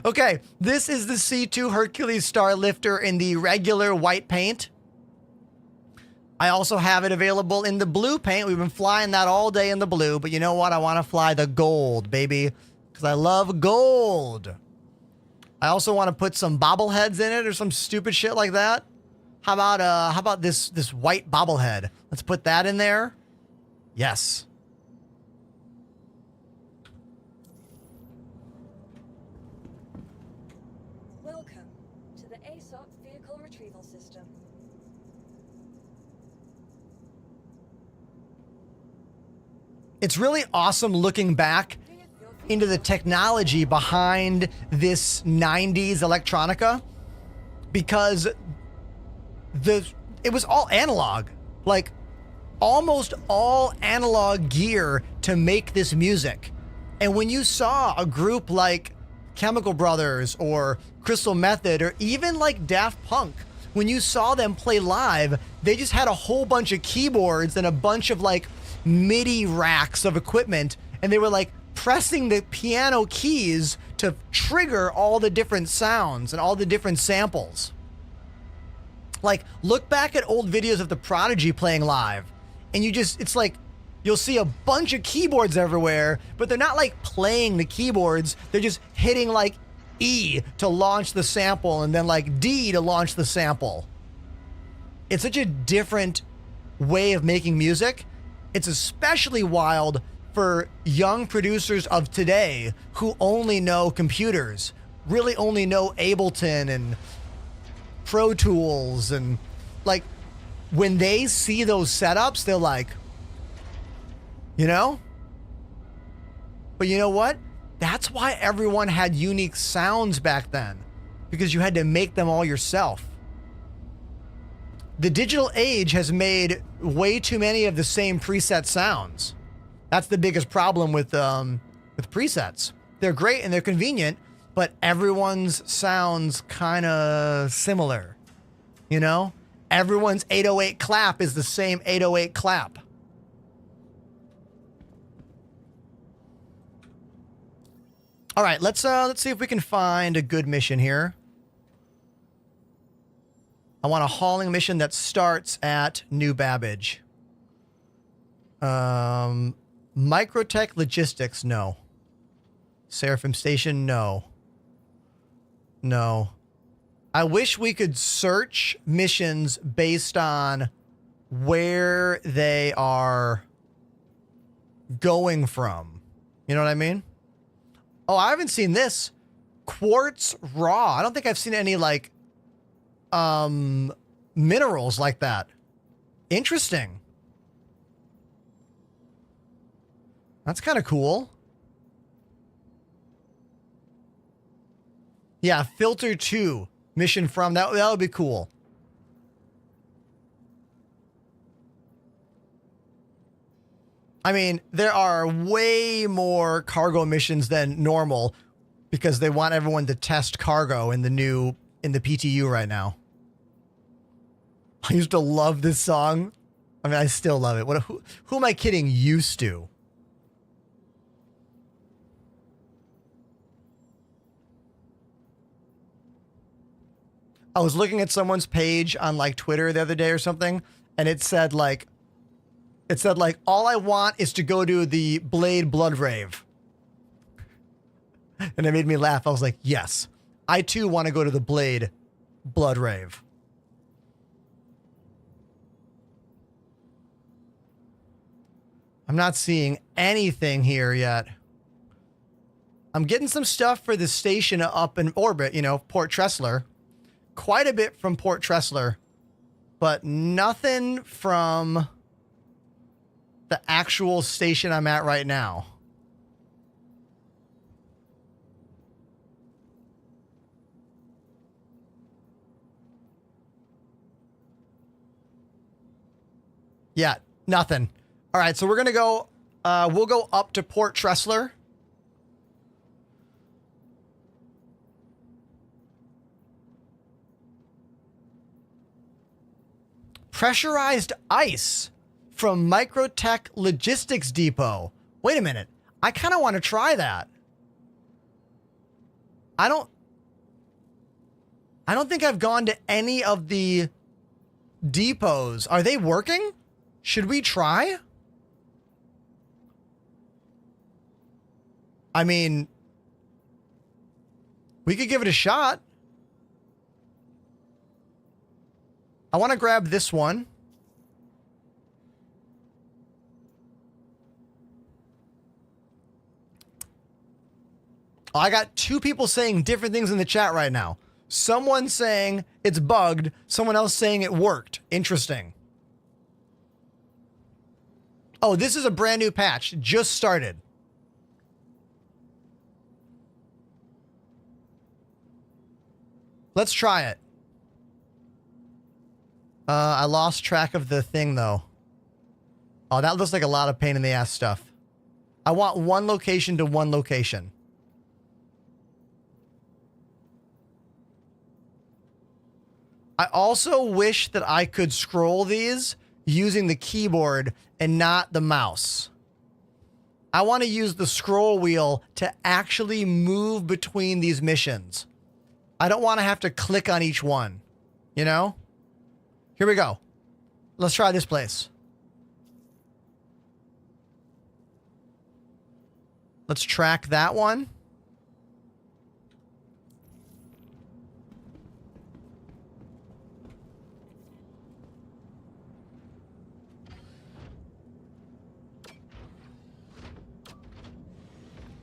Okay, this is the C2 Hercules Star Lifter in the regular white paint. I also have it available in the blue paint. We've been flying that all day in the blue, but you know what? I want to fly the gold, baby, because I love gold. I also want to put some bobbleheads in it or some stupid shit like that. How about this white bobblehead? Let's put that in there. Yes. Welcome to the ASOP Vehicle Retrieval System. It's really awesome looking back into the technology behind this 90s electronica, because it was all analog, like almost all analog gear to make this music. And when you saw a group like Chemical Brothers or Crystal Method or even like Daft Punk, when you saw them play live, they just had a whole bunch of keyboards and a bunch of like MIDI racks of equipment, and they were like pressing the piano keys to trigger all the different sounds and all the different samples. Like, look back at old videos of the Prodigy playing live, and it's like, you'll see a bunch of keyboards everywhere, but they're not like playing the keyboards. They're just hitting like E to launch the sample and then like D to launch the sample. It's such a different way of making music. It's especially wild for young producers of today who only know computers, really only know Ableton and Pro Tools, and like when they see those setups, they're like, you know? But you know what? That's why everyone had unique sounds back then, because you had to make them all yourself. The digital age has made way too many of the same preset sounds. That's the biggest problem with presets. They're great and they're convenient, but everyone's sounds kind of similar. You know? Everyone's 808 clap is the same 808 clap. All right, let's see if we can find a good mission here. I want a hauling mission that starts at New Babbage. Microtech Logistics, no. Seraphim Station, no. No. I wish we could search missions based on where they are going from. You know what I mean? Oh, I haven't seen this. Quartz Raw. I don't think I've seen any, like, minerals like that. Interesting. That's kind of cool. Yeah, Filter 2. Mission from. That would be cool. I mean, there are way more cargo missions than normal because they want everyone to test cargo in the PTU right now. I used to love this song. I mean, I still love it. Who am I kidding? Used to. I was looking at someone's page on like Twitter the other day or something, and it said like, all I want is to go to the Blade Blood Rave. And it made me laugh. I was like, yes, I too want to go to the Blade Blood Rave. I'm not seeing anything here yet. I'm getting some stuff for the station up in orbit, you know, Port Tressler. Quite a bit from Port Tressler, but nothing from the actual station I'm at right now. Yeah, nothing. All right, so we're going to go, we'll go up to Port Tressler. Pressurized ice from Microtech Logistics Depot. Wait a minute. I kind of want to try that. I don't think I've gone to any of the depots. Are they working? Should we try? I mean, we could give it a shot. I want to grab this one. Oh, I got two people saying different things in the chat right now. Someone saying it's bugged. Someone else saying it worked. Interesting. Oh, this is a brand new patch. Just started. Let's try it. I lost track of the thing, though. Oh, that looks like a lot of pain in the ass stuff. I want one location to one location. I also wish that I could scroll these using the keyboard and not the mouse. I want to use the scroll wheel to actually move between these missions. I don't want to have to click on each one, you know? Here we go. Let's try this place. Let's track that one.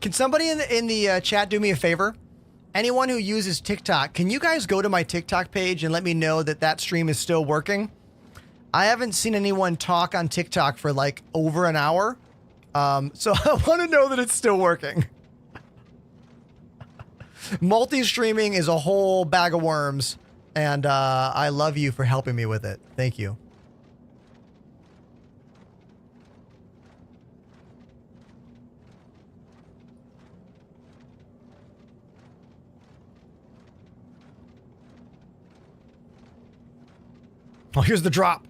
Can somebody in the chat do me a favor? Anyone who uses TikTok, can you guys go to my TikTok page and let me know that that stream is still working? I haven't seen anyone talk on TikTok for like over an hour. So I want to know that it's still working. Multi-streaming is a whole bag of worms, and I love you for helping me with it. Thank you. Oh, here's the drop.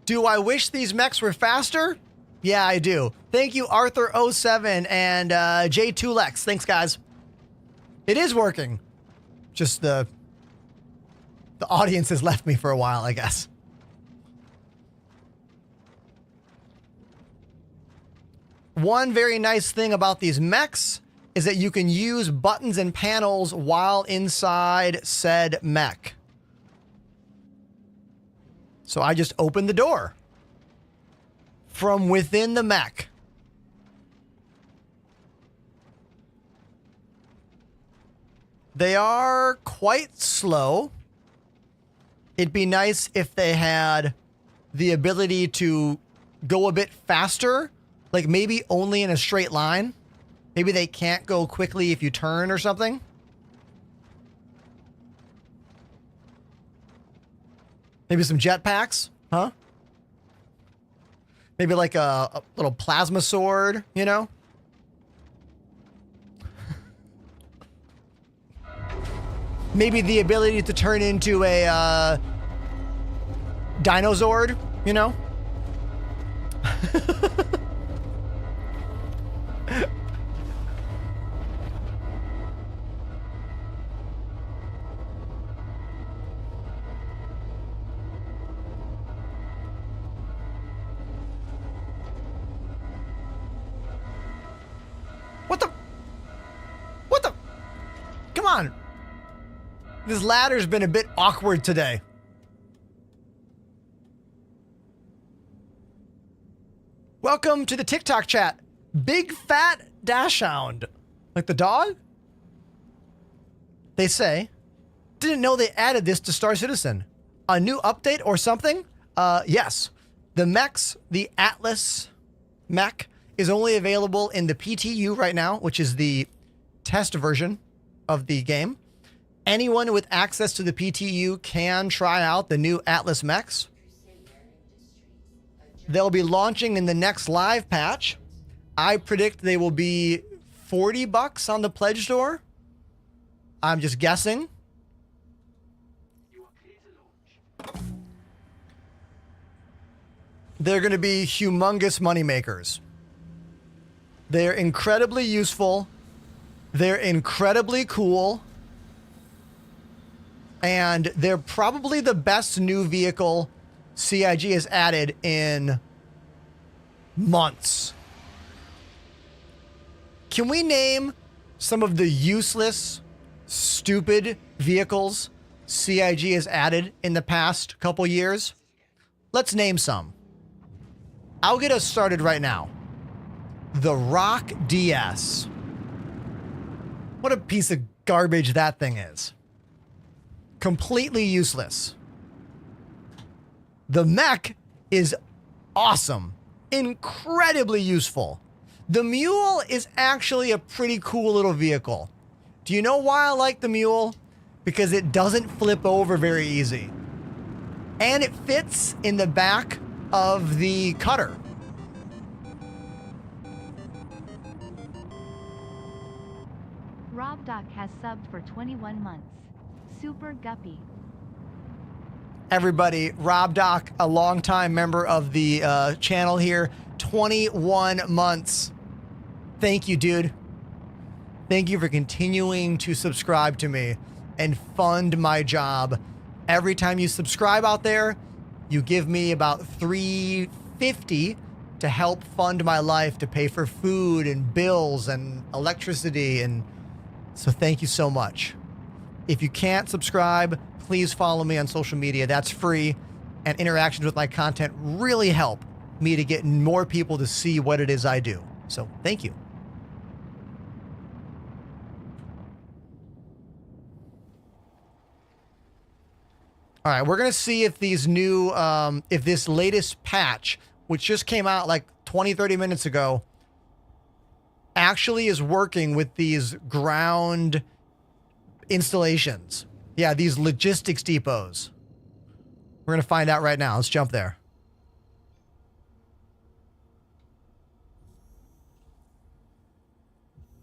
Do I wish these mechs were faster? Yeah, I do. Thank you, Arthur07 and J2Lex. Thanks, guys. It is working. Just the audience has left me for a while, I guess. One very nice thing about these mechs is that you can use buttons and panels while inside said mech. So I just opened the door from within the mech. They are quite slow. It'd be nice if they had the ability to go a bit faster, like maybe only in a straight line. Maybe they can't go quickly if you turn or something. Maybe some jetpacks, huh? Maybe like a little plasma sword, you know? Maybe the ability to turn into a Dinozord, you know? What the? Come on. This ladder's been a bit awkward today. Welcome to the TikTok chat. Big fat dashhound. Like the dog? They say, didn't know they added this to Star Citizen. A new update or something? Yes. The mechs, the Atlas mech, is only available in the PTU right now, which is the test version of the game. Anyone with access to the PTU can try out the new Atlas mechs. They'll be launching in the next live patch. I predict they will be $40 on the pledge store. I'm just guessing. They're going to be humongous moneymakers. They're incredibly useful. They're incredibly cool. And they're probably the best new vehicle CIG has added in months. Can we name some of the useless, stupid vehicles CIG has added in the past couple years? Let's name some. I'll get us started right now. The Rock DS. What a piece of garbage that thing is. Completely useless. The mech is awesome. Incredibly useful. The Mule is actually a pretty cool little vehicle. Do you know why I like the Mule? Because it doesn't flip over very easy. And it fits in the back of the cutter. Rob Doc has subbed for 21 months. Super Guppy. Everybody, Rob Doc, a longtime member of the channel here, 21 months. Thank you, dude. Thank you for continuing to subscribe to me and fund my job. Every time you subscribe out there, you give me about $3.50 to help fund my life, to pay for food and bills and electricity. And so thank you so much. If you can't subscribe, please follow me on social media. That's free, and interactions with my content really help me to get more people to see what it is I do. So thank you. All right, we're going to see if these new, if this latest patch, which just came out like 20, 30 minutes ago, actually is working with these ground installations. Yeah, these logistics depots. We're going to find out right now. Let's jump there.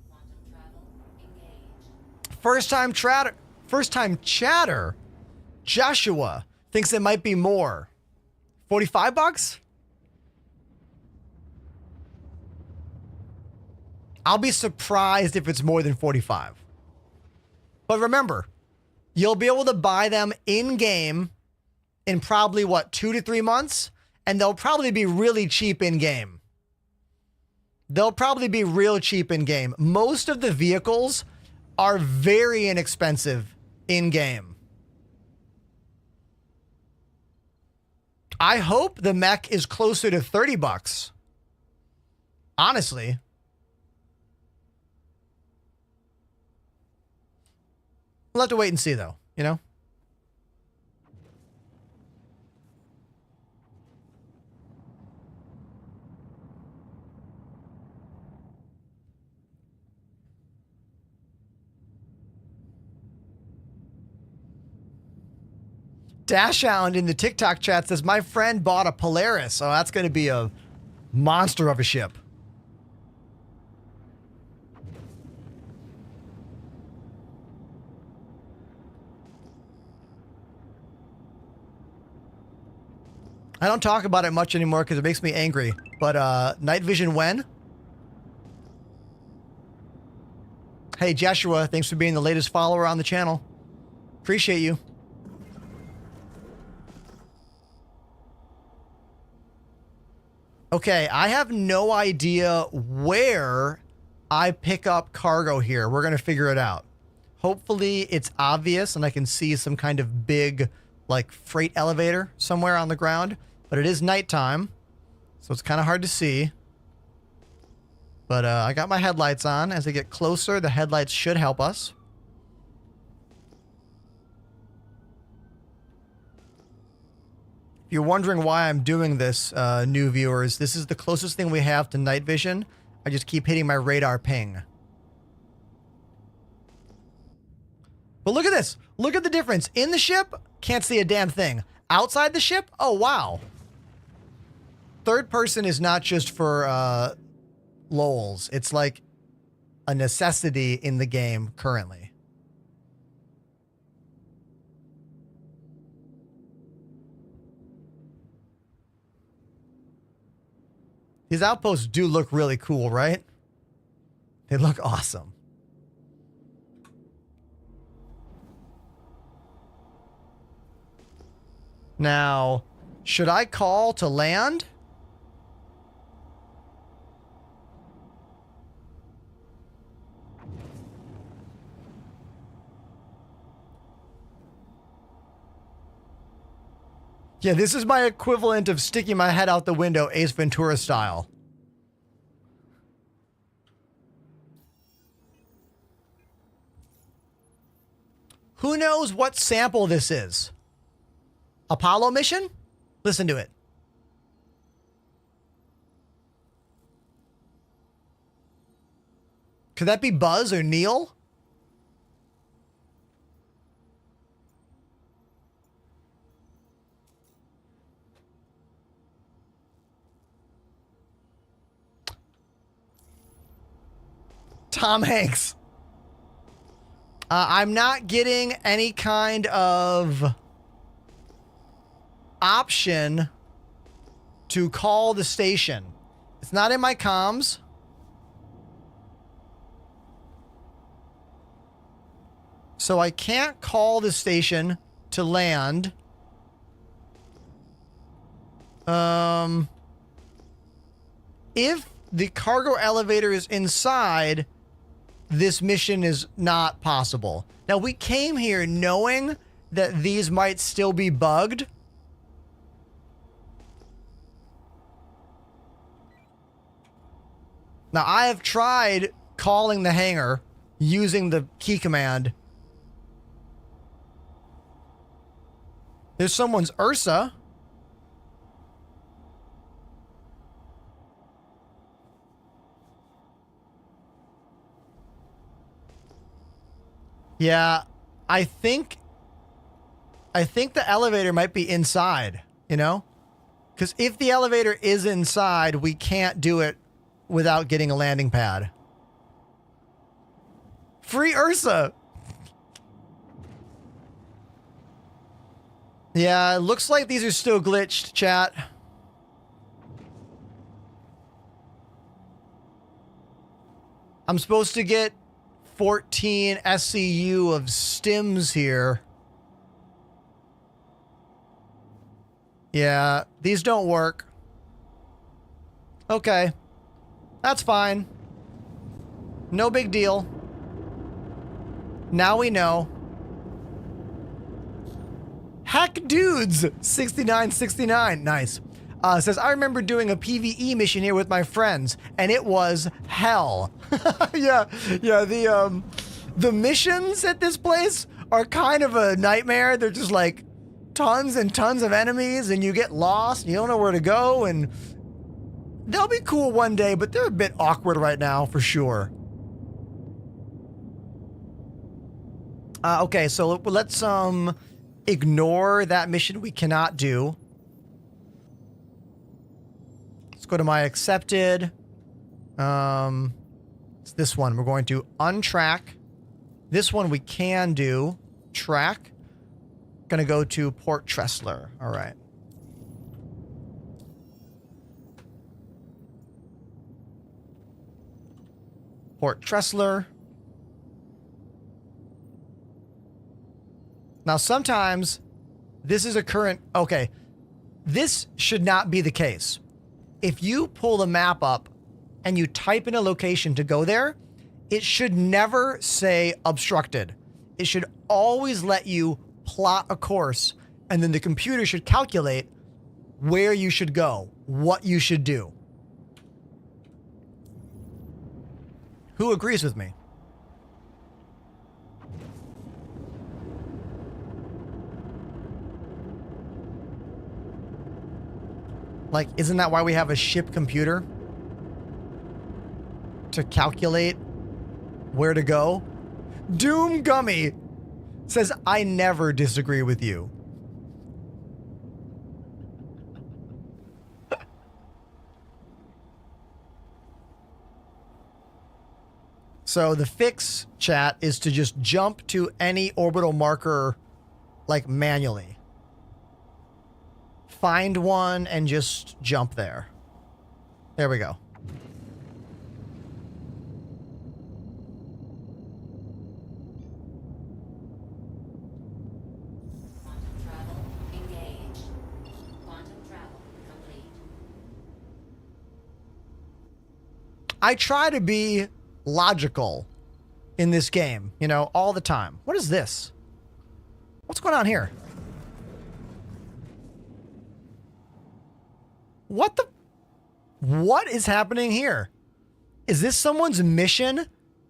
Quantum travel engaged. First time chatter. Joshua thinks it might be more. 45 bucks? I'll be surprised if it's more than 45. But remember, you'll be able to buy them in-game in probably, what, 2 to 3 months? And they'll probably be really cheap in-game. They'll probably be real cheap in-game. Most of the vehicles are very inexpensive in-game. I hope the mech is closer to 30 bucks. Honestly. We'll have to wait and see, though, you know? Dashhound in the TikTok chat says, my friend bought a Polaris. So that's going to be a monster of a ship. I don't talk about it much anymore because it makes me angry. But night vision when? Hey, Joshua, thanks for being the latest follower on the channel. Appreciate you. Okay, I have no idea where I pick up cargo here. We're going to figure it out. Hopefully it's obvious and I can see some kind of big, like, freight elevator somewhere on the ground. But it is nighttime, so it's kind of hard to see. But I got my headlights on. As I get closer, the headlights should help us. If you're wondering why I'm doing this, new viewers, this is the closest thing we have to night vision. I just keep hitting my radar ping. But look at this. Look at the difference. In the ship, can't see a damn thing. Outside the ship, oh, wow. Third person is not just for lols. It's like a necessity in the game currently. These outposts do look really cool, right? They look awesome. Now, should I call to land? Yeah, this is my equivalent of sticking my head out the window, Ace Ventura style. Who knows what sample this is? Apollo mission? Listen to it. Could that be Buzz or Neil? Tom Hanks. I'm not getting any kind of option to call the station. It's not in my comms. So I can't call the station to land. If the cargo elevator is inside, this mission is not possible. Now, we came here knowing that these might still be bugged. Now, I have tried calling the hangar using the key command. There's someone's Ursa. Yeah, I think the elevator might be inside, you know? Because if the elevator is inside, we can't do it without getting a landing pad. Free Ursa! Yeah, it looks like these are still glitched, chat. I'm supposed to get 14 SCU of stims here. Yeah, these don't work. Okay. That's fine. No big deal. Now we know. Hack Dudes 6969. Nice. Says, I remember doing a PvE mission here with my friends, and it was hell. yeah, the missions at this place are kind of a nightmare. They're just like tons and tons of enemies, and you get lost, and you don't know where to go, and they'll be cool one day, but they're a bit awkward right now, for sure. Okay, so let's ignore that mission we cannot do. Let's go to my accepted. It's this one. We're going to untrack. This one we can do. Track. Gonna go to Port Tressler. All right. Port Tressler. Now, sometimes this is a current... Okay. This should not be the case. If you pull the map up and you type in a location to go there, it should never say obstructed. It should always let you plot a course, and then the computer should calculate where you should go, what you should do. Who agrees with me? Like, isn't that why we have a ship computer? To calculate where to go? Doom Gummy says, I never disagree with you. So the fix, chat, is to just jump to any orbital marker, like, manually. Find one and just jump there. There we go. Quantum travel engaged. Quantum travel complete. I try to be logical in this game, you know, all the time. What is this? What's going on here? What is happening here? Is this someone's mission?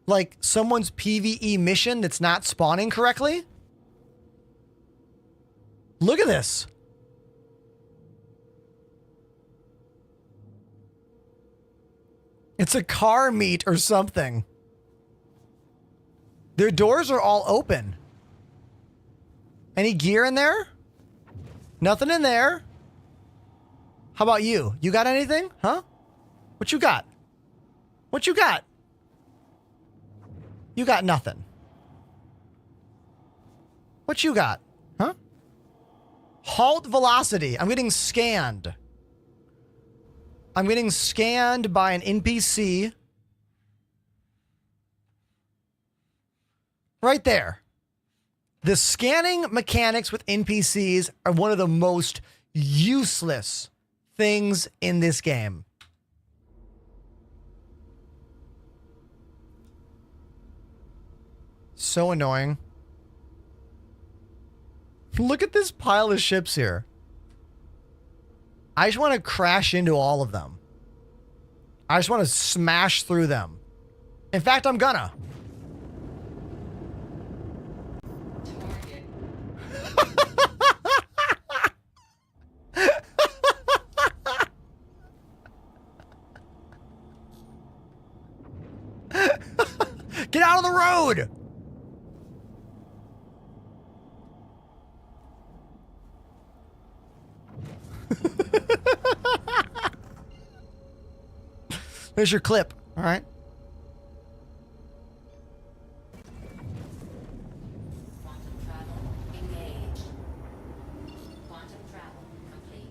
Like someone's PvE mission that's not spawning correctly? Look at this. It's a car meet or something. Their doors are all open. Any gear in there? Nothing in there. How about you? You got anything? Huh? What you got? What you got? You got nothing. What you got? Huh? Halt velocity. I'm getting scanned. I'm getting scanned by an NPC. Right there. The scanning mechanics with NPCs are one of the most useless things in this game. So annoying. Look at this pile of ships here. I just want to crash into all of them. I just want to smash through them. In fact, I'm gonna. Get out of the road! There's your clip. All right. Quantum travel engaged. Quantum travel complete.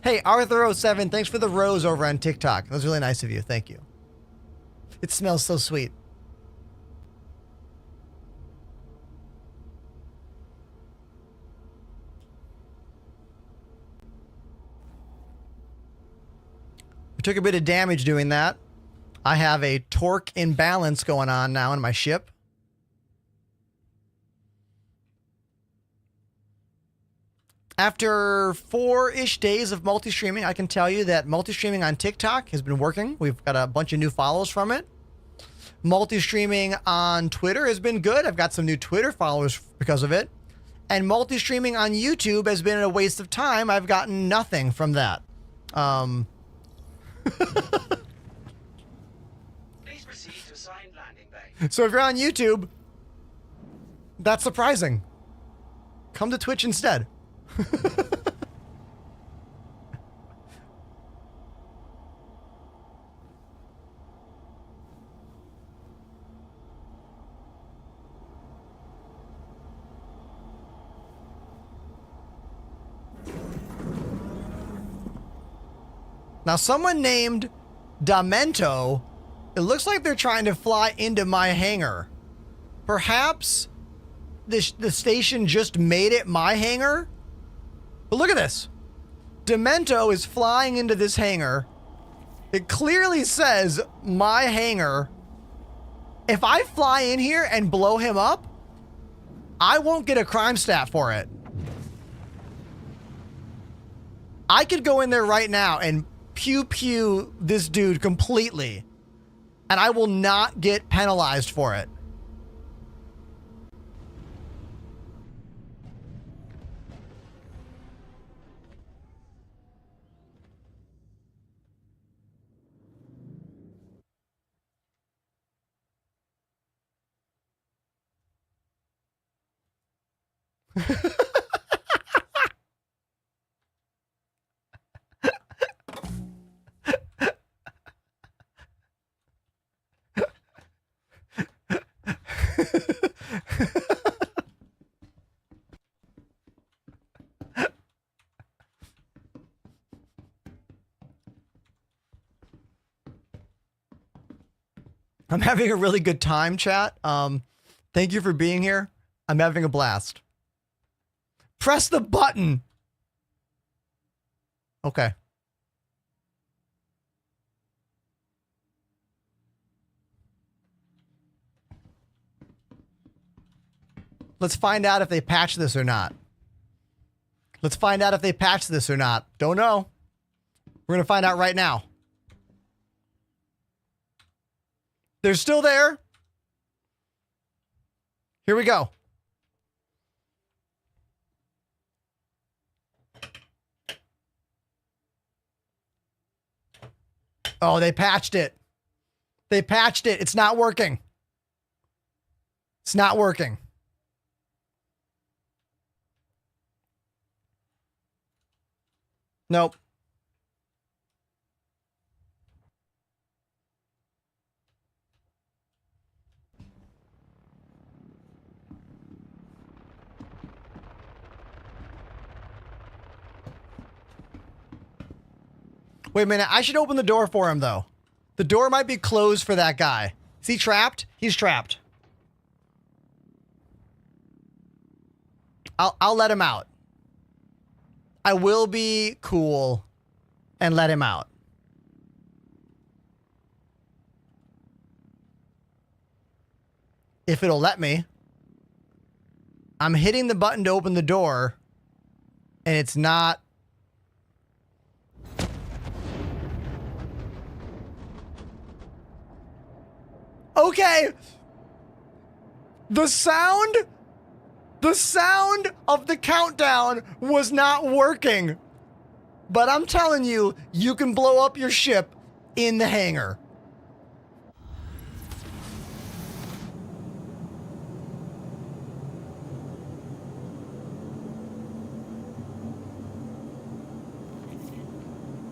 Hey, Arthur07, thanks for the rose over on TikTok. That was really nice of you. Thank you. It smells so sweet. We took a bit of damage doing that. I have a torque imbalance going on now in my ship. After 4-ish days of multi-streaming, I can tell you that multi-streaming on TikTok has been working. We've got a bunch of new follows from it. Multi-streaming on Twitter has been good. I've got some new Twitter followers because of it. And multi-streaming on YouTube has been a waste of time. I've gotten nothing from that. Please proceed to assigned landing bay. So if you're on YouTube, that's surprising. Come to Twitch instead. Now, someone named Damento, it looks like they're trying to fly into my hangar. Perhaps the station just made it my hangar? But look at this. Demento is flying into this hangar. It clearly says my hangar. If I fly in here and blow him up, I won't get a crime stat for it. I could go in there right now and pew this dude completely, and I will not get penalized for it. I'm having a really good time, chat. Thank you for being here. I'm having a blast. Press the button. Okay. Let's find out if they patch this or not. Let's find out if they patch this or not. Don't know. We're going to find out right now. They're still there. Here we go. Oh, they patched it. They patched it. It's not working. It's not working. Nope. Wait a minute. I should open the door for him, though. The door might be closed for that guy. Is he trapped? He's trapped. I'll let him out. I will be cool and let him out. if it'll let me. I'm hitting the button to open the door, and it's not. Okay. The sound of the countdown was not working. But I'm telling you, you can blow up your ship in the hangar.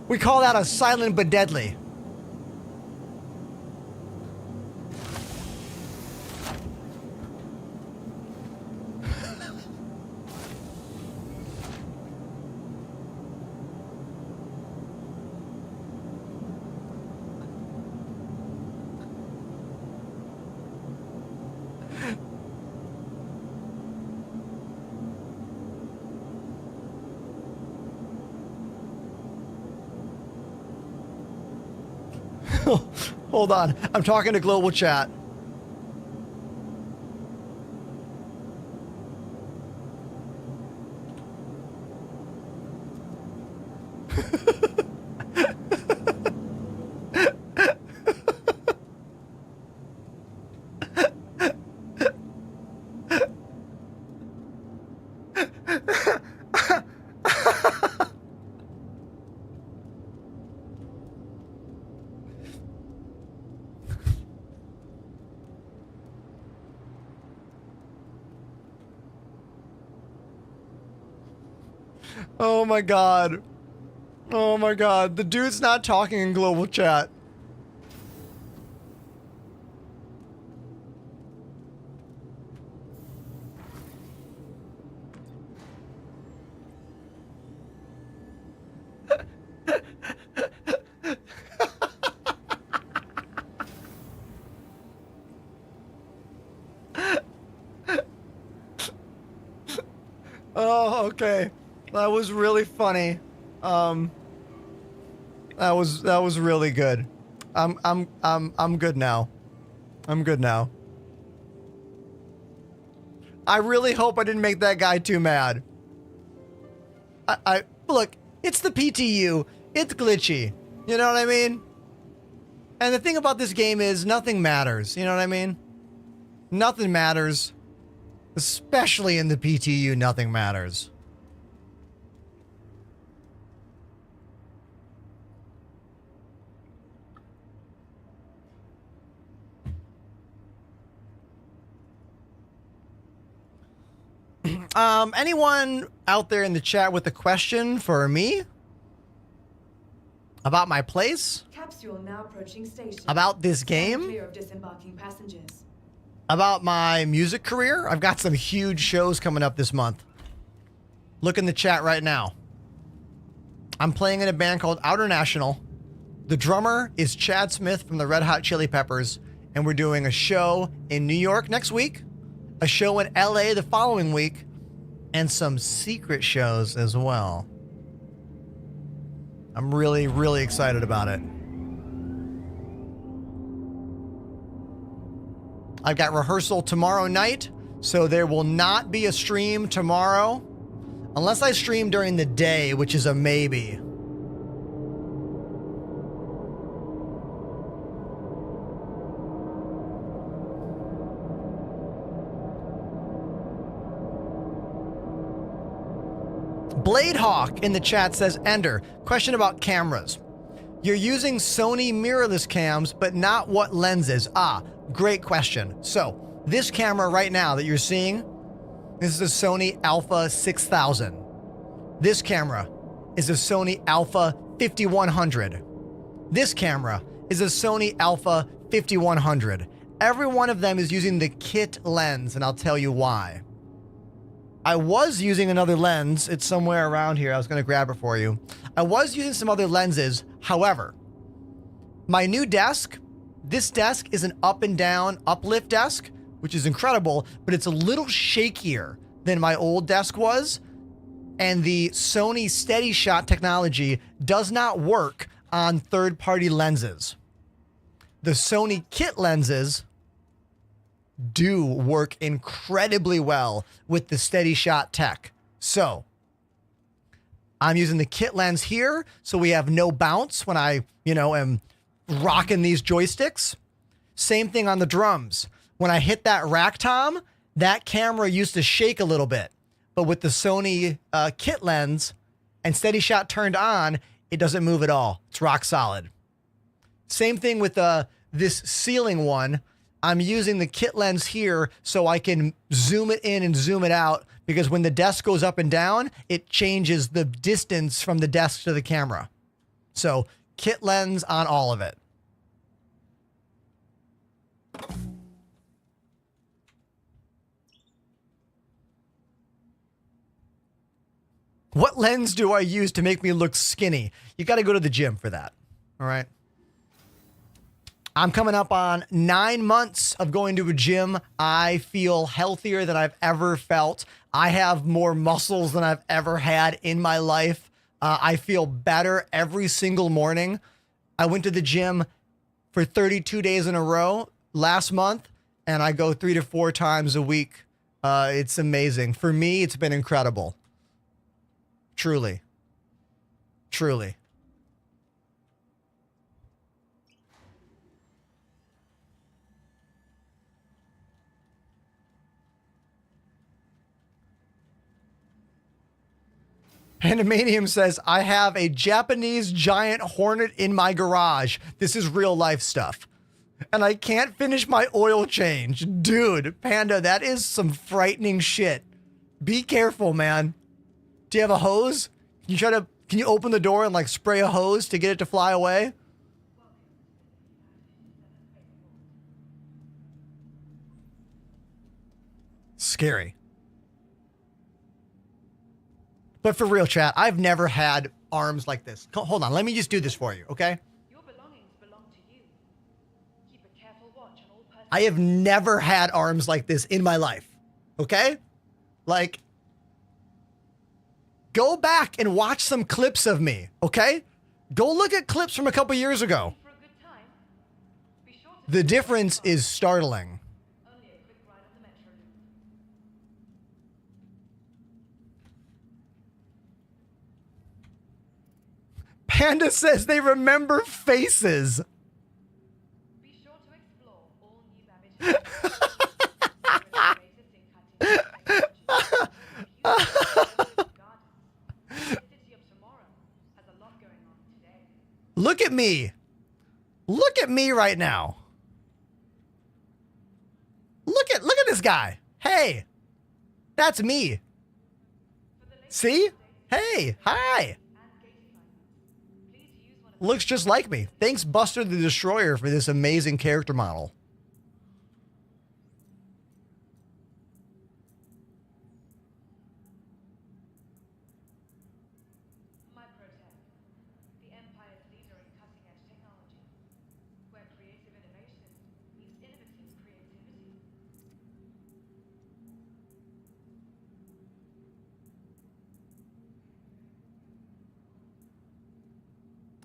We call that a silent but deadly. Hold on. I'm talking to global chat. Oh my god. Oh my god. The dude's not talking in global chat. Oh, okay. That was really funny. That was really good. I'm good now. I'm good now. I really hope I didn't make that guy too mad. I look, it's the PTU. It's glitchy. You know what I mean? And the thing about this game is nothing matters. You know what I mean? Nothing matters. Especially in the PTU, nothing matters. Anyone out there in the chat with a question for me? About my place? Capsule now approaching station. About this Stand game? clear of disembarking passengers. About my music career? I've got some huge shows coming up this month. Look in the chat right now. I'm playing in a band called Outer National. The drummer is Chad Smith from the Red Hot Chili Peppers, and we're doing a show in New York next week, a show in LA the following week, and some secret shows as well. I'm really, really excited about it. I've got rehearsal tomorrow night, so there will not be a stream tomorrow, unless I stream during the day, which is a maybe. Bladehawk in the chat says, Ender, question about cameras. You're using Sony mirrorless cams, but not what lenses? Ah, great question. So this camera right now that you're seeing, this is a Sony Alpha 6000. This camera is a Sony Alpha 5100. This camera is a Sony Alpha 5100. Every one of them is using the kit lens, and I'll tell you why. I was using another lens. It's somewhere around here. I was going to grab it for you. I was using some other lenses. However, my new desk, this desk is an up and down uplift desk, which is incredible, but it's a little shakier than my old desk was. And the Sony Steady Shot technology does not work on third-party lenses. The Sony kit lenses do work incredibly well with the steady shot tech. So I'm using the kit lens here, so we have no bounce when I, am rocking these joysticks. Same thing on the drums. When I hit that rack tom, that camera used to shake a little bit. But with the Sony kit lens and steady shot turned on, it doesn't move at all. It's rock solid. Same thing with this ceiling one. I'm using the kit lens here so I can zoom it in and zoom it out, because when the desk goes up and down, it changes the distance from the desk to the camera. So kit lens on all of it. What lens do I use to make me look skinny? You got to go to the gym for that. All right. I'm coming up on 9 months of going to a gym. I feel healthier than I've ever felt. I have more muscles than I've ever had in my life. I feel better every single morning. I went to the gym for 32 days in a row last month, and I go 3 to 4 times a week. It's amazing. For me, it's been incredible. Truly. Truly. Pandemanium says, I have a Japanese giant hornet in my garage. This is real life stuff. And I can't finish my oil change. Dude, Panda, that is some frightening shit. Be careful, man. Do you have a hose? Can you open the door and like spray a hose to get it to fly away? Scary. But for real, chat, I've never had arms like this. Hold on, let me just do this for you, okay? Your belongings belong to you. Keep a careful watch on all persons. I have never had arms like this in my life, okay? Like, go back and watch some clips of me, okay? Go look at clips from a couple years ago. For a good time, be sure to The difference is startling. only a quick ride on the metro loop. Panda says they remember faces. Be sure to explore all new Babbage. Look at me. Look at me right now. Look at this guy. Hey. That's me. See? Hey, hi. Looks just like me. Thanks, Buster the Destroyer, for this amazing character model. Microtech, the Empire's leader in cutting-edge technology, where creative innovation meets innovative creativity.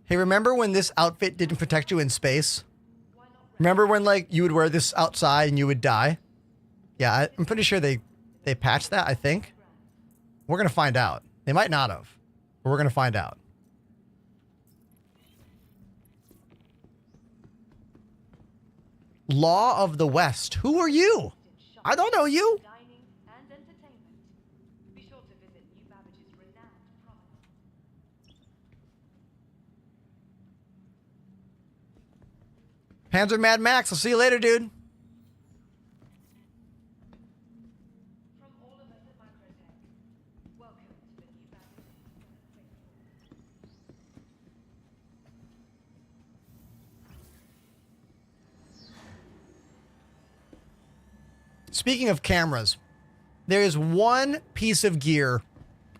Hey, remember when this outfit didn't protect you in space? Remember when, like, you would wear this outside and you would die? Yeah, I'm pretty sure they patched that, I think. We're going to find out. They might not have, but we're going to find out. Law of the West. Who are you? I don't know you. Dining and entertainment. Be sure to visit New Babbage's renowned promenade. Panzer Mad Max. I'll see you later, dude. From all of us at Microtech, welcome to the New Babbage. Speaking of cameras, there is one piece of gear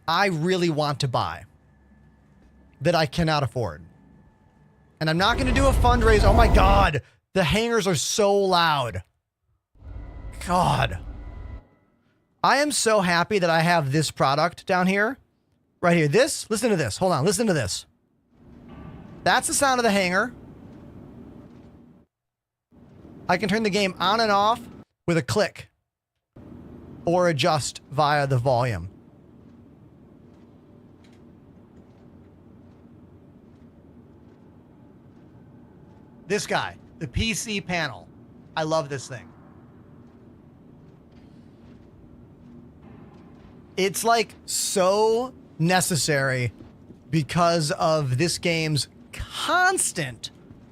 I really want to buy that I cannot afford. And I'm not going to do a fundraiser. Oh my God. The hangers are so loud. God. I am so happy that I have this product down here. Right here. This. Listen to this. Hold on. Listen to this. That's the sound of the hanger. I can turn the game on and off with a click or adjust via the volume. This guy, the PC panel. I love this thing. It's like so necessary because of this game's constant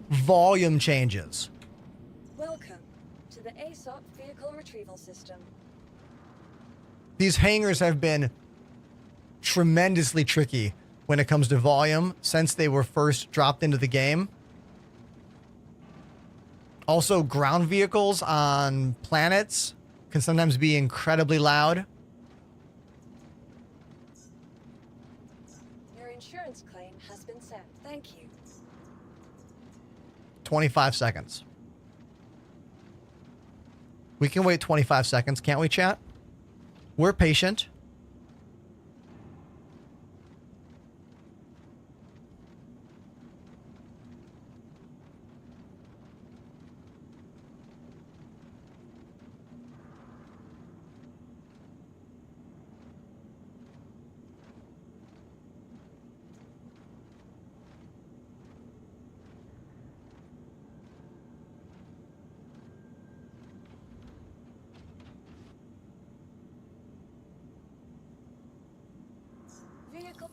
volume changes. Welcome to the ASOP Vehicle Retrieval System. These hangars have been tremendously tricky when it comes to volume since they were first dropped into the game. Also, ground vehicles on planets can sometimes be incredibly loud. Your insurance claim has been sent. Thank you. 25 seconds. We can wait 25 seconds, can't we, chat? We're patient.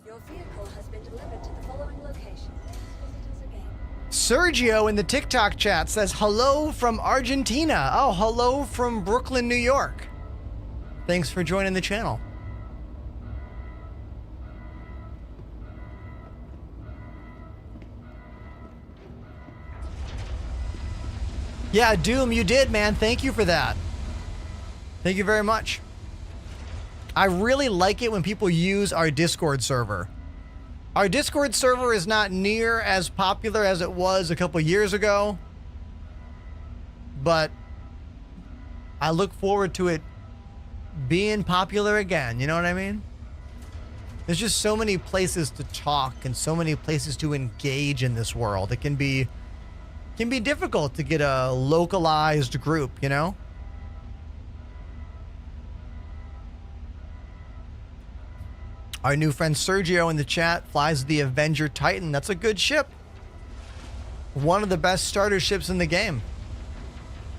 Your vehicle has been delivered to the following location. Please visit us again. Sergio in the TikTok chat says, hello from Argentina. Oh, hello from Brooklyn, New York. Thanks for joining the channel. Yeah, Doom, you did, man. Thank you for that. Thank you very much. I really like it when people use our Discord server. Our Discord server is not near as popular as it was a couple years ago, but I look forward to it being popular again. You know what I mean? There's just so many places to talk and so many places to engage in this world. It can be difficult to get a localized group, you know? Our new friend Sergio in the chat flies the Avenger Titan. That's a good ship. One of the best starter ships in the game.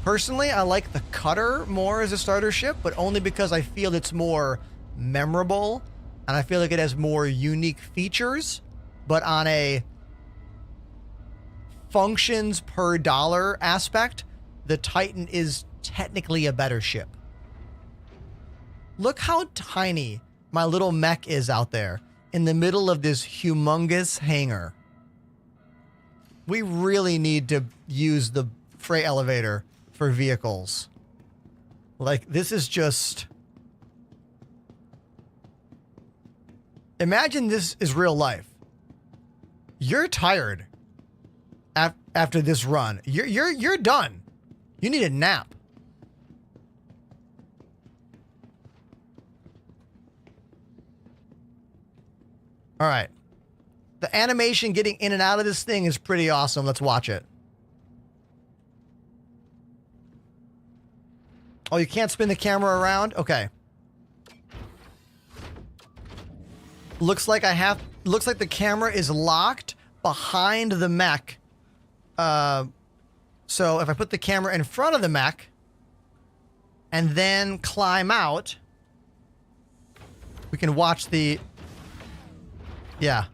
Personally, I like the Cutter more as a starter ship, but only because I feel it's more memorable and I feel like it has more unique features. But on a functions per dollar aspect, the Titan is technically a better ship. Look how tiny my little mech is out there in the middle of this humongous hangar. We really need to use the freight elevator for vehicles. Like, this is just... Imagine this is real life. You're tired after this run. You're done. You need a nap. All right. The animation getting in and out of this thing is pretty awesome. Let's watch it. Oh, you can't spin the camera around? Okay. Looks like the camera is locked behind the mech. So if I put the camera in front of the mech and then climb out, we can watch the... Yeah.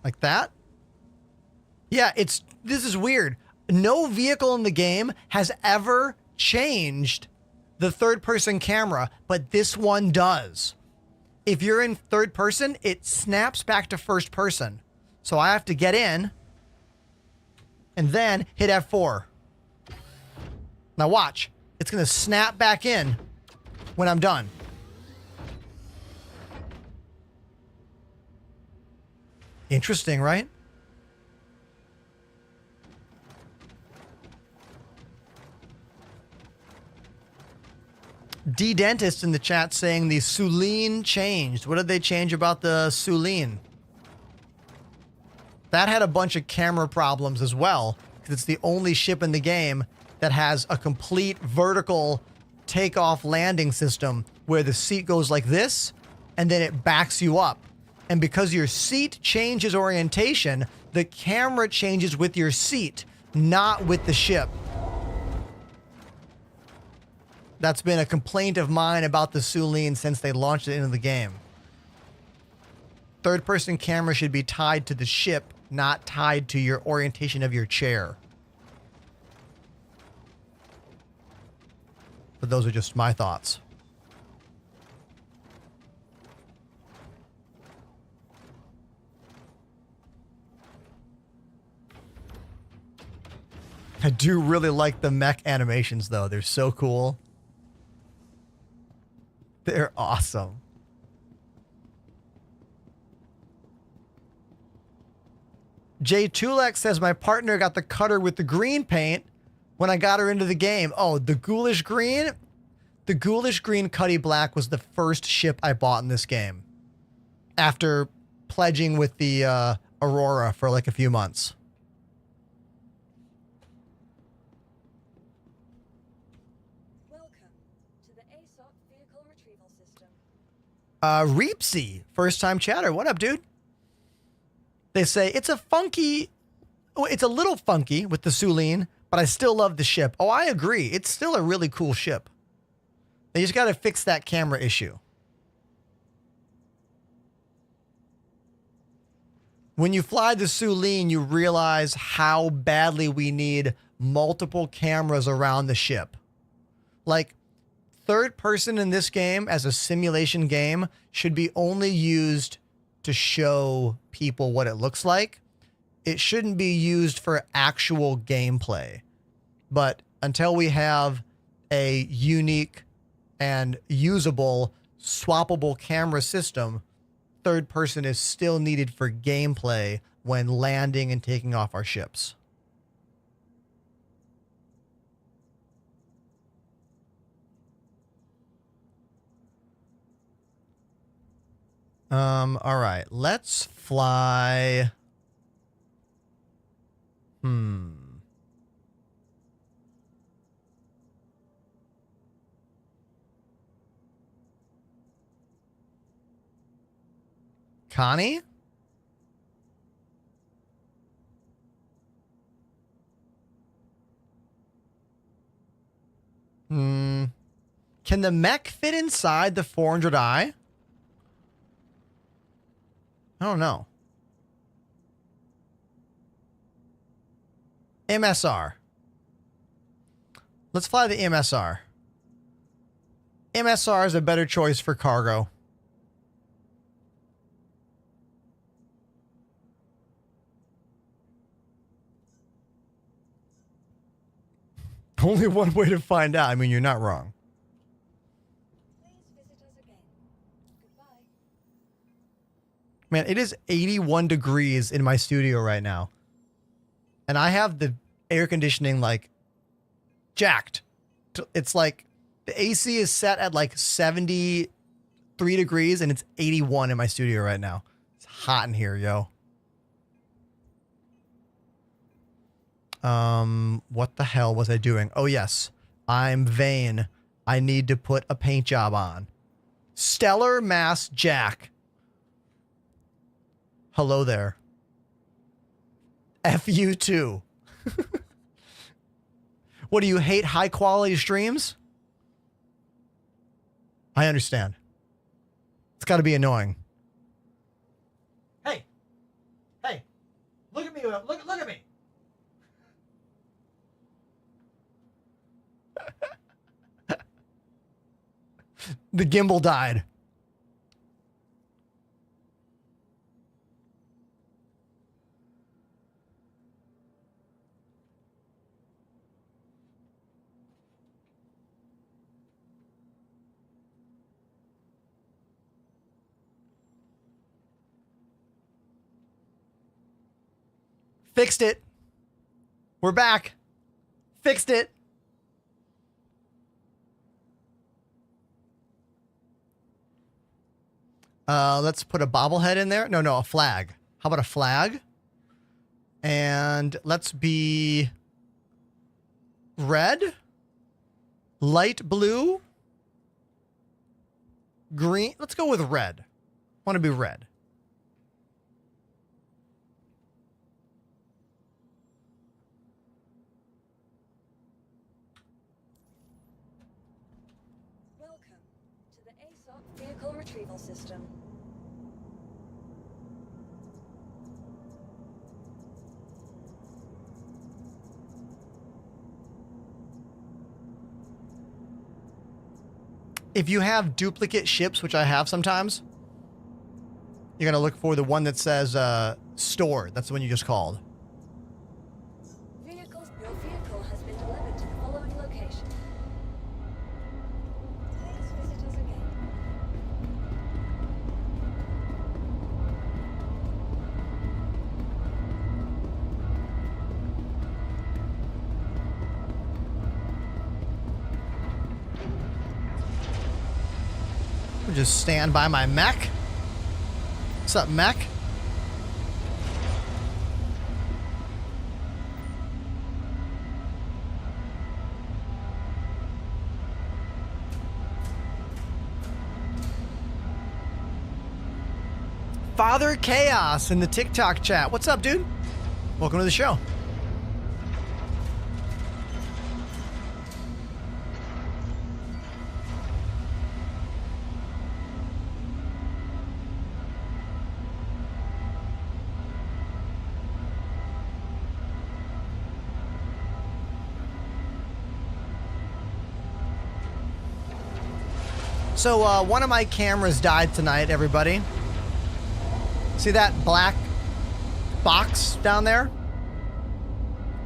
Like that? Yeah, this is weird. No vehicle in the game has ever changed the third-person camera, but this one does. If you're in third person, it snaps back to first person. So I have to get in and then hit F4. Now watch. It's going to snap back in when I'm done. Interesting, right? D-Dentist in the chat saying the Sulene changed. What did they change about the Sulene? That had a bunch of camera problems as well, because it's the only ship in the game that has a complete vertical takeoff landing system where the seat goes like this and then it backs you up. And because your seat changes orientation, the camera changes with your seat, not with the ship. That's been a complaint of mine about the Sulene since they launched it into the game. Third-person camera should be tied to the ship, not tied to your orientation of your chair. But those are just my thoughts. I do really like the mech animations, though. They're so cool. They're awesome. Jay Tulek says my partner got the cutter with the green paint when I got her into the game. Oh, the ghoulish green? The ghoulish green Cuddy Black was the first ship I bought in this game. After pledging with the Aurora for like a few months. Reepsy, first time chatter. What up, dude? They say it's a little funky with the Sulene, but I still love the ship. Oh, I agree. It's still a really cool ship. They just got to fix that camera issue. When you fly the Sulene, you realize how badly we need multiple cameras around the ship. Like, third person in this game as a simulation game should be only used to show people what it looks like. It shouldn't be used for actual gameplay. But until we have a unique and usable swappable camera system, third person is still needed for gameplay when landing and taking off our ships. All right, let's fly. Connie? Can the mech fit inside the 400i? I don't know. MSR. Let's fly the MSR. MSR is a better choice for cargo. Only one way to find out. I mean, you're not wrong. Man, it is 81 degrees in my studio right now. And I have the air conditioning like jacked. It's like the AC is set at like 73 degrees and it's 81 in my studio right now. It's hot in here, yo. What the hell was I doing? Oh, yes. I'm vain. I need to put a paint job on. Stellar Mass Jack. Hello there. F you too. What, do you hate high quality streams? I understand. It's got to be annoying. Hey. Hey. Look at me. Look at me. The gimbal died. Fixed it. We're back. Fixed it. Let's put a bobblehead in there. No, a flag. How about a flag? And let's red, light blue, green. Let's go with red. Want to be red. Welcome to the ASOP Vehicle Retrieval System. If you have duplicate ships, which I have sometimes, you're going to look for the one that says store. That's the one you just called. Your vehicle has been delivered to the following location. Please visit us again. I'll just stand by my mech. What's up, mech? Father Chaos in the TikTok chat. What's up, dude? Welcome to the show. So one of my cameras died tonight, everybody. See that black box down there?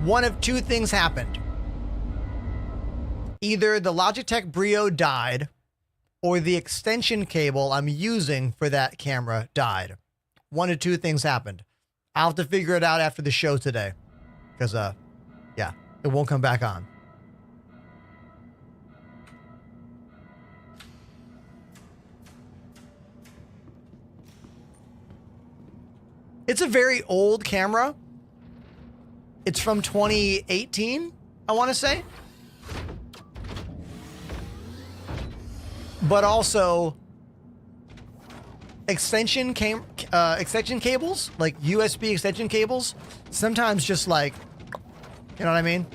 One of two things happened. Either the Logitech Brio died, or the extension cable I'm using for that camera died. One of two things happened. I'll have to figure it out after the show today. Because, yeah, it won't come back on. It's a very old camera. It's from 2018, I want to say. But also, extension cables, like USB extension cables, sometimes just like, you know what I mean?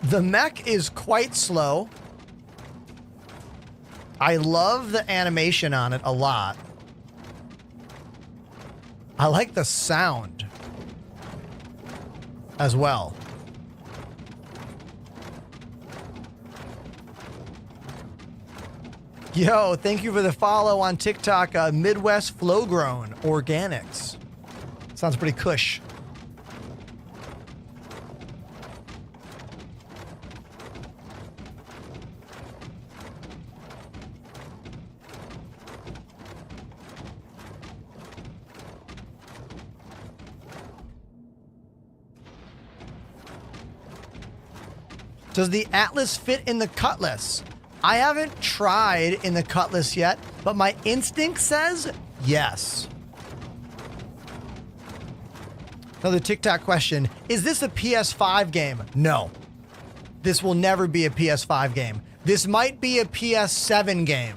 The mech is quite slow. I love the animation on it a lot. I like the sound as well. Yo, thank you for the follow on TikTok, Midwest Flowgrown Organics. Sounds pretty cush. Does the Atlas fit in the Cutlass? I haven't tried in the Cutlass yet, but my instinct says yes. Another TikTok question. Is this a PS5 game? No. This will never be a PS5 game. This might be a PS7 game.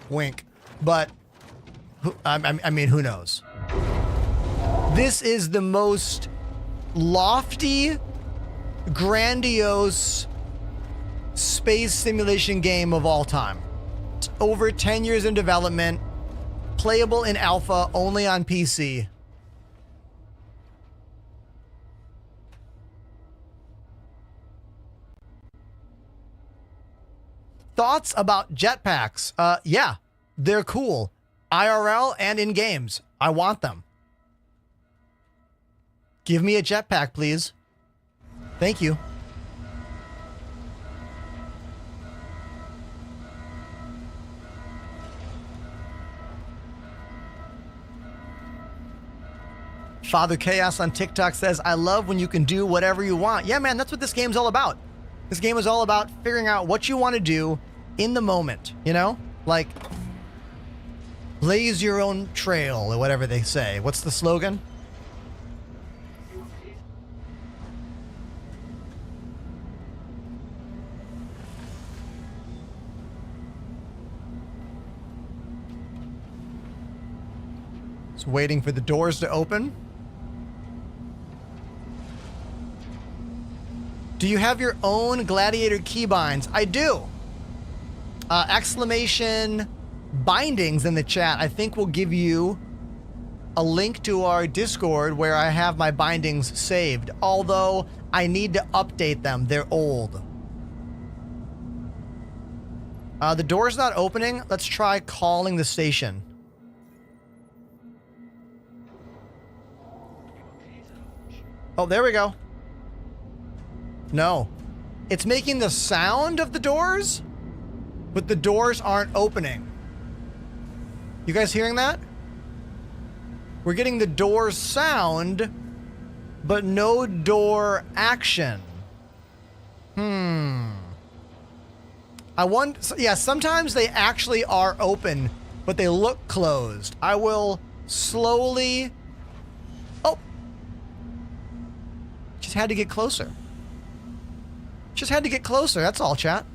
Wink. But, I mean, who knows? This is the most lofty, grandiose space simulation game of all time. It's over 10 years in development, playable in alpha only on PC. Thoughts about jetpacks? Yeah, they're cool. IRL and in games. I want them. Give me a jetpack, please. Thank you. Father Chaos on TikTok says, I love when you can do whatever you want. Yeah, man, that's what this game's all about. This game is all about figuring out what you want to do in the moment, you know? Like, Blaze your own trail, or whatever they say. What's the slogan? Just waiting for the doors to open. Do you have your own gladiator keybinds? I do. Exclamation bindings in the chat, I think will give you a link to our Discord where I have my bindings saved. Although I need to update them. They're old. The door's not opening. Let's try calling the station. Oh, there we go. No. It's making the sound of the doors, but the doors aren't opening. You guys hearing that? We're getting the door sound, but no door action. I want, yeah, sometimes they actually are open, but they look closed. I will slowly, oh, just had to get closer. Just had to get closer, that's all, chat.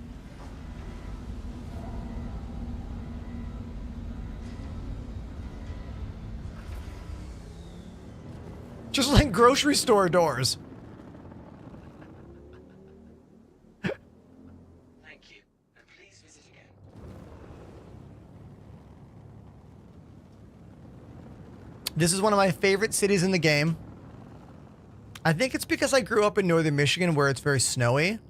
Just like grocery store doors. Thank you, and please visit again. This is one of my favorite cities in the game. I think it's because I grew up in northern Michigan where it's very snowy.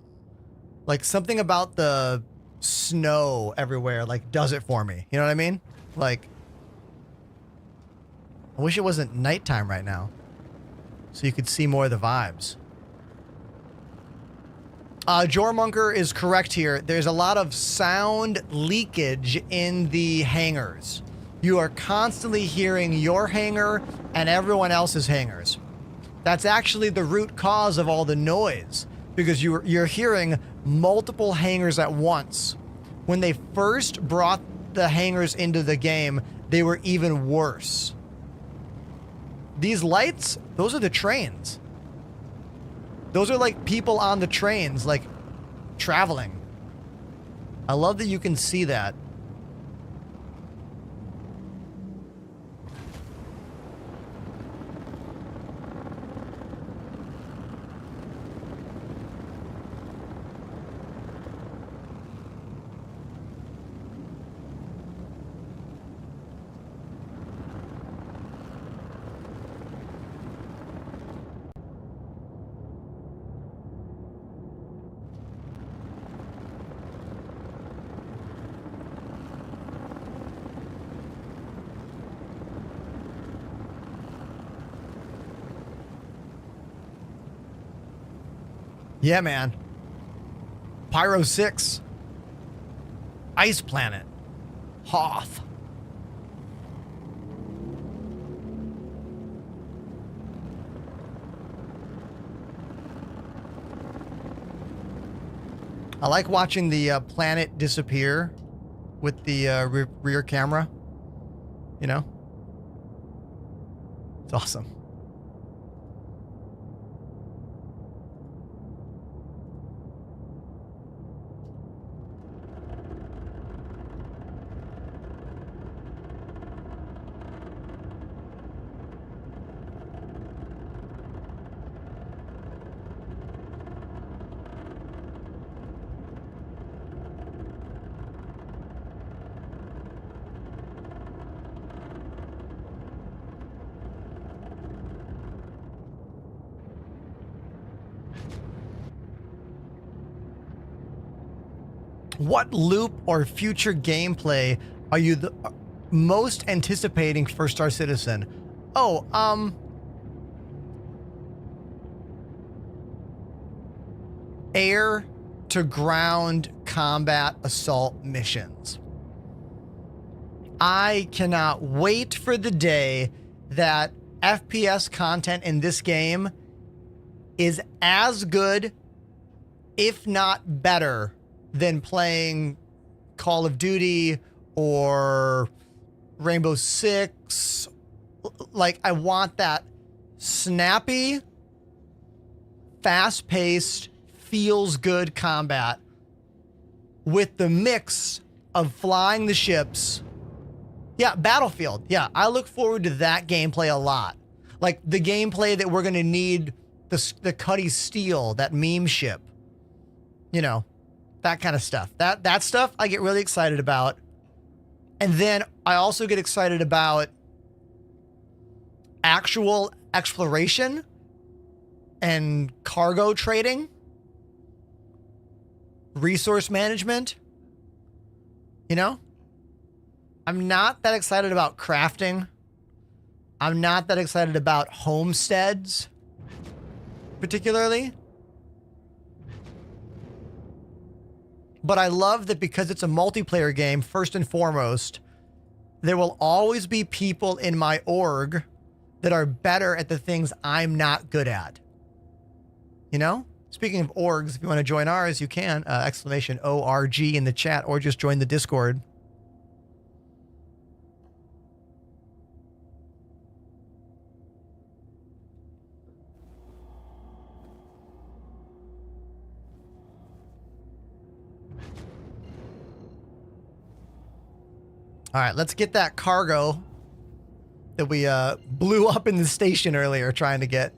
Like something about the snow everywhere like does it for me. You know what I mean? Like, I wish it wasn't nighttime right now so you could see more of the vibes. Jormunker is correct here. There's a lot of sound leakage in the hangars. You are constantly hearing your hangar and everyone else's hangars. That's actually the root cause of all the noise, because you're hearing multiple hangars at once. When they first brought the hangars into the game, they were even worse. These lights, those are the trains. Those are like people on the trains, like traveling. I love that you can see that. Yeah, man. Pyro 6. Ice Planet. Hoth. I like watching the planet disappear with the rear camera. You know? It's awesome. What loop or future gameplay are you the most anticipating for Star Citizen? Oh, air to ground combat assault missions. I cannot wait for the day that FPS content in this game is as good, if not better, than playing Call of Duty or Rainbow Six. Like, I want that snappy, fast-paced, feels-good combat with the mix of flying the ships. Yeah, Battlefield. Yeah, I look forward to that gameplay a lot. Like, the gameplay that we're going to need the Cuddy Steel, that meme ship. You know, that kind of stuff. That stuff I get really excited about. And then I also get excited about actual exploration and cargo trading, resource management. You know, I'm not that excited about crafting. I'm not that excited about homesteads, particularly. But I love that because it's a multiplayer game, first and foremost, there will always be people in my org that are better at the things I'm not good at. You know? Speaking of orgs, if you want to join ours, you can. Exclamation ORG in the chat, or just join the Discord. All right, let's get that cargo that we blew up in the station earlier trying to get.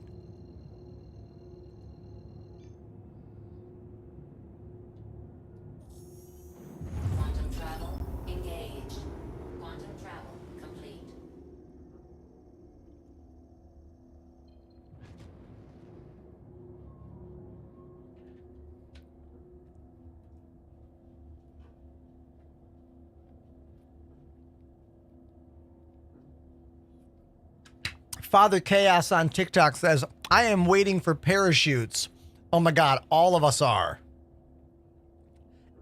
Quantum travel engaged. Quantum travel complete. Father Chaos on TikTok says, I am waiting for parachutes. Oh my God, all of us are.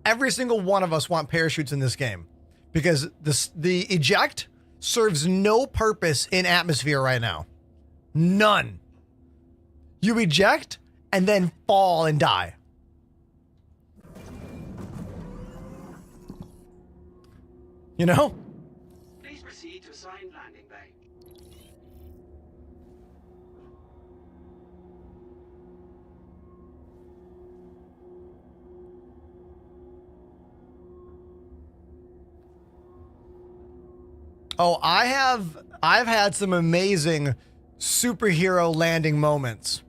Every single one of us want parachutes in this game because the eject serves no purpose in atmosphere right now. None. You eject and then fall and die. You know? Please proceed to assigned landing bay. Oh, I've had some amazing superhero landing moments.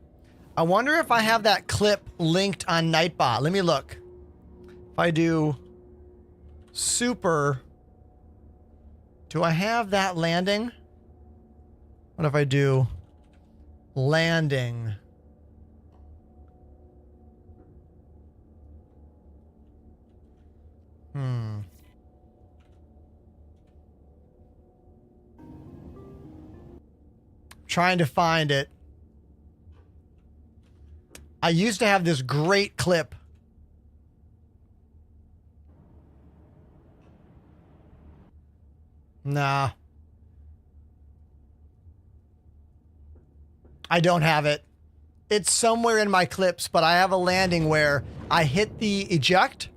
I wonder if I have that clip linked on Nightbot. Let me look. If I do super, do I have that landing? What if I do landing? Trying to find it. I used to have this great clip. Nah. I don't have it. It's somewhere in my clips, but I have a landing where I hit the eject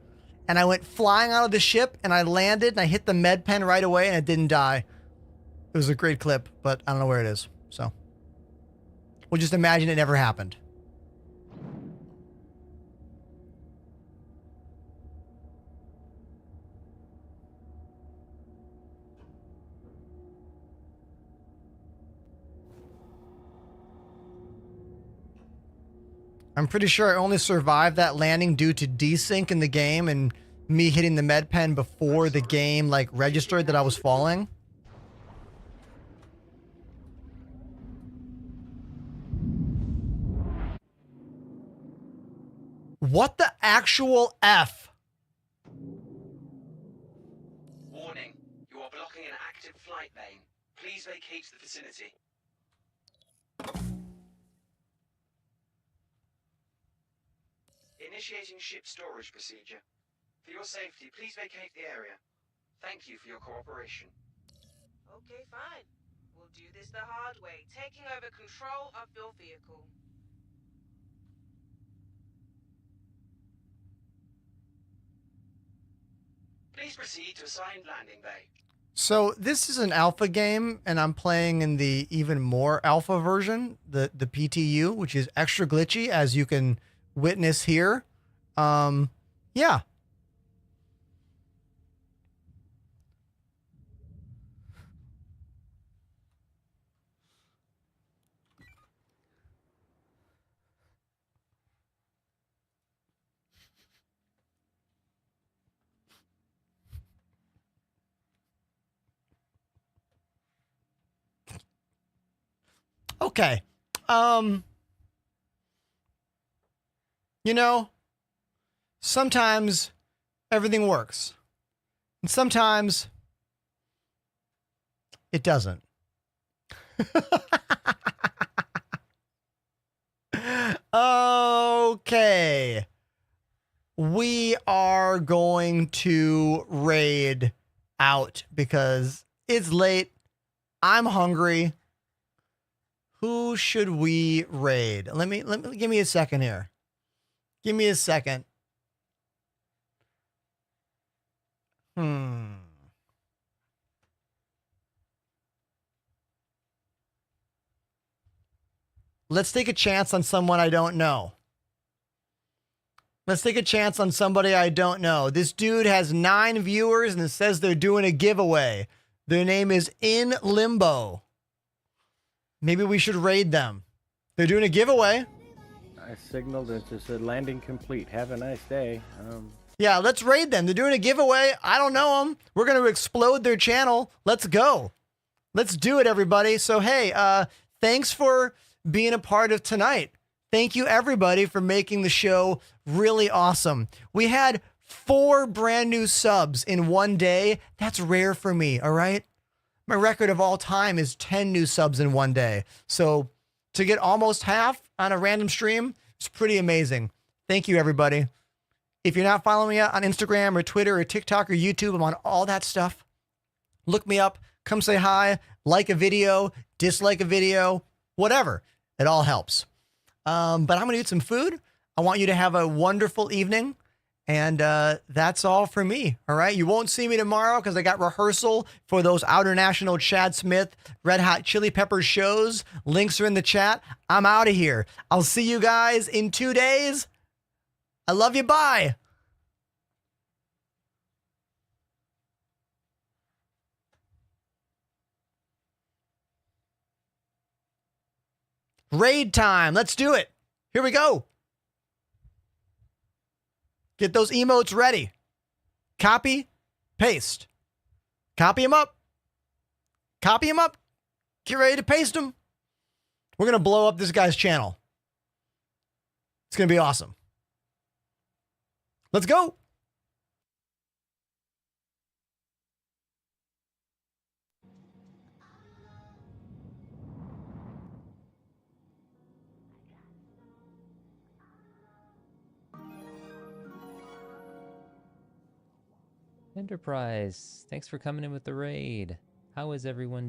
and I went flying out of the ship and I landed and I hit the med pen right away and I didn't die. It was a great clip, but I don't know where it is. So we'll just imagine it never happened. I'm pretty sure I only survived that landing due to desync in the game and me hitting the med pen before the game like registered that I was falling. What the actual F? Warning, you are blocking an active flight lane. Please vacate the vicinity. Initiating ship storage procedure. For your safety, please vacate the area. Thank you for your cooperation. Okay, fine. We'll do this the hard way, taking over control of your vehicle. Please proceed to assigned landing bay. So this is an alpha game, and I'm playing in the even more alpha version, the PTU, which is extra glitchy, as you can witness here. Yeah. Okay. Um, you know, sometimes everything works, and sometimes it doesn't. Okay. We are going to raid out because it's late. I'm hungry. Who should we raid? Let me give me a second here. Give me a second. Let's take a chance on someone I don't know. Let's take a chance on somebody I don't know. This dude has 9 viewers and it says they're doing a giveaway. Their name is In Limbo. Maybe we should raid them. They're doing a giveaway. I signaled and it said landing complete. Have a nice day. Yeah, let's raid them. They're doing a giveaway. I don't know them. We're going to explode their channel. Let's go. Let's do it, everybody. So, hey, thanks for being a part of tonight. Thank you, everybody, for making the show really awesome. We had 4 brand new subs in one day. That's rare for me, all right? My record of all time is 10 new subs in one day. So to get almost half on a random stream, it's pretty amazing. Thank you, everybody. If you're not following me on Instagram or Twitter or TikTok or YouTube, I'm on all that stuff. Look me up. Come say hi. Like a video. Dislike a video. Whatever. It all helps. But I'm going to eat some food. I want you to have a wonderful evening. And that's all for me. All right. You won't see me tomorrow because I got rehearsal for those Outer National Chad Smith Red Hot Chili Peppers shows. Links are in the chat. I'm out of here. I'll see you guys in 2 days. I love you. Bye. Raid time. Let's do it. Here we go. Get those emotes ready. Copy, paste. Copy them up. Copy them up. Get ready to paste them. We're going to blow up this guy's channel. It's going to be awesome. Let's go. Enterprise, thanks for coming in with the raid. How is everyone